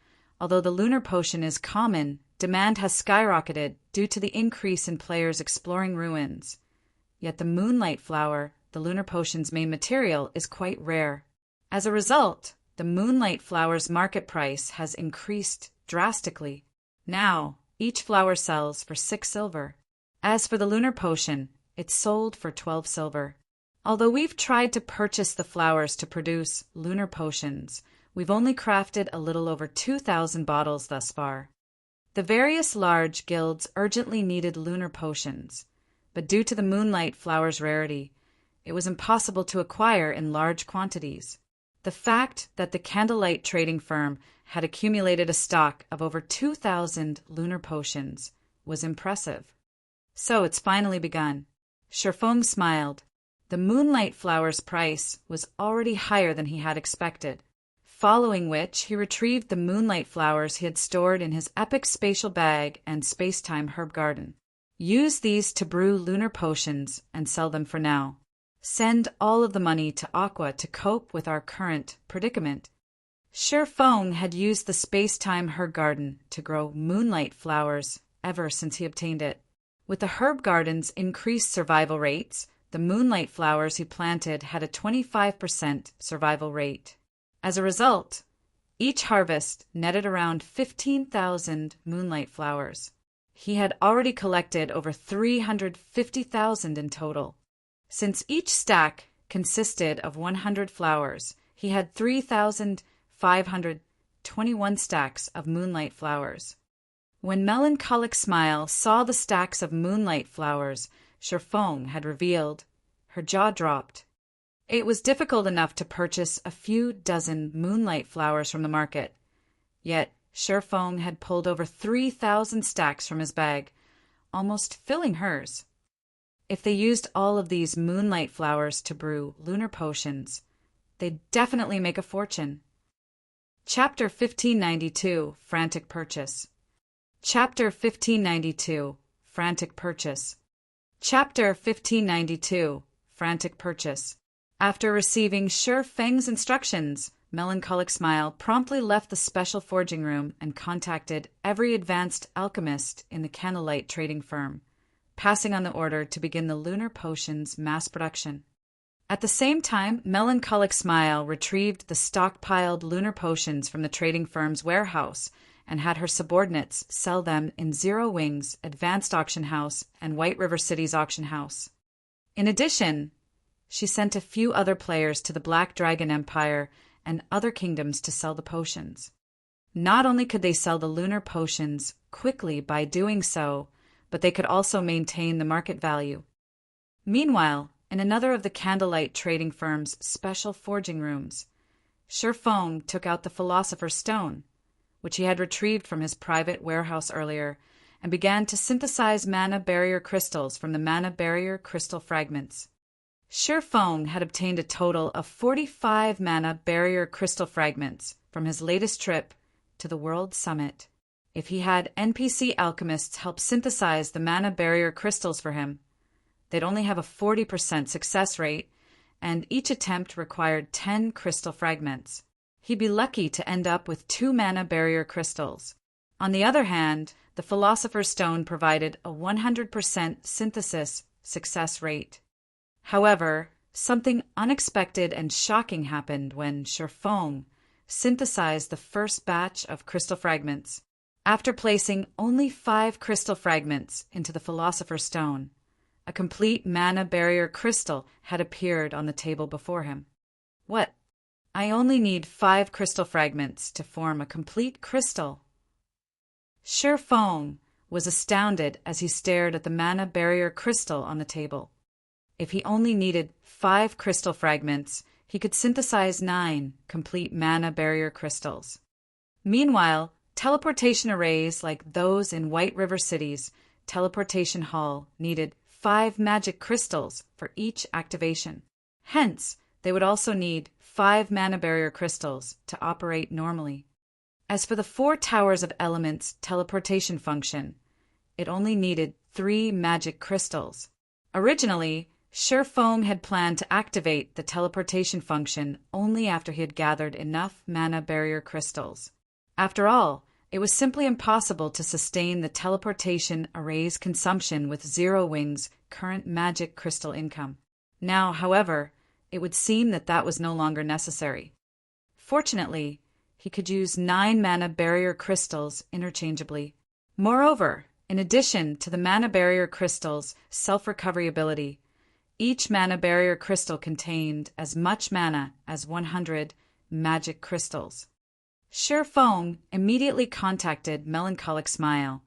"Although the lunar potion is common, demand has skyrocketed due to the increase in players exploring ruins. Yet the Moonlight Flower, the lunar potion's main material, is quite rare. As a result, the Moonlight Flower's market price has increased drastically. Now, each flower sells for 6 silver. As for the lunar potion, it's sold for 12 silver. Although we've tried to purchase the flowers to produce lunar potions, we've only crafted a little over 2,000 bottles thus far. The various large guilds urgently needed lunar potions, but due to the Moonlight Flower's rarity, it was impossible to acquire in large quantities. The fact that the Candlelight trading firm had accumulated a stock of over 2,000 lunar potions was impressive. So it's finally begun. Sherfong smiled. The Moonlight Flower's price was already higher than he had expected, following which he retrieved the Moonlight Flowers he had stored in his epic spatial bag and space-time herb garden. Use these to brew lunar potions and sell them for now. Send all of the money to Aqua to cope with our current predicament. Sherfong had used the space-time herb garden to grow Moonlight Flowers ever since he obtained it. With the herb garden's increased survival rates, the Moonlight Flowers he planted had a 25% survival rate. As a result, each harvest netted around 15,000 Moonlight Flowers. He had already collected over 350,000 in total. Since each stack consisted of 100 flowers, he had 3,521 stacks of Moonlight Flowers. When Melancholic Smile saw the stacks of Moonlight Flowers Sherfong had revealed, her jaw dropped. It was difficult enough to purchase a few dozen Moonlight Flowers from the market, yet Sherfong had pulled over 3,000 stacks from his bag, almost filling hers. If they used all of these Moonlight Flowers to brew lunar potions, they'd definitely make a fortune. Chapter 1592, Frantic Purchase. Chapter 1592, Frantic Purchase. Chapter 1592, Frantic Purchase. After receiving Sherfeng's instructions, Melancholic Smile promptly left the special forging room and contacted every advanced alchemist in the Candlelight trading firm, passing on the order to begin the lunar potion's mass production. At the same time, Melancholic Smile retrieved the stockpiled lunar potions from the trading firm's warehouse and had her subordinates sell them in Zero Wing's Advanced Auction House and White River City's auction house. In addition, she sent a few other players to the Black Dragon Empire and other kingdoms to sell the potions. Not only could they sell the lunar potions quickly by doing so, but they could also maintain the market value. Meanwhile, in another of the Candlelight trading firm's special forging rooms, Sherfong took out the Philosopher's Stone, which he had retrieved from his private warehouse earlier, and began to synthesize mana barrier crystals from the mana barrier crystal fragments. Sherfong had obtained a total of 45 mana barrier crystal fragments from his latest trip to the World Summit. If he had NPC alchemists help synthesize the mana barrier crystals for him, they'd only have a 40% success rate, and each attempt required 10 crystal fragments. He'd be lucky to end up with 2 mana barrier crystals. On the other hand, the Philosopher's Stone provided a 100% synthesis success rate. However, something unexpected and shocking happened when Shifeng synthesized the first batch of crystal fragments. After placing only 5 crystal fragments into the Philosopher's Stone, a complete mana barrier crystal had appeared on the table before him. What? I only need 5 crystal fragments to form a complete crystal. Shifeng was astounded as he stared at the mana barrier crystal on the table. If he only needed 5 crystal fragments, he could synthesize 9 complete mana barrier crystals. Meanwhile, teleportation arrays like those in White River City's teleportation hall needed 5 magic crystals for each activation. Hence, they would also need 5 mana barrier crystals to operate normally. As for the 4 Towers of Elements teleportation function, it only needed 3 magic crystals. Originally, Shifeng had planned to activate the teleportation function only after he had gathered enough mana barrier crystals. After all, it was simply impossible to sustain the teleportation array's consumption with Zero Wing's current magic crystal income. Now, however, it would seem that that was no longer necessary. Fortunately, he could use 9 mana barrier crystals interchangeably. Moreover, in addition to the mana barrier crystal's self-recovery ability, each mana barrier crystal contained as much mana as 100 magic crystals. Shifeng immediately contacted Melancholic Smile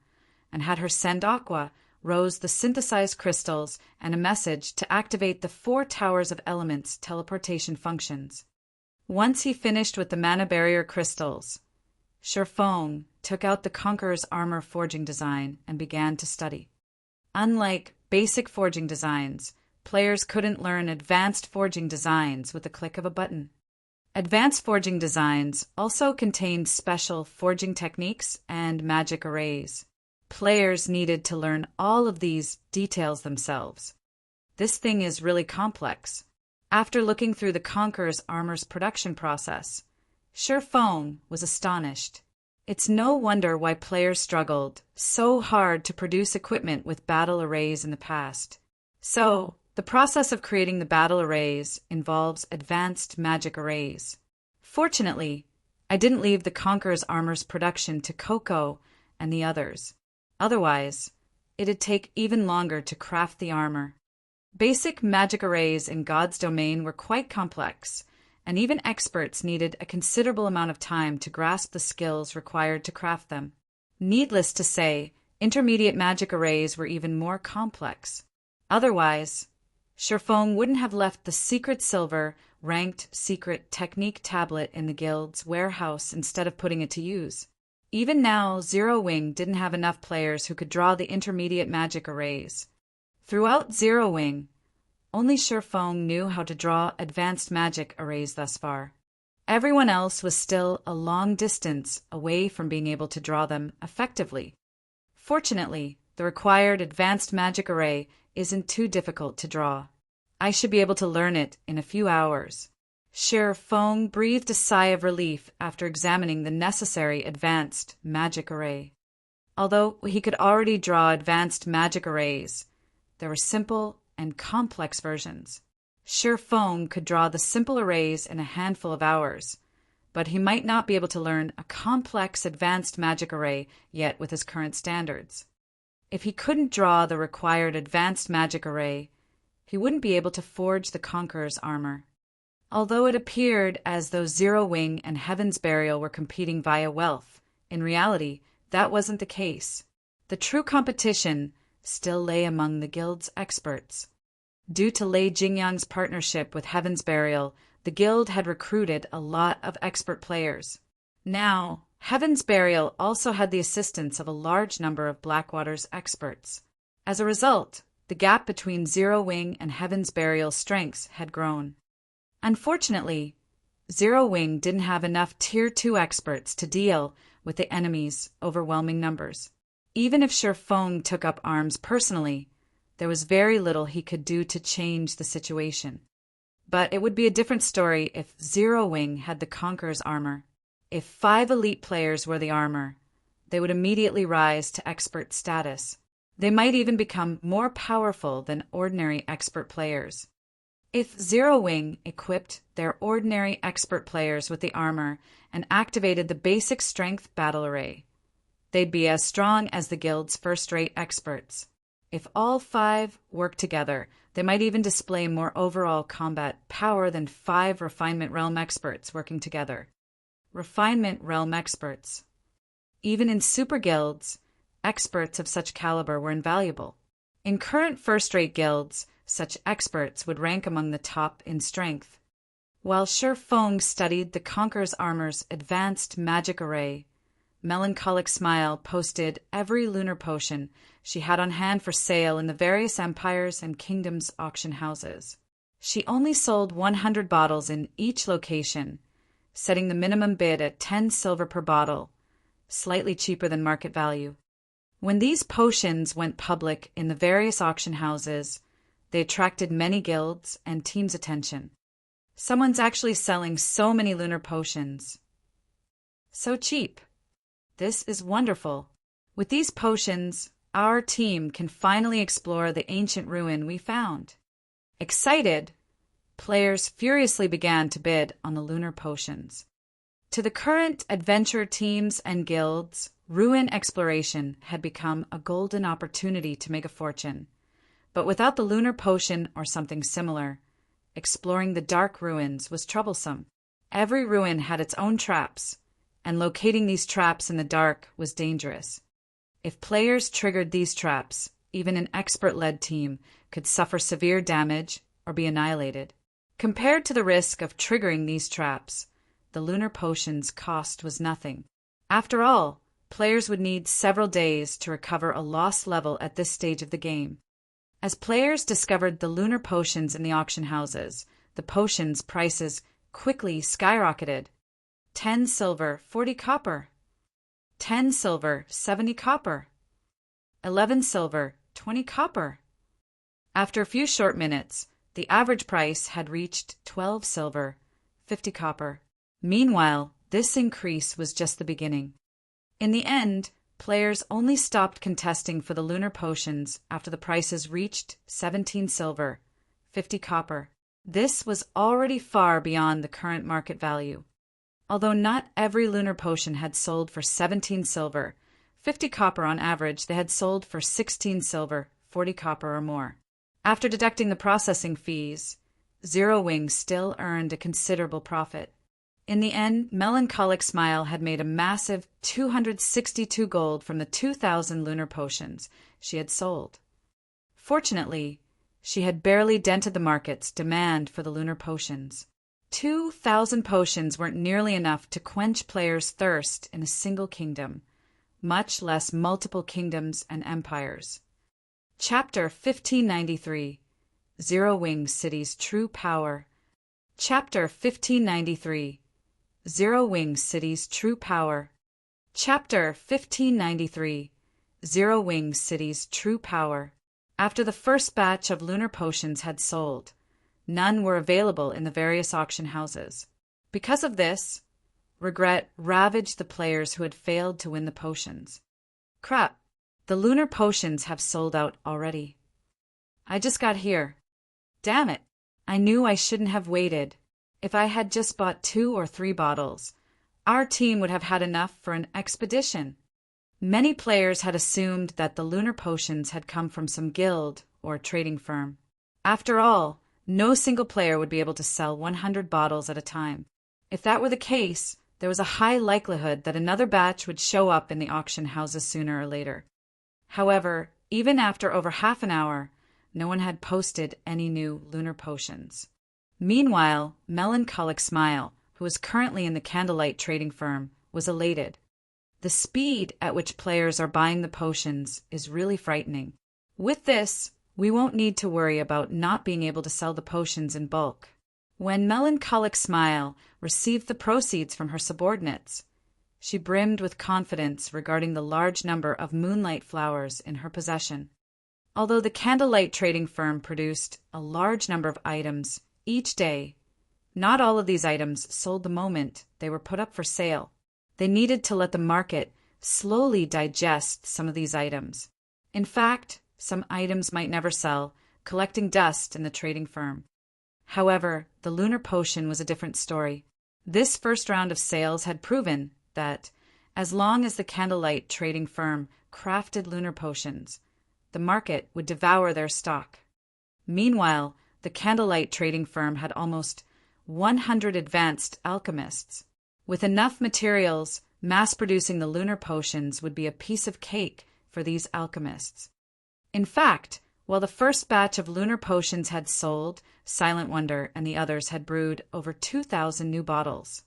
and had her send Aqua Rose the synthesized crystals and a message to activate the 4 Towers of Elements teleportation functions. Once he finished with the mana barrier crystals, Shifeng took out the Conqueror's armor forging design and began to study. Unlike basic forging designs, players couldn't learn advanced forging designs with the click of a button. Advanced forging designs also contained special forging techniques and magic arrays. Players needed to learn all of these details themselves. This thing is really complex. After looking through the Conqueror's armor's production process, Shifeng was astonished. It's no wonder why players struggled so hard to produce equipment with battle arrays in the past. So, the process of creating the battle arrays involves advanced magic arrays. Fortunately, I didn't leave the Conqueror's armor's production to Coco and the others. Otherwise, it'd take even longer to craft the armor. Basic magic arrays in God's domain were quite complex, and even experts needed a considerable amount of time to grasp the skills required to craft them. Needless to say, intermediate magic arrays were even more complex. Otherwise, Shifeng wouldn't have left the secret silver, ranked secret technique tablet in the guild's warehouse instead of putting it to use. Even now, Zero Wing didn't have enough players who could draw the intermediate magic arrays. Throughout Zero Wing, only Shifeng knew how to draw advanced magic arrays thus far. Everyone else was still a long distance away from being able to draw them effectively. Fortunately, the required advanced magic array isn't too difficult to draw. I should be able to learn it in a few hours. Shifeng breathed a sigh of relief after examining the necessary advanced magic array. Although he could already draw advanced magic arrays, there were simple and complex versions. Shifeng could draw the simple arrays in a handful of hours, but he might not be able to learn a complex advanced magic array yet with his current standards. If he couldn't draw the required advanced magic array, he wouldn't be able to forge the Conqueror's armor. Although it appeared as though Zero Wing and Heaven's Burial were competing via wealth, in reality, that wasn't the case. The true competition still lay among the guild's experts. Due to Lei Jingyang's partnership with Heaven's Burial, the guild had recruited a lot of expert players. Now, Heaven's Burial also had the assistance of a large number of Blackwater's experts. As a result, the gap between Zero Wing and Heaven's Burial's strengths had grown. Unfortunately, Zero Wing didn't have enough Tier 2 experts to deal with the enemy's overwhelming numbers. Even if Shifeng took up arms personally, there was very little he could do to change the situation. But it would be a different story if Zero Wing had the Conqueror's armor. If 5 elite players were the armor, they would immediately rise to expert status. They might even become more powerful than ordinary expert players. If Zero Wing equipped their ordinary expert players with the armor and activated the basic strength battle array, they'd be as strong as the guild's first-rate experts. If all 5 work together, they might even display more overall combat power than 5 Refinement Realm experts working together. Refinement Realm experts. Even in super guilds, experts of such caliber were invaluable. In current first-rate guilds, such experts would rank among the top in strength. While Shi Feng studied the Conqueror's armor's advanced magic array, Melancholic Smile posted every lunar potion she had on hand for sale in the various empires and kingdoms' auction houses. She only sold 100 bottles in each location, setting the minimum bid at 10 silver per bottle, slightly cheaper than market value. When these potions went public in the various auction houses, they attracted many guilds and teams' attention. Someone's actually selling so many lunar potions. So cheap. This is wonderful. With these potions, our team can finally explore the ancient ruin we found. Excited, players furiously began to bid on the lunar potions. To the current adventure teams and guilds, ruin exploration had become a golden opportunity to make a fortune. But without the lunar potion or something similar, exploring the dark ruins was troublesome. Every ruin had its own traps, and locating these traps in the dark was dangerous. If players triggered these traps, even an expert-led team could suffer severe damage or be annihilated. Compared to the risk of triggering these traps, the lunar potion's cost was nothing. After all, players would need several days to recover a lost level at this stage of the game. As players discovered the lunar potions in the auction houses, the potions' prices quickly skyrocketed. 10 silver, 40 copper. 10 silver, 70 copper. 11 silver, 20 copper. After a few short minutes, the average price had reached 12 silver, 50 copper. Meanwhile, this increase was just the beginning. In the end, players only stopped contesting for the lunar potions after the prices reached 17 silver, 50 copper. This was already far beyond the current market value. Although not every lunar potion had sold for 17 silver, 50 copper on average, they had sold for 16 silver, 40 copper or more. After deducting the processing fees, Zero Wing still earned a considerable profit. In the end, Melancholic Smile had made a massive 262 gold from the 2,000 lunar potions she had sold. Fortunately, she had barely dented the market's demand for the lunar potions. 2,000 potions weren't nearly enough to quench players' thirst in a single kingdom, much less multiple kingdoms and empires. Chapter 1593 Zero Wing City's True Power. Chapter 1593 Zero Wing City's True Power. Chapter 1593 Zero Wing City's True Power. After the first batch of lunar potions had sold, none were available in the various auction houses. Because of this, regret ravaged the players who had failed to win the potions. Crap, the lunar potions have sold out already. I just got here. Damn it, I knew I shouldn't have waited. If I had just bought 2 or 3 bottles, our team would have had enough for an expedition. Many players had assumed that the lunar potions had come from some guild or trading firm. After all, no single player would be able to sell 100 bottles at a time. If that were the case, there was a high likelihood that another batch would show up in the auction houses sooner or later. However, even after over half an hour, no one had posted any new lunar potions. Meanwhile, Melancholic Smile, who was currently in the candlelight trading firm, was elated. The speed at which players are buying the potions is really frightening. With this, we won't need to worry about not being able to sell the potions in bulk. When Melancholic Smile received the proceeds from her subordinates, she brimmed with confidence regarding the large number of moonlight flowers in her possession. Although the candlelight trading firm produced a large number of items each day, not all of these items sold the moment they were put up for sale. They needed to let the market slowly digest some of these items. In fact, some items might never sell, collecting dust in the trading firm. However, the lunar potion was a different story. This first round of sales had proven that, as long as the candlelight trading firm crafted lunar potions, the market would devour their stock. Meanwhile, the candlelight trading firm had almost 100 advanced alchemists. With enough materials, mass-producing the lunar potions would be a piece of cake for these alchemists. In fact, while the first batch of lunar potions had sold, Silent Wonder and the others had brewed over 2,000 new bottles.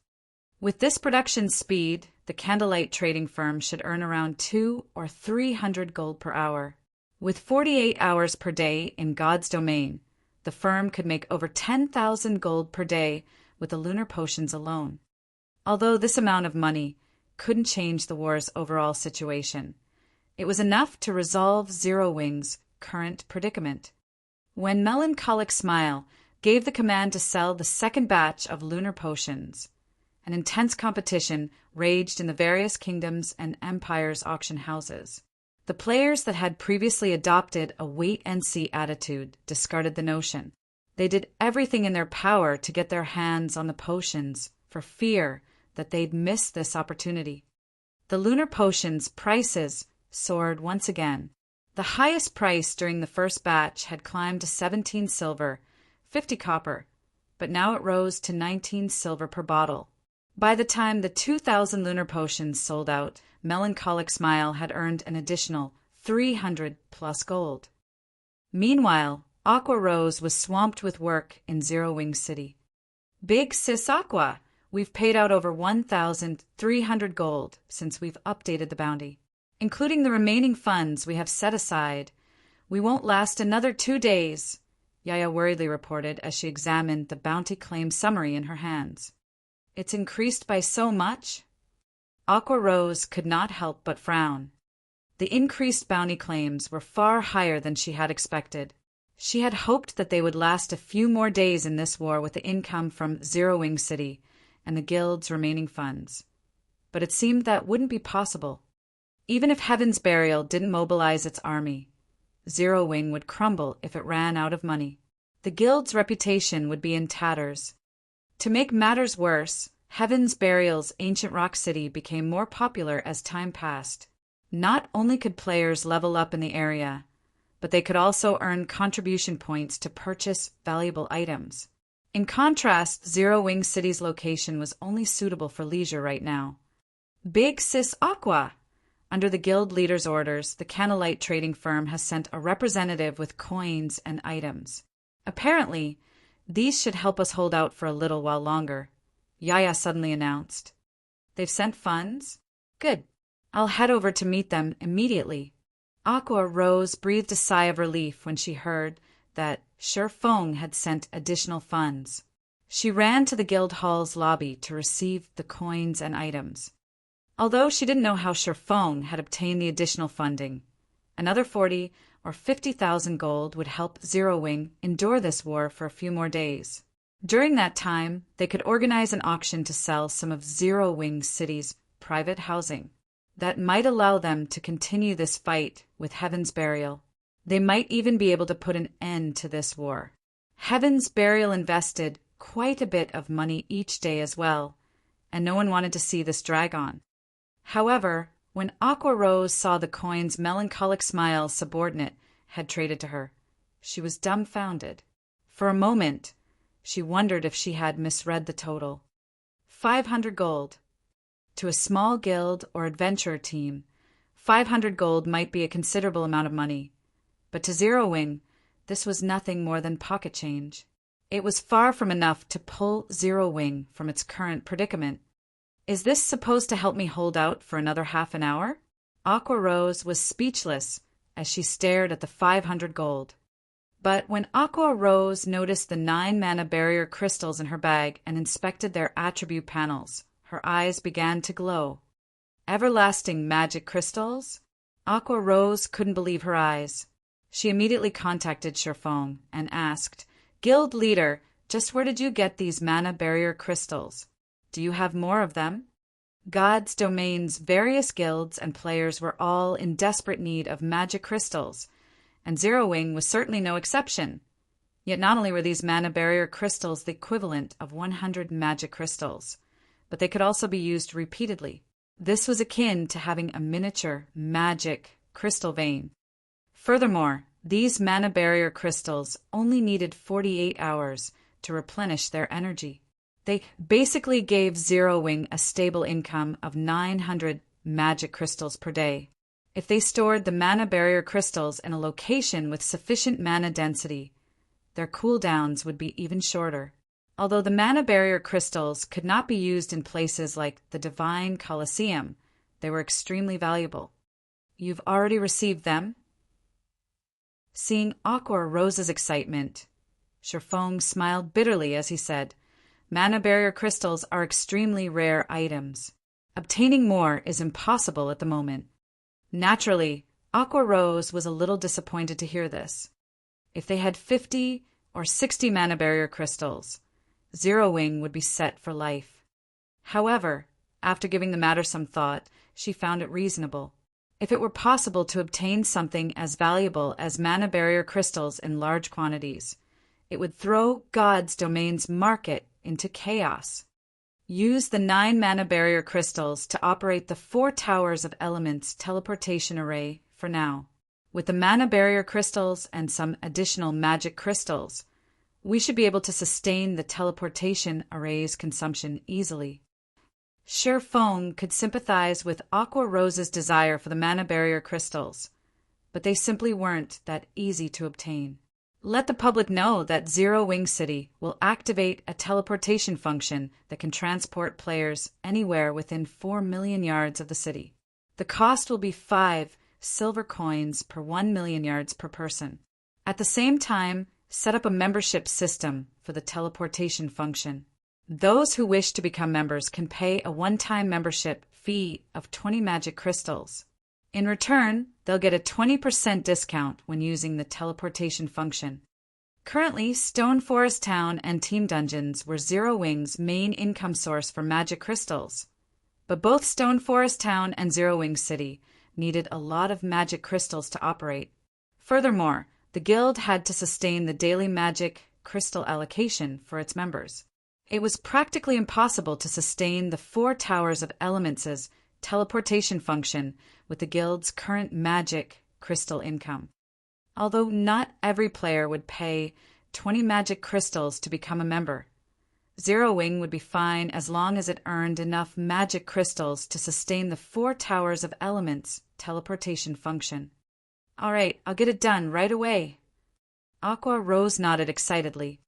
With this production speed, the candlelight trading firm should earn around 200 or 300 gold per hour. With 48 hours per day in God's domain, the firm could make over 10,000 gold per day with the lunar potions alone. Although this amount of money couldn't change the war's overall situation, it was enough to resolve Zero Wing's current predicament. When Melancholic Smile gave the command to sell the second batch of lunar potions, an intense competition raged in the various kingdoms and empires' auction houses. The players that had previously adopted a wait-and-see attitude discarded the notion. They did everything in their power to get their hands on the potions for fear that they'd miss this opportunity. The lunar potions' prices soared once again. The highest price during the first batch had climbed to 17 silver, 50 copper, but now it rose to 19 silver per bottle. By the time the 2,000 lunar potions sold out, Melancholic Smile had earned an additional 300 plus gold. Meanwhile, Aqua Rose was swamped with work in Zero Wing City. Big Sis Aqua, we've paid out over 1,300 gold since we've updated the bounty. Including the remaining funds we have set aside, we won't last another 2 days, Yaya worriedly reported as she examined the bounty claim summary in her hands. It's increased by so much? Aqua Rose could not help but frown. The increased bounty claims were far higher than she had expected. She had hoped that they would last a few more days in this war with the income from Zero Wing City and the guild's remaining funds. But it seemed that wouldn't be possible. Even if Heaven's Burial didn't mobilize its army, Zero Wing would crumble if it ran out of money. The guild's reputation would be in tatters. To make matters worse, Heaven's Burial's ancient rock city became more popular as time passed. Not only could players level up in the area, but they could also earn contribution points to purchase valuable items. In contrast, Zero Wing City's location was only suitable for leisure right now. Big Sis Aqua! Under the guild leader's orders, the candlelight trading firm has sent a representative with coins and items. Apparently, these should help us hold out for a little while longer, Yaya suddenly announced. They've sent funds? Good. I'll head over to meet them immediately. Aqua Rose breathed a sigh of relief when she heard that Feng had sent additional funds. She ran to the guild hall's lobby to receive the coins and items. Although she didn't know how Feng had obtained the additional funding, another 40 or 50,000 gold would help Zero Wing endure this war for a few more days. During that time, they could organize an auction to sell some of Zero Wing City's private housing. That might allow them to continue this fight with Heaven's Burial. They might even be able to put an end to this war. Heaven's Burial invested quite a bit of money each day as well, and no one wanted to see this drag on. However, when Aqua Rose saw the coins Melancholic Smile's subordinate had traded to her, she was dumbfounded. For a moment, she wondered if she had misread the total. 500 gold. To a small guild or adventurer team, 500 gold might be a considerable amount of money, but to Zero Wing, this was nothing more than pocket change. It was far from enough to pull Zero Wing from its current predicament. Is this supposed to help me hold out for another half an hour? Aqua Rose was speechless as she stared at the 500 gold. But when Aqua Rose noticed the 9 mana barrier crystals in her bag and inspected their attribute panels, her eyes began to glow. Everlasting magic crystals? Aqua Rose couldn't believe her eyes. She immediately contacted Feng and asked, Guild leader, just where did you get these mana barrier crystals? Do you have more of them? God's domain's various guilds and players were all in desperate need of magic crystals, and Zero Wing was certainly no exception. Yet not only were these mana barrier crystals the equivalent of 100 magic crystals, but they could also be used repeatedly. This was akin to having a miniature magic crystal vein. Furthermore, these mana barrier crystals only needed 48 hours to replenish their energy. They basically gave Zero Wing a stable income of 900 magic crystals per day. If they stored the mana barrier crystals in a location with sufficient mana density, their cooldowns would be even shorter. Although the mana barrier crystals could not be used in places like the Divine Colosseum, they were extremely valuable. You've already received them? Seeing Aqua Rose's excitement, Sherfong smiled bitterly as he said, "Mana barrier crystals are extremely rare items. Obtaining more is impossible at the moment." Naturally, Aqua Rose was a little disappointed to hear this. If they had 50 or 60 mana barrier crystals, Zero Wing would be set for life. However, after giving the matter some thought, she found it reasonable. If it were possible to obtain something as valuable as mana barrier crystals in large quantities, it would throw God's domain's market into chaos. Use the 9 mana barrier crystals to operate the 4 Towers of Elements teleportation array for now. With the mana barrier crystals and some additional magic crystals, we should be able to sustain the teleportation array's consumption easily. Sherfong could sympathize with Aqua Rose's desire for the mana barrier crystals, but they simply weren't that easy to obtain. Let the public know that Zero Wing City will activate a teleportation function that can transport players anywhere within 4 million yards of the city. The cost will be 5 silver coins per 1 million yards per person. At the same time, set up a membership system for the teleportation function. Those who wish to become members can pay a one-time membership fee of 20 magic crystals. In return, they'll get a 20% discount when using the teleportation function. Currently, Stone Forest Town and Team Dungeons were Zero Wing's main income source for magic crystals. But both Stone Forest Town and Zero Wing City needed a lot of magic crystals to operate. Furthermore, the guild had to sustain the daily magic crystal allocation for its members. It was practically impossible to sustain the 4 Towers of Elements' teleportation function with the guild's current magic crystal income. Although not every player would pay 20 magic crystals to become a member, Zero Wing would be fine as long as it earned enough magic crystals to sustain the 4 Towers of Elements teleportation function. "All right, I'll get it done right away." Aqua Rose nodded excitedly.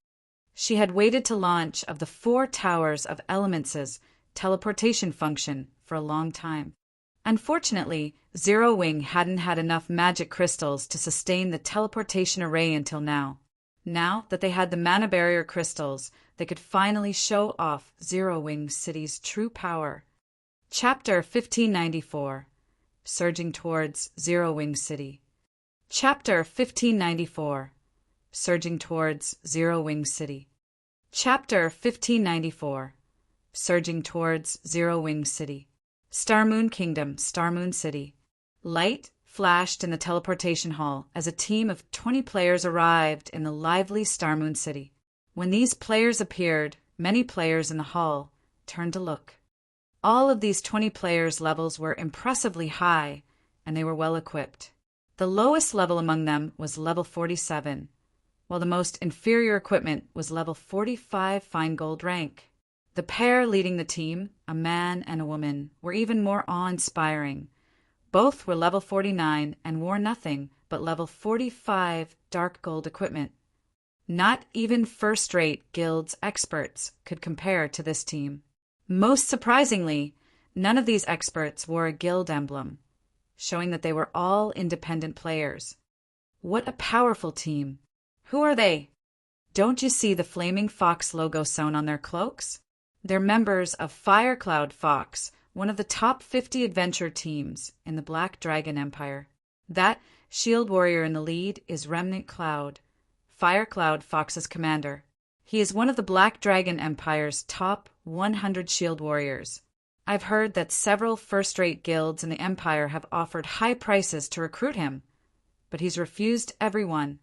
She had waited to launch of the 4 Towers of Elements' teleportation function for a long time. Unfortunately, Zero Wing hadn't had enough magic crystals to sustain the teleportation array until now. Now that they had the mana barrier crystals, they could finally show off Zero Wing City's true power. Chapter 1594. Surging towards Zero Wing City. Chapter 1594. Surging towards Zero Wing City. Chapter 1594. Surging towards Zero Wing City. Star Moon Kingdom, Star Moon City. Light flashed in the teleportation hall as a team of 20 players arrived in the lively Star Moon City. When these players appeared, many players in the hall turned to look. All of these 20 players' levels were impressively high, and they were well equipped. The lowest level among them was level 47, while the most inferior equipment was level 45 fine gold rank. The pair leading the team, a man and a woman, were even more awe-inspiring. Both were level 49 and wore nothing but level 45 dark gold equipment. Not even first-rate guild's experts could compare to this team. Most surprisingly, none of these experts wore a guild emblem, showing that they were all independent players. What a powerful team! Who are they? Don't you see the flaming fox logo sewn on their cloaks? They're members of Firecloud Fox, one of the top 50 adventure teams in the Black Dragon Empire. That shield warrior in the lead is Remnant Cloud, Firecloud Fox's commander. He is one of the Black Dragon Empire's top 100 shield warriors. I've heard that several first-rate guilds in the Empire have offered high prices to recruit him, but he's refused everyone.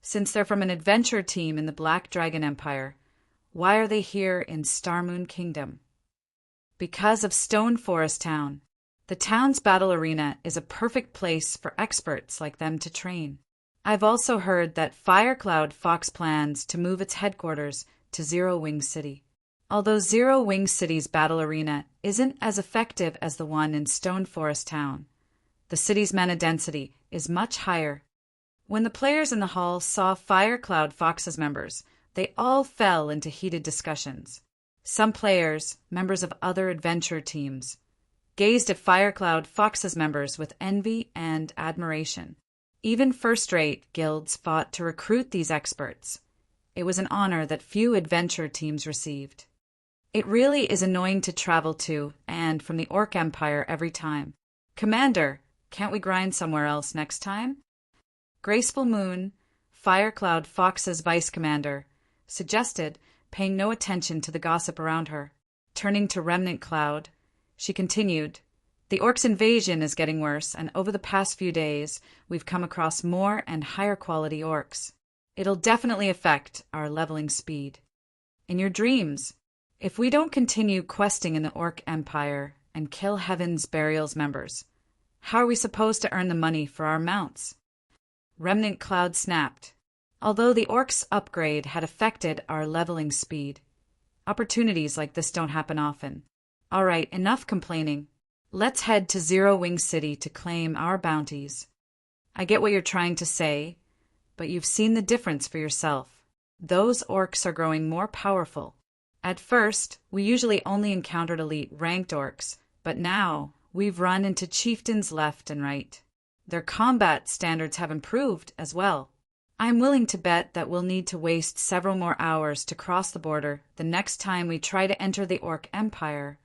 Since they're from an adventure team in the Black Dragon Empire, why are they here in Starmoon Kingdom? Because of Stone Forest Town. The town's battle arena is a perfect place for experts like them to train. I've also heard that Firecloud Fox plans to move its headquarters to Zero Wing City. Although Zero Wing City's battle arena isn't as effective as the one in Stone Forest Town, the city's mana density is much higher. When the players in the hall saw Firecloud Fox's members, they all fell into heated discussions. Some players, members of other adventure teams, gazed at Firecloud Fox's members with envy and admiration. Even first-rate guilds fought to recruit these experts. It was an honor that few adventure teams received. It really is annoying to travel to and from the Orc Empire every time. Commander, can't we grind somewhere else next time? Graceful Moon, Firecloud Fox's vice commander, suggested, paying no attention to the gossip around her. Turning to Remnant Cloud, she continued, "The Orcs' invasion is getting worse, and over the past few days, we've come across more and higher quality Orcs. It'll definitely affect our leveling speed. In your dreams, if we don't continue questing in the Orc Empire and kill Heaven's Burial's members, how are we supposed to earn the money for our mounts?" Remnant Cloud snapped. Although the Orcs' upgrade had affected our leveling speed, opportunities like this don't happen often. All right, enough complaining. Let's head to Zero Wing City to claim our bounties. I get what you're trying to say, but you've seen the difference for yourself. Those Orcs are growing more powerful. At first, we usually only encountered elite ranked Orcs, but now we've run into chieftains left and right. Their combat standards have improved as well. I'm willing to bet that we'll need to waste several more hours to cross the border the next time we try to enter the Orc Empire,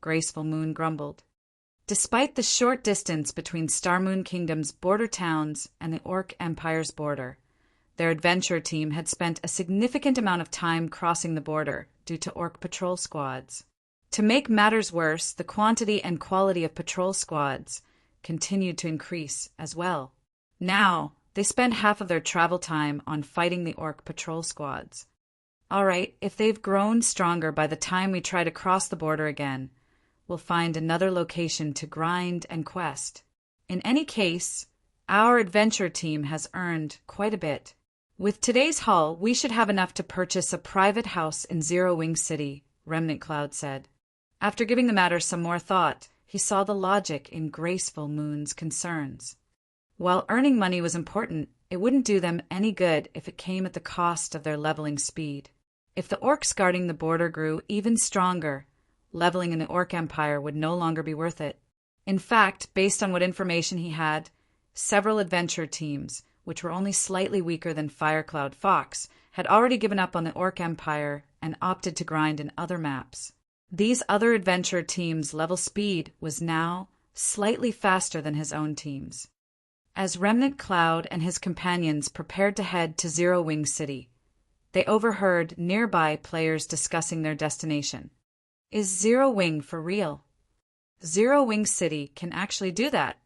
Graceful Moon grumbled. Despite the short distance between Starmoon Kingdom's border towns and the Orc Empire's border, their adventure team had spent a significant amount of time crossing the border due to Orc patrol squads. To make matters worse, the quantity and quality of patrol squads continued to increase as well. Now, they spend half of their travel time on fighting the Orc patrol squads. All right, if they've grown stronger by the time we try to cross the border again, we'll find another location to grind and quest. In any case, our adventure team has earned quite a bit. With today's haul, we should have enough to purchase a private house in Zero Wing City, Remnant Cloud said. After giving the matter some more thought, he saw the logic in Graceful Moon's concerns. While earning money was important, it wouldn't do them any good if it came at the cost of their leveling speed. If the Orcs guarding the border grew even stronger, leveling in the Orc Empire would no longer be worth it. In fact, based on what information he had, several adventure teams, which were only slightly weaker than Firecloud Fox, had already given up on the Orc Empire and opted to grind in other maps. These other adventure teams' level speed was now slightly faster than his own team's. As Remnant Cloud and his companions prepared to head to Zero Wing City, they overheard nearby players discussing their destination. Is Zero Wing for real? Zero Wing City can actually do that.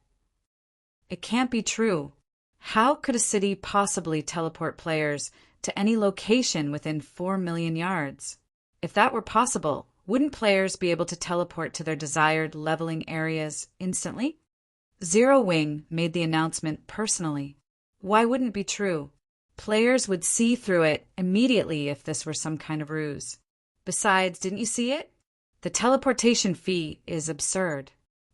It can't be true. How could a city possibly teleport players to any location within 4 million yards? If that were possible, wouldn't players be able to teleport to their desired leveling areas instantly? Zero Wing made the announcement personally. Why wouldn't it be true? Players would see through it immediately if this were some kind of ruse. Besides, didn't you see it? The teleportation fee is absurd.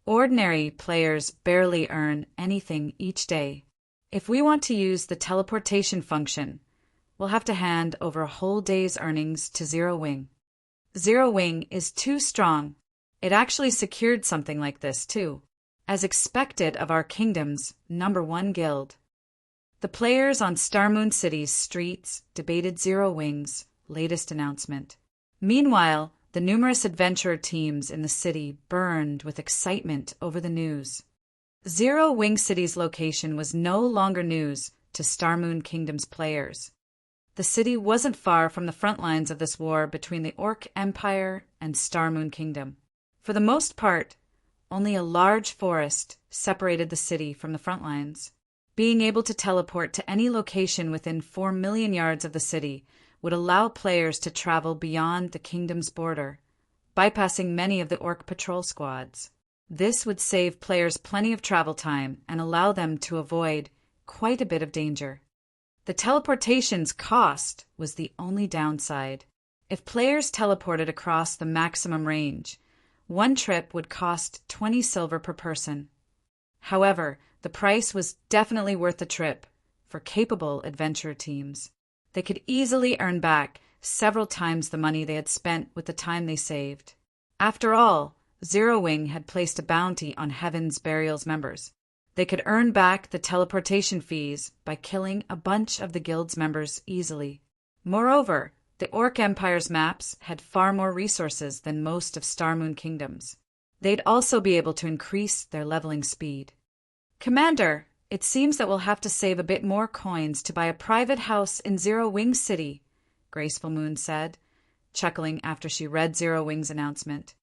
Ordinary players barely earn anything each day. If we want to use the teleportation function, we'll have to hand over a whole day's earnings to Zero Wing. Zero Wing is too strong. It actually secured something like this, too, as expected of our kingdom's #1 guild. The players on Starmoon City's streets debated Zero Wing's latest announcement. Meanwhile, the numerous adventure teams in the city burned with excitement over the news. Zero Wing City's location was no longer news to Starmoon Kingdom's players. The city wasn't far from the front lines of this war between the Orc Empire and Starmoon Kingdom. For the most part, only a large forest separated the city from the front lines. Being able to teleport to any location within 4 million yards of the city would allow players to travel beyond the kingdom's border, bypassing many of the orc patrol squads. This would save players plenty of travel time and allow them to avoid quite a bit of danger. The teleportation's cost was the only downside. If players teleported across the maximum range, one trip would cost 20 silver per person. However, the price was definitely worth the trip for capable adventure teams. They could easily earn back several times the money they had spent with the time they saved. After all, Zero Wing had placed a bounty on Heaven's Burial's members. They could earn back the teleportation fees by killing a bunch of the guild's members easily. Moreover, the Orc Empire's maps had far more resources than most of Starmoon Kingdom's. They'd also be able to increase their leveling speed. Commander, it seems that we'll have to save a bit more coins to buy a private house in Zero Wing City, Graceful Moon said, chuckling after she read Zero Wing's announcement.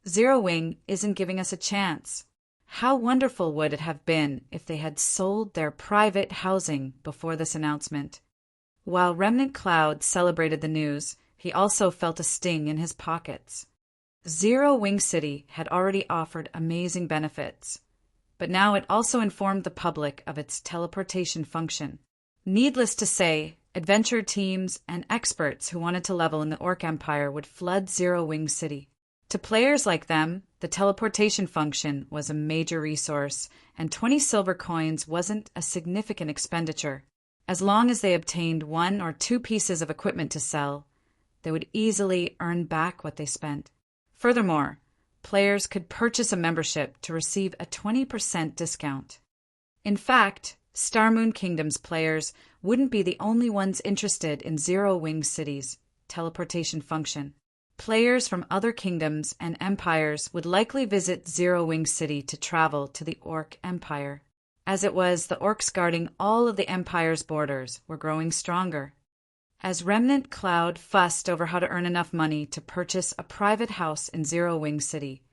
Zero Wing isn't giving us a chance. How wonderful would it have been if they had sold their private housing before this announcement? While Remnant Cloud celebrated the news, he also felt a sting in his pockets. Zero Wing City had already offered amazing benefits, but now it also informed the public of its teleportation function. Needless to say, adventure teams and experts who wanted to level in the Orc Empire would flood Zero Wing City. To players like them, the teleportation function was a major resource, and 20 silver coins wasn't a significant expenditure. As long as they obtained 1 or 2 pieces of equipment to sell, they would easily earn back what they spent. Furthermore, players could purchase a membership to receive a 20% discount. In fact, Starmoon Kingdom's players wouldn't be the only ones interested in Zero Wing City's teleportation function. Players from other kingdoms and empires would likely visit Zero Wing City to travel to the Orc Empire. As it was, the orcs guarding all of the Empire's borders were growing stronger. As Remnant Cloud fussed over how to earn enough money to purchase a private house in Zero Wing City,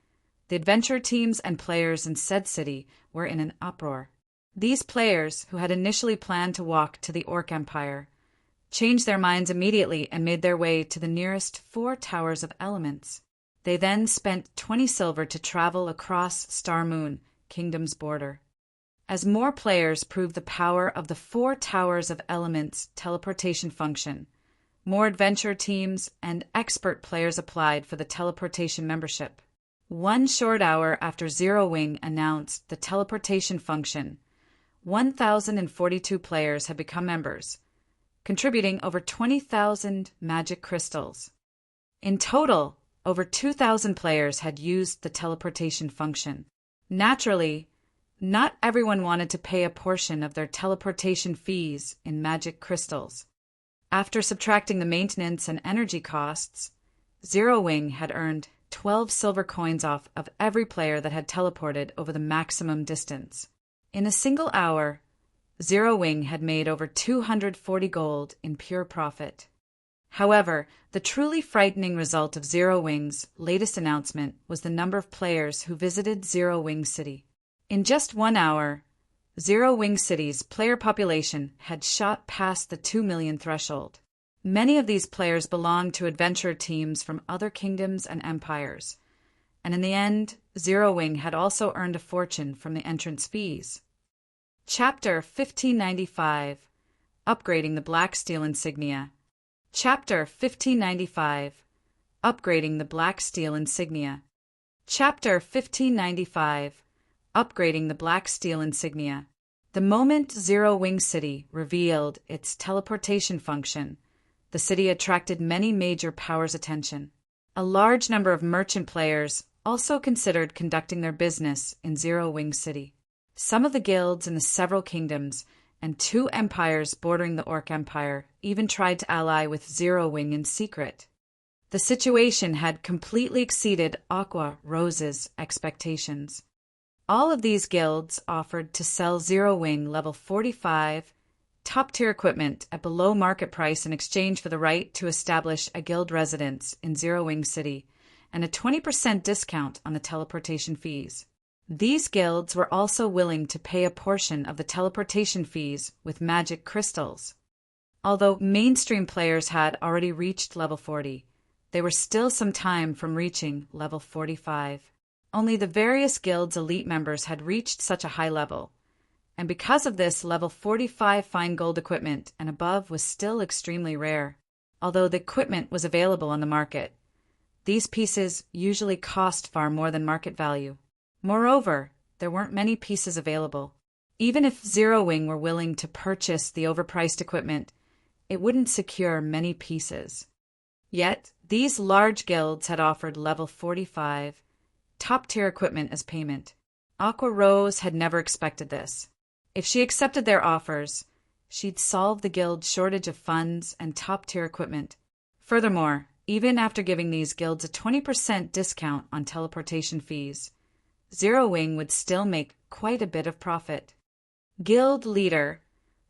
the adventure teams and players in said city were in an uproar. These players, who had initially planned to walk to the Orc Empire, changed their minds immediately and made their way to the nearest 4 Towers of Elements. They then spent 20 silver to travel across Starmoon Kingdom's border. As more players proved the power of the 4 Towers of Elements teleportation function, more adventure teams and expert players applied for the teleportation membership. 1 short hour after Zero Wing announced the teleportation function, 1,042 players had become members, contributing over 20,000 magic crystals. In total, over 2,000 players had used the teleportation function. Naturally, not everyone wanted to pay a portion of their teleportation fees in magic crystals. After subtracting the maintenance and energy costs, Zero Wing had earned 12 silver coins off of every player that had teleported over the maximum distance. In a single hour, Zero Wing had made over 240 gold in pure profit. However, the truly frightening result of Zero Wing's latest announcement was the number of players who visited Zero Wing City. In just 1 hour, Zero Wing City's player population had shot past the 2 million threshold. Many of these players belonged to adventure teams from other kingdoms and empires, and in the end, Zero Wing had also earned a fortune from the entrance fees. Chapter 1595 Upgrading the Black Steel Insignia. Chapter 1595 Upgrading the Black Steel Insignia. Chapter 1595 Upgrading the Black Steel Insignia. The moment Zero Wing City revealed its teleportation function, the city attracted many major powers' attention. A large number of merchant players also considered conducting their business in Zero Wing City. Some of the guilds in the several kingdoms and 2 empires bordering the Orc Empire even tried to ally with Zero Wing in secret. The situation had completely exceeded Aqua Rose's expectations. All of these guilds offered to sell Zero Wing level 45 top-tier equipment at below market price in exchange for the right to establish a guild residence in Zero Wing City and a 20% discount on the teleportation fees. These guilds were also willing to pay a portion of the teleportation fees with magic crystals. Although mainstream players had already reached level 40, they were still some time from reaching level 45. Only the various guilds' elite members had reached such a high level, and because of this, level 45 fine gold equipment and above was still extremely rare. Although the equipment was available on the market, these pieces usually cost far more than market value. Moreover, there weren't many pieces available. Even if Zero Wing were willing to purchase the overpriced equipment, it wouldn't secure many pieces. Yet, these large guilds had offered level 45 top-tier equipment as payment. Aqua Rose had never expected this. If she accepted their offers, she'd solve the guild's shortage of funds and top-tier equipment. Furthermore, even after giving these guilds a 20% discount on teleportation fees, Zero Wing would still make quite a bit of profit. Guild Leader: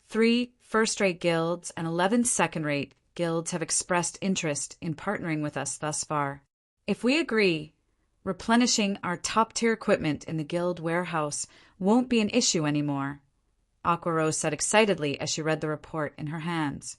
3 first-rate guilds and 11 second-rate guilds have expressed interest in partnering with us thus far. If we agree, replenishing our top-tier equipment in the guild warehouse won't be an issue anymore, Aqua Rose said excitedly as she read the report in her hands.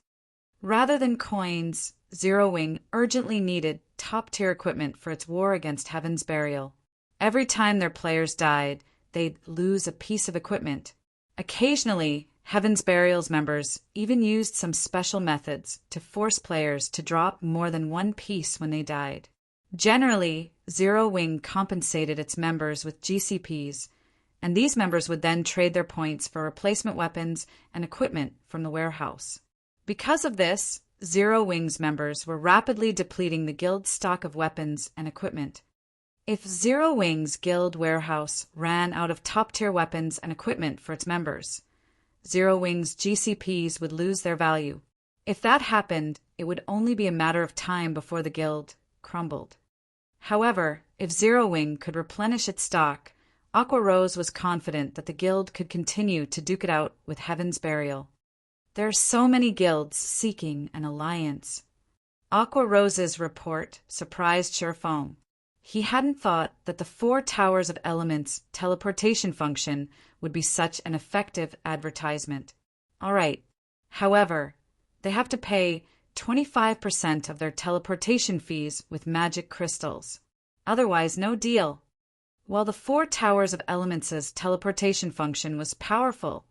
Rather than coins, Zero Wing urgently needed top-tier equipment for its war against Heaven's Burial. Every time their players died, they'd lose a piece of equipment. Occasionally, Heaven's Burial's members even used some special methods to force players to drop more than one piece when they died. Generally, Zero Wing compensated its members with GCPs, and these members would then trade their points for replacement weapons and equipment from the warehouse. Because of this, Zero Wing's members were rapidly depleting the guild's stock of weapons and equipment. If Zero Wing's guild warehouse ran out of top-tier weapons and equipment for its members, Zero Wing's GCPs would lose their value. If that happened, it would only be a matter of time before the guild crumbled. However, if Zero Wing could replenish its stock, Aqua Rose was confident that the guild could continue to duke it out with Heaven's Burial. There are so many guilds seeking an alliance. Aqua Rose's report surprised Sherfong. He hadn't thought that the 4 Towers of Elements teleportation function would be such an effective advertisement. All right. However, they have to pay 25% of their teleportation fees with magic crystals. Otherwise, no deal. While the 4 Towers of Elements' teleportation function was powerful,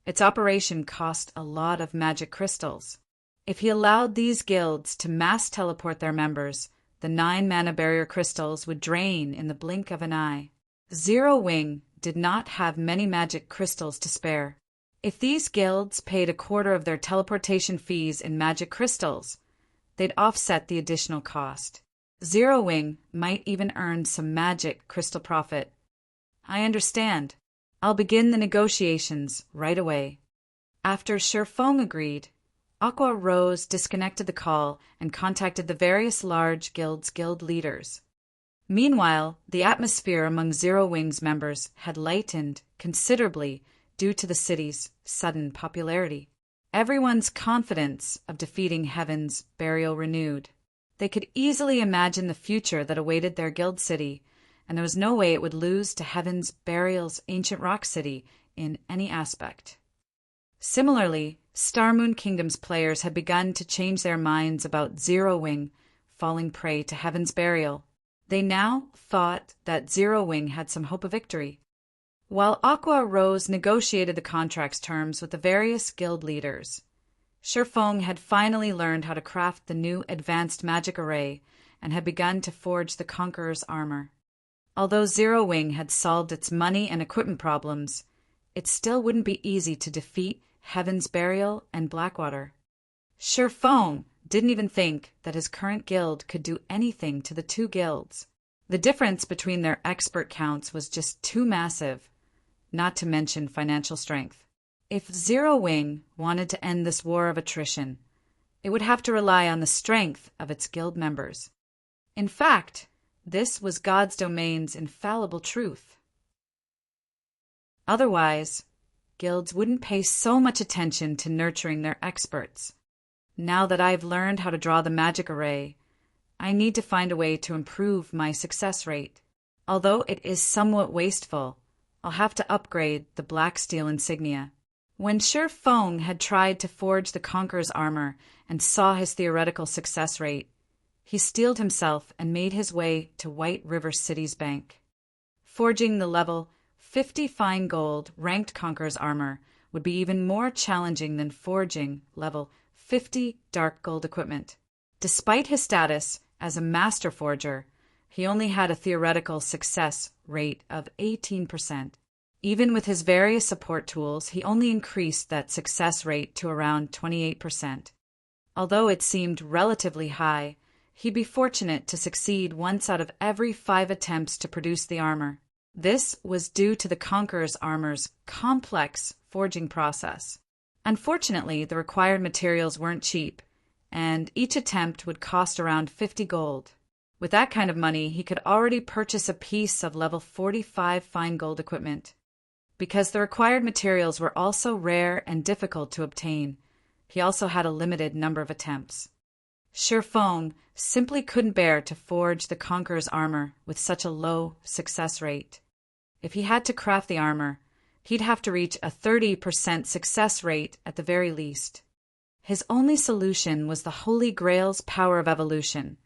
its operation cost a lot of magic crystals. If he allowed these guilds to mass teleport their members, the 9 mana barrier crystals would drain in the blink of an eye. Zero Wing did not have many magic crystals to spare. If these guilds paid a quarter of their teleportation fees in magic crystals, they'd offset the additional cost. Zero Wing might even earn some magic crystal profit. I understand. I'll begin the negotiations right away. After Sherfong agreed, Aqua Rose disconnected the call and contacted the various large guilds' guild leaders. Meanwhile, the atmosphere among Zero Wing's members had lightened considerably due to the city's sudden popularity. Everyone's confidence of defeating Heaven's Burial renewed. They could easily imagine the future that awaited their guild city, and there was no way it would lose to Heaven's Burial's ancient rock city in any aspect. Similarly, Star Moon Kingdom's players had begun to change their minds about Zero Wing falling prey to Heaven's Burial. They now thought that Zero Wing had some hope of victory. While Aqua Rose negotiated the contract's terms with the various guild leaders, Sherfong had finally learned how to craft the new advanced magic array and had begun to forge the Conqueror's armor. Although Zero Wing had solved its money and equipment problems, it still wouldn't be easy to defeat Heaven's Burial and Blackwater. Sherfong didn't even think that his current guild could do anything to the 2 guilds. The difference between their expert counts was just too massive, not to mention financial strength. If Zero Wing wanted to end this war of attrition, it would have to rely on the strength of its guild members. In fact, this was God's domain's infallible truth. Otherwise, guilds wouldn't pay so much attention to nurturing their experts. Now that I've learned how to draw the magic array, I need to find a way to improve my success rate. Although it is somewhat wasteful, I'll have to upgrade the black steel insignia. When Shi Feng had tried to forge the Conqueror's armor and saw his theoretical success rate, he steeled himself and made his way to White River City's bank. Forging the level 50 fine gold ranked Conqueror's armor would be even more challenging than forging level 50 dark gold equipment. Despite his status as a master forger, he only had a theoretical success rate of 18%. Even with his various support tools, he only increased that success rate to around 28%. Although it seemed relatively high, he'd be fortunate to succeed once out of every 5 attempts to produce the armor. This was due to the Conqueror's armor's complex forging process. Unfortunately, the required materials weren't cheap, and each attempt would cost around 50 gold. With that kind of money, he could already purchase a piece of level 45 fine gold equipment. Because the required materials were also rare and difficult to obtain, he also had a limited number of attempts. Shi Feng simply couldn't bear to forge the Conqueror's armor with such a low success rate. If he had to craft the armor, he'd have to reach a 30% success rate at the very least. His only solution was the Holy Grail's power of evolution,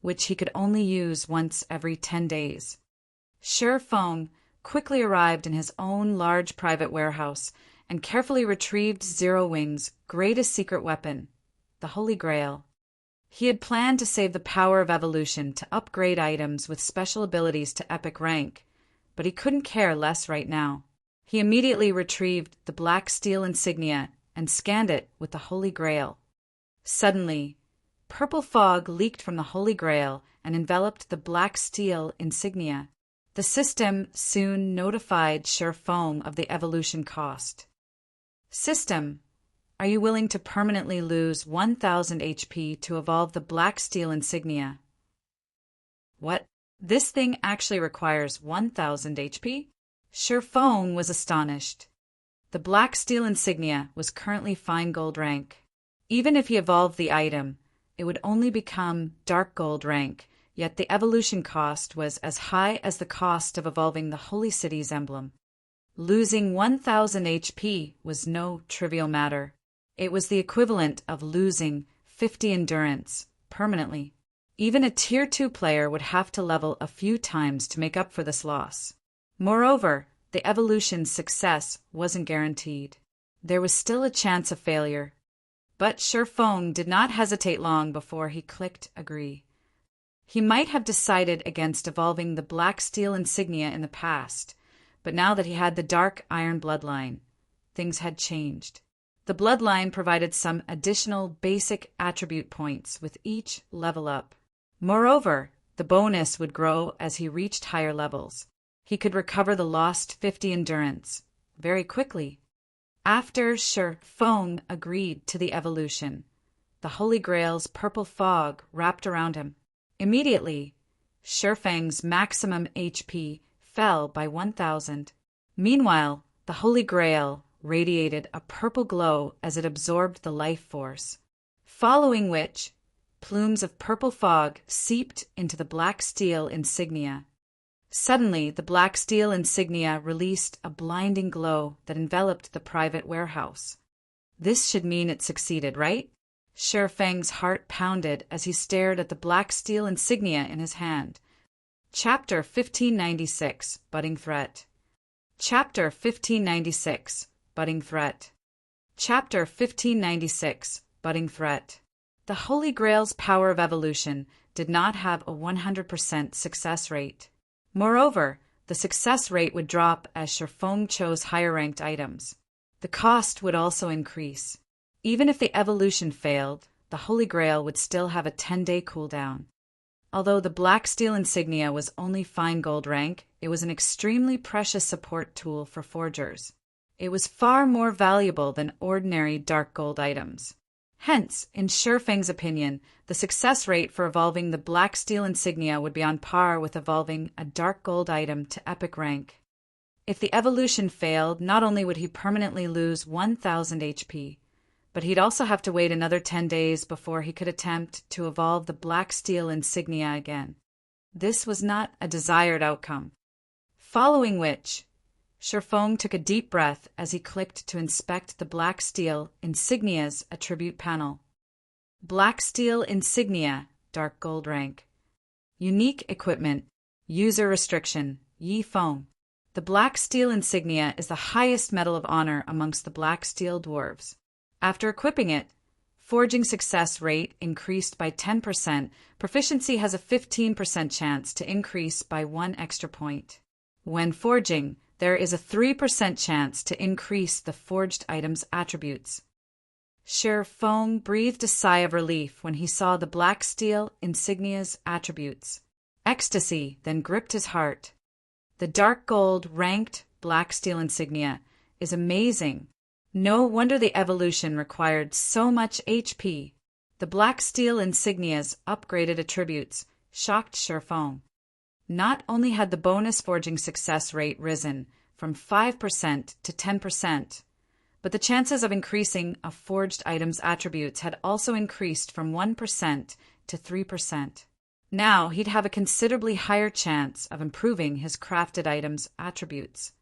which he could only use once every 10 days. Shi Feng quickly arrived in his own large private warehouse and carefully retrieved Zero Wing's greatest secret weapon, the Holy Grail. He had planned to save the power of evolution to upgrade items with special abilities to epic rank, but he couldn't care less right now. He immediately retrieved the black steel insignia and scanned it with the Holy Grail. Suddenly, purple fog leaked from the Holy Grail and enveloped the black steel insignia. The system soon notified Shi Feng of the evolution cost. System, are you willing to permanently lose 1000 HP to evolve the black steel insignia? What? This thing actually requires 1000 HP? Shi Feng was astonished. The black steel insignia was currently fine gold rank. Even if he evolved the item, it would only become dark gold rank, yet the evolution cost was as high as the cost of evolving the Holy City's emblem. Losing 1000 HP was no trivial matter. It was the equivalent of losing 50 endurance permanently. Even a Tier 2 player would have to level a few times to make up for this loss. Moreover, the evolution's success wasn't guaranteed. There was still a chance of failure. But Shi Feng did not hesitate long before he clicked agree. He might have decided against evolving the black steel insignia in the past, but now that he had the dark iron bloodline, things had changed. The bloodline provided some additional basic attribute points with each level up. Moreover, the bonus would grow as he reached higher levels. He could recover the lost 50 endurance very quickly. After Shi Feng agreed to the evolution, the Holy Grail's purple fog wrapped around him. Immediately, Shi Feng's maximum HP fell by 1000. Meanwhile, the Holy Grail radiated a purple glow as it absorbed the life force, following which plumes of purple fog seeped into the black steel insignia. Suddenly, the black steel insignia released a blinding glow that enveloped the private warehouse. This should mean it succeeded, right? Shi Feng's heart pounded as he stared at the black steel insignia in his hand. Chapter 1596, Budding Threat. Chapter 1596, Budding Threat. Chapter 1596, Budding Threat. The Holy Grail's power of evolution did not have a 100% success rate. Moreover, the success rate would drop as Shi Feng chose higher-ranked items. The cost would also increase. Even if the evolution failed, the Holy Grail would still have a 10-day cooldown. Although the black steel insignia was only fine gold rank, it was an extremely precious support tool for forgers. It was far more valuable than ordinary dark gold items. Hence, in Shi Feng's opinion, the success rate for evolving the black steel insignia would be on par with evolving a dark gold item to epic rank. If the evolution failed, not only would he permanently lose 1000 HP, but he'd also have to wait another 10 days before he could attempt to evolve the black steel insignia again. This was not a desired outcome. Following which, Sherfong took a deep breath as he clicked to inspect the black steel insignia's attribute panel. Black steel insignia, dark gold rank. Unique equipment, user restriction, Yi Feng. The black steel insignia is the highest medal of honor amongst the black steel dwarves. After equipping it, forging success rate increased by 10%. Proficiency has a 15% chance to increase by 1 extra point. When forging, there is a 3% chance to increase the forged item's attributes. Sherfong breathed a sigh of relief when he saw the black steel insignia's attributes. Ecstasy then gripped his heart. The dark gold ranked black steel insignia is amazing. No wonder the evolution required so much HP. The black steel insignia's upgraded attributes shocked Sherfong. Not only had the bonus forging success rate risen from 5% to 10%, but the chances of increasing a forged item's attributes had also increased from 1% to 3%. Now he'd have a considerably higher chance of improving his crafted item's attributes.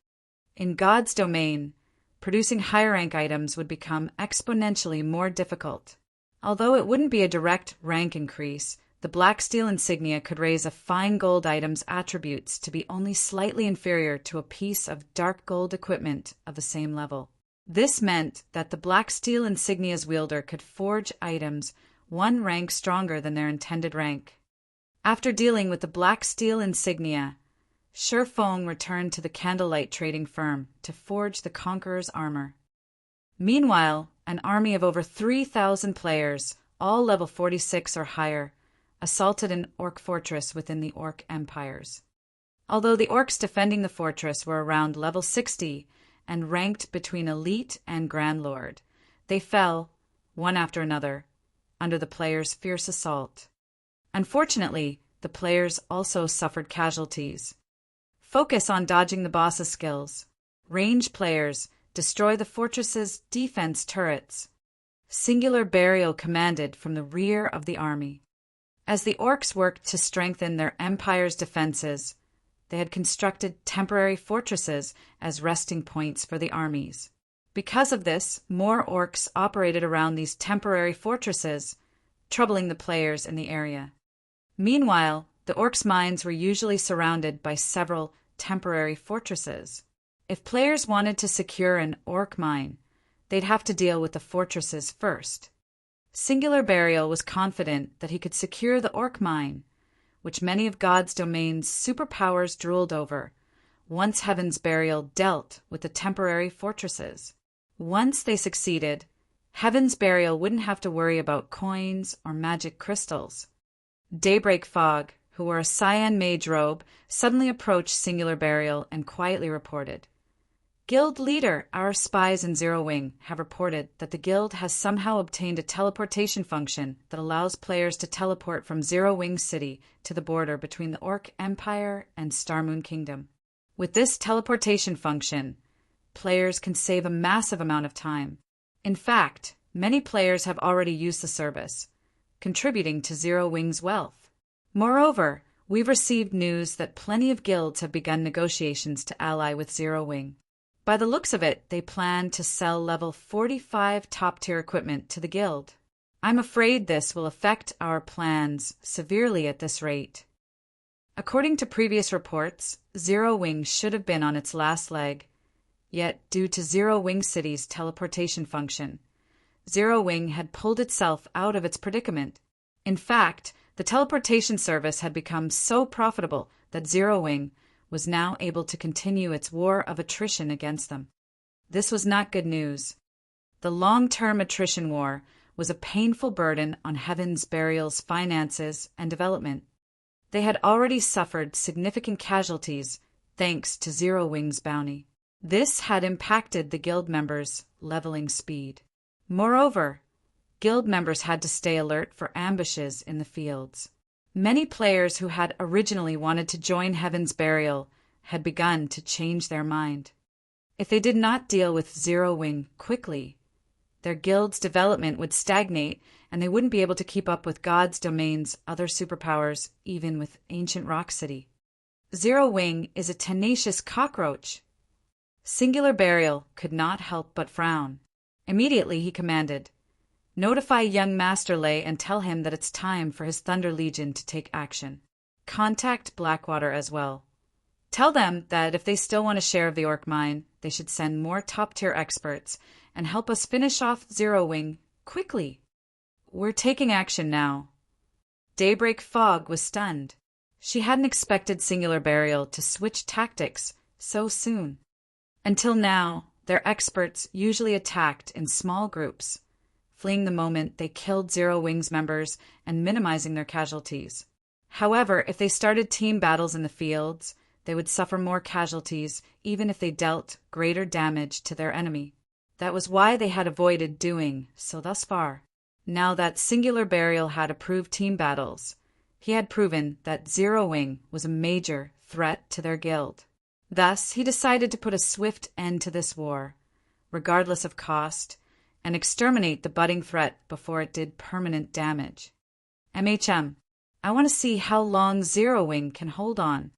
In God's domain, producing higher rank items would become exponentially more difficult. Although it wouldn't be a direct rank increase, the black steel insignia could raise a fine gold item's attributes to be only slightly inferior to a piece of dark gold equipment of the same level. This meant that the black steel insignia's wielder could forge items 1 rank stronger than their intended rank. After dealing with the black steel insignia, Sherfong returned to the candlelight trading firm to forge the Conqueror's armor. Meanwhile, an army of over 3,000 players, all level 46 or higher, assaulted an orc fortress within the orc empires. Although the orcs defending the fortress were around level 60 and ranked between elite and grand lord, they fell, one after another, under the players' fierce assault. Unfortunately, the players also suffered casualties. Focus on dodging the boss's skills. Range players destroy the fortress's defense turrets. Singular burial commanded from the rear of the army. As the orcs worked to strengthen their empire's defenses, they had constructed temporary fortresses as resting points for the armies. Because of this, more orcs operated around these temporary fortresses, troubling the players in the area. Meanwhile, the orcs' mines were usually surrounded by several temporary fortresses. If players wanted to secure an orc mine, they'd have to deal with the fortresses first. Singular Burial was confident that he could secure the orc mine, which many of God's domain's superpowers drooled over, once Heaven's Burial dealt with the temporary fortresses. Once they succeeded, Heaven's Burial wouldn't have to worry about coins or magic crystals. Daybreak Fog, who wore a cyan mage robe, suddenly approached Singular Burial and quietly reported, "Guild leader, our spies in Zero Wing have reported that the guild has somehow obtained a teleportation function that allows players to teleport from Zero Wing City to the border between the Orc Empire and Starmoon Kingdom. With this teleportation function, players can save a massive amount of time. In fact, many players have already used the service, contributing to Zero Wing's wealth. Moreover, we've received news that plenty of guilds have begun negotiations to ally with Zero Wing. By the looks of it, they plan to sell level 45 top-tier equipment to the guild. I'm afraid this will affect our plans severely at this rate." According to previous reports, Zero Wing should have been on its last leg, yet due to Zero Wing City's teleportation function, Zero Wing had pulled itself out of its predicament. In fact, the teleportation service had become so profitable that Zero Wing was now able to continue its war of attrition against them. This was not good news. The long-term attrition war was a painful burden on Heaven's Burial's finances and development. They had already suffered significant casualties thanks to Zero Wing's bounty. This had impacted the guild members' leveling speed. Moreover, guild members had to stay alert for ambushes in the fields. Many players who had originally wanted to join Heaven's Burial had begun to change their mind. If they did not deal with Zero Wing quickly, Their guild's development would stagnate, and they wouldn't be able to keep up with God's domain's other superpowers, even with ancient Rock City. Zero Wing is a tenacious cockroach. Singular Burial could not help but frown. Immediately he commanded, "Notify young Master Lay and tell him that it's time for his Thunder Legion to take action. Contact Blackwater as well. Tell them that if they still want a share of the Orc Mine, they should send more top-tier experts and help us finish off Zero Wing quickly. We're taking action now." Daybreak Fog was stunned. She hadn't expected Singular Burial to switch tactics so soon. Until now, their experts usually attacked in small groups, fleeing the moment they killed Zero Wing's members and minimizing their casualties. However, if they started team battles in the fields, they would suffer more casualties even if they dealt greater damage to their enemy. That was why they had avoided doing so thus far. Now that Singular Burial had approved team battles, he had proven that Zero Wing was a major threat to their guild. Thus, he decided to put a swift end to this war, regardless of cost, and exterminate the budding threat before it did permanent damage. "MHM, I want to see how long Zero Wing can hold on."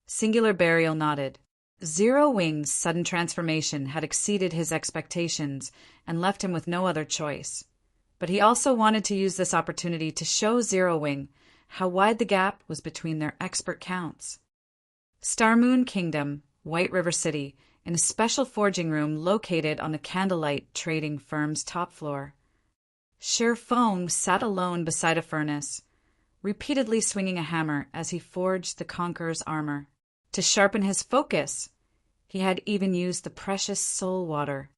Singular Burial nodded. Zero Wing's sudden transformation had exceeded his expectations and left him with no other choice. But he also wanted to use this opportunity to show Zero Wing how wide the gap was between their expert counts. Starmoon Kingdom, White River City, in a special forging room located on the Candlelight trading firm's top floor. Sher Fong sat alone beside a furnace, repeatedly swinging a hammer as he forged the Conqueror's armor. To sharpen his focus, he had even used the precious soul water.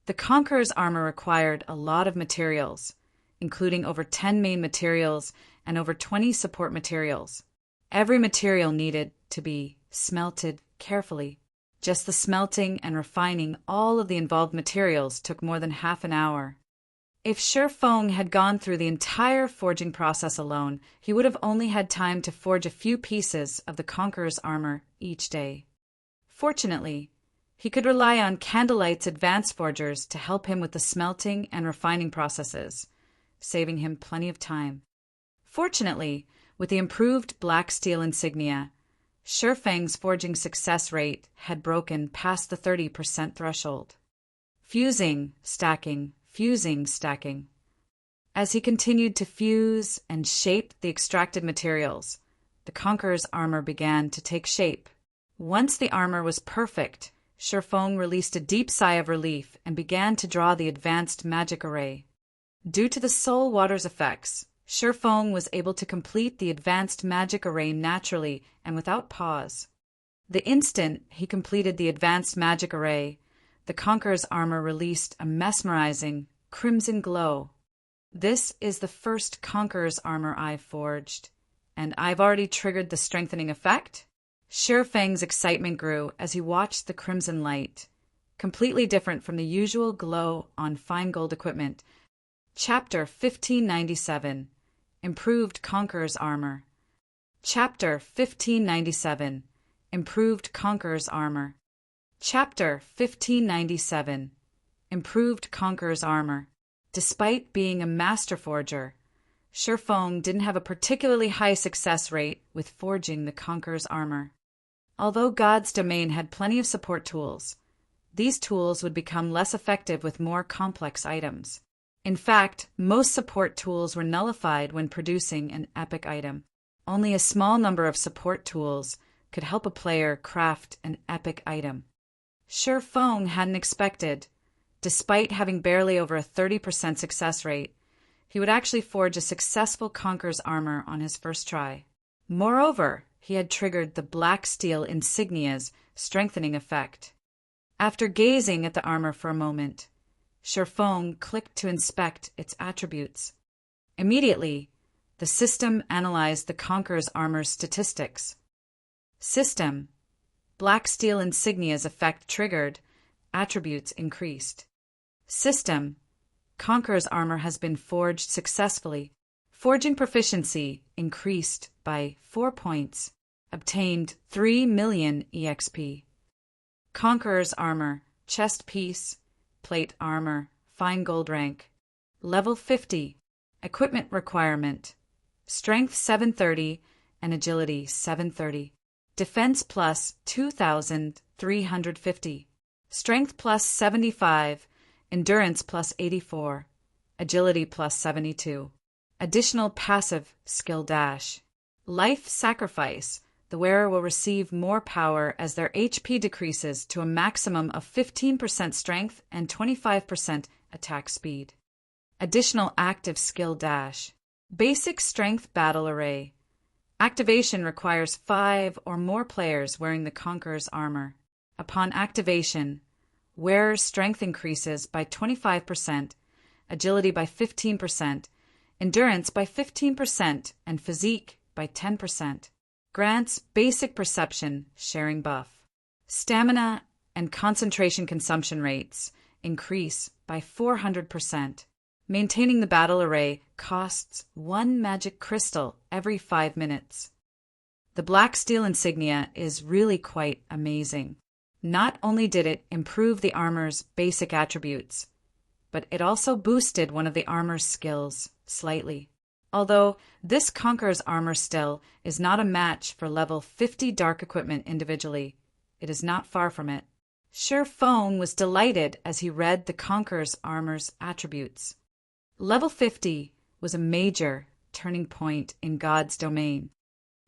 The Conqueror's armor required a lot of materials, including over 10 main materials and over 20 support materials. Every material needed to be smelted carefully. Just the smelting and refining all of the involved materials took more than half an hour. If Sher Fong had gone through the entire forging process alone, he would have only had time to forge a few pieces of the Conqueror's armor each day. Fortunately, he could rely on Candlelight's advanced forgers to help him with the smelting and refining processes, saving him plenty of time. Fortunately, with the improved black steel insignia, Sher Feng's forging success rate had broken past the 30% threshold. Fusing, stacking. As he continued to fuse and shape the extracted materials, the Conqueror's armor began to take shape. Once the armor was perfect, Sher Fong released a deep sigh of relief and began to draw the advanced magic array. Due to the soul water's effects, Sher Fong was able to complete the advanced magic array naturally and without pause. The instant he completed the advanced magic array, the Conqueror's armor released a mesmerizing crimson glow. "This is the first Conqueror's armor I've forged, and I've already triggered the strengthening effect?" Sher Feng's excitement grew as he watched the crimson light, completely different from the usual glow on fine gold equipment. Chapter 1597, Improved Conqueror's Armor. Chapter 1597, Improved Conqueror's Armor. Chapter 1597, Improved Conqueror's Armor. Despite being a master forger, Sher Fong didn't have a particularly high success rate with forging the Conqueror's armor. Although God's domain had plenty of support tools, these tools would become less effective with more complex items. In fact, most support tools were nullified when producing an epic item. Only a small number of support tools could help a player craft an epic item. Sher Fong hadn't expected, despite having barely over a 30% success rate, he would actually forge a successful Conqueror's armor on his first try. Moreover, he had triggered the black steel insignia's strengthening effect. After gazing at the armor for a moment, Sher Fong clicked to inspect its attributes. Immediately, the system analyzed the Conqueror's armor's statistics. System: black steel insignia's effect triggered, attributes increased. System: Conqueror's armor has been forged successfully. Forging proficiency increased by 4 points. Obtained 3 million EXP. Conqueror's armor, chest piece, plate armor, fine gold rank. Level 50, equipment requirement. Strength 730 and agility 730. Defense plus 2,350. Strength plus 75, endurance plus 84, agility plus 72. Additional passive skill dash. Life sacrifice. The wearer will receive more power as their HP decreases to a maximum of 15% strength and 25% attack speed. Additional active skill dash. Basic strength battle array. Activation requires 5 or more players wearing the Conqueror's armor. Upon activation, wearer's strength increases by 25%, agility by 15%, endurance by 15%, and physique by 10%. Grants basic perception sharing buff. Stamina and concentration consumption rates increase by 400%. Maintaining the battle array costs 1 magic crystal every 5 minutes. The black steel insignia is really quite amazing. Not only did it improve the armor's basic attributes, but it also boosted one of the armor's skills slightly. Although this Conqueror's armor still is not a match for level 50 dark equipment individually, it is not far from it. Sir Phone was delighted as he read the Conqueror's armor's attributes. Level 50 was a major turning point in God's domain.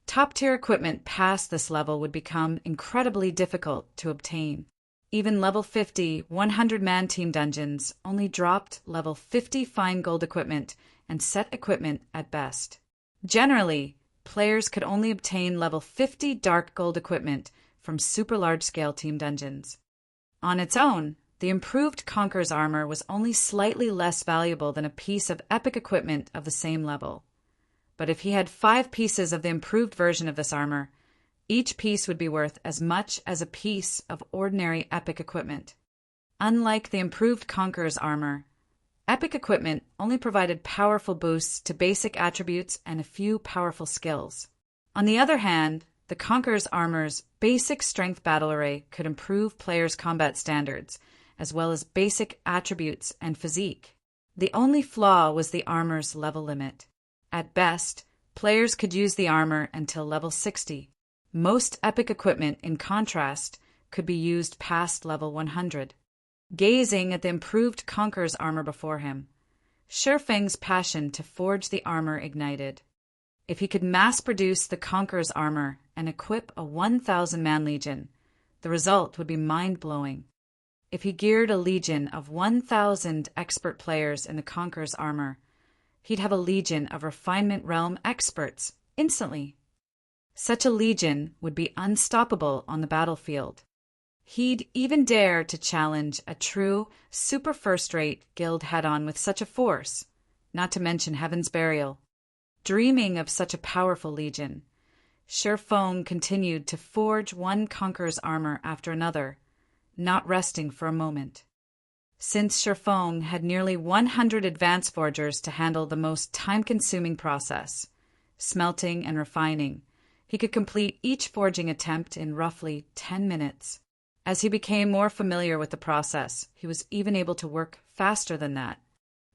Top-tier equipment past this level would become incredibly difficult to obtain. Even level 50 100-man team dungeons only dropped level 50 fine gold equipment and set equipment at best. Generally, players could only obtain level 50 dark gold equipment from super large-scale team dungeons. On its own, the improved Conqueror's armor was only slightly less valuable than a piece of epic equipment of the same level. But if he had 5 pieces of the improved version of this armor, each piece would be worth as much as a piece of ordinary epic equipment. Unlike the improved Conqueror's armor, epic equipment only provided powerful boosts to basic attributes and a few powerful skills. On the other hand, the Conqueror's armor's basic strength battle array could improve players' combat standards, as well as basic attributes and physique. The only flaw was the armor's level limit. At best, players could use the armor until level 60. Most epic equipment, in contrast, could be used past level 100. Gazing at the improved Conqueror's armor before him, Shifeng's passion to forge the armor ignited. If he could mass-produce the Conqueror's armor and equip a 1,000-man legion, the result would be mind-blowing. If he geared a legion of 1,000 expert players in the Conqueror's armor, he'd have a legion of Refinement Realm experts instantly. Such a legion would be unstoppable on the battlefield. He'd even dare to challenge a true, super first-rate guild head-on with such a force, not to mention Heaven's Burial. Dreaming of such a powerful legion, Sir Phone continued to forge one Conqueror's armor after another, not resting for a moment. Since Sir Phone had nearly 100 advanced forgers to handle the most time-consuming process, smelting and refining, he could complete each forging attempt in roughly 10 minutes. As he became more familiar with the process, he was even able to work faster than that.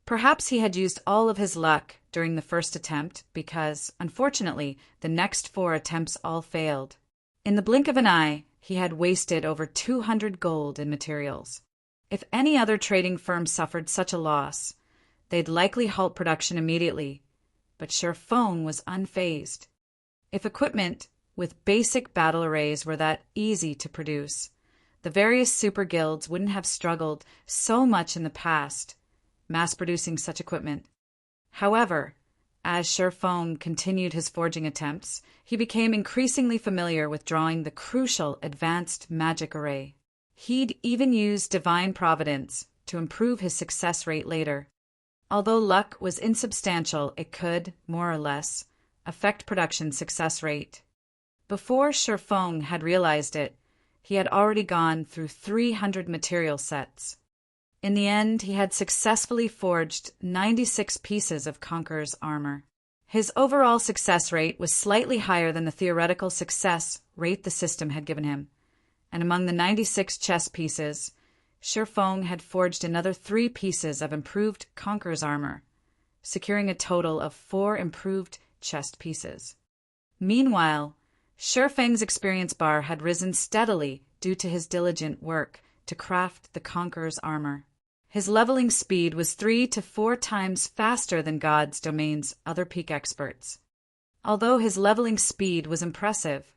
Perhaps he had used all of his luck during the first attempt because, unfortunately, the next 4 attempts all failed. In the blink of an eye, he had wasted over 200 gold in materials. If any other trading firm suffered such a loss, they'd likely halt production immediately, but Sir Phone was unfazed. If equipment with basic battle arrays were that easy to produce, the various super guilds wouldn't have struggled so much in the past, mass-producing such equipment. However, as Sir Phone continued his forging attempts, he became increasingly familiar with drawing the crucial advanced magic array. He'd even use Divine Providence to improve his success rate later. Although luck was insubstantial, it could, more or less, affect production success rate. Before Sir Phone had realized it, he had already gone through 300 material sets. In the end, he had successfully forged 96 pieces of Conqueror's armor. His overall success rate was slightly higher than the theoretical success rate the system had given him, and among the 96 chess pieces, Feng had forged another 3 pieces of improved Conqueror's armor, securing a total of 4 improved chest pieces. Meanwhile, Feng's experience bar had risen steadily due to his diligent work to craft the Conqueror's armor. His leveling speed was 3 to 4 times faster than God's domain's other peak experts. Although his leveling speed was impressive,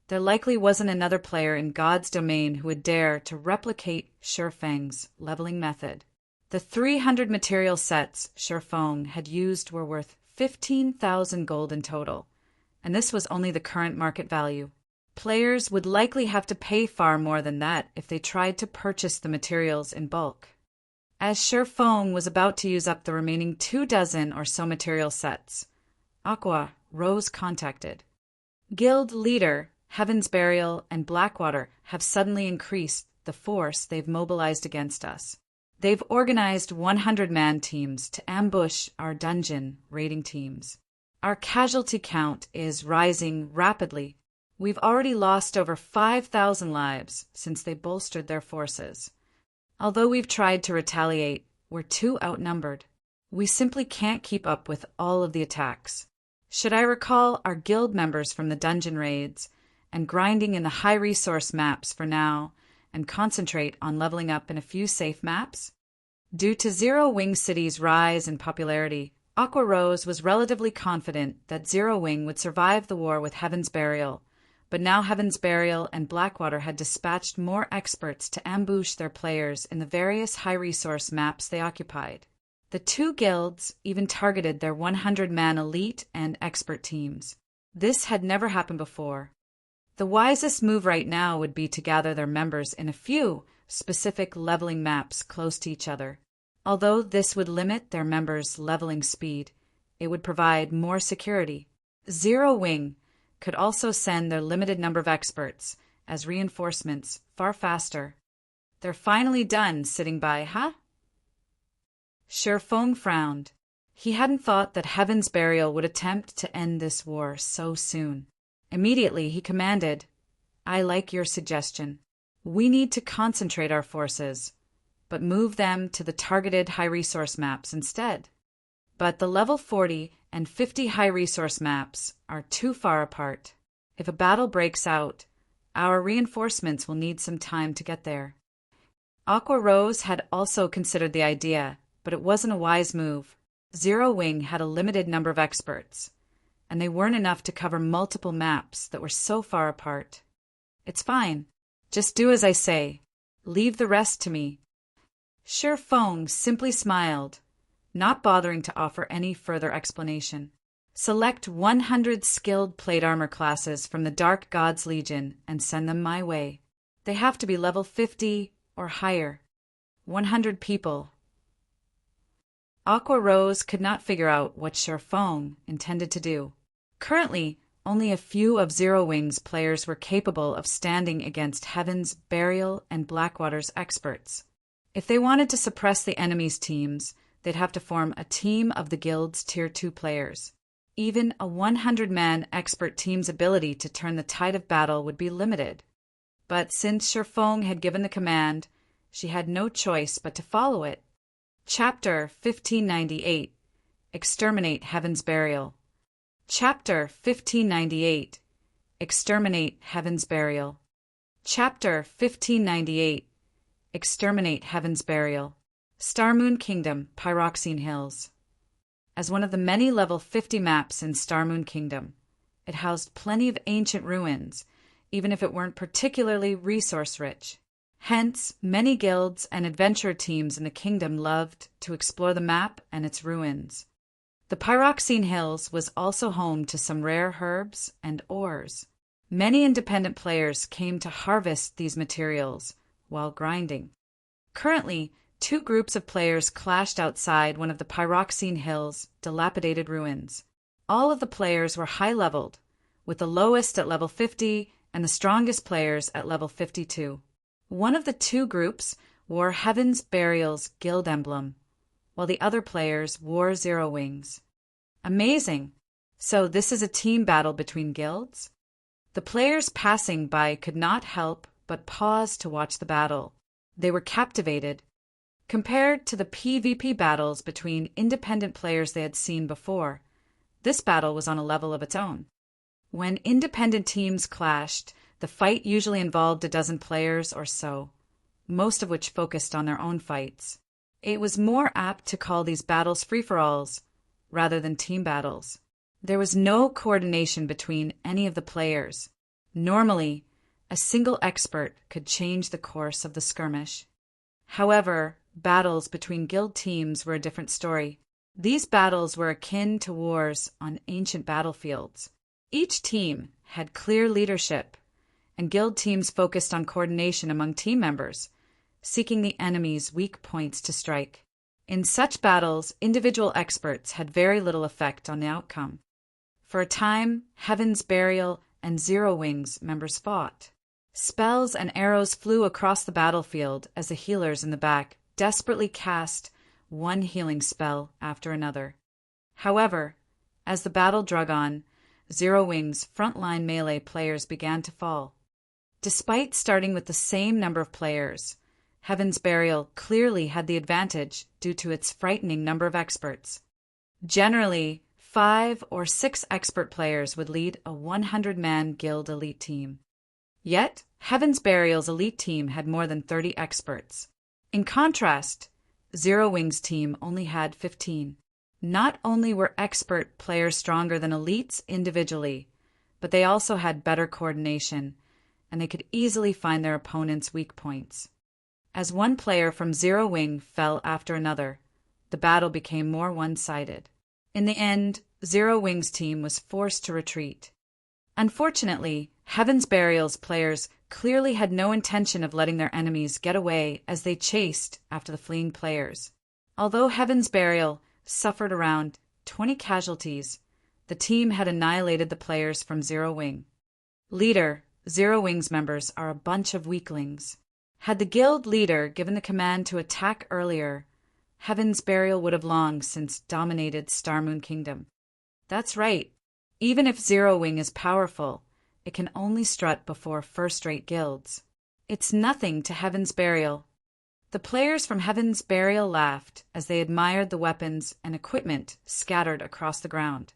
there likely wasn't another player in God's domain who would dare to replicate Feng's leveling method. The 300 material sets Feng had used were worth 15,000 gold in total, and this was only the current market value. Players would likely have to pay far more than that if they tried to purchase the materials in bulk. As Feng was about to use up the remaining 24 or so material sets, Aqua Rose contacted. Guild leader, Heaven's Burial, and Blackwater have suddenly increased the force they've mobilized against us. They've organized 100-man teams to ambush our dungeon raiding teams. Our casualty count is rising rapidly. We've already lost over 5,000 lives since they bolstered their forces. Although we've tried to retaliate, we're too outnumbered. We simply can't keep up with all of the attacks. Should I recall our guild members from the dungeon raids and grinding in the high-resource maps for now and concentrate on leveling up in a few safe maps? Due to Zero Wing City's rise in popularity, Aqua Rose was relatively confident that Zero Wing would survive the war with Heaven's Burial, but now Heaven's Burial and Blackwater had dispatched more experts to ambush their players in the various high-resource maps they occupied. The 2 guilds even targeted their 100-man elite and expert teams. This had never happened before. The wisest move right now would be to gather their members in a few specific leveling maps close to each other. Although this would limit their members' leveling speed, it would provide more security. Zero Wing could also send their limited number of experts as reinforcements far faster. They're finally done sitting by, huh? Feng frowned. He hadn't thought that Heaven's Burial would attempt to end this war so soon. Immediately he commanded, "I like your suggestion. We need to concentrate our forces, but move them to the targeted high-resource maps instead." But the level 40 and 50 high-resource maps are too far apart. If a battle breaks out, our reinforcements will need some time to get there. Aqua Rose had also considered the idea, but it wasn't a wise move. Zero Wing had a limited number of experts, and they weren't enough to cover multiple maps that were so far apart. "It's fine. Just do as I say. Leave the rest to me." Feng simply smiled, not bothering to offer any further explanation. "Select 100 skilled plate armor classes from the Dark Gods Legion and send them my way. They have to be level 50 or higher. 100 people." Aqua Rose could not figure out what Feng intended to do. Currently, only a few of Zero Wing's players were capable of standing against Heaven's Burial and Blackwater's experts. If they wanted to suppress the enemy's teams, they'd have to form a team of the guild's Tier 2 players. Even a 100-man expert team's ability to turn the tide of battle would be limited. But since Feng had given the command, she had no choice but to follow it. Chapter 1598 Exterminate Heaven's Burial. Chapter 1598 Exterminate Heaven's Burial. Chapter 1598 Exterminate Heaven's Burial. Starmoon Kingdom, Pyroxene Hills. As one of the many level 50 maps in Starmoon Kingdom, it housed plenty of ancient ruins, even if it weren't particularly resource-rich. Hence, many guilds and adventure teams in the kingdom loved to explore the map and its ruins. The Pyroxene Hills was also home to some rare herbs and ores. Many independent players came to harvest these materials while grinding. Currently, 2 groups of players clashed outside one of the Pyroxene Hills' dilapidated ruins. All of the players were high-leveled, with the lowest at level 50 and the strongest players at level 52. One of the 2 groups wore Heaven's Burial's guild emblem, while the other players wore Zero Wings. Amazing! So this is a team battle between guilds? The players passing by could not help but pause to watch the battle. They were captivated. Compared to the PvP battles between independent players they had seen before, this battle was on a level of its own. When independent teams clashed, the fight usually involved a dozen players or so, most of which focused on their own fights. It was more apt to call these battles free-for-alls rather than team battles. There was no coordination between any of the players. Normally, a single expert could change the course of the skirmish. However, battles between guild teams were a different story. These battles were akin to wars on ancient battlefields. Each team had clear leadership, and guild teams focused on coordination among team members, seeking the enemy's weak points to strike. In such battles, individual experts had very little effect on the outcome. For a time, Heaven's Burial and Zero Wings members fought. Spells and arrows flew across the battlefield as the healers in the back desperately cast one healing spell after another. However, as the battle drug on, Zero Wings' frontline melee players began to fall. Despite starting with the same number of players, Heaven's Burial clearly had the advantage due to its frightening number of experts. Generally, 5 or 6 expert players would lead a 100-man guild elite team. Yet, Heaven's Burial's elite team had more than 30 experts. In contrast, Zero Wings' team only had 15. Not only were expert players stronger than elites individually, but they also had better coordination, and they could easily find their opponent's weak points. As one player from Zero Wing fell after another, the battle became more one-sided. In the end, Zero Wing's team was forced to retreat. Unfortunately, Heaven's Burial's players clearly had no intention of letting their enemies get away as they chased after the fleeing players. Although Heaven's Burial suffered around 20 casualties, the team had annihilated the players from Zero Wing. Leader, Zero Wing's members are a bunch of weaklings. Had the guild leader given the command to attack earlier, Heaven's Burial would have long since dominated Starmoon Kingdom. That's right. Even if Zero Wing is powerful, it can only strut before first-rate guilds. It's nothing to Heaven's Burial. The players from Heaven's Burial laughed as they admired the weapons and equipment scattered across the ground.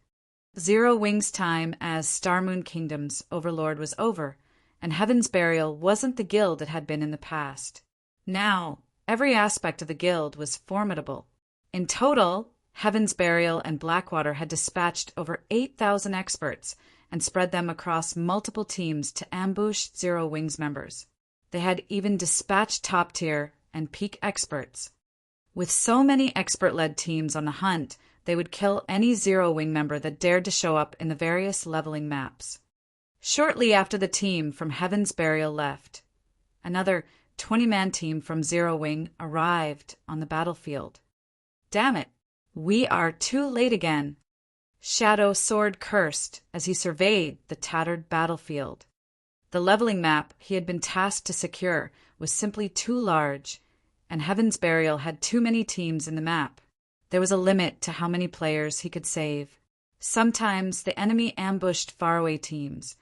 Zero Wing's time as Starmoon Kingdom's overlord was over, and Heaven's Burial wasn't the guild it had been in the past. Now, every aspect of the guild was formidable. In total, Heaven's Burial and Blackwater had dispatched over 8,000 experts and spread them across multiple teams to ambush Zero Wings members. They had even dispatched top-tier and peak experts. With so many expert-led teams on the hunt, they would kill any Zero Wing member that dared to show up in the various leveling maps. Shortly after the team from Heaven's Burial left, another 20-man team from Zero Wing arrived on the battlefield. Damn it, we are too late again. Shadow Sword cursed as he surveyed the tattered battlefield. The leveling map he had been tasked to secure was simply too large, and Heaven's Burial had too many teams in the map. There was a limit to how many players he could save. Sometimes the enemy ambushed faraway teams,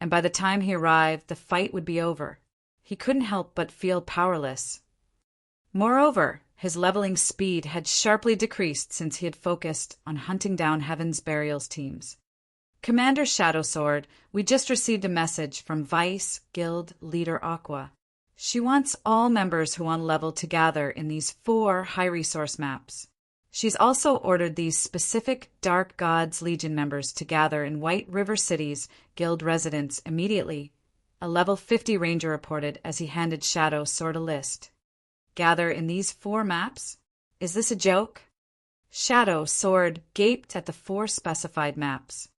and by the time he arrived, the fight would be over. He couldn't help but feel powerless. Moreover, his leveling speed had sharply decreased since he had focused on hunting down Heaven's Burial's teams. Commander Shadowsword, we just received a message from Vice Guild Leader Aqua. She wants all members who want level to gather in these 4 high-resource maps. She's also ordered these specific Dark Gods Legion members to gather in White River City's guild residence immediately, a level 50 ranger reported as he handed Shadow Sword a list. Gather in these 4 maps? Is this a joke? Shadow Sword gaped at the 4 specified maps.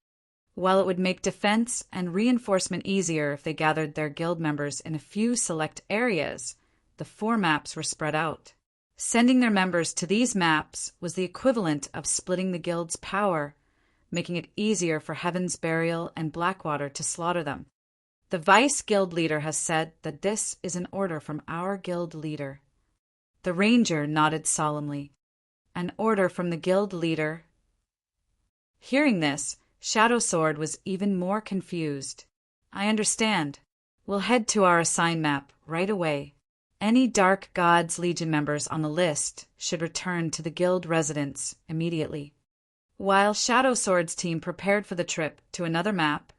While it would make defense and reinforcement easier if they gathered their guild members in a few select areas, the 4 maps were spread out. Sending their members to these maps was the equivalent of splitting the guild's power, making it easier for Heaven's Burial and Blackwater to slaughter them. The Vice Guild Leader has said that this is an order from our guild leader. The ranger nodded solemnly. An order from the guild leader. Hearing this, Shadow Sword was even more confused. I understand. We'll head to our assigned map right away. Any Dark Gods Legion members on the list should return to the guild residence immediately. While Shadow Sword's team prepared for the trip to another map,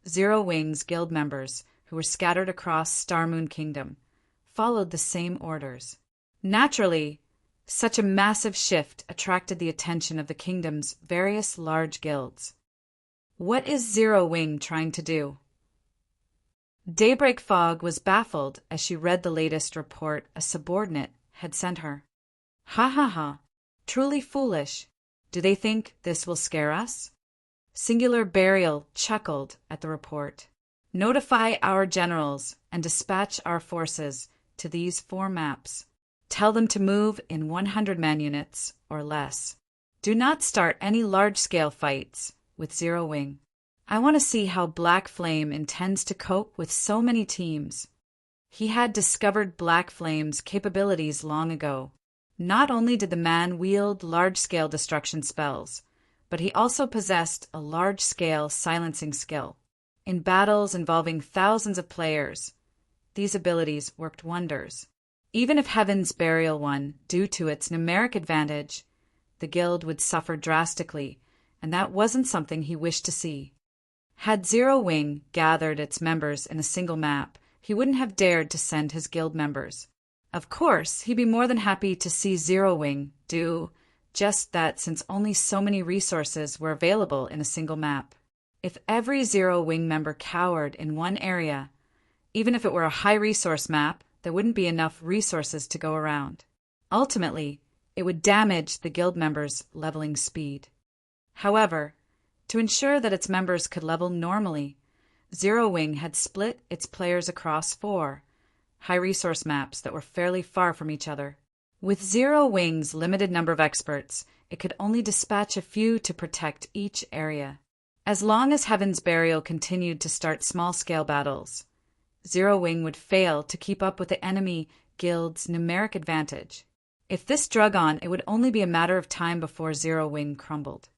Zero Wing's guild members, who were scattered across Star Moon Kingdom, followed the same orders. Naturally, such a massive shift attracted the attention of the kingdom's various large guilds. What is Zero Wing trying to do? Daybreak Fog was baffled as she read the latest report a subordinate had sent her. Ha ha ha, truly foolish. Do they think this will scare us? Singular Burial chuckled at the report. Notify our generals and dispatch our forces to these 4 maps. Tell them to move in 100 man units or less. Do not start any large-scale fights with Zero Wing. I want to see how Black Flame intends to cope with so many teams. He had discovered Black Flame's capabilities long ago. Not only did the man wield large-scale destruction spells, but he also possessed a large-scale silencing skill. In battles involving thousands of players, these abilities worked wonders. Even if Heaven's Burial won due to its numeric advantage, the guild would suffer drastically, and that wasn't something he wished to see. Had Zero Wing gathered its members in a single map, he wouldn't have dared to send his guild members. Of course, he'd be more than happy to see Zero Wing do just that, since only so many resources were available in a single map. If every Zero Wing member cowered in one area, even if it were a high-resource map, there wouldn't be enough resources to go around. Ultimately, it would damage the guild members' leveling speed. However, to ensure that its members could level normally, Zero Wing had split its players across 4 high-resource maps that were fairly far from each other. With Zero Wing's limited number of experts, it could only dispatch a few to protect each area. As long as Heaven's Burial continued to start small-scale battles, Zero Wing would fail to keep up with the enemy guild's numeric advantage. If this drug on, it would only be a matter of time before Zero Wing crumbled.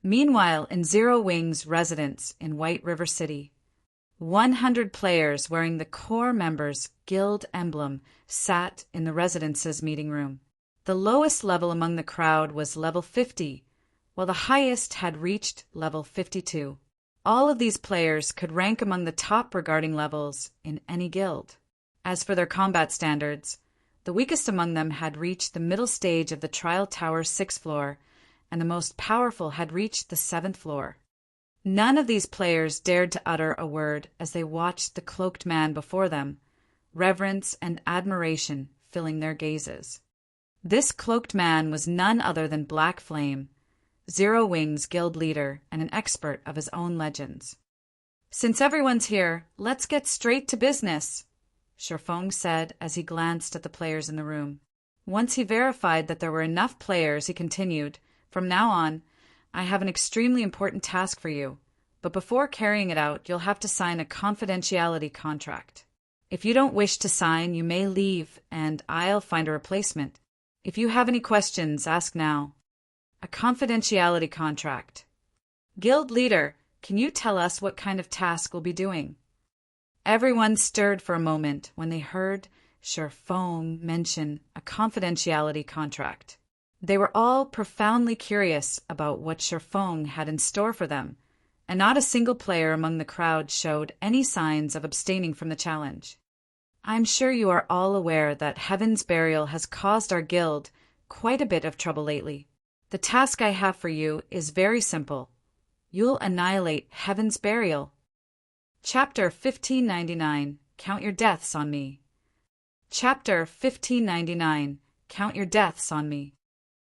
Meanwhile, in Zero Wing's residence in White River City, 100 players wearing the core members' guild emblem sat in the residence's meeting room. The lowest level among the crowd was level 50, while the highest had reached level 52. All of these players could rank among the top regarding levels in any guild. As for their combat standards, the weakest among them had reached the middle stage of the Trial Tower's 6th floor, and the most powerful had reached the 7th floor. None of these players dared to utter a word as they watched the cloaked man before them, reverence and admiration filling their gazes. This cloaked man was none other than Black Flame, Zero Wing's guild leader and an expert of his own legends. "Since everyone's here, let's get straight to business," Sherfong said as he glanced at the players in the room. Once he verified that there were enough players, he continued, "From now on, I have an extremely important task for you, but before carrying it out, you'll have to sign a confidentiality contract. If you don't wish to sign, you may leave, and I'll find a replacement. If you have any questions, ask now." A confidentiality contract. "Guild leader, can you tell us what kind of task we'll be doing?" Everyone stirred for a moment when they heard Sherfong mention a confidentiality contract. They were all profoundly curious about what Sherfong had in store for them, and not a single player among the crowd showed any signs of abstaining from the challenge. "I'm sure you are all aware that Heaven's Burial has caused our guild quite a bit of trouble lately. The task I have for you is very simple. You'll annihilate Heaven's Burial." Chapter 1599, Count Your Deaths on Me. Chapter 1599, Count Your Deaths on Me.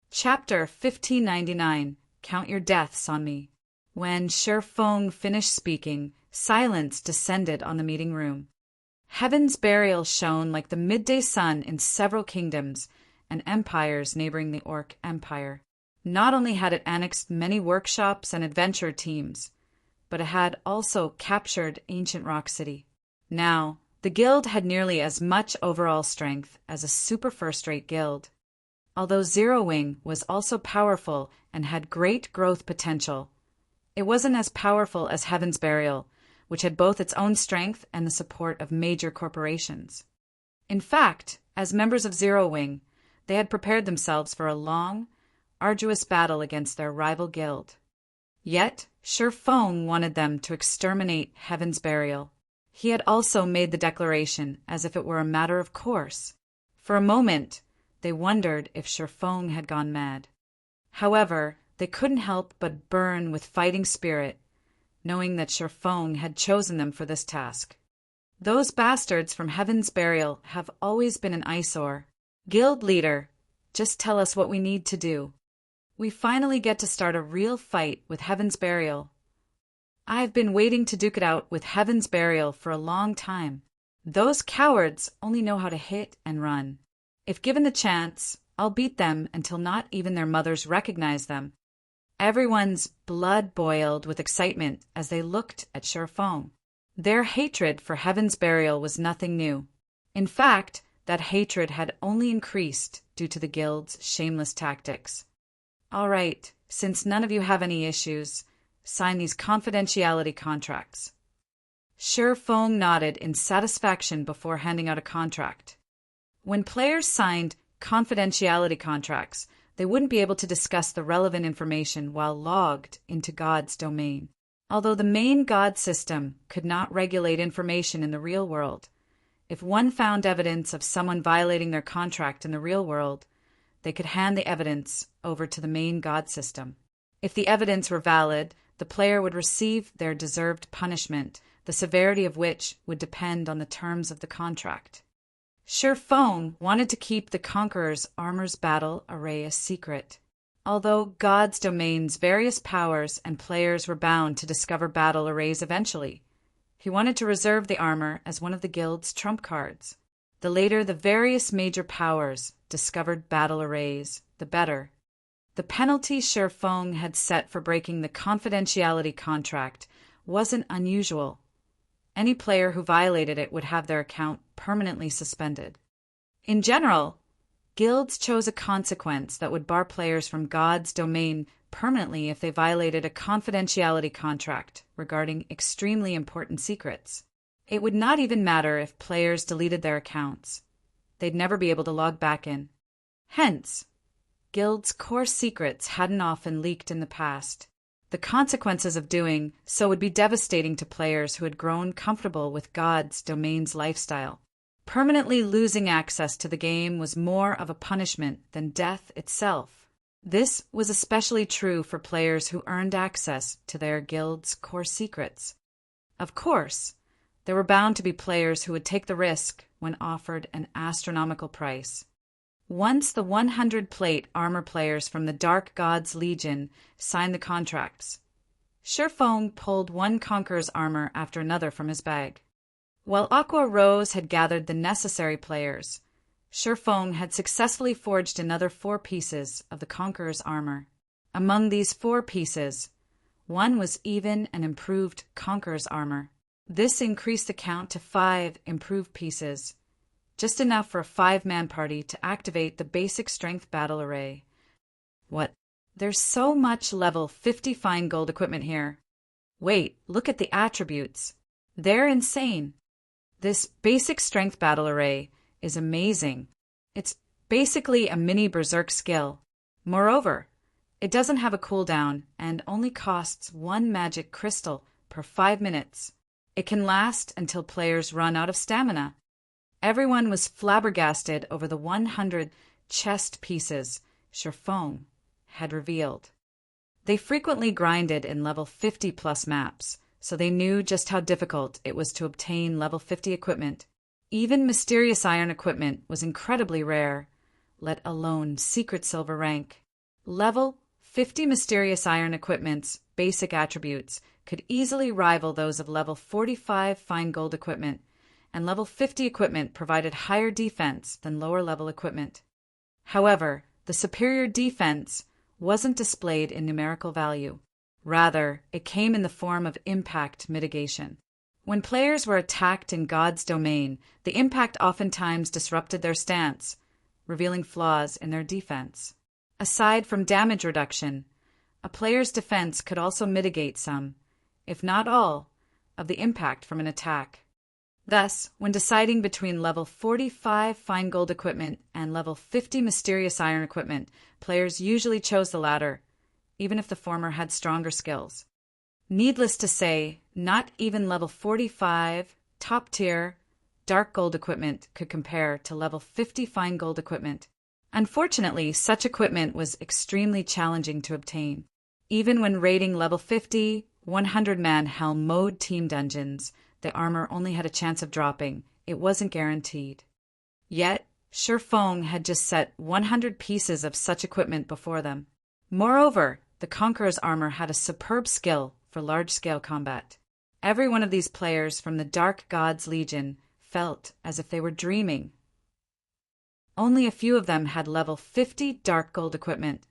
Chapter 1599, Count Your Deaths on Me. When Sherfong finished speaking, silence descended on the meeting room. Heaven's Burial shone like the midday sun in several kingdoms and empires neighboring the Orc Empire. Not only had it annexed many workshops and adventure teams, but it had also captured Ancient Rock City. Now, the guild had nearly as much overall strength as a super first-rate guild. Although Zero Wing was also powerful and had great growth potential, it wasn't as powerful as Heaven's Burial, which had both its own strength and the support of major corporations. In fact, as members of Zero Wing, they had prepared themselves for a long, arduous battle against their rival guild. Yet, Sher Fong wanted them to exterminate Heaven's Burial. He had also made the declaration as if it were a matter of course. For a moment, they wondered if Sher Fong had gone mad. However, they couldn't help but burn with fighting spirit, knowing that Sher Fong had chosen them for this task. Those bastards from Heaven's Burial have always been an eyesore. Guild leader, just tell us what we need to do. We finally get to start a real fight with Heaven's Burial. I've been waiting to duke it out with Heaven's Burial for a long time. Those cowards only know how to hit and run. If given the chance, I'll beat them until not even their mothers recognize them. Everyone's blood boiled with excitement as they looked at Sher Fong. Their hatred for Heaven's Burial was nothing new. In fact, that hatred had only increased due to the guild's shameless tactics. All right, since none of you have any issues, sign these confidentiality contracts. Sher Fong nodded in satisfaction before handing out a contract. When players signed confidentiality contracts, they wouldn't be able to discuss the relevant information while logged into God's domain. Although the main God system could not regulate information in the real world, if one found evidence of someone violating their contract in the real world, they could hand the evidence over to the main God system. If the evidence were valid, the player would receive their deserved punishment, the severity of which would depend on the terms of the contract. Sher Fong wanted to keep the Conqueror's armor's battle array a secret. Although God's domain's various powers and players were bound to discover battle arrays eventually, he wanted to reserve the armor as one of the guild's trump cards. The later the various major powers discovered battle arrays, the better. The penalty Sher Fong had set for breaking the confidentiality contract wasn't unusual. Any player who violated it would have their account permanently suspended. In general, guilds chose a consequence that would bar players from God's domain permanently if they violated a confidentiality contract regarding extremely important secrets. It would not even matter if players deleted their accounts. They'd never be able to log back in. Hence, guilds' core secrets hadn't often leaked in the past. The consequences of doing so would be devastating to players who had grown comfortable with God's domain's lifestyle. Permanently losing access to the game was more of a punishment than death itself. This was especially true for players who earned access to their guild's core secrets. Of course, there were bound to be players who would take the risk when offered an astronomical price. Once the 100-plate armor players from the Dark Gods Legion signed the contracts, Sher Fong pulled one Conqueror's armor after another from his bag. While Aqua Rose had gathered the necessary players, Sher Fong had successfully forged another 4 pieces of the Conqueror's armor. Among these 4 pieces, one was even an improved Conqueror's armor. This increased the count to 5 improved pieces, just enough for a 5-man party to activate the basic strength battle array. What? There's so much level 50 fine gold equipment here. Wait, look at the attributes. They're insane. This basic strength battle array is amazing. It's basically a mini berserk skill. Moreover, it doesn't have a cooldown and only costs 1 magic crystal per 5 minutes. It can last until players run out of stamina. Everyone was flabbergasted over the 100 chest pieces Sher Fong had revealed. They frequently grinded in level 50+ maps, so they knew just how difficult it was to obtain level 50 equipment. Even mysterious iron equipment was incredibly rare, let alone secret silver rank. Level 50 mysterious iron equipment's basic attributes could easily rival those of level 45 fine gold equipment, and level 50 equipment provided higher defense than lower level equipment. However, the superior defense wasn't displayed in numerical value. Rather, it came in the form of impact mitigation. When players were attacked in God's domain, the impact oftentimes disrupted their stance, revealing flaws in their defense. Aside from damage reduction, a player's defense could also mitigate some, if not all, of the impact from an attack. Thus, when deciding between level 45 fine gold equipment and level 50 mysterious iron equipment, players usually chose the latter, even if the former had stronger skills. Needless to say, not even level 45 top-tier dark gold equipment could compare to level 50 fine gold equipment. Unfortunately, such equipment was extremely challenging to obtain. Even when raiding level 50, 100-man Helm mode team dungeons, the armor only had a chance of dropping. It wasn't guaranteed. Yet, Shifeng had just set 100 pieces of such equipment before them. Moreover, the Conqueror's armor had a superb skill for large-scale combat. Every one of these players from the Dark God's Legion felt as if they were dreaming. Only a few of them had level 50 dark gold equipment,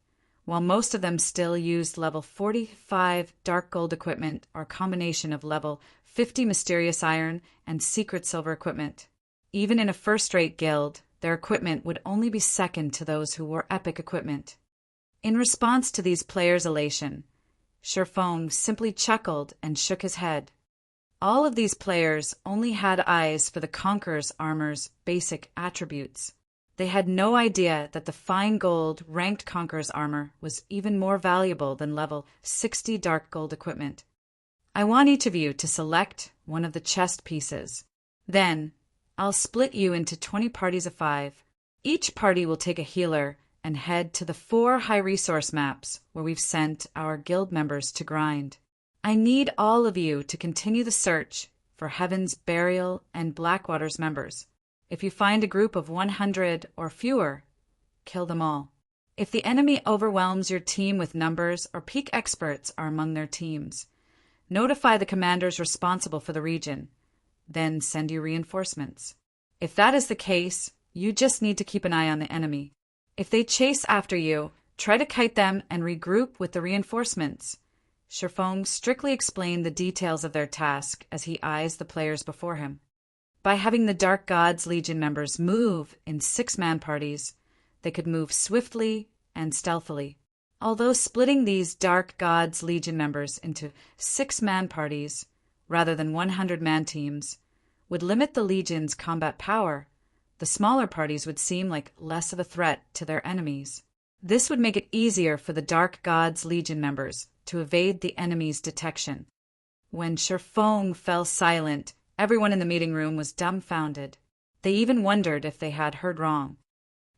while most of them still used level 45 dark gold equipment or a combination of level 50 mysterious iron and secret silver equipment. Even in a first-rate guild, their equipment would only be second to those who wore epic equipment. In response to these players' elation, Shifeng simply chuckled and shook his head. All of these players only had eyes for the Conqueror's armor's basic attributes. They had no idea that the fine gold ranked Conqueror's armor was even more valuable than level 60 dark gold equipment. I want each of you to select one of the chest pieces. Then, I'll split you into 20 parties of 5. Each party will take a healer and head to the 4 high-resource maps where we've sent our guild members to grind. I need all of you to continue the search for Heaven's Burial and Blackwater's members. If you find a group of 100 or fewer, kill them all. If the enemy overwhelms your team with numbers or peak experts are among their teams, notify the commanders responsible for the region, then send you reinforcements. If that is the case, you just need to keep an eye on the enemy. If they chase after you, try to kite them and regroup with the reinforcements. Shifeng strictly explained the details of their task as he eyes the players before him. By having the Dark God's Legion members move in 6-man parties, they could move swiftly and stealthily. Although splitting these Dark God's Legion members into 6-man parties, rather than 100-man teams, would limit the Legion's combat power, the smaller parties would seem like less of a threat to their enemies. This would make it easier for the Dark God's Legion members to evade the enemy's detection. When Shifeng fell silent, everyone in the meeting room was dumbfounded. They even wondered if they had heard wrong.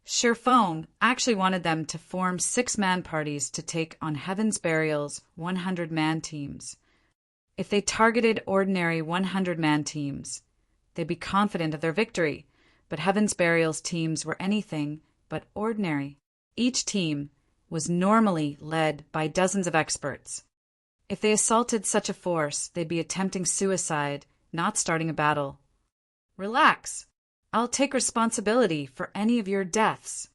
Shifeng actually wanted them to form 6-man parties to take on Heaven's Burial's 100-man teams. If they targeted ordinary 100-man teams, they'd be confident of their victory, but Heaven's Burial's teams were anything but ordinary. Each team was normally led by dozens of experts. If they assaulted such a force, they'd be attempting suicide, not starting a battle. Relax. I'll take responsibility for any of your deaths.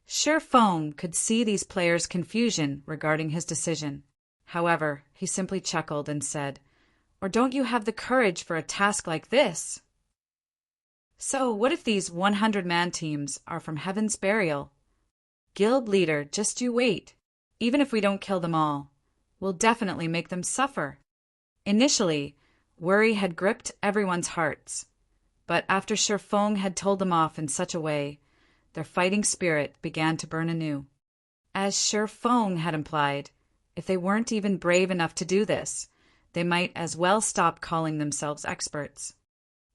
Shifeng could see these players' confusion regarding his decision. However, he simply chuckled and said, "Or don't you have the courage for a task like this?" So, what if these 100-man teams are from Heaven's Burial? Guild leader, just you wait. Even if we don't kill them all, we'll definitely make them suffer. Initially, worry had gripped everyone's hearts, but after Shifeng had told them off in such a way, their fighting spirit began to burn anew. As Shifeng had implied, if they weren't even brave enough to do this, they might as well stop calling themselves experts.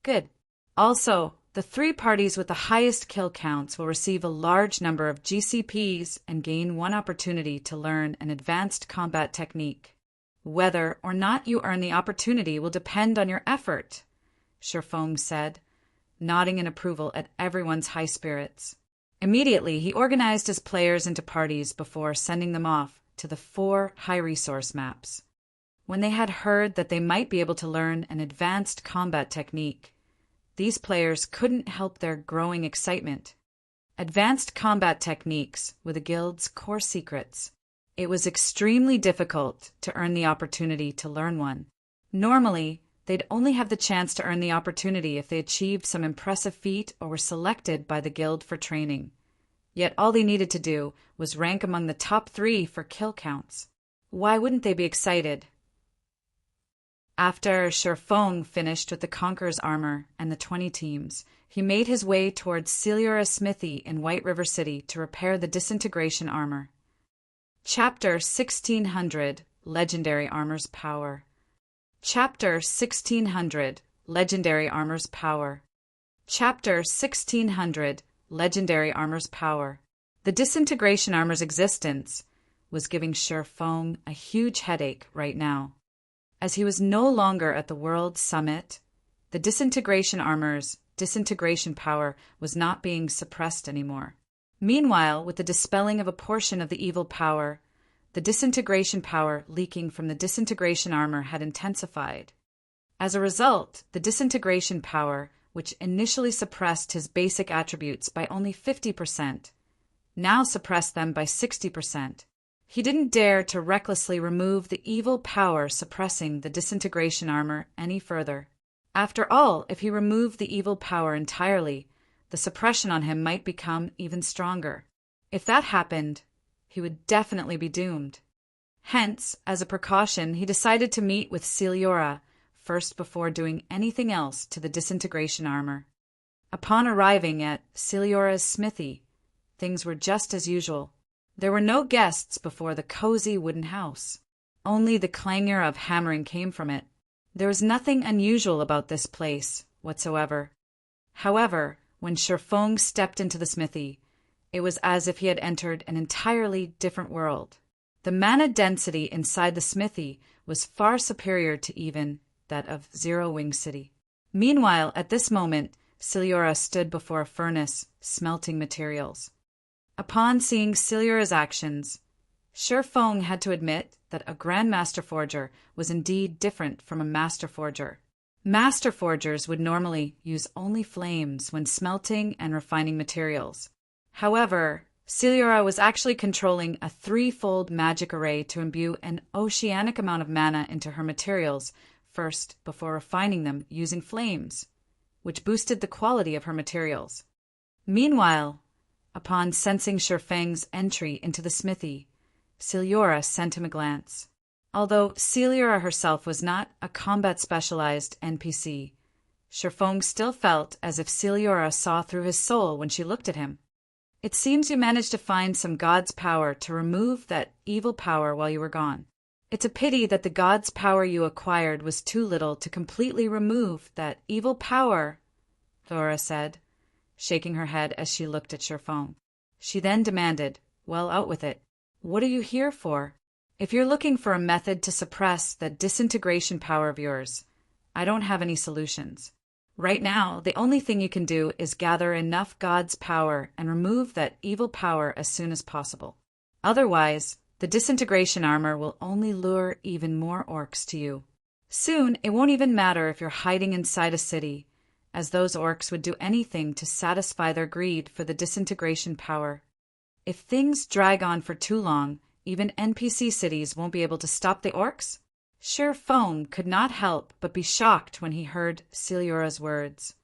Good. Also, the 3 parties with the highest kill counts will receive a large number of GCPs and gain 1 opportunity to learn an advanced combat technique. Whether or not you earn the opportunity will depend on your effort, Shifeng said, nodding in approval at everyone's high spirits. Immediately, he organized his players into parties before sending them off to the 4 high-resource maps. When they had heard that they might be able to learn an advanced combat technique, these players couldn't help their growing excitement. Advanced combat techniques were the guild's core secrets. It was extremely difficult to earn the opportunity to learn one. Normally, they'd only have the chance to earn the opportunity if they achieved some impressive feat or were selected by the guild for training. Yet all they needed to do was rank among the top 3 for kill counts. Why wouldn't they be excited? After Sherfong finished with the Conqueror's armor and the 20 teams, he made his way towards Celiura's smithy in White River City to repair the disintegration armor. Chapter 1600 Legendary Armor's Power. Chapter 1600 Legendary Armor's Power. Chapter 1600 Legendary Armor's Power. The disintegration armor's existence was giving Sherfong a huge headache right now. As he was no longer at the World Summit, the disintegration armor's disintegration power was not being suppressed anymore. Meanwhile, with the dispelling of a portion of the evil power, the disintegration power leaking from the disintegration armor had intensified. As a result, the disintegration power, which initially suppressed his basic attributes by only 50%, now suppressed them by 60%. He didn't dare to recklessly remove the evil power suppressing the disintegration armor any further. After all, if he removed the evil power entirely, the suppression on him might become even stronger. If that happened, he would definitely be doomed. Hence, as a precaution, he decided to meet with Celiura first before doing anything else to the disintegration armor. Upon arriving at Celiura's smithy, things were just as usual. There were no guests before the cozy wooden house. Only the clangor of hammering came from it. There was nothing unusual about this place whatsoever. However, when Sherfong stepped into the smithy, it was as if he had entered an entirely different world. The mana density inside the smithy was far superior to even that of Zero Wing City. Meanwhile, at this moment, Celiura stood before a furnace, smelting materials. Upon seeing Celiura's actions, Sherfong had to admit that a Grandmaster Forger was indeed different from a Master Forger. Master Forgers would normally use only flames when smelting and refining materials. However, Celiura was actually controlling a threefold magic array to imbue an oceanic amount of mana into her materials first before refining them using flames, which boosted the quality of her materials. Meanwhile, upon sensing Sherfang's entry into the smithy, Celiura sent him a glance. Although Celiura herself was not a combat-specialized NPC, Sherfong still felt as if Celiura saw through his soul when she looked at him. It seems you managed to find some god's power to remove that evil power while you were gone. It's a pity that the god's power you acquired was too little to completely remove that evil power, Thora said, shaking her head as she looked at Sherfong. She then demanded, "Well, out with it. What are you here for? If you're looking for a method to suppress that disintegration power of yours, I don't have any solutions. Right now, the only thing you can do is gather enough God's power and remove that evil power as soon as possible. Otherwise, the disintegration armor will only lure even more orcs to you. Soon, it won't even matter if you're hiding inside a city, as those orcs would do anything to satisfy their greed for the disintegration power. If things drag on for too long, even NPC cities won't be able to stop the orcs." Sherfong could not help but be shocked when he heard Celiura's words.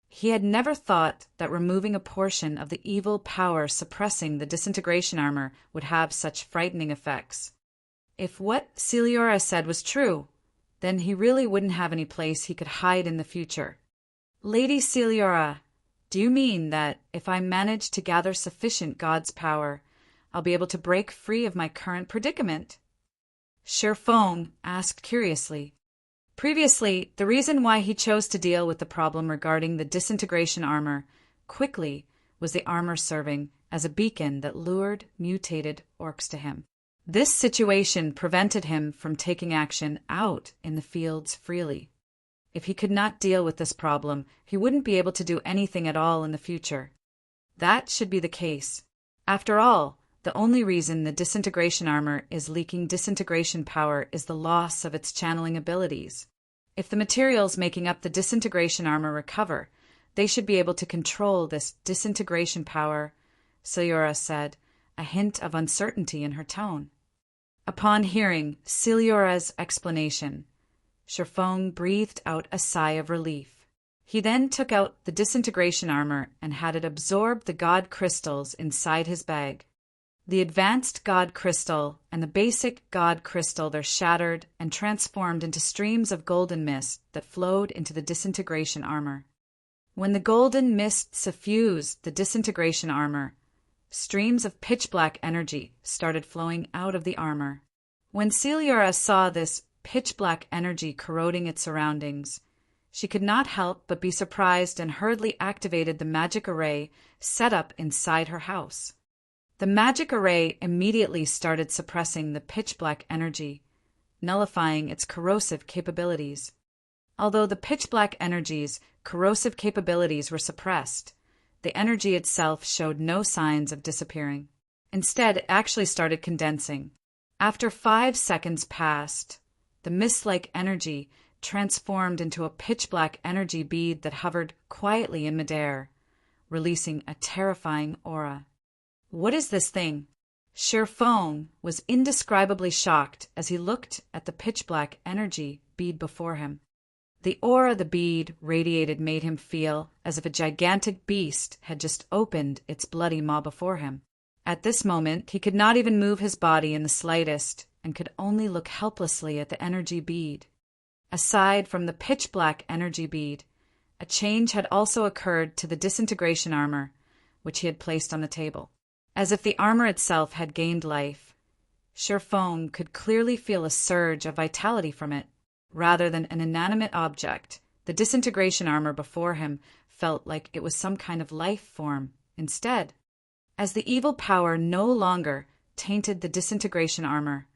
He had never thought that removing a portion of the evil power suppressing the disintegration armor would have such frightening effects. If what Celiura said was true, then he really wouldn't have any place he could hide in the future. "Lady Celiura, do you mean that if I manage to gather sufficient God's power, I'll be able to break free of my current predicament?" Sherfong asked curiously. Previously, the reason why he chose to deal with the problem regarding the disintegration armor quickly was the armor serving as a beacon that lured mutated orcs to him. This situation prevented him from taking action out in the fields freely. If he could not deal with this problem, he wouldn't be able to do anything at all in the future. That should be the case. After all, the only reason the disintegration armor is leaking disintegration power is the loss of its channeling abilities. If the materials making up the disintegration armor recover, they should be able to control this disintegration power, Celiura said, a hint of uncertainty in her tone. Upon hearing Celiura's explanation, Sherfong breathed out a sigh of relief. He then took out the disintegration armor and had it absorb the god crystals inside his bag. The advanced God crystal and the basic God crystal there shattered and transformed into streams of golden mist that flowed into the disintegration armor. When the golden mist suffused the disintegration armor, streams of pitch-black energy started flowing out of the armor. When Celiora saw this pitch-black energy corroding its surroundings, she could not help but be surprised and hurriedly activated the magic array set up inside her house. The magic array immediately started suppressing the pitch-black energy, nullifying its corrosive capabilities. Although the pitch-black energy's corrosive capabilities were suppressed, the energy itself showed no signs of disappearing. Instead, it actually started condensing. After 5 seconds passed, the mist-like energy transformed into a pitch-black energy bead that hovered quietly in midair, releasing a terrifying aura. What is this thing? Shirfong was indescribably shocked as he looked at the pitch-black energy bead before him. The aura the bead radiated made him feel as if a gigantic beast had just opened its bloody maw before him. At this moment, he could not even move his body in the slightest and could only look helplessly at the energy bead. Aside from the pitch-black energy bead, a change had also occurred to the disintegration armor, which he had placed on the table. As if the armor itself had gained life, Shirfong could clearly feel a surge of vitality from it. Rather than an inanimate object, the disintegration armor before him felt like it was some kind of life form instead. As the evil power no longer tainted the disintegration armor,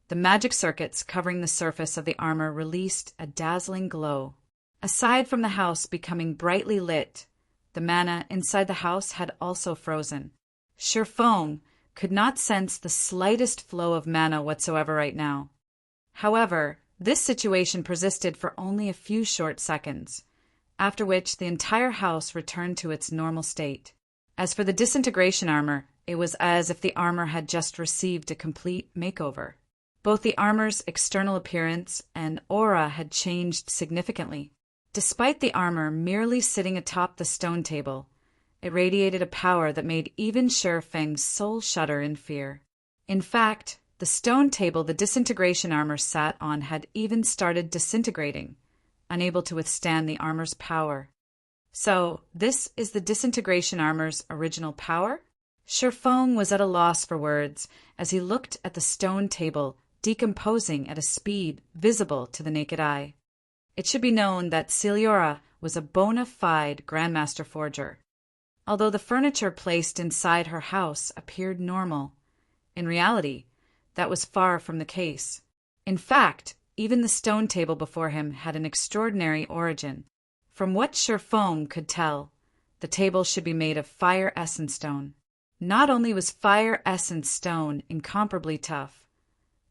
the magic circuits covering the surface of the armor released a dazzling glow. Aside from the house becoming brightly lit, the mana inside the house had also frozen. Shirfong could not sense the slightest flow of mana whatsoever right now. However, this situation persisted for only a few short seconds, after which the entire house returned to its normal state. As for the disintegration armor, it was as if the armor had just received a complete makeover. Both the armor's external appearance and aura had changed significantly. Despite the armor merely sitting atop the stone table, it radiated a power that made even Shirfeng's soul shudder in fear. In fact, the stone table the disintegration armor sat on had even started disintegrating, unable to withstand the armor's power. So, this is the disintegration armor's original power? Shirfong was at a loss for words as he looked at the stone table decomposing at a speed visible to the naked eye. It should be known that Celiora was a bona fide Grandmaster Forger. Although the furniture placed inside her house appeared normal, in reality, that was far from the case. In fact, even the stone table before him had an extraordinary origin. From what Shirfong could tell, the table should be made of fire essence stone. Not only was fire essence stone incomparably tough,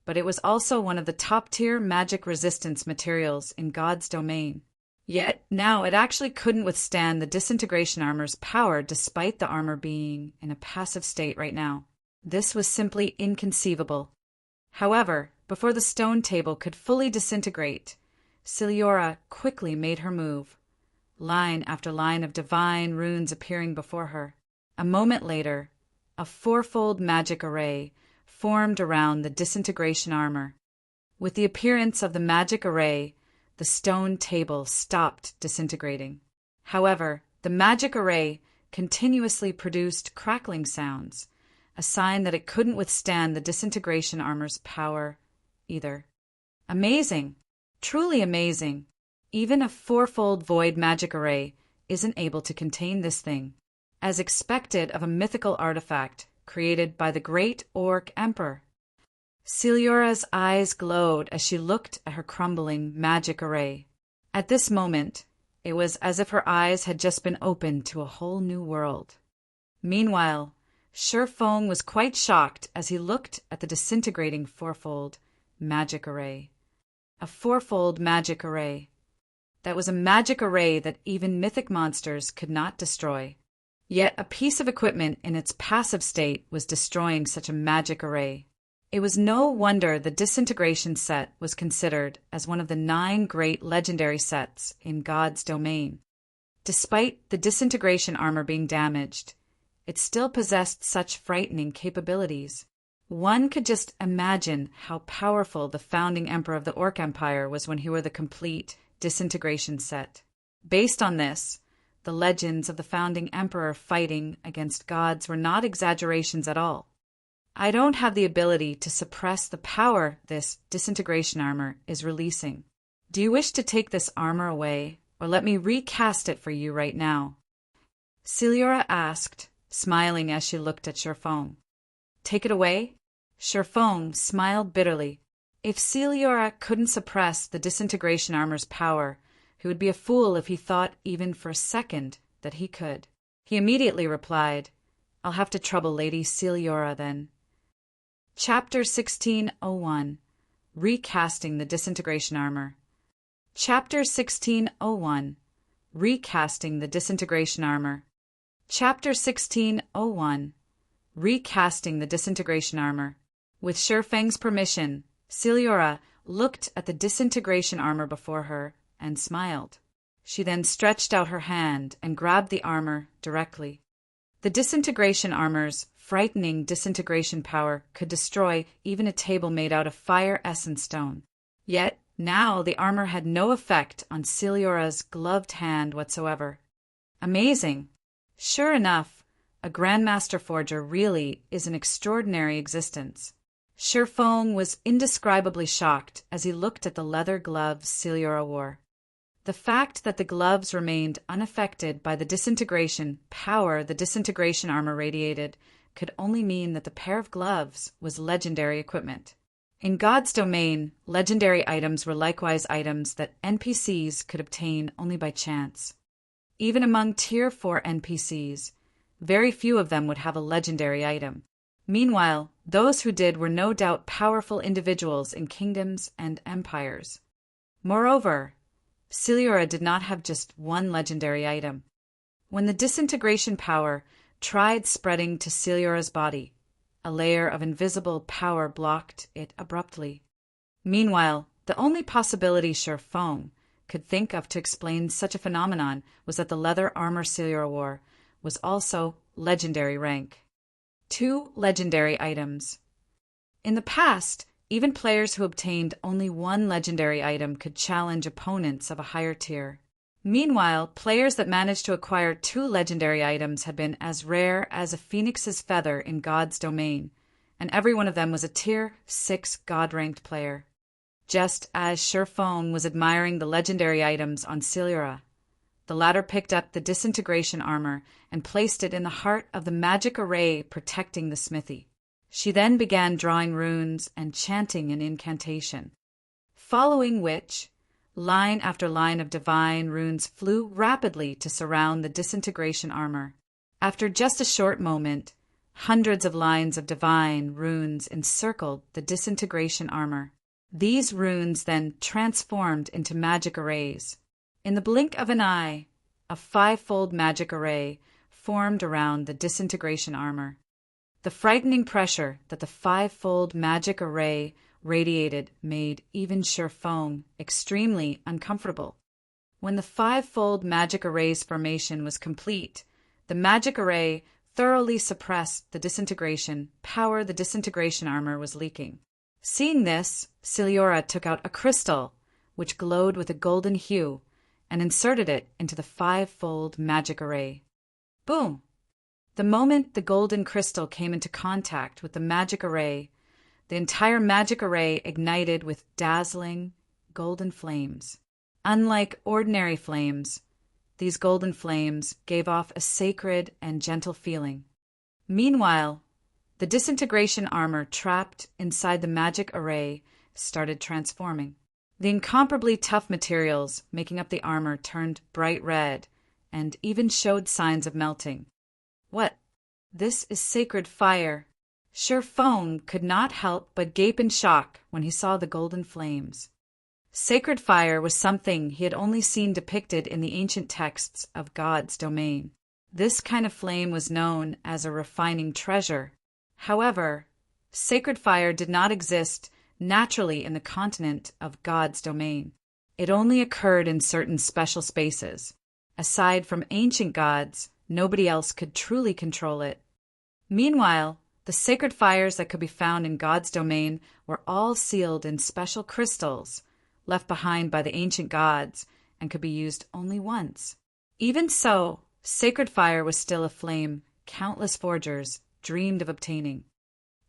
but it was also one of the top-tier magic resistance materials in God's domain. Yet, now it actually couldn't withstand the disintegration armor's power despite the armor being in a passive state right now. This was simply inconceivable. However, before the stone table could fully disintegrate, Celiora quickly made her move, line after line of divine runes appearing before her. A moment later, a fourfold magic array formed around the disintegration armor. With the appearance of the magic array, the stone table stopped disintegrating. However, the magic array continuously produced crackling sounds, a sign that it couldn't withstand the disintegration armor's power either. Amazing! Truly amazing! Even a fourfold void magic array isn't able to contain this thing, as expected of a mythical artifact created by the great Orc Emperor. Celiora's eyes glowed as she looked at her crumbling magic array. At this moment, it was as if her eyes had just been opened to a whole new world. Meanwhile, Shirfong was quite shocked as he looked at the disintegrating fourfold magic array. A fourfold magic array. That was a magic array that even mythic monsters could not destroy. Yet a piece of equipment in its passive state was destroying such a magic array. It was no wonder the disintegration set was considered as one of the 9 great legendary sets in God's domain. Despite the disintegration armor being damaged, it still possessed such frightening capabilities. One could just imagine how powerful the founding emperor of the Orc Empire was when he wore the complete disintegration set. Based on this, the legends of the founding emperor fighting against gods were not exaggerations at all. I don't have the ability to suppress the power this disintegration armor is releasing. Do you wish to take this armor away, or let me recast it for you right now? Celiora asked, smiling as she looked at Sherfong. Take it away? Sherfong smiled bitterly. If Celiora couldn't suppress the disintegration armor's power, he would be a fool if he thought even for a second that he could. He immediately replied, I'll have to trouble Lady Celiora then. Chapter 1601 Recasting the Disintegration Armor. Chapter 1601 Recasting the Disintegration Armor. Chapter 1601 Recasting the Disintegration Armor. With Sherfang's permission, Celiora looked at the disintegration armor before her and smiled. She then stretched out her hand and grabbed the armor directly. The disintegration armor's frightening disintegration power could destroy even a table made out of fire essence stone. Yet, now the armor had no effect on Celiora's gloved hand whatsoever. Amazing! Sure enough, a Grandmaster Forger really is an extraordinary existence. Sherfong was indescribably shocked as he looked at the leather gloves Celiora wore. The fact that the gloves remained unaffected by the disintegration power the disintegration armor radiated could only mean that the pair of gloves was legendary equipment. In God's domain, legendary items were likewise items that NPCs could obtain only by chance. Even among Tier 4 NPCs, very few of them would have a legendary item. Meanwhile, those who did were no doubt powerful individuals in kingdoms and empires. Moreover, Celiora did not have just one legendary item. When the disintegration power tried spreading to Celiora's body, a layer of invisible power blocked it abruptly. Meanwhile, the only possibility Sherfong could think of to explain such a phenomenon was that the leather armor Celiora wore was also legendary rank. 2 legendary items. In the past, even players who obtained only one legendary item could challenge opponents of a higher tier. Meanwhile, players that managed to acquire 2 legendary items had been as rare as a phoenix's feather in God's domain, and every one of them was a Tier 6 God-ranked player. Just as Sherfong was admiring the legendary items on Celiora, the latter picked up the disintegration armor and placed it in the heart of the magic array protecting the smithy. She then began drawing runes and chanting an incantation, following which, line after line of divine runes flew rapidly to surround the disintegration armor. After just a short moment, hundreds of lines of divine runes encircled the disintegration armor. These runes then transformed into magic arrays. In the blink of an eye, a 5-fold magic array formed around the disintegration armor. The frightening pressure that the 5-fold magic array radiated made even Sherfong extremely uncomfortable. When the 5-fold magic array's formation was complete, the magic array thoroughly suppressed the disintegration power the disintegration armor was leaking. Seeing this, Celiora took out a crystal, which glowed with a golden hue, and inserted it into the 5-fold magic array. Boom! The moment the golden crystal came into contact with the magic array, the entire magic array ignited with dazzling golden flames. Unlike ordinary flames, these golden flames gave off a sacred and gentle feeling. Meanwhile, the disintegration armor trapped inside the magic array started transforming. The incomparably tough materials making up the armor turned bright red and even showed signs of melting. What? This is sacred fire. Sherfong could not help but gape in shock when he saw the golden flames. Sacred fire was something he had only seen depicted in the ancient texts of God's domain. This kind of flame was known as a refining treasure. However, sacred fire did not exist naturally in the continent of God's domain. It only occurred in certain special spaces. Aside from ancient gods, Nobody else could truly control it. Meanwhile, the sacred fires that could be found in God's domain were all sealed in special crystals left behind by the ancient gods and could be used only once. Even so, sacred fire was still a flame countless forgers dreamed of obtaining.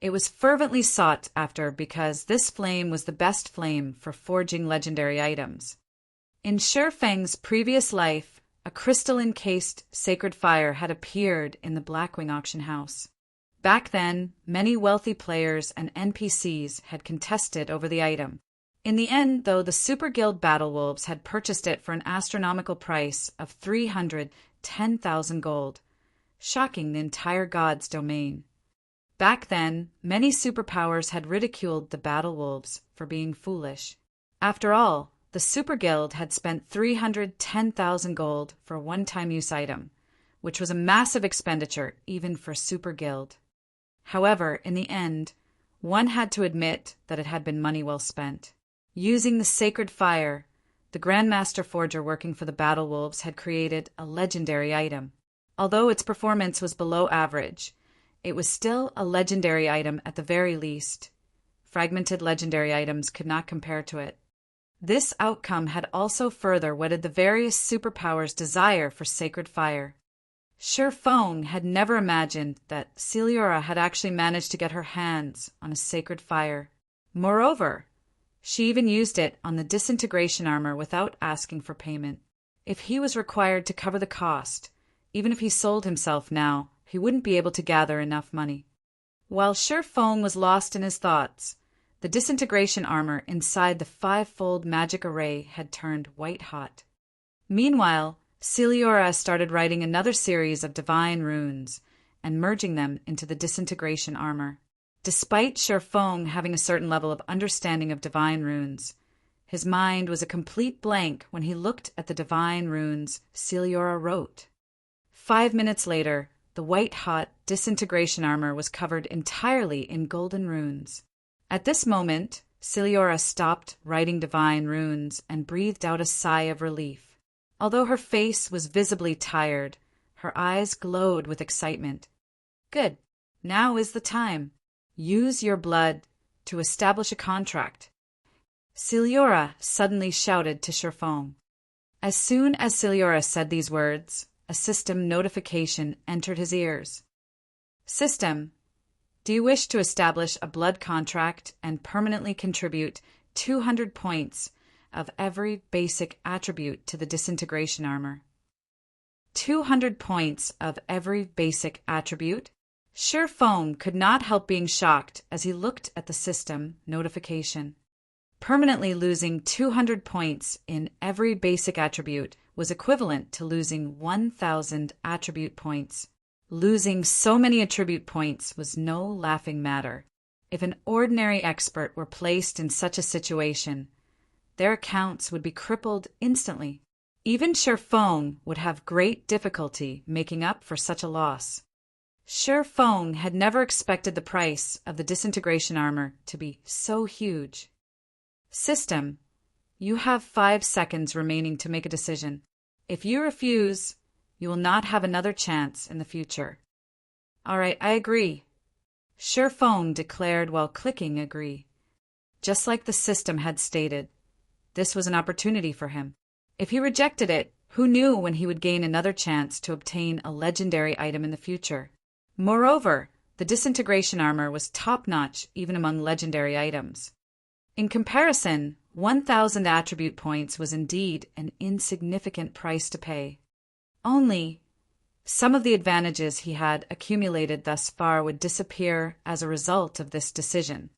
It was fervently sought after because this flame was the best flame for forging legendary items. In Shi Feng's previous life, a crystal-encased sacred fire had appeared in the Blackwing auction house. Back then, many wealthy players and NPCs had contested over the item. In the end, though, the Super Guild Battlewolves had purchased it for an astronomical price of 310,000 gold, shocking the entire god's domain. Back then, many superpowers had ridiculed the Battlewolves for being foolish. After all, the Super Guild had spent 310,000 gold for a one-time use item, which was a massive expenditure even for Super Guild. However, in the end, one had to admit that it had been money well spent. Using the sacred fire, the Grandmaster Forger working for the Battlewolves had created a legendary item. Although its performance was below average, it was still a legendary item at the very least. Fragmented legendary items could not compare to it. This outcome had also further whetted the various superpowers' desire for sacred fire. Shi Feng had never imagined that Celiora had actually managed to get her hands on a sacred fire. Moreover, she even used it on the disintegration armor without asking for payment. If he was required to cover the cost, even if he sold himself now, he wouldn't be able to gather enough money. While Shi Feng was lost in his thoughts, the disintegration armor inside the five-fold magic array had turned white-hot. Meanwhile, Celiora started writing another series of divine runes and merging them into the disintegration armor. Despite Shi Feng having a certain level of understanding of divine runes, his mind was a complete blank when he looked at the divine runes Celiora wrote. 5 minutes later, the white-hot disintegration armor was covered entirely in golden runes. At this moment, Celiora stopped writing divine runes and breathed out a sigh of relief. Although her face was visibly tired, her eyes glowed with excitement. Good. Now is the time. Use your blood to establish a contract. Celiora suddenly shouted to Shi Feng. As soon as Celiora said these words, a system notification entered his ears. System, do you wish to establish a blood contract and permanently contribute 200 points of every basic attribute to the disintegration armor? 200 points of every basic attribute? Shi Feng could not help being shocked as he looked at the system notification. Permanently losing 200 points in every basic attribute was equivalent to losing 1,000 attribute points. Losing so many attribute points was no laughing matter. If an ordinary expert were placed in such a situation, their accounts would be crippled instantly. Even Shi Feng would have great difficulty making up for such a loss. Shi Feng had never expected the price of the disintegration armor to be so huge. System, you have 5 seconds remaining to make a decision. If you refuse, you will not have another chance in the future. All right, I agree. Shi Feng declared while clicking agree. Just like the system had stated, this was an opportunity for him. If he rejected it, who knew when he would gain another chance to obtain a legendary item in the future? Moreover, the disintegration armor was top-notch even among legendary items. In comparison, 1,000 attribute points was indeed an insignificant price to pay. Only, some of the advantages he had accumulated thus far would disappear as a result of this decision.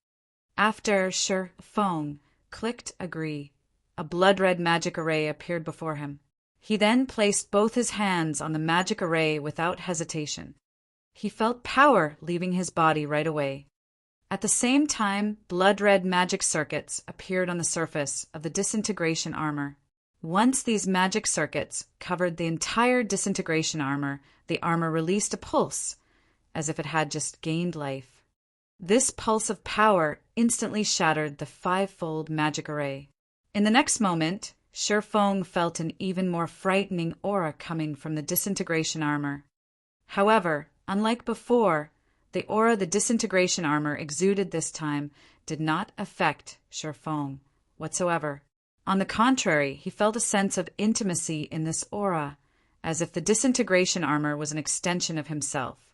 After Shi Feng clicked agree, a blood-red magic array appeared before him. He then placed both his hands on the magic array without hesitation. He felt power leaving his body right away. At the same time, blood-red magic circuits appeared on the surface of the disintegration armor. Once these magic circuits covered the entire disintegration armor, the armor released a pulse, as if it had just gained life. This pulse of power instantly shattered the 5-fold magic array. In the next moment, Shi Feng felt an even more frightening aura coming from the disintegration armor. However, unlike before, the aura the disintegration armor exuded this time did not affect Shifeng whatsoever. On the contrary, he felt a sense of intimacy in this aura, as if the disintegration armor was an extension of himself.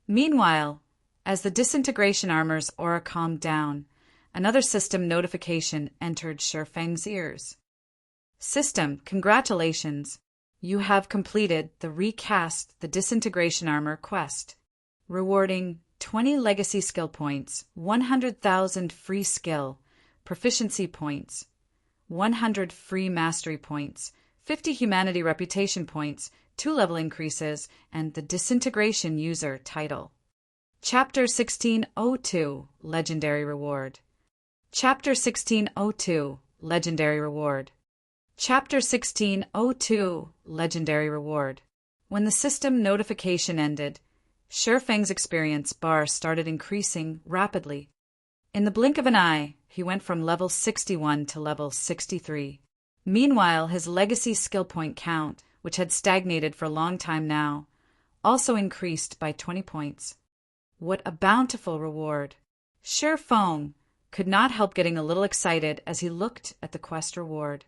Meanwhile, as the disintegration armor's aura calmed down, another system notification entered Shifeng's ears. System, congratulations! You have completed the Recast the Disintegration Armor quest, rewarding 20 legacy skill points, 100,000 free skill, proficiency points, 100 free mastery points, 50 humanity reputation points, 2 level increases, and the Disintegration User title. Chapter 1602 Legendary Reward. Chapter 1602 Legendary Reward. Chapter 1602 Legendary Reward. When the system notification ended, Shifeng's experience bar started increasing rapidly. In the blink of an eye, he went from level 61 to level 63. Meanwhile, his legacy skill point count, which had stagnated for a long time now, also increased by 20 points. What a bountiful reward! Shifeng could not help getting a little excited as he looked at the quest reward.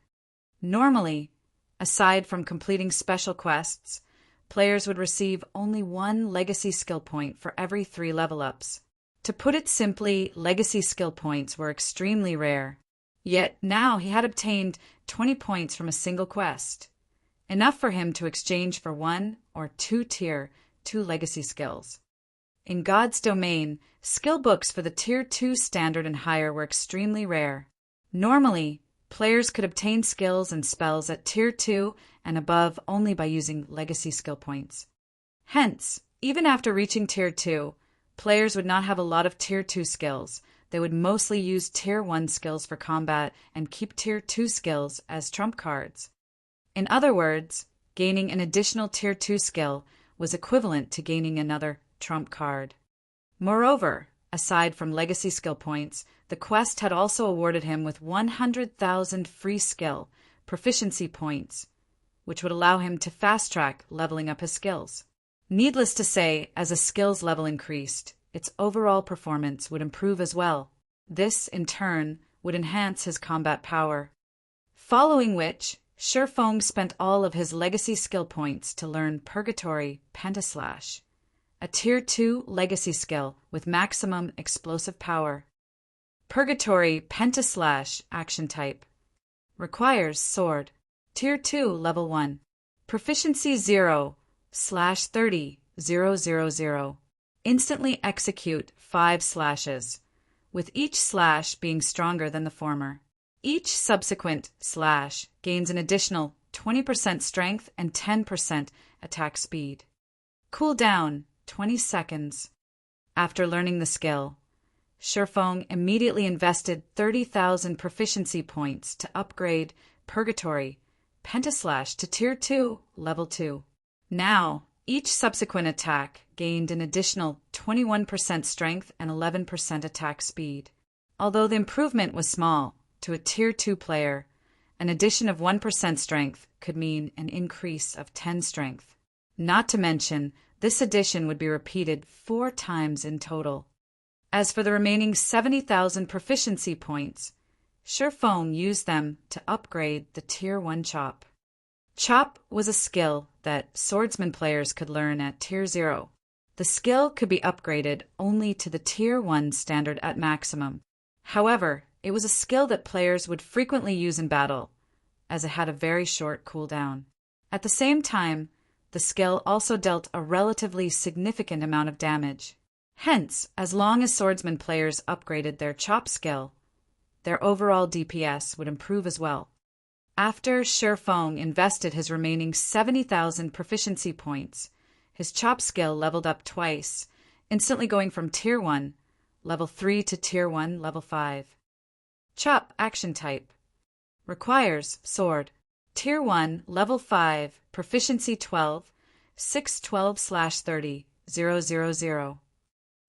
Normally, aside from completing special quests, players would receive only 1 legacy skill point for every 3 level-ups. To put it simply, legacy skill points were extremely rare. Yet now he had obtained 20 points from a single quest, enough for him to exchange for 1 or 2 tier 2 legacy skills. In God's domain, skill books for the Tier 2 standard and higher were extremely rare. Normally, players could obtain skills and spells at Tier 2 and above only by using legacy skill points. Hence, even after reaching Tier 2, players would not have a lot of Tier 2 skills. They would mostly use Tier 1 skills for combat and keep Tier 2 skills as trump cards. In other words, gaining an additional Tier 2 skill was equivalent to gaining another trump card. Moreover, aside from legacy skill points, the quest had also awarded him with 100,000 free skill, proficiency points, which would allow him to fast-track leveling up his skills. Needless to say, as a skills level increased, its overall performance would improve as well. This, in turn, would enhance his combat power. Following which, Shifeng spent all of his legacy skill points to learn Purgatory Pentaslash, a Tier 2 legacy skill with maximum explosive power. Purgatory Pentaslash action type. Requires sword. Tier 2 level 1. Proficiency 0/30,000. Instantly execute 5 slashes, with each slash being stronger than the former. Each subsequent slash gains an additional 20% strength and 10% attack speed. Cooldown 20 seconds. After learning the skill, Shifeng immediately invested 30,000 proficiency points to upgrade Purgatory Pentaslash to Tier 2, Level 2. Now, each subsequent attack gained an additional 21% strength and 11% attack speed. Although the improvement was small, to a Tier 2 player, an addition of 1% strength could mean an increase of 10 strength. Not to mention, this addition would be repeated 4 times in total. As for the remaining 70,000 proficiency points, Shifeng used them to upgrade the Tier 1 Chop. Chop was a skill that swordsman players could learn at Tier 0. The skill could be upgraded only to the Tier 1 standard at maximum. However, it was a skill that players would frequently use in battle, as it had a very short cooldown. At the same time, the skill also dealt a relatively significant amount of damage. Hence, as long as swordsman players upgraded their chop skill, their overall DPS would improve as well. After Shifeng invested his remaining 70,000 proficiency points, his chop skill leveled up twice, instantly going from Tier 1, Level 3 to Tier 1, Level 5. Chop action type. Requires sword. Tier 1, Level 5, Proficiency 12, 612/30,000.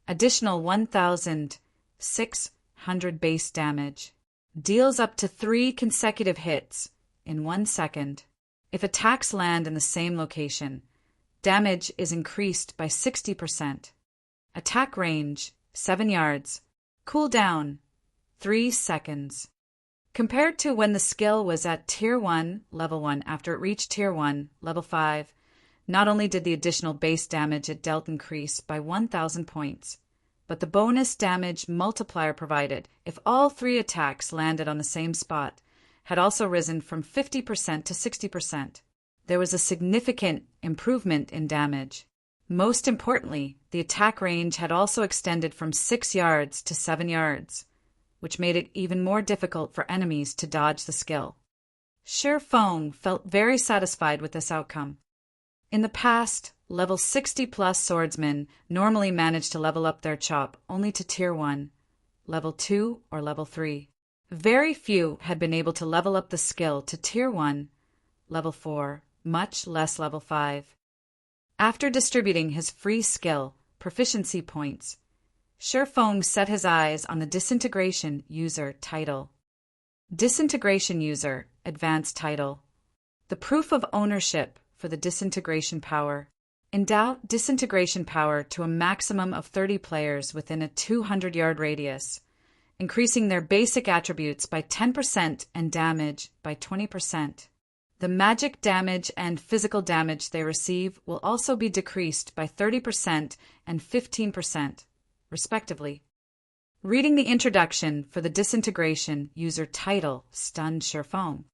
Additional 1,600 base damage. Deals up to 3 consecutive hits in 1 second. If attacks land in the same location, Damage is increased by 60%. Attack range, 7 yards. Cooldown, 3 seconds. Compared to when the skill was at Tier 1, Level 1, after it reached Tier 1, Level 5, not only did the additional base damage it dealt increase by 1,000 points, but the bonus damage multiplier provided, if all 3 attacks landed on the same spot, had also risen from 50% to 60%. There was a significant improvement in damage. Most importantly, the attack range had also extended from 6 yards to 7 yards, which made it even more difficult for enemies to dodge the skill. Shi Feng felt very satisfied with this outcome. In the past, level 60-plus swordsmen normally managed to level up their chop only to Tier 1, Level 2, or Level 3. Very few had been able to level up the skill to Tier 1, Level 4, much less Level 5. After distributing his free skill, proficiency points, Shi Feng set his eyes on the Disintegration User title. Disintegration User, Advanced Title. The proof of ownership for the disintegration power. Endow disintegration power to a maximum of 30 players within a 200-yard radius, increasing their basic attributes by 10% and damage by 20%. The magic damage and physical damage they receive will also be decreased by 30% and 15%, respectively. Reading the introduction for the Disintegration User title stunned Shi Feng.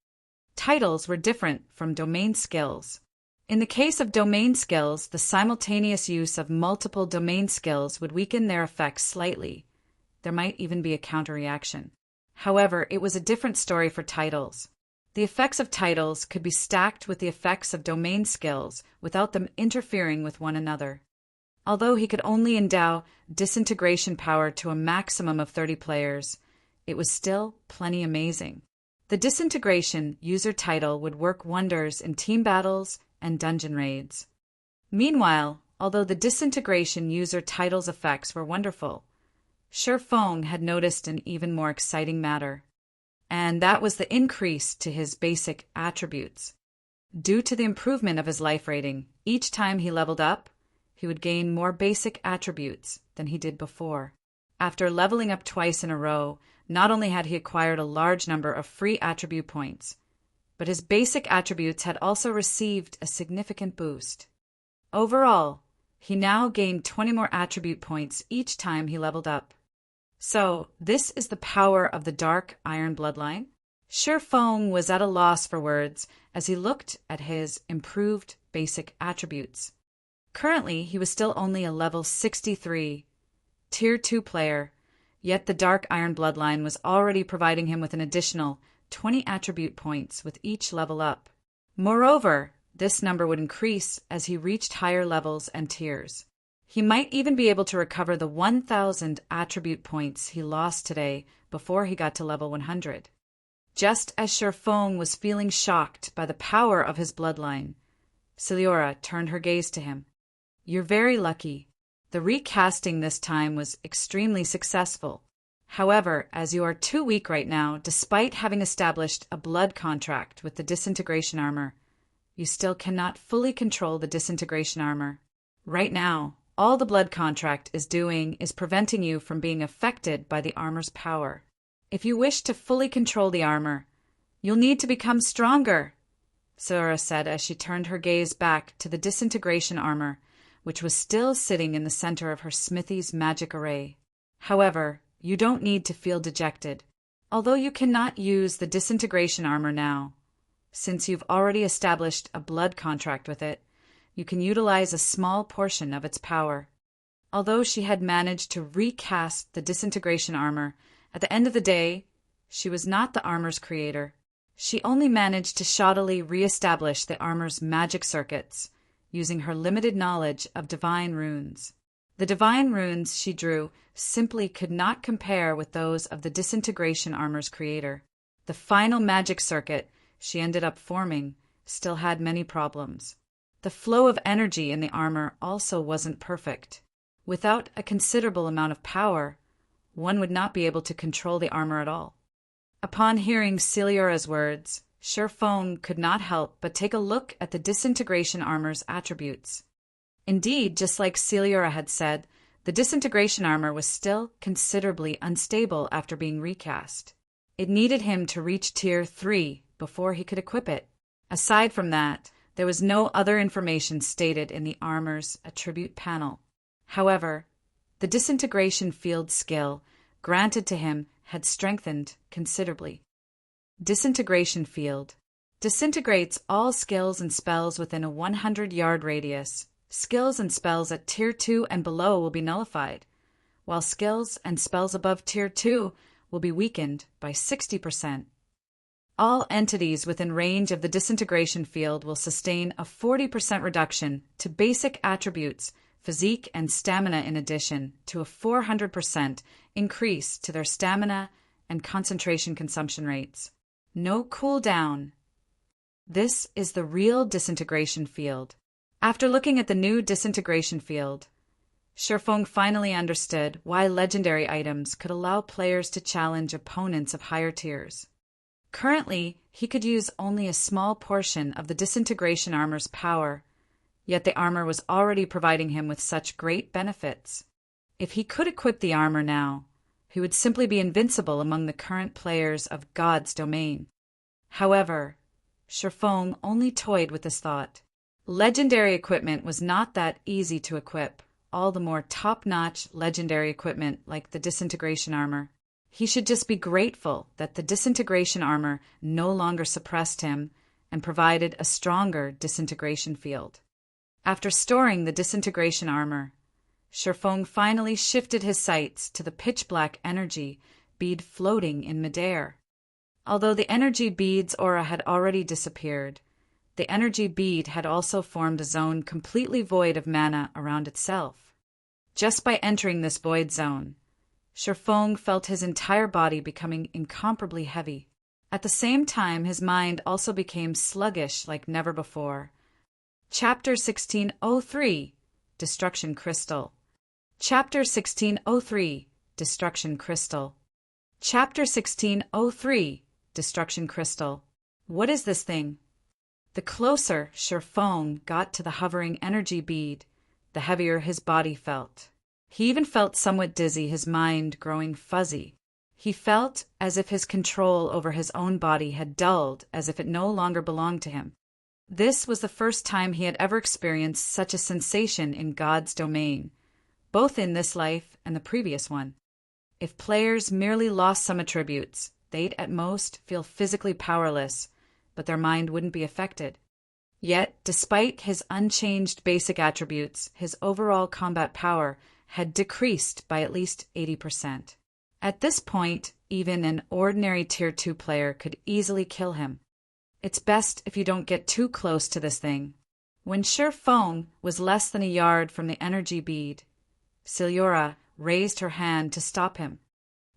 Titles were different from domain skills. In the case of domain skills, the simultaneous use of multiple domain skills would weaken their effects slightly. There might even be a counter-reaction. However, it was a different story for titles. The effects of titles could be stacked with the effects of domain skills without them interfering with one another. Although he could only endow disintegration power to a maximum of 30 players, it was still plenty amazing. The Disintegration User title would work wonders in team battles and dungeon raids. Meanwhile, although the Disintegration User title's effects were wonderful, Shi Feng had noticed an even more exciting matter, and that was the increase to his basic attributes. Due to the improvement of his life rating, each time he leveled up, he would gain more basic attributes than he did before. After leveling up twice in a row, not only had he acquired a large number of free attribute points, but his basic attributes had also received a significant boost. Overall, he now gained 20 more attribute points each time he leveled up. So, this is the power of the Dark Iron Bloodline? Shi Feng was at a loss for words as he looked at his improved basic attributes. Currently, he was still only a level 63, Tier 2 player, yet the Dark Iron Bloodline was already providing him with an additional 20 attribute points with each level up. Moreover, this number would increase as he reached higher levels and tiers. He might even be able to recover the 1,000 attribute points he lost today before he got to level 100. Just as Shi Feng was feeling shocked by the power of his bloodline, Celiora turned her gaze to him. "You're very lucky. The recasting this time was extremely successful. However, as you are too weak right now, despite having established a blood contract with the disintegration armor, you still cannot fully control the disintegration armor. Right now, all the blood contract is doing is preventing you from being affected by the armor's power. If you wish to fully control the armor, you'll need to become stronger," Celiora said as she turned her gaze back to the disintegration armor, which was still sitting in the center of her smithy's magic array. "However, you don't need to feel dejected. Although you cannot use the disintegration armor now, since you've already established a blood contract with it, you can utilize a small portion of its power." Although she had managed to recast the disintegration armor, at the end of the day, she was not the armor's creator. She only managed to shoddily re-establish the armor's magic circuits, using her limited knowledge of divine runes. The divine runes she drew simply could not compare with those of the disintegration armor's creator. The final magic circuit she ended up forming still had many problems. The flow of energy in the armor also wasn't perfect. Without a considerable amount of power, one would not be able to control the armor at all. Upon hearing Celiora's words, Shi Feng could not help but take a look at the disintegration armor's attributes. Indeed, just like Celiora had said, the disintegration armor was still considerably unstable after being recast. It needed him to reach Tier 3 before he could equip it. Aside from that, there was no other information stated in the armor's attribute panel. However, the disintegration field skill granted to him had strengthened considerably. Disintegration field disintegrates all skills and spells within a 100-yard radius. Skills and spells at Tier 2 and below will be nullified, while skills and spells above Tier 2 will be weakened by 60%. All entities within range of the disintegration field will sustain a 40% reduction to basic attributes, physique and stamina, in addition to a 400% increase to their stamina and concentration consumption rates. No cooldown. This is the real disintegration field. After looking at the new disintegration field, Sherfong finally understood why legendary items could allow players to challenge opponents of higher tiers. Currently, he could use only a small portion of the disintegration armor's power, yet the armor was already providing him with such great benefits. If he could equip the armor now, he would simply be invincible among the current players of God's domain. However, Sherfong only toyed with this thought. Legendary equipment was not that easy to equip, all the more top-notch legendary equipment like the disintegration armor. He should just be grateful that the disintegration armor no longer suppressed him and provided a stronger disintegration field. After storing the disintegration armor, Sherfong finally shifted his sights to the pitch-black energy bead floating in midair. Although the energy bead's aura had already disappeared, the energy bead had also formed a zone completely void of mana around itself. Just by entering this void zone, Sherfong felt his entire body becoming incomparably heavy. At the same time, his mind also became sluggish like never before. Chapter 1603, Destruction Crystal. Chapter 1603, Destruction Crystal. Chapter 1603, Destruction Crystal. What is this thing? The closer Sherfong got to the hovering energy bead, the heavier his body felt. He even felt somewhat dizzy, his mind growing fuzzy. He felt as if his control over his own body had dulled, as if it no longer belonged to him. This was the first time he had ever experienced such a sensation in God's domain, both in this life and the previous one. If players merely lost some attributes, they'd at most feel physically powerless, but their mind wouldn't be affected. Yet, despite his unchanged basic attributes, his overall combat power had decreased by at least 80%. At this point, even an ordinary Tier 2 player could easily kill him. It's best if you don't get too close to this thing. When Sherfong was less than a yard from the energy bead, Celiora raised her hand to stop him.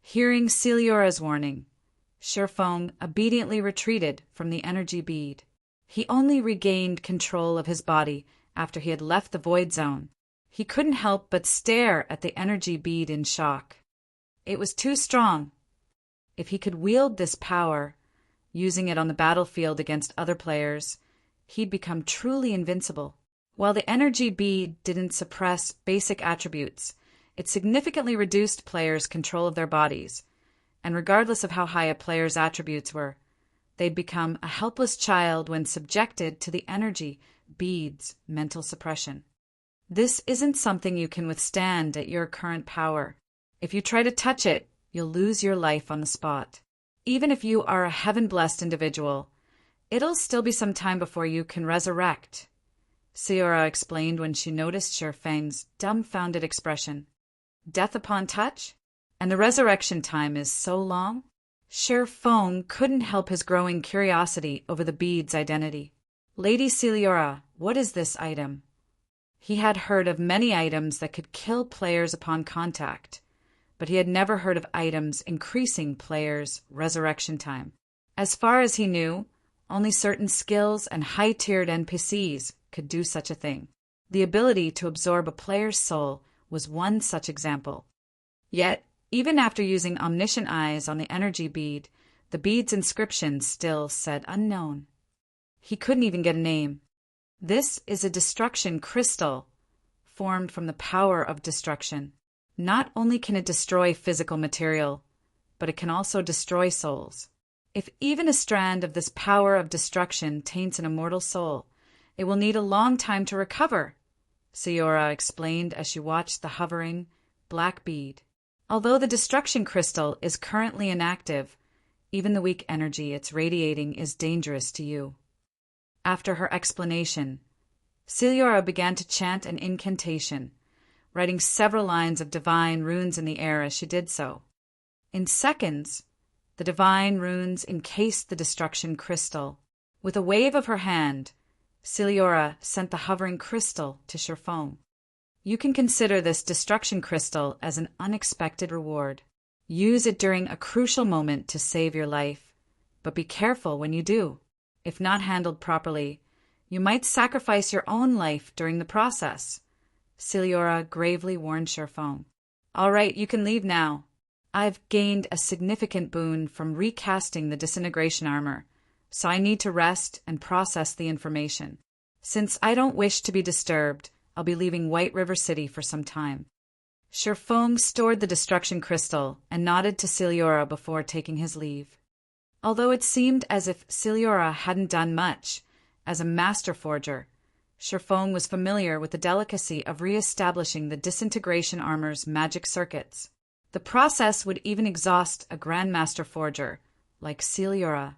Hearing Celiora's warning, Sherfong obediently retreated from the energy bead. He only regained control of his body after he had left the void zone. He couldn't help but stare at the energy bead in shock. It was too strong. If he could wield this power, using it on the battlefield against other players, he'd become truly invincible. While the energy bead didn't suppress basic attributes, it significantly reduced players' control of their bodies, and regardless of how high a player's attributes were, they'd become a helpless child when subjected to the energy bead's mental suppression. This isn't something you can withstand at your current power. If you try to touch it, you'll lose your life on the spot. Even if you are a heaven-blessed individual, it'll still be some time before you can resurrect, Celiora explained when she noticed Sherfang's dumbfounded expression. Death upon touch? And the resurrection time is so long? Sherfong couldn't help his growing curiosity over the bead's identity. Lady Celiora, what is this item? He had heard of many items that could kill players upon contact, but he had never heard of items increasing players' resurrection time. As far as he knew, only certain skills and high-tiered NPCs could do such a thing. The ability to absorb a player's soul was one such example. Yet, even after using omniscient eyes on the energy bead, the bead's inscription still said unknown. He couldn't even get a name. This is a destruction crystal, formed from the power of destruction. Not only can it destroy physical material, but it can also destroy souls. If even a strand of this power of destruction taints an immortal soul, it will need a long time to recover, Sayora explained as she watched the hovering black bead. Although the destruction crystal is currently inactive, even the weak energy it's radiating is dangerous to you. After her explanation, Sayora began to chant an incantation, writing several lines of divine runes in the air as she did so. In seconds, the divine runes encased the destruction crystal. With a wave of her hand, Sayora sent the hovering crystal to Sherfong. You can consider this destruction crystal as an unexpected reward. Use it during a crucial moment to save your life, but be careful when you do. If not handled properly, you might sacrifice your own life during the process, Sayora gravely warned Sherfong. All right, you can leave now. I've gained a significant boon from recasting the disintegration armor, so I need to rest and process the information. Since I don't wish to be disturbed, I'll be leaving White River City for some time. Sherfong stored the destruction crystal and nodded to Sayora before taking his leave. Although it seemed as if Sayora hadn't done much, as a master forger, Sherfong was familiar with the delicacy of re-establishing the disintegration armor's magic circuits. The process would even exhaust a grandmaster forger, like Sayora.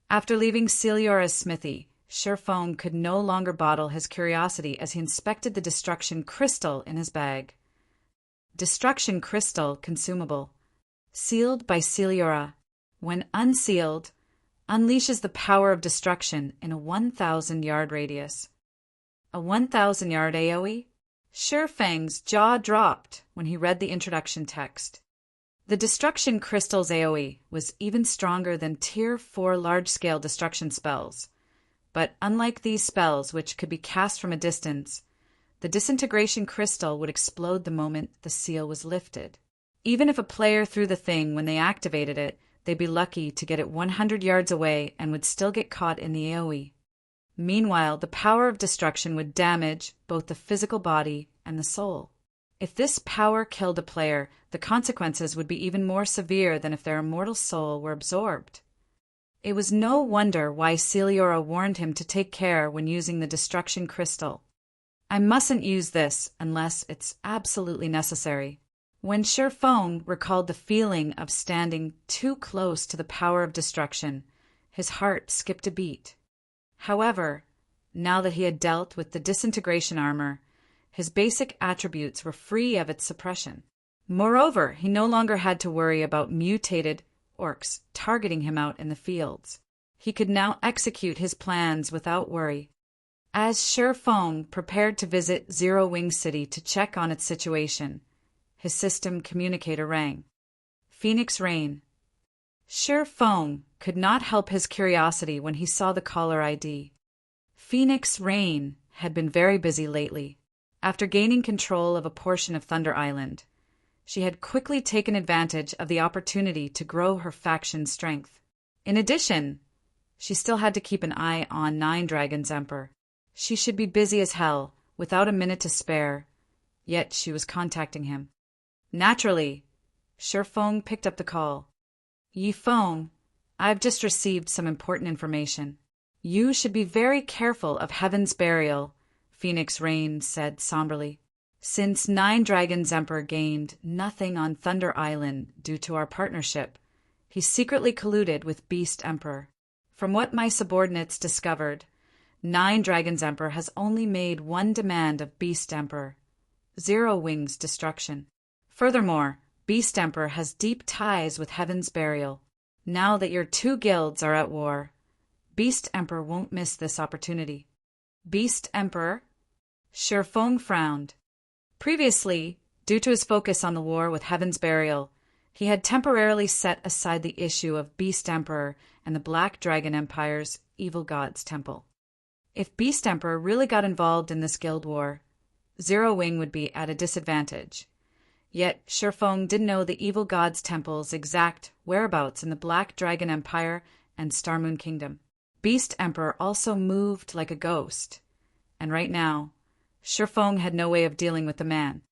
After leaving Sayura's smithy, Sherfong could no longer bottle his curiosity as he inspected the destruction crystal in his bag. Destruction crystal consumable, sealed by Sayora. When unsealed, unleashes the power of destruction in a 1,000-yard radius. A 1,000-yard AoE? Sherfang's jaw dropped when he read the introduction text. The destruction crystal's AoE was even stronger than Tier 4 large-scale destruction spells. But unlike these spells, which could be cast from a distance, the disintegration crystal would explode the moment the seal was lifted. Even if a player threw the thing when they activated it, they'd be lucky to get it 100 yards away and would still get caught in the AoE. Meanwhile, the power of destruction would damage both the physical body and the soul. If this power killed a player, the consequences would be even more severe than if their immortal soul were absorbed. It was no wonder why Sayora warned him to take care when using the destruction crystal. I mustn't use this unless it's absolutely necessary. When Sherfong recalled the feeling of standing too close to the power of destruction, his heart skipped a beat. However, now that he had dealt with the disintegration armor, his basic attributes were free of its suppression. Moreover, he no longer had to worry about mutated orcs targeting him out in the fields. He could now execute his plans without worry. As Sherfong prepared to visit Zero Wing City to check on its situation, his system communicator rang. Phoenix Rain. Sherfong could not help his curiosity when he saw the caller ID. Phoenix Rain had been very busy lately. After gaining control of a portion of Thunder Island, she had quickly taken advantage of the opportunity to grow her faction's strength. In addition, she still had to keep an eye on Nine Dragons Emperor. She should be busy as hell, without a minute to spare, yet she was contacting him. Naturally, Sherfong picked up the call. Yifeng, I've just received some important information. You should be very careful of Heaven's Burial, Phoenix Rain said somberly. Since Nine Dragons Emperor gained nothing on Thunder Island due to our partnership, he secretly colluded with Beast Emperor. From what my subordinates discovered, Nine Dragons Emperor has only made one demand of Beast Emperor: Zero Wing's destruction. Furthermore, Beast Emperor has deep ties with Heaven's Burial. Now that your two guilds are at war, Beast Emperor won't miss this opportunity. Beast Emperor? Sherfong frowned. Previously, due to his focus on the war with Heaven's Burial, he had temporarily set aside the issue of Beast Emperor and the Black Dragon Empire's Evil Gods Temple. If Beast Emperor really got involved in this guild war, Zero Wing would be at a disadvantage. Yet Sherfong didn't know the Evil Gods Temple's exact whereabouts in the Black Dragon Empire and Starmoon Kingdom. Beast Emperor also moved like a ghost, and right now, Shifeng had no way of dealing with the man.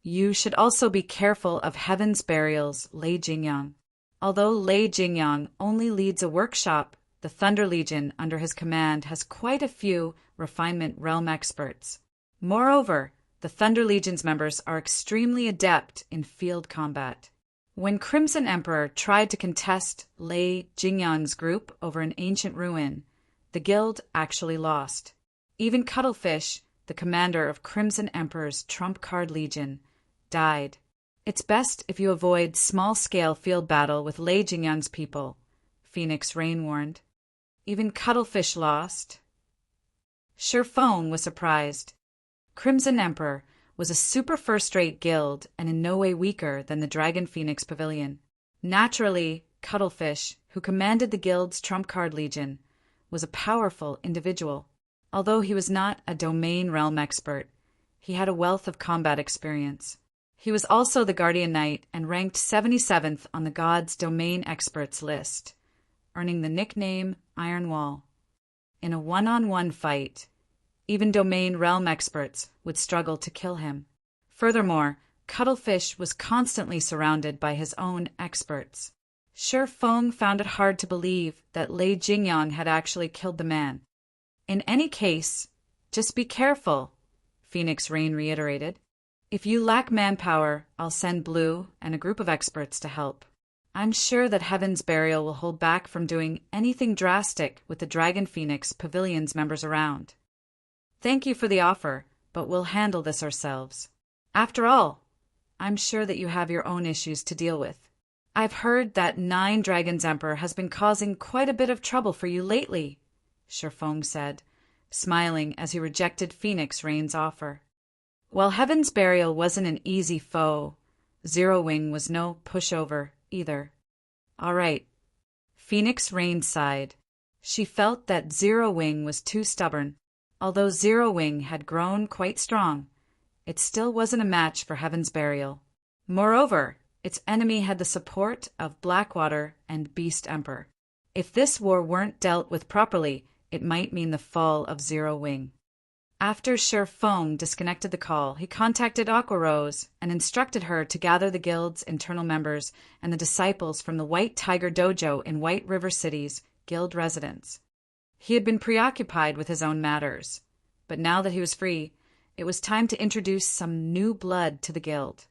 You should also be careful of Heaven's Burial's Lei Jingyang. Although Lei Jingyang only leads a workshop, the Thunder Legion under his command has quite a few refinement realm experts. Moreover, the Thunder Legion's members are extremely adept in field combat. When Crimson Emperor tried to contest Lei Jingyang's group over an ancient ruin, the guild actually lost. Even Cuttlefish, the commander of Crimson Emperor's Trump Card Legion, died. It's best if you avoid small-scale field battle with Lei Jingyang's people, Phoenix Rain warned. Even Cuttlefish lost. Shifeng was surprised. Crimson Emperor was a super first-rate guild and in no way weaker than the Dragon Phoenix Pavilion. Naturally, Cuttlefish, who commanded the guild's Trump Card Legion, was a powerful individual. Although he was not a domain realm expert, he had a wealth of combat experience. He was also the Guardian Knight and ranked 77th on the God's Domain Experts list, earning the nickname Iron Wall. In a one-on-one fight, even domain realm experts would struggle to kill him. Furthermore, Cuttlefish was constantly surrounded by his own experts. Shifeng found it hard to believe that Lei Jingyang had actually killed the man. In any case, just be careful, Phoenix Rain reiterated. If you lack manpower, I'll send Blue and a group of experts to help. I'm sure that Heaven's Burial will hold back from doing anything drastic with the Dragon Phoenix Pavilion's members around. Thank you for the offer, but we'll handle this ourselves. After all, I'm sure that you have your own issues to deal with. I've heard that 9 Dragons Emperor has been causing quite a bit of trouble for you lately, Shifeng said, smiling as he rejected Phoenix Rain's offer. While Heaven's Burial wasn't an easy foe, Zero Wing was no pushover either. All right. Phoenix Rain sighed. She felt that Zero Wing was too stubborn. Although Zero Wing had grown quite strong, it still wasn't a match for Heaven's Burial. Moreover, its enemy had the support of Blackwater and Beast Emperor. If this war weren't dealt with properly, it might mean the fall of Zero Wing. After Shifeng disconnected the call, he contacted Aqua Rose and instructed her to gather the guild's internal members and the disciples from the White Tiger Dojo in White River City's guild residence. He had been preoccupied with his own matters, but now that he was free, it was time to introduce some new blood to the guild.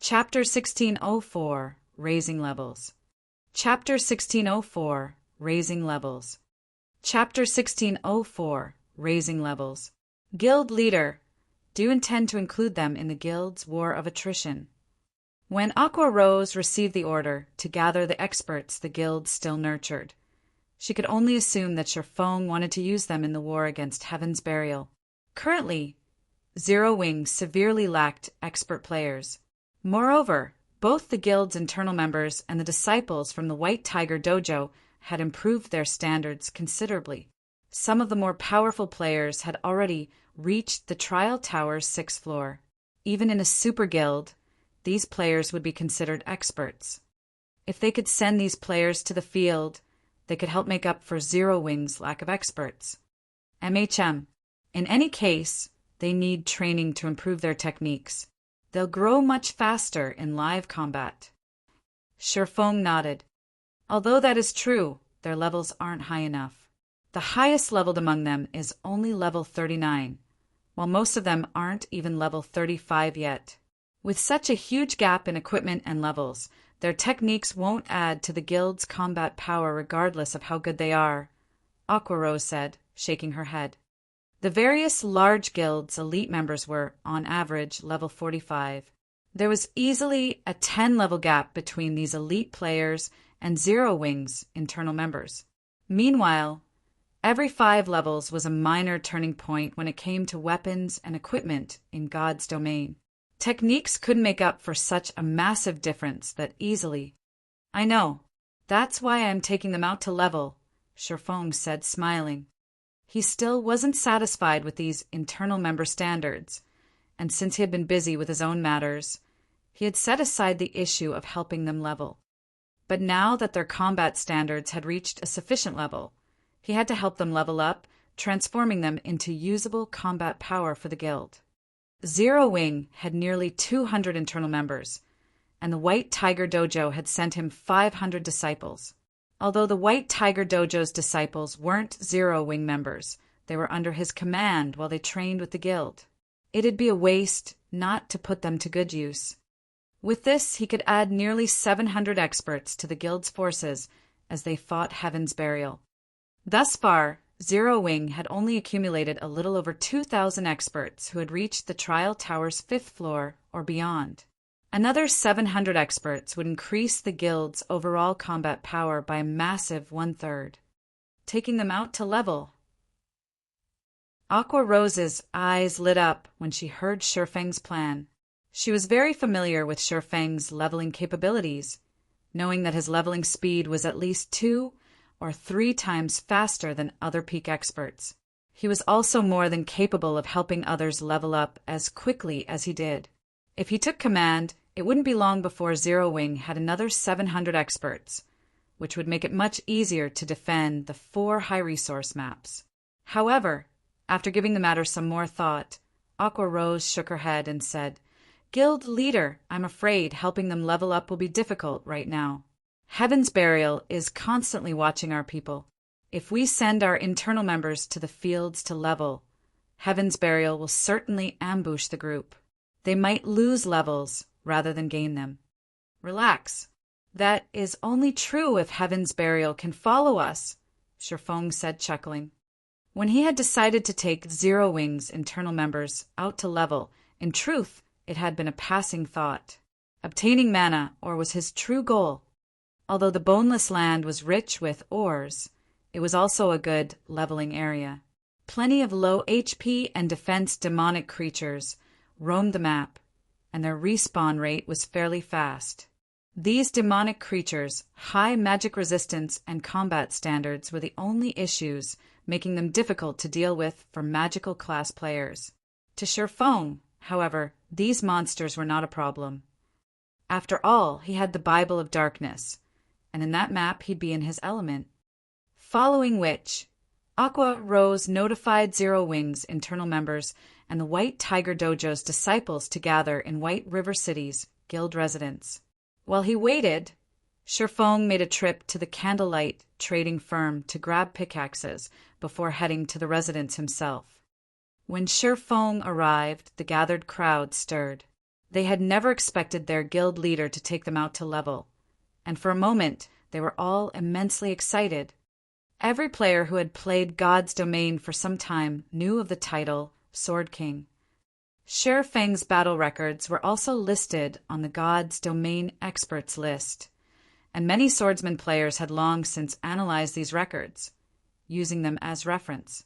Chapter 1604, Raising Levels. Chapter 1604, Raising Levels. Chapter 1604, Raising Levels. Guild Leader, do you intend to include them in the guild's war of attrition? When Aqua Rose received the order to gather the experts the guild still nurtured, she could only assume that Shifeng wanted to use them in the war against Heaven's Burial. Currently, Zero Wing severely lacked expert players. Moreover, both the guild's internal members and the disciples from the White Tiger Dojo had improved their standards considerably. Some of the more powerful players had already reached the Trial Tower's 6th floor. Even in a super guild, these players would be considered experts. If they could send these players to the field, they could help make up for Zero Wing's lack of experts. In any case, they need training to improve their techniques. They'll grow much faster in live combat. Shifeng nodded. Although that is true, their levels aren't high enough. The highest leveled among them is only level 39, while most of them aren't even level 35 yet. With such a huge gap in equipment and levels, their techniques won't add to the guild's combat power regardless of how good they are, Aqua Rose said, shaking her head. The various large guilds' elite members were, on average, level 45. There was easily a 10-level gap between these elite players and Zero Wing's internal members. Meanwhile, every 5 levels was a minor turning point when it came to weapons and equipment in God's domain. Techniques could make up for such a massive difference that easily. I know. That's why I'm taking them out to level, Shifeng said, smiling. He still wasn't satisfied with these internal member standards, and since he had been busy with his own matters, he had set aside the issue of helping them level. But now that their combat standards had reached a sufficient level, he had to help them level up transforming them into usable combat power for the guild. Zero Wing had nearly 200 internal members, and the White Tiger Dojo had sent him 500 disciples. Although the White Tiger Dojo's disciples weren't Zero Wing members, they were under his command while they trained with the guild. It'd be a waste not to put them to good use. With this, he could add nearly 700 experts to the guild's forces as they fought Heaven's Burial. Thus far, Zero Wing had only accumulated a little over 2,000 experts who had reached the Trial Tower's 5th floor or beyond. Another 700 experts would increase the guild's overall combat power by a massive 1/3, taking them out to level. Aqua Rose's eyes lit up when she heard Shifeng's plan. She was very familiar with Shifeng's leveling capabilities, knowing that his leveling speed was at least 2 or 3 times faster than other peak experts. He was also more than capable of helping others level up as quickly as he did. If he took command, it wouldn't be long before Zero Wing had another 700 experts, which would make it much easier to defend the 4 high-resource maps. However, after giving the matter some more thought, Aqua Rose shook her head and said, "Guild leader, I'm afraid helping them level up will be difficult right now. Heaven's Burial is constantly watching our people. If we send our internal members to the fields to level, Heaven's Burial will certainly ambush the group. They might lose levels rather than gain them." "Relax. That is only true if Heaven's Burial can follow us," Shifeng said, chuckling. When he had decided to take Zero Wing's internal members out to level, in truth, it had been a passing thought. Obtaining mana ore was his true goal. Although the Boneless Land was rich with ores, it was also a good leveling area. Plenty of low HP and defense demonic creatures roamed the map, and their respawn rate was fairly fast. These demonic creatures' high magic resistance and combat standards were the only issues, making them difficult to deal with for magical class players. To Shifeng, however, these monsters were not a problem. After all, he had the Bible of Darkness, and in that map he'd be in his element. Following which, Aqua Rose notified Zero Wing's internal members and the White Tiger Dojo's disciples to gather in White River City's guild residence. While he waited, Shifeng made a trip to the Candlelight trading firm to grab pickaxes before heading to the residence himself. When Shifeng arrived, the gathered crowd stirred. They had never expected their guild leader to take them out to level, and for a moment they were all immensely excited. Every player who had played God's Domain for some time knew of the title Sword King. Shifeng's battle records were also listed on the God's Domain experts list, and many swordsman players had long since analyzed these records, using them as reference.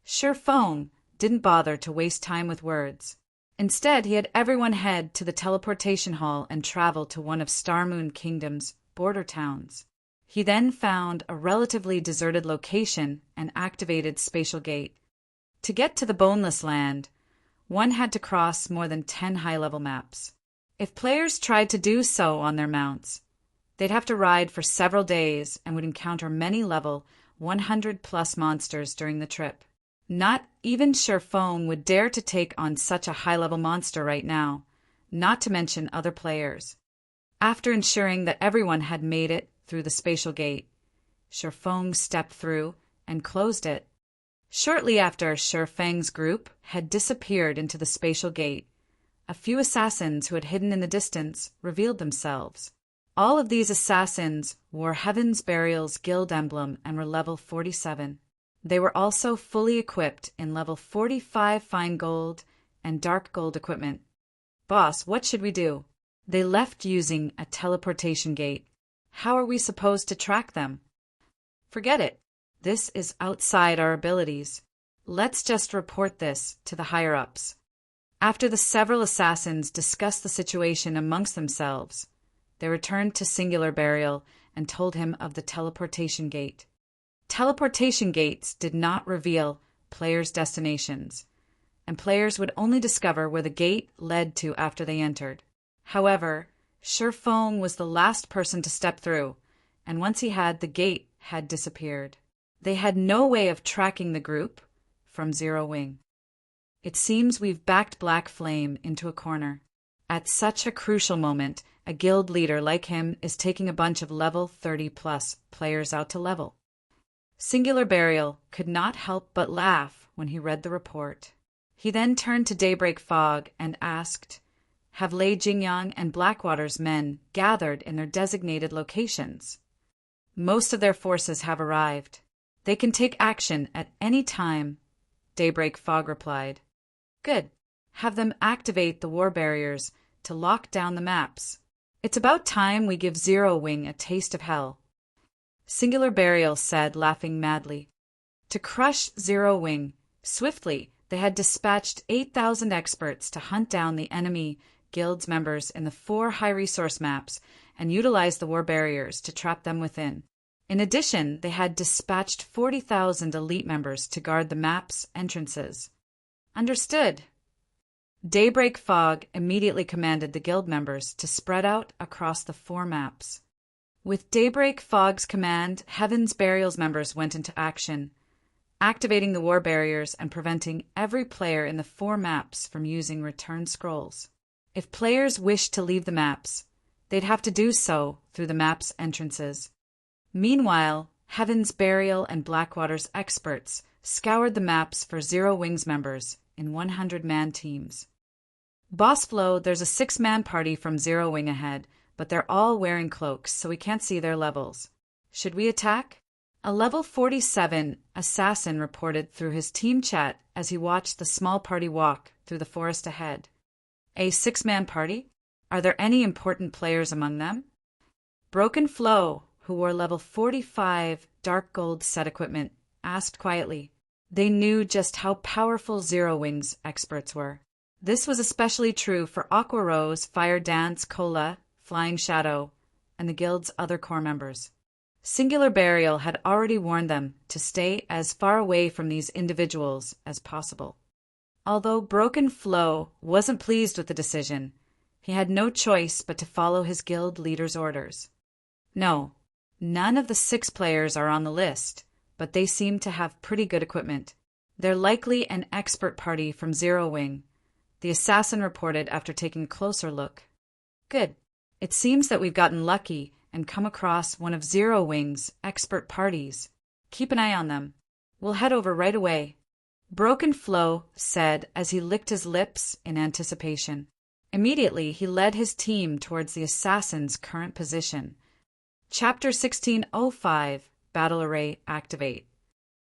Shifeng didn't bother to waste time with words. Instead, he had everyone head to the teleportation hall and travel to one of Starmoon Kingdom's border towns. He then found a relatively deserted location and activated Spatial Gate. To get to the Boneless Land, one had to cross more than 10 high-level maps. If players tried to do so on their mounts, they'd have to ride for several days and would encounter many level 100-plus monsters during the trip. Not even Shifeng would dare to take on such a high-level monster right now, not to mention other players. After ensuring that everyone had made it through the Spatial Gate, Shifeng stepped through and closed it. Shortly after Shifeng's group had disappeared into the Spatial Gate, a few assassins who had hidden in the distance revealed themselves. All of these assassins wore Heaven's Burial's guild emblem and were level 47. They were also fully equipped in level 45 fine gold and dark gold equipment. "Boss, what should we do?" "They left using a teleportation gate. How are we supposed to track them?" "Forget it. This is outside our abilities. Let's just report this to the higher-ups." After the several assassins discussed the situation amongst themselves, they returned to Singular Burial and told him of the teleportation gate. Teleportation gates did not reveal players' destinations, and players would only discover where the gate led to after they entered. However, Shifeng was the last person to step through, and once he had, the gate had disappeared. They had no way of tracking the group from Zero Wing. It seems we've backed Black Flame into a corner. At such a crucial moment, a guild leader like him is taking a bunch of level 30+ players out to level. Singular Burial could not help but laugh when he read the report. He then turned to Daybreak Fog and asked, "Have Lei Jingyang and Blackwater's men gathered in their designated locations?" "Most of their forces have arrived. They can take action at any time," Daybreak Fog replied. "Good. Have them activate the war barriers to lock down the maps. It's about time we give Zero Wing a taste of hell," Singular Burial said, laughing madly. To crush Zero Wing swiftly, they had dispatched 8,000 experts to hunt down the enemy guild's members in the 4 high-resource maps and utilize the war barriers to trap them within. In addition, they had dispatched 40,000 elite members to guard the map's entrances. Understood. Daybreak Fog immediately commanded the guild members to spread out across the 4 maps. With Daybreak Fog's command, Heaven's Burial's members went into action, activating the war barriers and preventing every player in the 4 maps from using return scrolls. If players wished to leave the maps, they'd have to do so through the map's entrances. Meanwhile, Heaven's Burial and Blackwater's experts scoured the maps for Zero Wing's members in 100-man teams. "Boss Flo, there's a 6-man party from Zero Wing ahead, but they're all wearing cloaks, so we can't see their levels. Should we attack?" A level 47 assassin reported through his team chat as he watched the small party walk through the forest ahead. "A 6-man party? Are there any important players among them?" Broken Flo, who wore level 45 dark gold set equipment, asked quietly. They knew just how powerful Zero Wing's experts were. This was especially true for Aqua Rose, Fire Dance, Cola, Flying Shadow, and the guild's other core members. Singular Burial had already warned them to stay as far away from these individuals as possible. Although Broken Flo wasn't pleased with the decision, he had no choice but to follow his guild leader's orders. No, none of the 6 players are on the list, but they seem to have pretty good equipment. They're likely an expert party from Zero Wing, the assassin reported after taking a closer look. Good. It seems that we've gotten lucky and come across one of Zero Wing's expert parties. Keep an eye on them. We'll head over right away, Broken Flo said as he licked his lips in anticipation. Immediately, he led his team towards the assassin's current position. Chapter 1605, Battle Array Activate.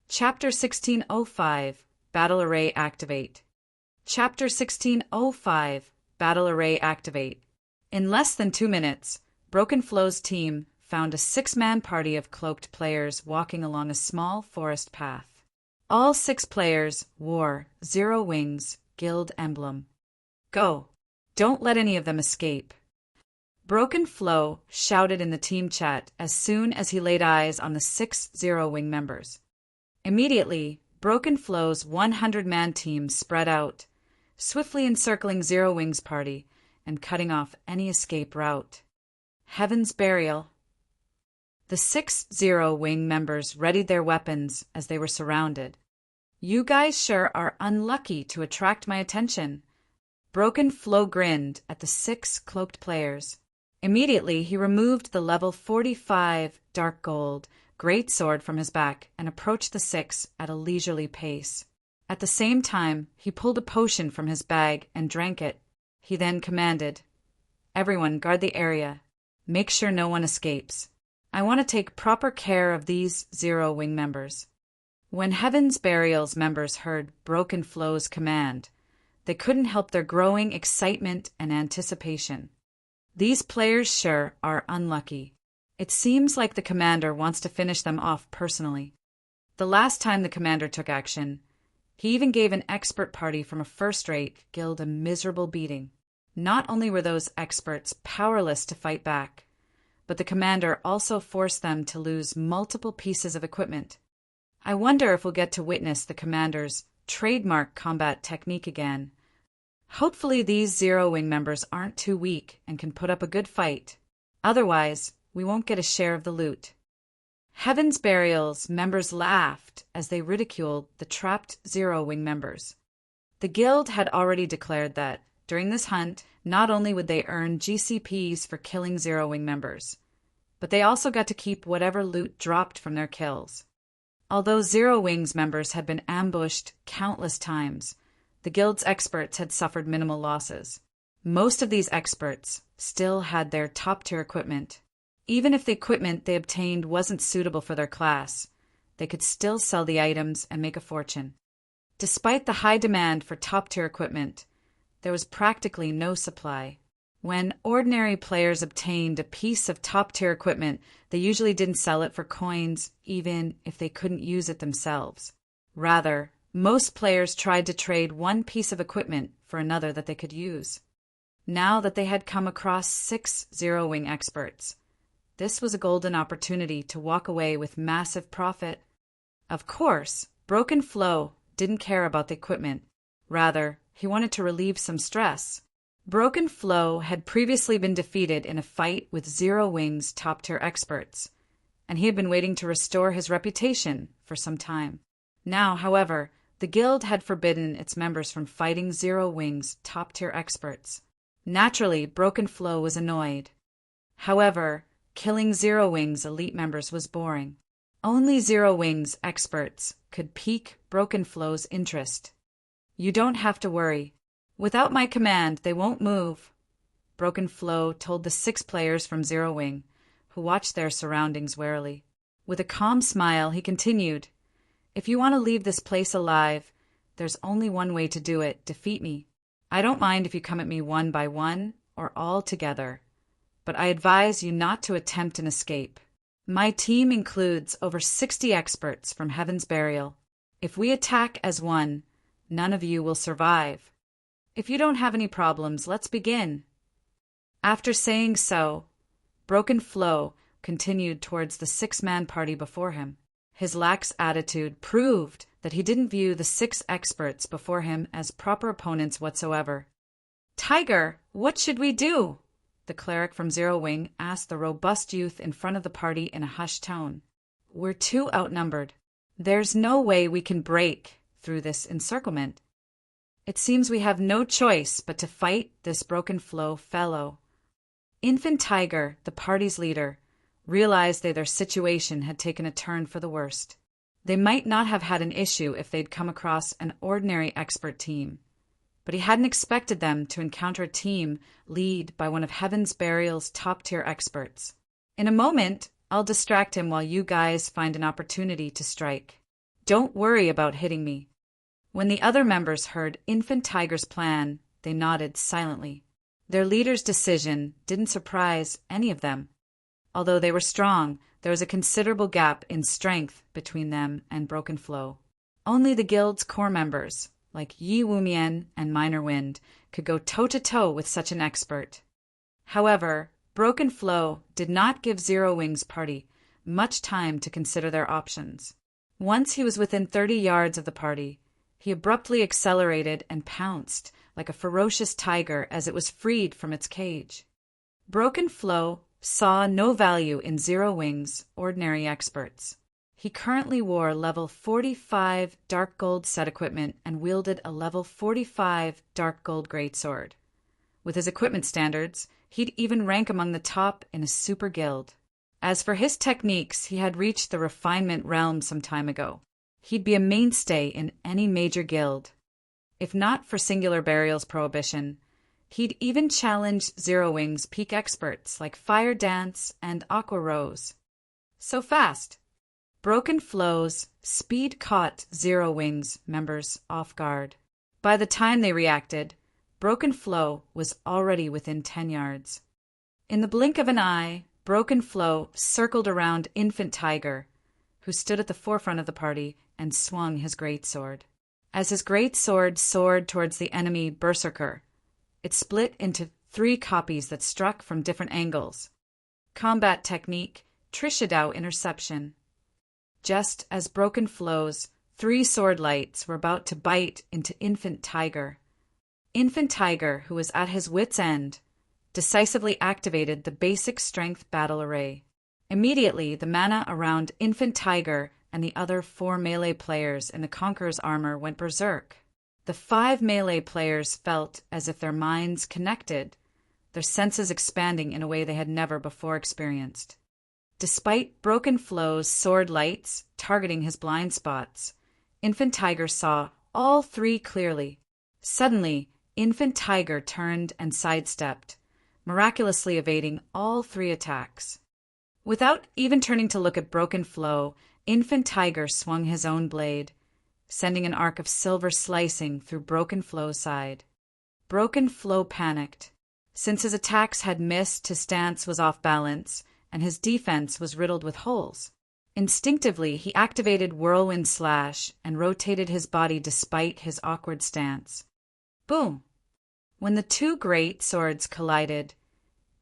Chapter 1605, Battle Array Activate. Chapter 1605, Battle Array Activate. In less than 2 minutes, Broken Flo's team found a 6-man party of cloaked players walking along a small forest path. All 6 players wore Zero Wing's guild emblem. Go! Don't let any of them escape. Broken Flo shouted in the team chat as soon as he laid eyes on the 6 Zero Wing members. Immediately, Broken Flo's 100-man team spread out, swiftly encircling Zero Wing's party and cutting off any escape route. Heaven's Burial. The 6 Zero Wing members readied their weapons as they were surrounded. You guys sure are unlucky to attract my attention. Broken Flo grinned at the 6 cloaked players. Immediately, he removed the level 45 dark gold greatsword from his back and approached the 6 at a leisurely pace. At the same time, he pulled a potion from his bag and drank it. He then commanded, "Everyone guard the area. Make sure no one escapes. I want to take proper care of these Zero Wing members." When Heaven's Burial's members heard Broken Flo's command, they couldn't help their growing excitement and anticipation. These players sure are unlucky. It seems like the commander wants to finish them off personally. The last time the commander took action, he even gave an expert party from a first-rate guild a miserable beating. Not only were those experts powerless to fight back, but the commander also forced them to lose multiple pieces of equipment. I wonder if we'll get to witness the commander's trademark combat technique again. Hopefully these Zero Wing members aren't too weak and can put up a good fight. Otherwise, we won't get a share of the loot. Heaven's Burial's members laughed as they ridiculed the trapped Zero-Wing members. The guild had already declared that, during this hunt, not only would they earn GCPs for killing Zero-Wing members, but they also got to keep whatever loot dropped from their kills. Although Zero-Wing's members had been ambushed countless times, the guild's experts had suffered minimal losses. Most of these experts still had their top-tier equipment. Even if the equipment they obtained wasn't suitable for their class, they could still sell the items and make a fortune. Despite the high demand for top-tier equipment, there was practically no supply. When ordinary players obtained a piece of top-tier equipment, they usually didn't sell it for coins, even if they couldn't use it themselves. Rather, most players tried to trade one piece of equipment for another that they could use. Now that they had come across 6 Zero-Wing experts, this was a golden opportunity to walk away with massive profit. Of course, Broken Flow didn't care about the equipment. Rather, he wanted to relieve some stress. Broken Flow had previously been defeated in a fight with Zero-Wing's top-tier experts, and he had been waiting to restore his reputation for some time. Now, however, the guild had forbidden its members from fighting Zero-Wing's top-tier experts. Naturally, Broken Flow was annoyed. However, killing Zero-Wing's elite members was boring. Only Zero-Wing's experts could pique Broken Flow's interest. "You don't have to worry. Without my command, they won't move," Broken Flow told the 6 players from Zero-Wing, who watched their surroundings warily. With a calm smile, he continued, "If you want to leave this place alive, there's only one way to do it: defeat me. I don't mind if you come at me one by one or all together, but I advise you not to attempt an escape. My team includes over 60 experts from Heaven's Burial. If we attack as one, none of you will survive. If you don't have any problems, let's begin." After saying so, Broken Flow continued towards the 6-man party before him. His lax attitude proved that he didn't view the 6 experts before him as proper opponents whatsoever. "Tiger, what should we do?" the cleric from Zero-Wing asked the robust youth in front of the party in a hushed tone. "We're too outnumbered. There's no way we can break through this encirclement. It seems we have no choice but to fight this Broken Flow fellow." Infant Tiger, the party's leader, realized that their situation had taken a turn for the worst. They might not have had an issue if they'd come across an ordinary expert team, but he hadn't expected them to encounter a team led by one of Heaven's Burial's top-tier experts. "In a moment, I'll distract him while you guys find an opportunity to strike. Don't worry about hitting me." When the other members heard Infant Tiger's plan, they nodded silently. Their leader's decision didn't surprise any of them. Although they were strong, there was a considerable gap in strength between them and Broken Flow. Only the guild's core members, like Yi Wumian and Minor Wind, could go toe-to-toe with such an expert. However, Broken Flow did not give Zero-Wing's party much time to consider their options. Once he was within 30 yards of the party, he abruptly accelerated and pounced like a ferocious tiger as it was freed from its cage. Broken Flow saw no value in Zero-Wing's ordinary experts. He currently wore level 45 dark gold set equipment and wielded a level 45 dark gold greatsword. With his equipment standards, he'd even rank among the top in a super guild. As for his techniques, he had reached the refinement realm some time ago. He'd be a mainstay in any major guild. If not for Singular Burial's prohibition, he'd even challenge Zero-Wing's peak experts like Fire Dance and Aqua Rose. So fast! Broken Flow's speed caught Zero-Wing's members off guard. By the time they reacted, Broken Flow was already within 10 yards. In the blink of an eye, Broken Flow circled around Infant Tiger, who stood at the forefront of the party, and swung his greatsword. As his greatsword soared towards the enemy Berserker, it split into 3 copies that struck from different angles. Combat technique, Trishadao interception. Just as Broken Flow's 3 sword lights were about to bite into Infant Tiger, who was at his wit's end, decisively activated the basic strength battle array. Immediately, the mana around Infant Tiger and the other 4 melee players in the Conqueror's armor went berserk. The 5 melee players felt as if their minds connected, their senses expanding in a way they had never before experienced. Despite Broken Flow's sword lights targeting his blind spots, Infant Tiger saw all 3 clearly. Suddenly, Infant Tiger turned and sidestepped, miraculously evading all 3 attacks. Without even turning to look at Broken Flow, Infant Tiger swung his own blade, sending an arc of silver slicing through Broken Flow's side. Broken Flow panicked. Since his attacks had missed, his stance was off balance, and his defense was riddled with holes. Instinctively, he activated Whirlwind Slash and rotated his body despite his awkward stance. Boom! When the 2 great swords collided,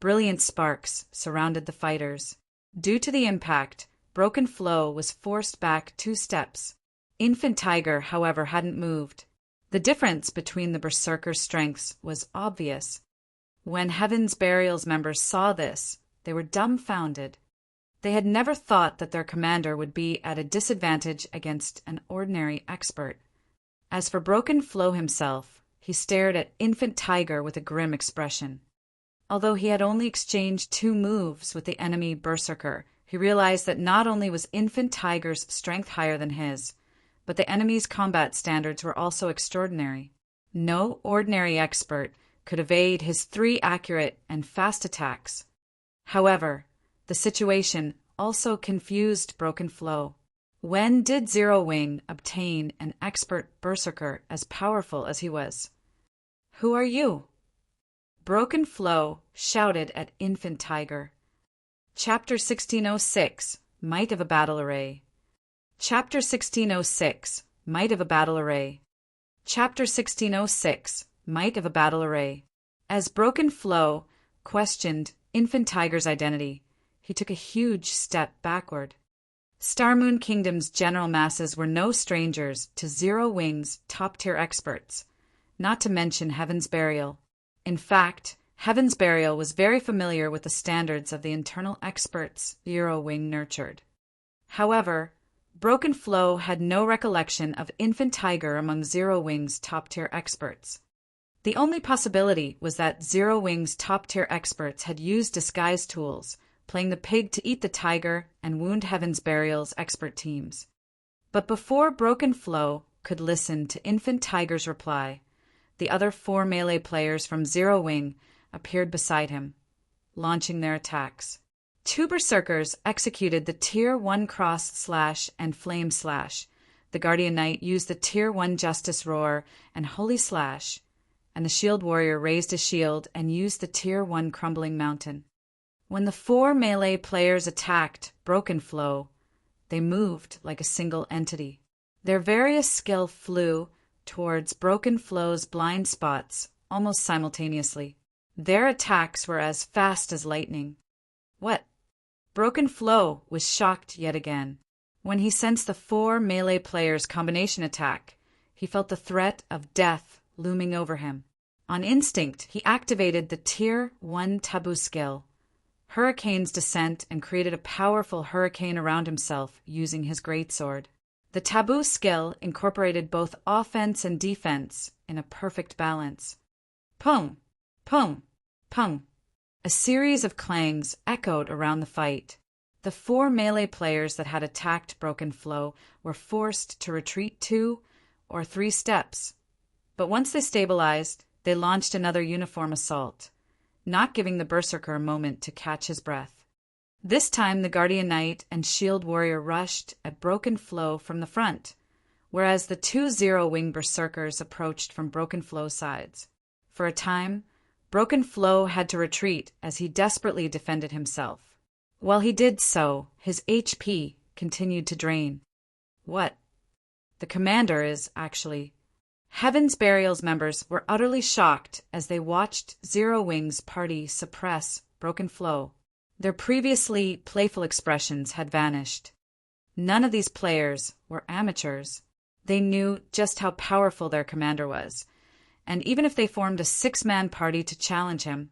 brilliant sparks surrounded the fighters. Due to the impact, Broken Flow was forced back 2 steps. Infant Tiger, however, hadn't moved. The difference between the Berserker's strengths was obvious. When Heaven's Burial's members saw this, they were dumbfounded. They had never thought that their commander would be at a disadvantage against an ordinary expert. As for Broken Flow himself, he stared at Infant Tiger with a grim expression. Although he had only exchanged 2 moves with the enemy Berserker, he realized that not only was Infant Tiger's strength higher than his, but the enemy's combat standards were also extraordinary. No ordinary expert could evade his 3 accurate and fast attacks. However, the situation also confused Broken Flow. When did Zero Wing obtain an expert Berserker as powerful as he was? "Who are you?" Broken Flow shouted at Infant Tiger. Chapter 1606, Might of a Battle Array. Chapter 1606, Might of a Battle Array. Chapter 1606, Might of a Battle Array. As Broken Flow questioned Infant Tiger's identity, he took a huge step backward. Star Moon Kingdom's general masses were no strangers to Zero Wing's top-tier experts, not to mention Heaven's Burial. In fact, Heaven's Burial was very familiar with the standards of the internal experts Zero Wing nurtured. However, Broken Flow had no recollection of Infant Tiger among Zero Wing's top-tier experts. The only possibility was that Zero Wing's top-tier experts had used disguise tools, playing the pig to eat the tiger and wound Heaven's Burial's expert teams. But before Broken Flow could listen to Infant Tiger's reply, the other 4 melee players from Zero Wing appeared beside him, launching their attacks. 2 Berserkers executed the Tier 1 Cross Slash and Flame Slash. The Guardian Knight used the Tier 1 Justice Roar and Holy Slash, and the Shield Warrior raised his shield and used the Tier 1 Crumbling Mountain. When the 4 melee players attacked Broken Flow, they moved like a single entity. Their various skill flew towards Broken Flow's blind spots almost simultaneously. Their attacks were as fast as lightning. What? Broken Flow was shocked yet again. When he sensed the 4 melee players' combination attack, he felt the threat of death looming over him. On instinct, he activated the Tier 1 Taboo skill, Hurricane's Descent, and created a powerful hurricane around himself using his greatsword. The Taboo skill incorporated both offense and defense in a perfect balance. Pung! Pung! Pung! A series of clangs echoed around the fight. The 4 melee players that had attacked Broken Flow were forced to retreat 2 or 3 steps. But once they stabilized, they launched another uniform assault, not giving the Berserker a moment to catch his breath. This time the Guardian Knight and Shield Warrior rushed at Broken Flow from the front, whereas the 2 Zero Wing Berserkers approached from Broken Flow's sides. For a time, Broken Flow had to retreat as he desperately defended himself. While he did so, his HP continued to drain. What? The commander is, actually. Heaven's Burial's members were utterly shocked as they watched Zero Wing's party suppress Broken Flow. Their previously playful expressions had vanished. None of these players were amateurs. They knew just how powerful their commander was, and even if they formed a 6-man party to challenge him,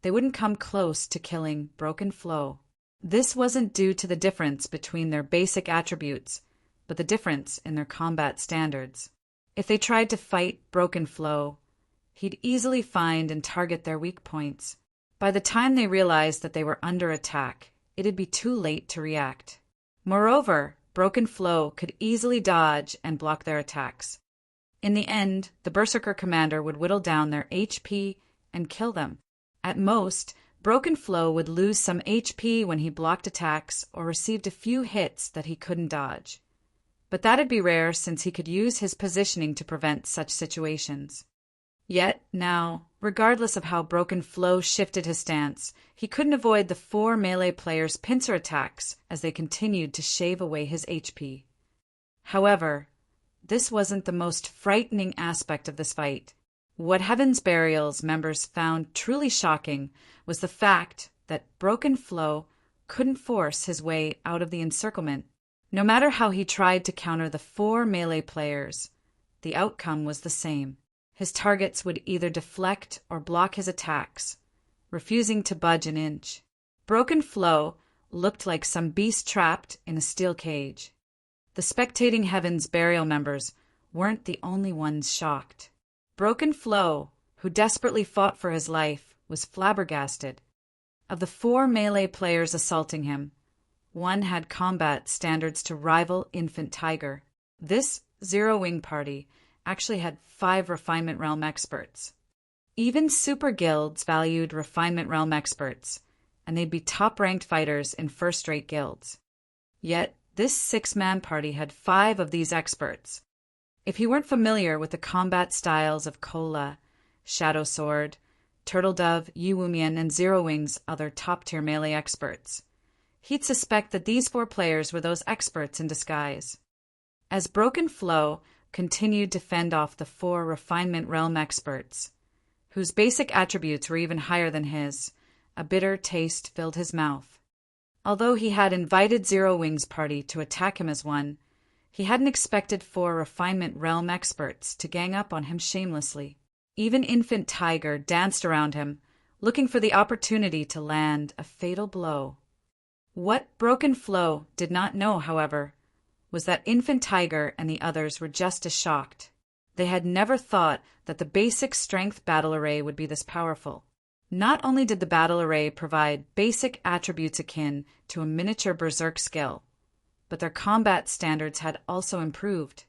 they wouldn't come close to killing Broken Flow. This wasn't due to the difference between their basic attributes, but the difference in their combat standards. If they tried to fight Broken Flow, he'd easily find and target their weak points. By the time they realized that they were under attack, it'd be too late to react. Moreover, Broken Flow could easily dodge and block their attacks. In the end, the Berserker commander would whittle down their HP and kill them. At most, Broken Flow would lose some HP when he blocked attacks or received a few hits that he couldn't dodge. But that'd be rare since he could use his positioning to prevent such situations. Yet, now, regardless of how Broken Flow shifted his stance, he couldn't avoid the 4 melee players' pincer attacks as they continued to shave away his HP. However, this wasn't the most frightening aspect of this fight. What Heaven's Burial's members found truly shocking was the fact that Broken Flow couldn't force his way out of the encirclement. No matter how he tried to counter the 4 melee players, the outcome was the same. His targets would either deflect or block his attacks, refusing to budge an inch. Broken Flow looked like some beast trapped in a steel cage. The spectating Heaven's Burial members weren't the only ones shocked. Broken Flow, who desperately fought for his life, was flabbergasted. Of the 4 melee players assaulting him, one had combat standards to rival Infant Tiger. This Zero-Wing party actually had 5 Refinement Realm experts. Even super guilds valued Refinement Realm experts, and they'd be top-ranked fighters in first-rate guilds. Yet, this 6-man party had 5 of these experts. If you weren't familiar with the combat styles of Kola, Shadow Sword, Turtle Dove, Yuwumian, and Zero-Wing's other top-tier melee experts, he'd suspect that these 4 players were those experts in disguise. As Broken Flow continued to fend off the 4 Refinement Realm experts, whose basic attributes were even higher than his, a bitter taste filled his mouth. Although he had invited Zero-Wing's party to attack him as one, he hadn't expected 4 Refinement Realm experts to gang up on him shamelessly. Even Infant Tiger danced around him, looking for the opportunity to land a fatal blow. What Broken Flow did not know, however, was that Infant Tiger and the others were just as shocked. They had never thought that the basic strength battle array would be this powerful. Not only did the battle array provide basic attributes akin to a miniature berserk skill, but their combat standards had also improved.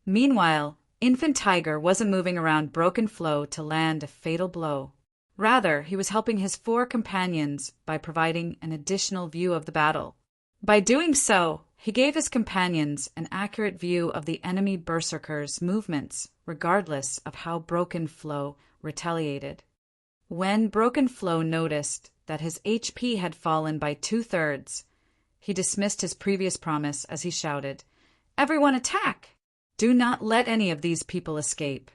Meanwhile, Infant Tiger wasn't moving around Broken Flow to land a fatal blow. Rather, he was helping his 4 companions by providing an additional view of the battle. By doing so, he gave his companions an accurate view of the enemy berserkers' movements, regardless of how Broken Flow retaliated. When Broken Flow noticed that his HP had fallen by 2/3, he dismissed his previous promise as he shouted, "Everyone attack! Do not let any of these people escape."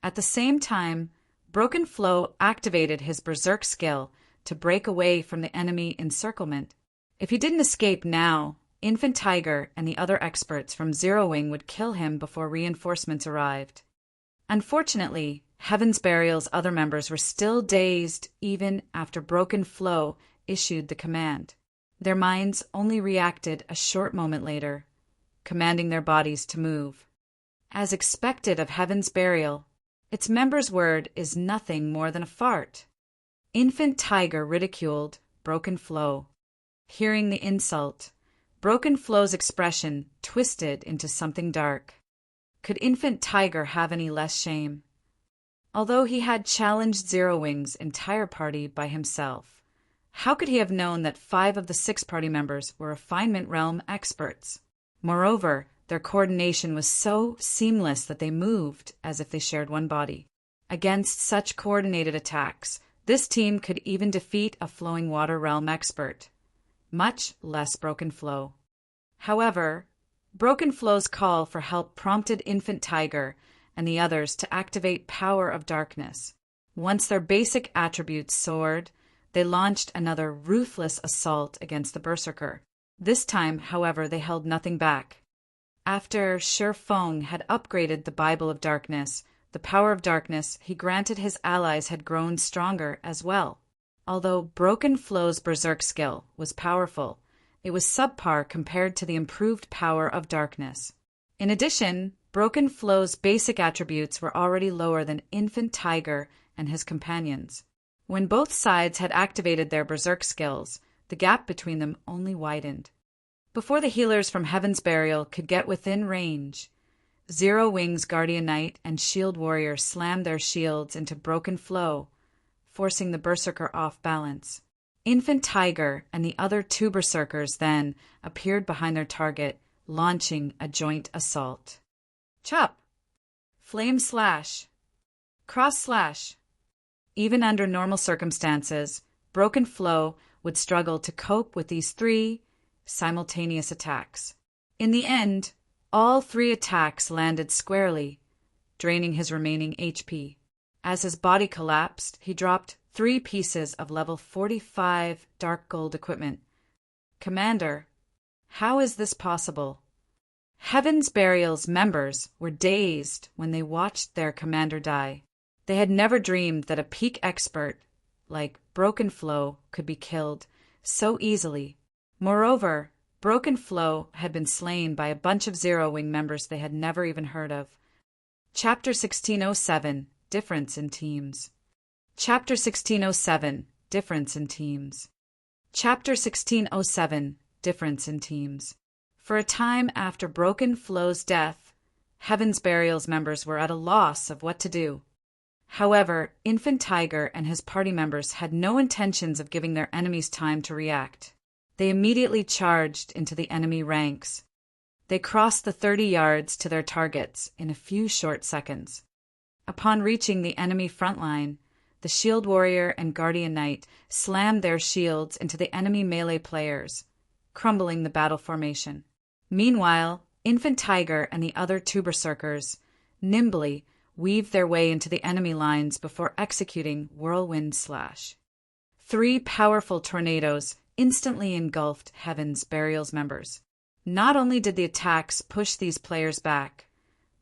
At the same time, Broken Flow activated his berserk skill to break away from the enemy encirclement. If he didn't escape now, Infant Tiger and the other experts from Zero-Wing would kill him before reinforcements arrived. Unfortunately, Heaven's Burial's other members were still dazed even after Broken Flow issued the command. Their minds only reacted a short moment later, commanding their bodies to move. As expected of Heaven's Burial, its members' word is nothing more than a fart. Infant Tiger ridiculed Broken Flow. Hearing the insult, Broken Flow's expression twisted into something dark. Could Infant Tiger have any less shame? Although he had challenged Zero-Wing's entire party by himself, how could he have known that 5 of the 6 party members were Refinement Realm experts? Moreover, their coordination was so seamless that they moved as if they shared one body. Against such coordinated attacks, this team could even defeat a Flowing Water Realm expert, much less Broken Flow. However, Broken Flow's call for help prompted Infant Tiger and the others to activate Power of Darkness. Once their basic attributes soared, they launched another ruthless assault against the Berserker. This time, however, they held nothing back. After Shi Feng had upgraded the Bible of Darkness, the Power of Darkness he granted his allies had grown stronger as well. Although Broken Flow's berserk skill was powerful, it was subpar compared to the improved power of darkness. In addition, Broken Flow's basic attributes were already lower than Infant Tiger and his companions. When both sides had activated their berserk skills, the gap between them only widened. Before the healers from Heaven's Burial could get within range, Zero Wing's Guardian Knight and Shield Warrior slammed their shields into Broken Flow, forcing the berserker off balance. Infant Tiger and the other two berserkers then appeared behind their target, launching a joint assault. Chop! Flame Slash! Cross Slash! Even under normal circumstances, Broken Flow would struggle to cope with these three simultaneous attacks. In the end, all three attacks landed squarely, draining his remaining HP. As his body collapsed, he dropped 3 pieces of level 45 dark gold equipment. Commander, how is this possible? Heaven's Burial's members were dazed when they watched their commander die. They had never dreamed that a peak expert like Broken Flow could be killed so easily. Moreover, Broken Flow had been slain by a bunch of Zero Wing members they had never even heard of. Chapter 1607, Difference in Teams. Chapter 1607, Difference in Teams. Chapter 1607, Difference in Teams. For a time after Broken Flow's death, Heaven's Burial's members were at a loss of what to do. However, Infant Tiger and his party members had no intentions of giving their enemies time to react. They immediately charged into the enemy ranks. They crossed the 30 yards to their targets in a few short seconds. Upon reaching the enemy front line, the Shield Warrior and Guardian Knight slammed their shields into the enemy melee players, crumbling the battle formation. Meanwhile, Infant Tiger and the other two berserkers nimbly weaved their way into the enemy lines before executing Whirlwind Slash. 3 powerful tornadoes instantly engulfed Heaven's Burial's members. Not only did the attacks push these players back,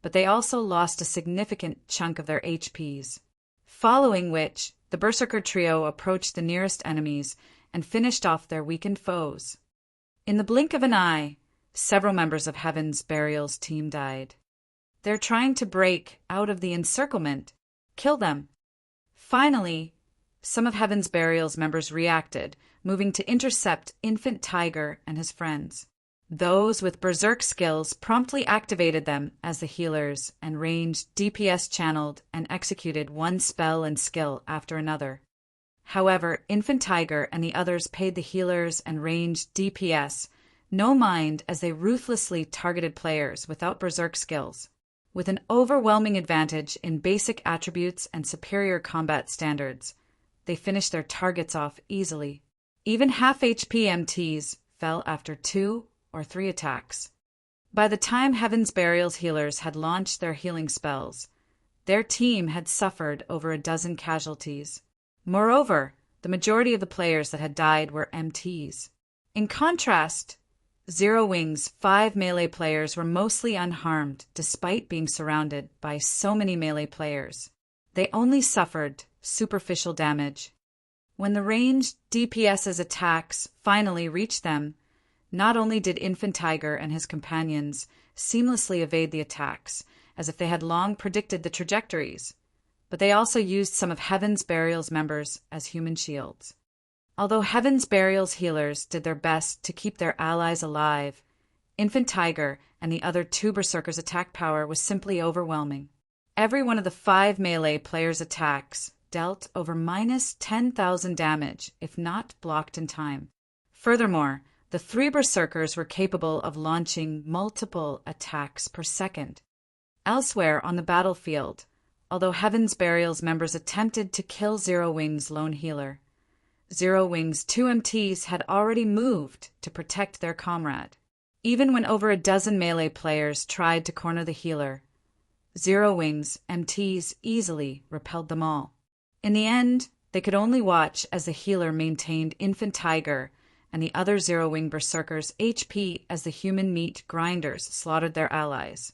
but they also lost a significant chunk of their HPs. Following which, the Berserker trio approached the nearest enemies and finished off their weakened foes. In the blink of an eye, several members of Heaven's Burial's team died. They're trying to break out of the encirclement. Kill them. Finally, some of Heaven's Burial's members reacted, moving to intercept Infant Tiger and his friends. Those with berserk skills promptly activated them as the healers and ranged DPS channeled and executed one spell and skill after another. However, Infant Tiger and the others paid the healers and ranged DPS no mind as they ruthlessly targeted players without berserk skills. With an overwhelming advantage in basic attributes and superior combat standards, they finished their targets off easily. Even half HP MTs fell after 2 or 3 attacks. By the time Heaven's Burial's healers had launched their healing spells, their team had suffered over a dozen casualties. Moreover, the majority of the players that had died were MTs. In contrast, Zero Wing's 5 melee players were mostly unharmed despite being surrounded by so many melee players. They only suffered superficial damage. When the ranged DPS's attacks finally reached them, not only did Infant Tiger and his companions seamlessly evade the attacks, as if they had long predicted the trajectories, but they also used some of Heaven's Burial's members as human shields. Although Heaven's Burial's healers did their best to keep their allies alive, Infant Tiger and the other 2 berserkers' attack power was simply overwhelming. Every one of the 5 melee players' attacks dealt over minus 10,000 damage, if not blocked in time. Furthermore, the 3 berserkers were capable of launching multiple attacks per second. Elsewhere on the battlefield, although Heaven's Burial's members attempted to kill Zero Wing's lone healer, Zero Wing's 2 MTs had already moved to protect their comrade. Even when over a dozen melee players tried to corner the healer, Zero Wing's MTs easily repelled them all. In the end, they could only watch as the healer maintained Infant Tiger and the other Zero Wing berserkers' HP as the human meat grinders slaughtered their allies.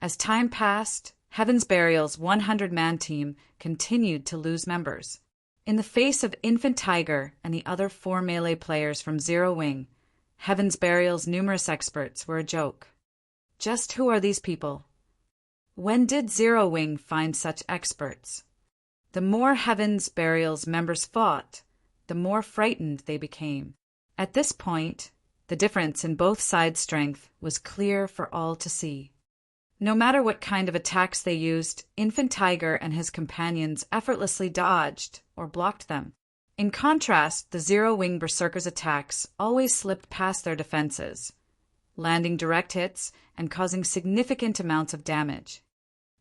As time passed, Heaven's Burial's 100-man team continued to lose members. In the face of Infant Tiger and the other 4 melee players from Zero Wing, Heaven's Burial's numerous experts were a joke. Just who are these people? When did Zero Wing find such experts? The more Heaven's Burial's members fought, the more frightened they became. At this point, the difference in both sides' strength was clear for all to see. No matter what kind of attacks they used, Infant Tiger and his companions effortlessly dodged or blocked them. In contrast, the Zero Wing Berserker's attacks always slipped past their defenses, landing direct hits and causing significant amounts of damage.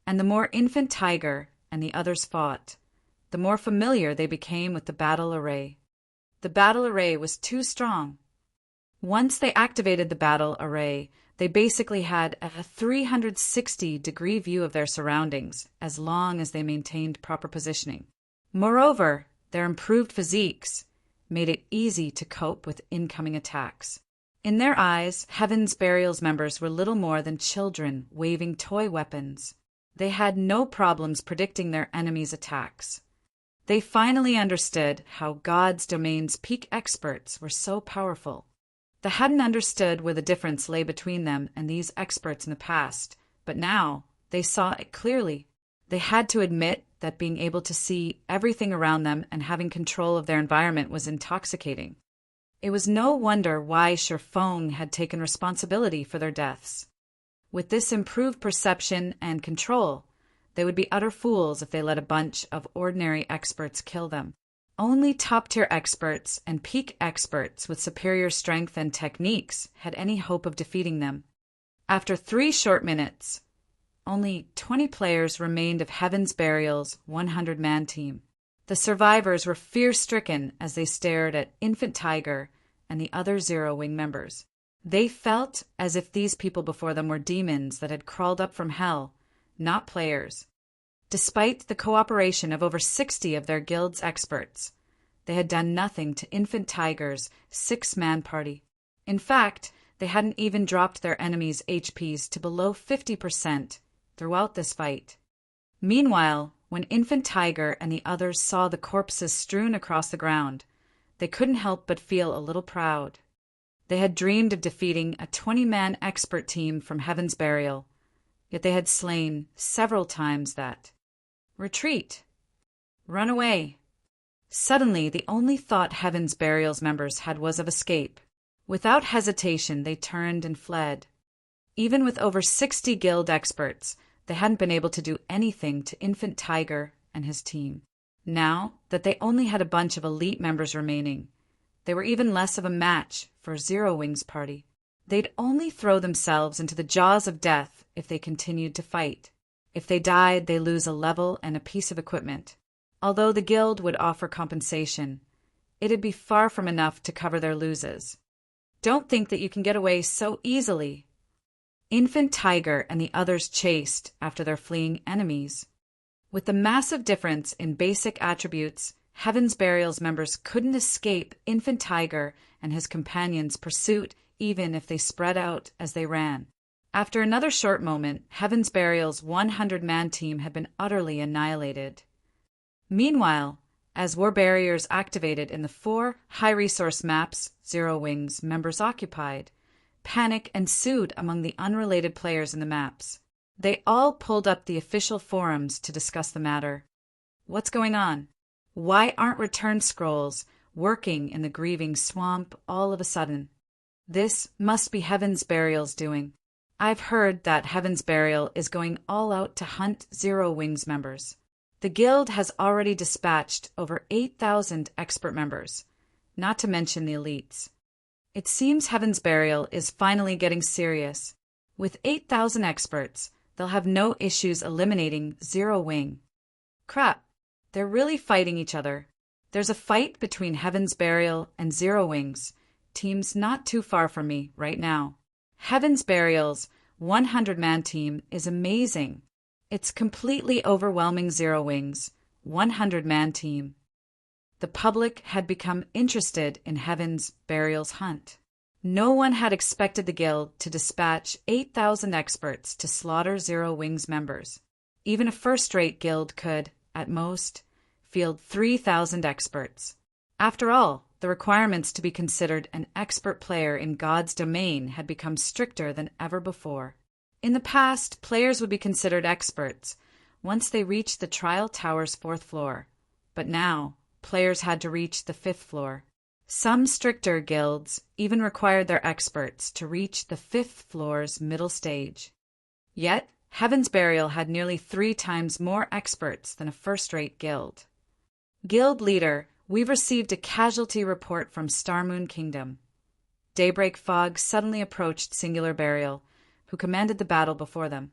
And the more Infant Tiger and the others fought, the more familiar they became with the battle array. The battle array was too strong. Once they activated the battle array, they basically had a 360-degree view of their surroundings as long as they maintained proper positioning. Moreover, their improved physiques made it easy to cope with incoming attacks. In their eyes, Heaven's Burial's members were little more than children waving toy weapons. They had no problems predicting their enemies' attacks. They finally understood how God's domain's peak experts were so powerful. They hadn't understood where the difference lay between them and these experts in the past, but now they saw it clearly. They had to admit that being able to see everything around them and having control of their environment was intoxicating. It was no wonder why Shifeng had taken responsibility for their deaths. With this improved perception and control, they would be utter fools if they let a bunch of ordinary experts kill them. Only top-tier experts and peak experts with superior strength and techniques had any hope of defeating them. After 3 short minutes, only 20 players remained of Heaven's Burial's 100-man team. The survivors were fear-stricken as they stared at Infant Tiger and the other Zero Wing members. They felt as if these people before them were demons that had crawled up from hell, not players. Despite the cooperation of over 60 of their guild's experts, they had done nothing to Infant Tiger's 6-man party. In fact, they hadn't even dropped their enemies' HPs to below 50% throughout this fight. Meanwhile, when Infant Tiger and the others saw the corpses strewn across the ground, they couldn't help but feel a little proud. They had dreamed of defeating a 20-man expert team from Heaven's Burial, yet they had slain several times that. Retreat! Run away! Suddenly, the only thought Heaven's Burial's members had was of escape. Without hesitation, they turned and fled. Even with over 60 guild experts, they hadn't been able to do anything to Infant Tiger and his team. Now that they only had a bunch of elite members remaining, they were even less of a match for Zero Wing's party. They'd only throw themselves into the jaws of death if they continued to fight. If they died, they lose a level and a piece of equipment. Although the guild would offer compensation, it'd be far from enough to cover their losses. Don't think that you can get away so easily. Infant Tiger and the others chased after their fleeing enemies. With the massive difference in basic attributes, Heaven's Burial's members couldn't escape Infant Tiger and his companions' pursuit even if they spread out as they ran. After another short moment, Heaven's Burial's 100-man team had been utterly annihilated. Meanwhile, as war barriers activated in the 4 high-resource maps Zero Wing's members occupied, panic ensued among the unrelated players in the maps. They all pulled up the official forums to discuss the matter. What's going on? Why aren't return scrolls working in the grieving swamp all of a sudden? This must be Heaven's Burial's doing. I've heard that Heaven's Burial is going all out to hunt Zero Wing's members. The guild has already dispatched over 8,000 expert members, not to mention the elites. It seems Heaven's Burial is finally getting serious. With 8,000 experts, they'll have no issues eliminating Zero Wing. Crap, they're really fighting each other. There's a fight between Heaven's Burial and Zero Wing's teams not too far from me right now. Heaven's Burial's 100-man team is amazing. It's completely overwhelming Zero Wing's 100-man team. The public had become interested in Heaven's Burial's hunt. No one had expected the guild to dispatch 8,000 experts to slaughter Zero Wing's members. Even a first-rate guild could, at most, field 3,000 experts. After all, the requirements to be considered an expert player in God's domain had become stricter than ever before. In the past, players would be considered experts once they reached the trial tower's 4th floor, but now players had to reach the 5th floor. Some stricter guilds even required their experts to reach the 5th floor's middle stage. Yet, Heaven's Burial had nearly 3 times more experts than a first-rate guild. Guild leader, we've received a casualty report from Starmoon Kingdom. Daybreak Fog suddenly approached Singular Burial, who commanded the battle before them.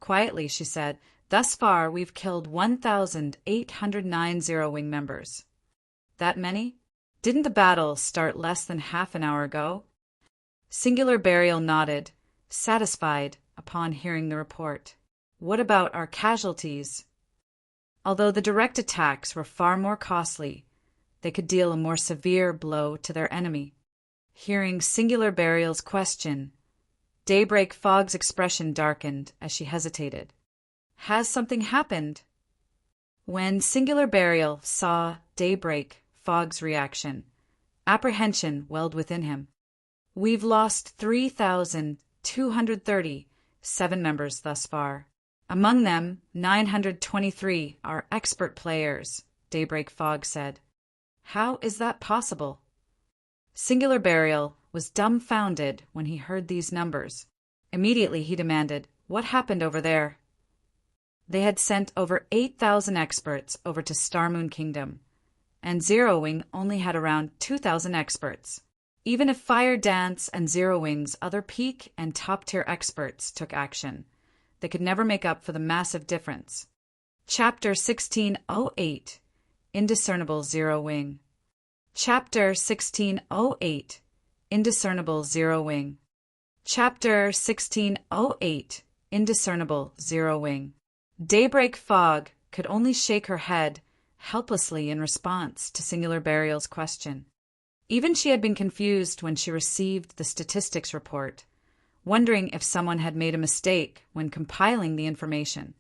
Quietly, she said, "Thus far, we've killed 1,809 Zero-Wing members." That many? Didn't the battle start less than half an hour ago? Singular Burial nodded, satisfied upon hearing the report. What about our casualties? Although the direct attacks were far more costly, they could deal a more severe blow to their enemy. Hearing Singular Burial's question, Daybreak Fog's expression darkened as she hesitated. Has something happened? When Singular Burial saw Daybreak Fog's reaction, apprehension welled within him. We've lost 3,237 members thus far. Among them, 923 are expert players, Daybreak Fog said. How is that possible? Singular Burial was dumbfounded when he heard these numbers. Immediately he demanded, "What happened over there?" They had sent over 8,000 experts over to Starmoon Kingdom, and Zero-Wing only had around 2,000 experts. Even if Fire Dance and Zero-Wing's other peak and top-tier experts took action, they could never make up for the massive difference. Chapter 1608, Indiscernible Zero-Wing. Chapter 1608, Indiscernible Zero-Wing. Chapter 1608, Indiscernible Zero-Wing. Daybreak Fog could only shake her head helplessly in response to Singular Burial's question. Even she had been confused when she received the statistics report, wondering if someone had made a mistake when compiling the information.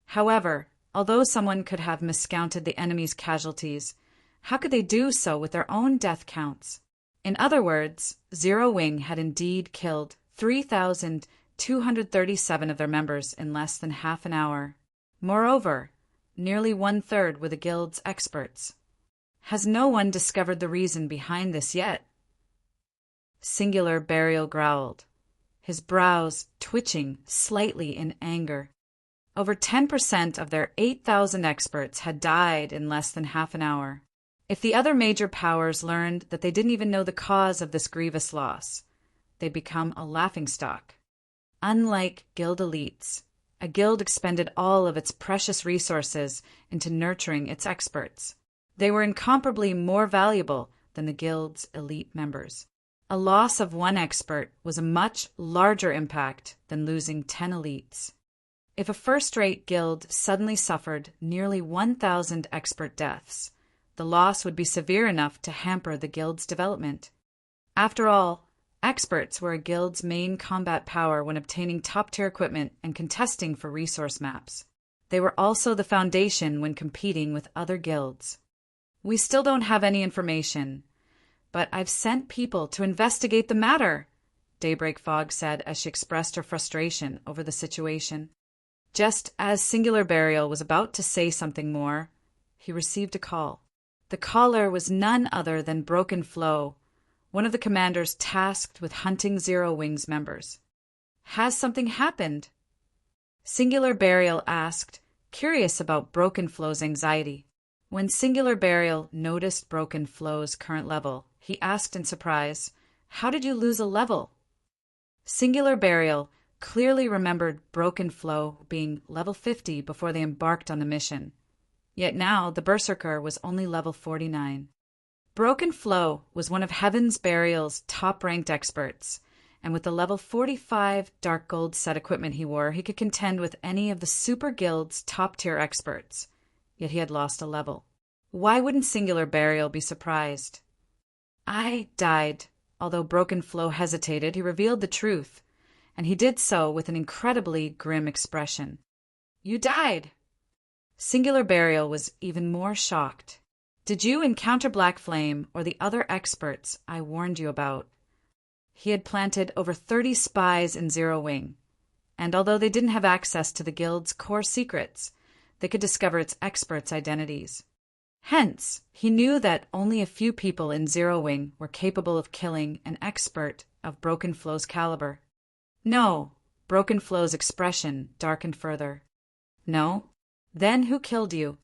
However, although someone could have miscounted the enemy's casualties, how could they do so with their own death counts? In other words, Zero-Wing had indeed killed 3,237 of their members in less than half an hour. Moreover, nearly 1/3 were the guild's experts. Has no one discovered the reason behind this yet? Singular Burial growled, his brows twitching slightly in anger. Over 10% of their 8,000 experts had died in less than half an hour. If the other major powers learned that they didn't even know the cause of this grievous loss, they'd become a laughingstock. Unlike guild elites, a guild expended all of its precious resources into nurturing its experts. They were incomparably more valuable than the guild's elite members. A loss of one expert was a much larger impact than losing 10 elites. If a first-rate guild suddenly suffered nearly 1,000 expert deaths, the loss would be severe enough to hamper the guild's development. After all, experts were a guild's main combat power when obtaining top-tier equipment and contesting for resource maps. They were also the foundation when competing with other guilds. We still don't have any information, but I've sent people to investigate the matter, Daybreak Fog said as she expressed her frustration over the situation. Just as Singular Burial was about to say something more, he received a call. The caller was none other than Broken Flow, one of the commanders tasked with hunting Zero-Wing's members. Has something happened? Singular Burial asked, curious about Broken Flow's anxiety. When Singular Burial noticed Broken Flow's current level, he asked in surprise, "How did you lose a level?" Singular Burial clearly remembered Broken Flow being level 50 before they embarked on the mission. Yet now the Berserker was only level 49. Broken Flow was one of Heaven's Burial's top-ranked experts, and with the level 45 Dark Gold set equipment he wore, he could contend with any of the Super Guild's top-tier experts. Yet he had lost a level. Why wouldn't Singular Burial be surprised? I died. Although Broken Flow hesitated, he revealed the truth, and he did so with an incredibly grim expression. You died. Singular Burial was even more shocked. Did you encounter Black Flame or the other experts I warned you about? He had planted over 30 spies in Zero Wing, and although they didn't have access to the guild's core secrets, they could discover its experts' identities. Hence, he knew that only a few people in Zero Wing were capable of killing an expert of Broken Flow's caliber. No, Broken Flow's expression darkened further. No? Then who killed you?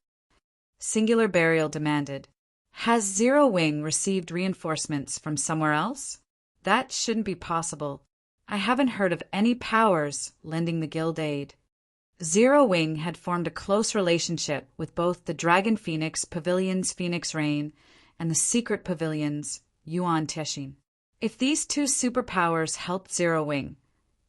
Singular Burial demanded. Has Zero Wing received reinforcements from somewhere else? That shouldn't be possible. I haven't heard of any powers lending the guild aid. Zero Wing had formed a close relationship with both the Dragon Phoenix Pavilion's Phoenix Rain and the secret pavilion's Yuan Teshin. If these two superpowers helped Zero Wing,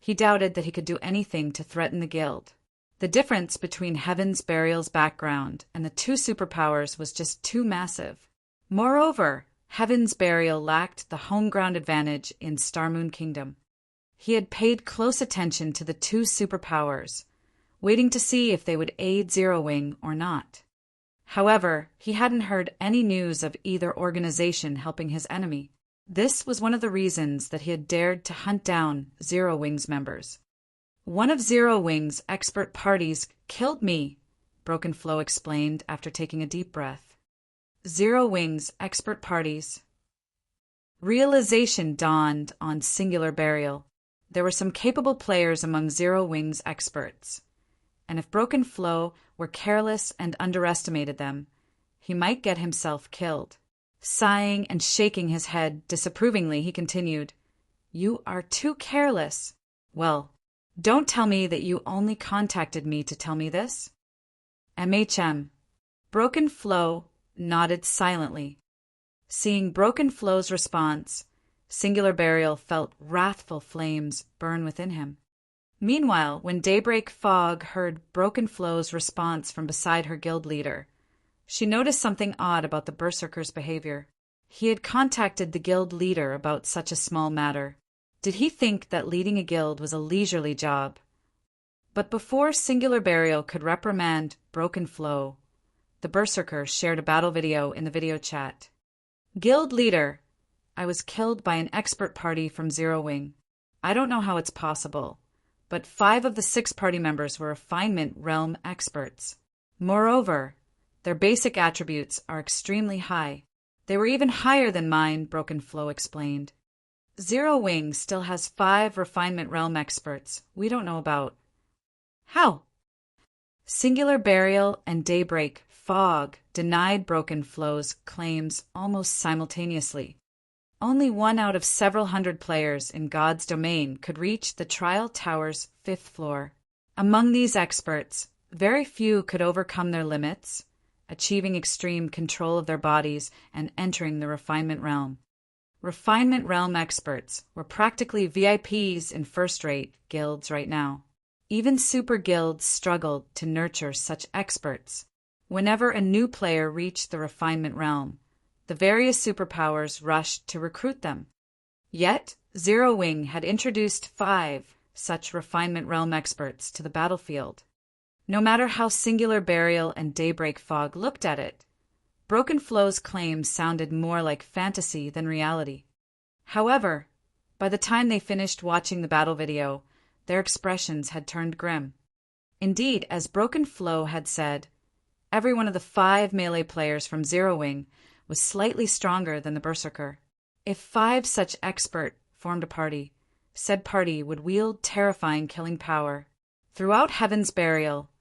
he doubted that he could do anything to threaten the guild. The difference between Heaven's Burial's background and the two superpowers was just too massive. Moreover, Heaven's Burial lacked the home ground advantage in Starmoon Kingdom. He had paid close attention to the two superpowers, waiting to see if they would aid Zero Wing or not. However, he hadn't heard any news of either organization helping his enemy. This was one of the reasons that he had dared to hunt down Zero Wing's members. One of Zero Wing's expert parties killed me, Broken Flow explained after taking a deep breath. Zero Wing's expert parties. Realization dawned on Singular Burial. There were some capable players among Zero Wing's experts, and if Broken Flow were careless and underestimated them, he might get himself killed. Sighing and shaking his head disapprovingly, he continued, "You are too careless. Well, don't tell me that you only contacted me to tell me this." MHM. Broken Flow nodded silently. Seeing Broken Flow's response, Singular Burial felt wrathful flames burn within him. Meanwhile, when Daybreak Fog heard Broken Flow's response from beside her guild leader, she noticed something odd about the berserker's behavior. He had contacted the guild leader about such a small matter. Did he think that leading a guild was a leisurely job? But before Singular Burial could reprimand Broken Flow, the berserker shared a battle video in the video chat. "Guild leader, I was killed by an expert party from Zero Wing. I don't know how it's possible, but 5 of the 6 party members were refinement realm experts. Moreover, their basic attributes are extremely high. They were even higher than mine," Broken Flow explained. "Zero Wing still has 5 refinement realm experts we don't know about." "How?" Singular Burial and Daybreak Fog denied Broken Flow's claims almost simultaneously. Only 1 out of several hundred players in God's domain could reach the Trial Tower's 5th floor. Among these experts, very few could overcome their limits, achieving extreme control of their bodies and entering the Refinement Realm. Refinement Realm experts were practically VIPs in first-rate guilds right now. Even super guilds struggled to nurture such experts. Whenever a new player reached the Refinement Realm, the various superpowers rushed to recruit them. Yet, Zero Wing had introduced 5 such Refinement Realm experts to the battlefield. No matter how Singular Burial and Daybreak Fog looked at it, Broken Flow's claims sounded more like fantasy than reality. However, by the time they finished watching the battle video, their expressions had turned grim. Indeed, as Broken Flow had said, every one of the 5 melee players from Zero Wing was slightly stronger than the berserker. If 5 such expert formed a party, said party would wield terrifying killing power. Throughout Heaven's Burial,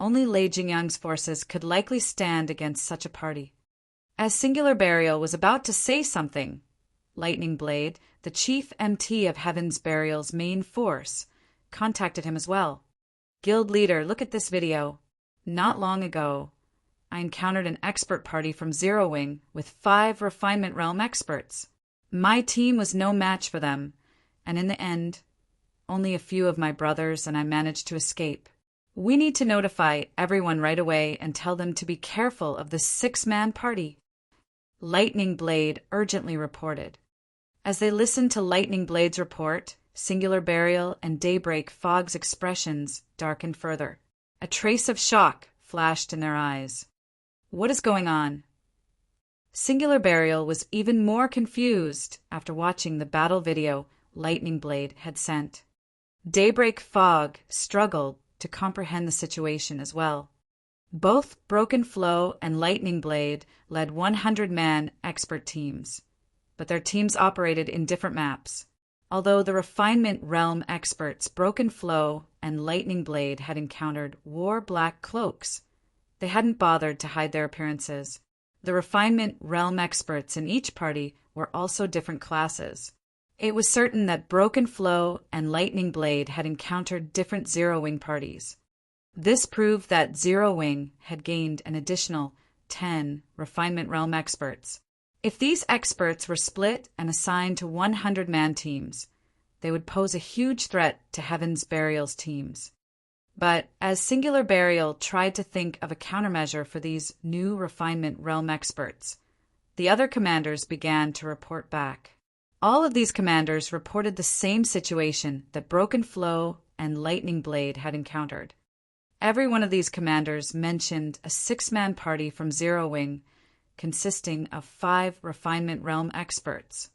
only Lei Jingyang's forces could likely stand against such a party. As Singular Burial was about to say something, Lightning Blade, the chief MT of Heaven's Burial's main force, contacted him as well. "Guild leader, look at this video. Not long ago, I encountered an expert party from Zero Wing with 5 Refinement Realm experts. My team was no match for them, and in the end, only a few of my brothers and I managed to escape. We need to notify everyone right away and tell them to be careful of this 6-man party," Lightning Blade urgently reported. As they listened to Lightning Blade's report, Singular Burial and Daybreak Fog's expressions darkened further. A trace of shock flashed in their eyes. What is going on? Singular Burial was even more confused after watching the battle video Lightning Blade had sent. Daybreak Fog struggled to comprehend the situation as well. Both Broken Flow and Lightning Blade led 100-man expert teams, but their teams operated in different maps. Although the Refinement Realm experts Broken Flow and Lightning Blade had encountered war-black cloaks, they hadn't bothered to hide their appearances. The Refinement Realm experts in each party were also different classes. It was certain that Broken Flow and Lightning Blade had encountered different Zero-Wing parties. This proved that Zero-Wing had gained an additional 10 Refinement Realm experts. If these experts were split and assigned to 100-man teams, they would pose a huge threat to Heaven's Burial's teams. But as Singular Burial tried to think of a countermeasure for these new Refinement Realm experts, the other commanders began to report back. All of these commanders reported the same situation that Broken Flow and Lightning Blade had encountered. Every one of these commanders mentioned a 6-man party from Zero-Wing consisting of 5 Refinement Realm experts.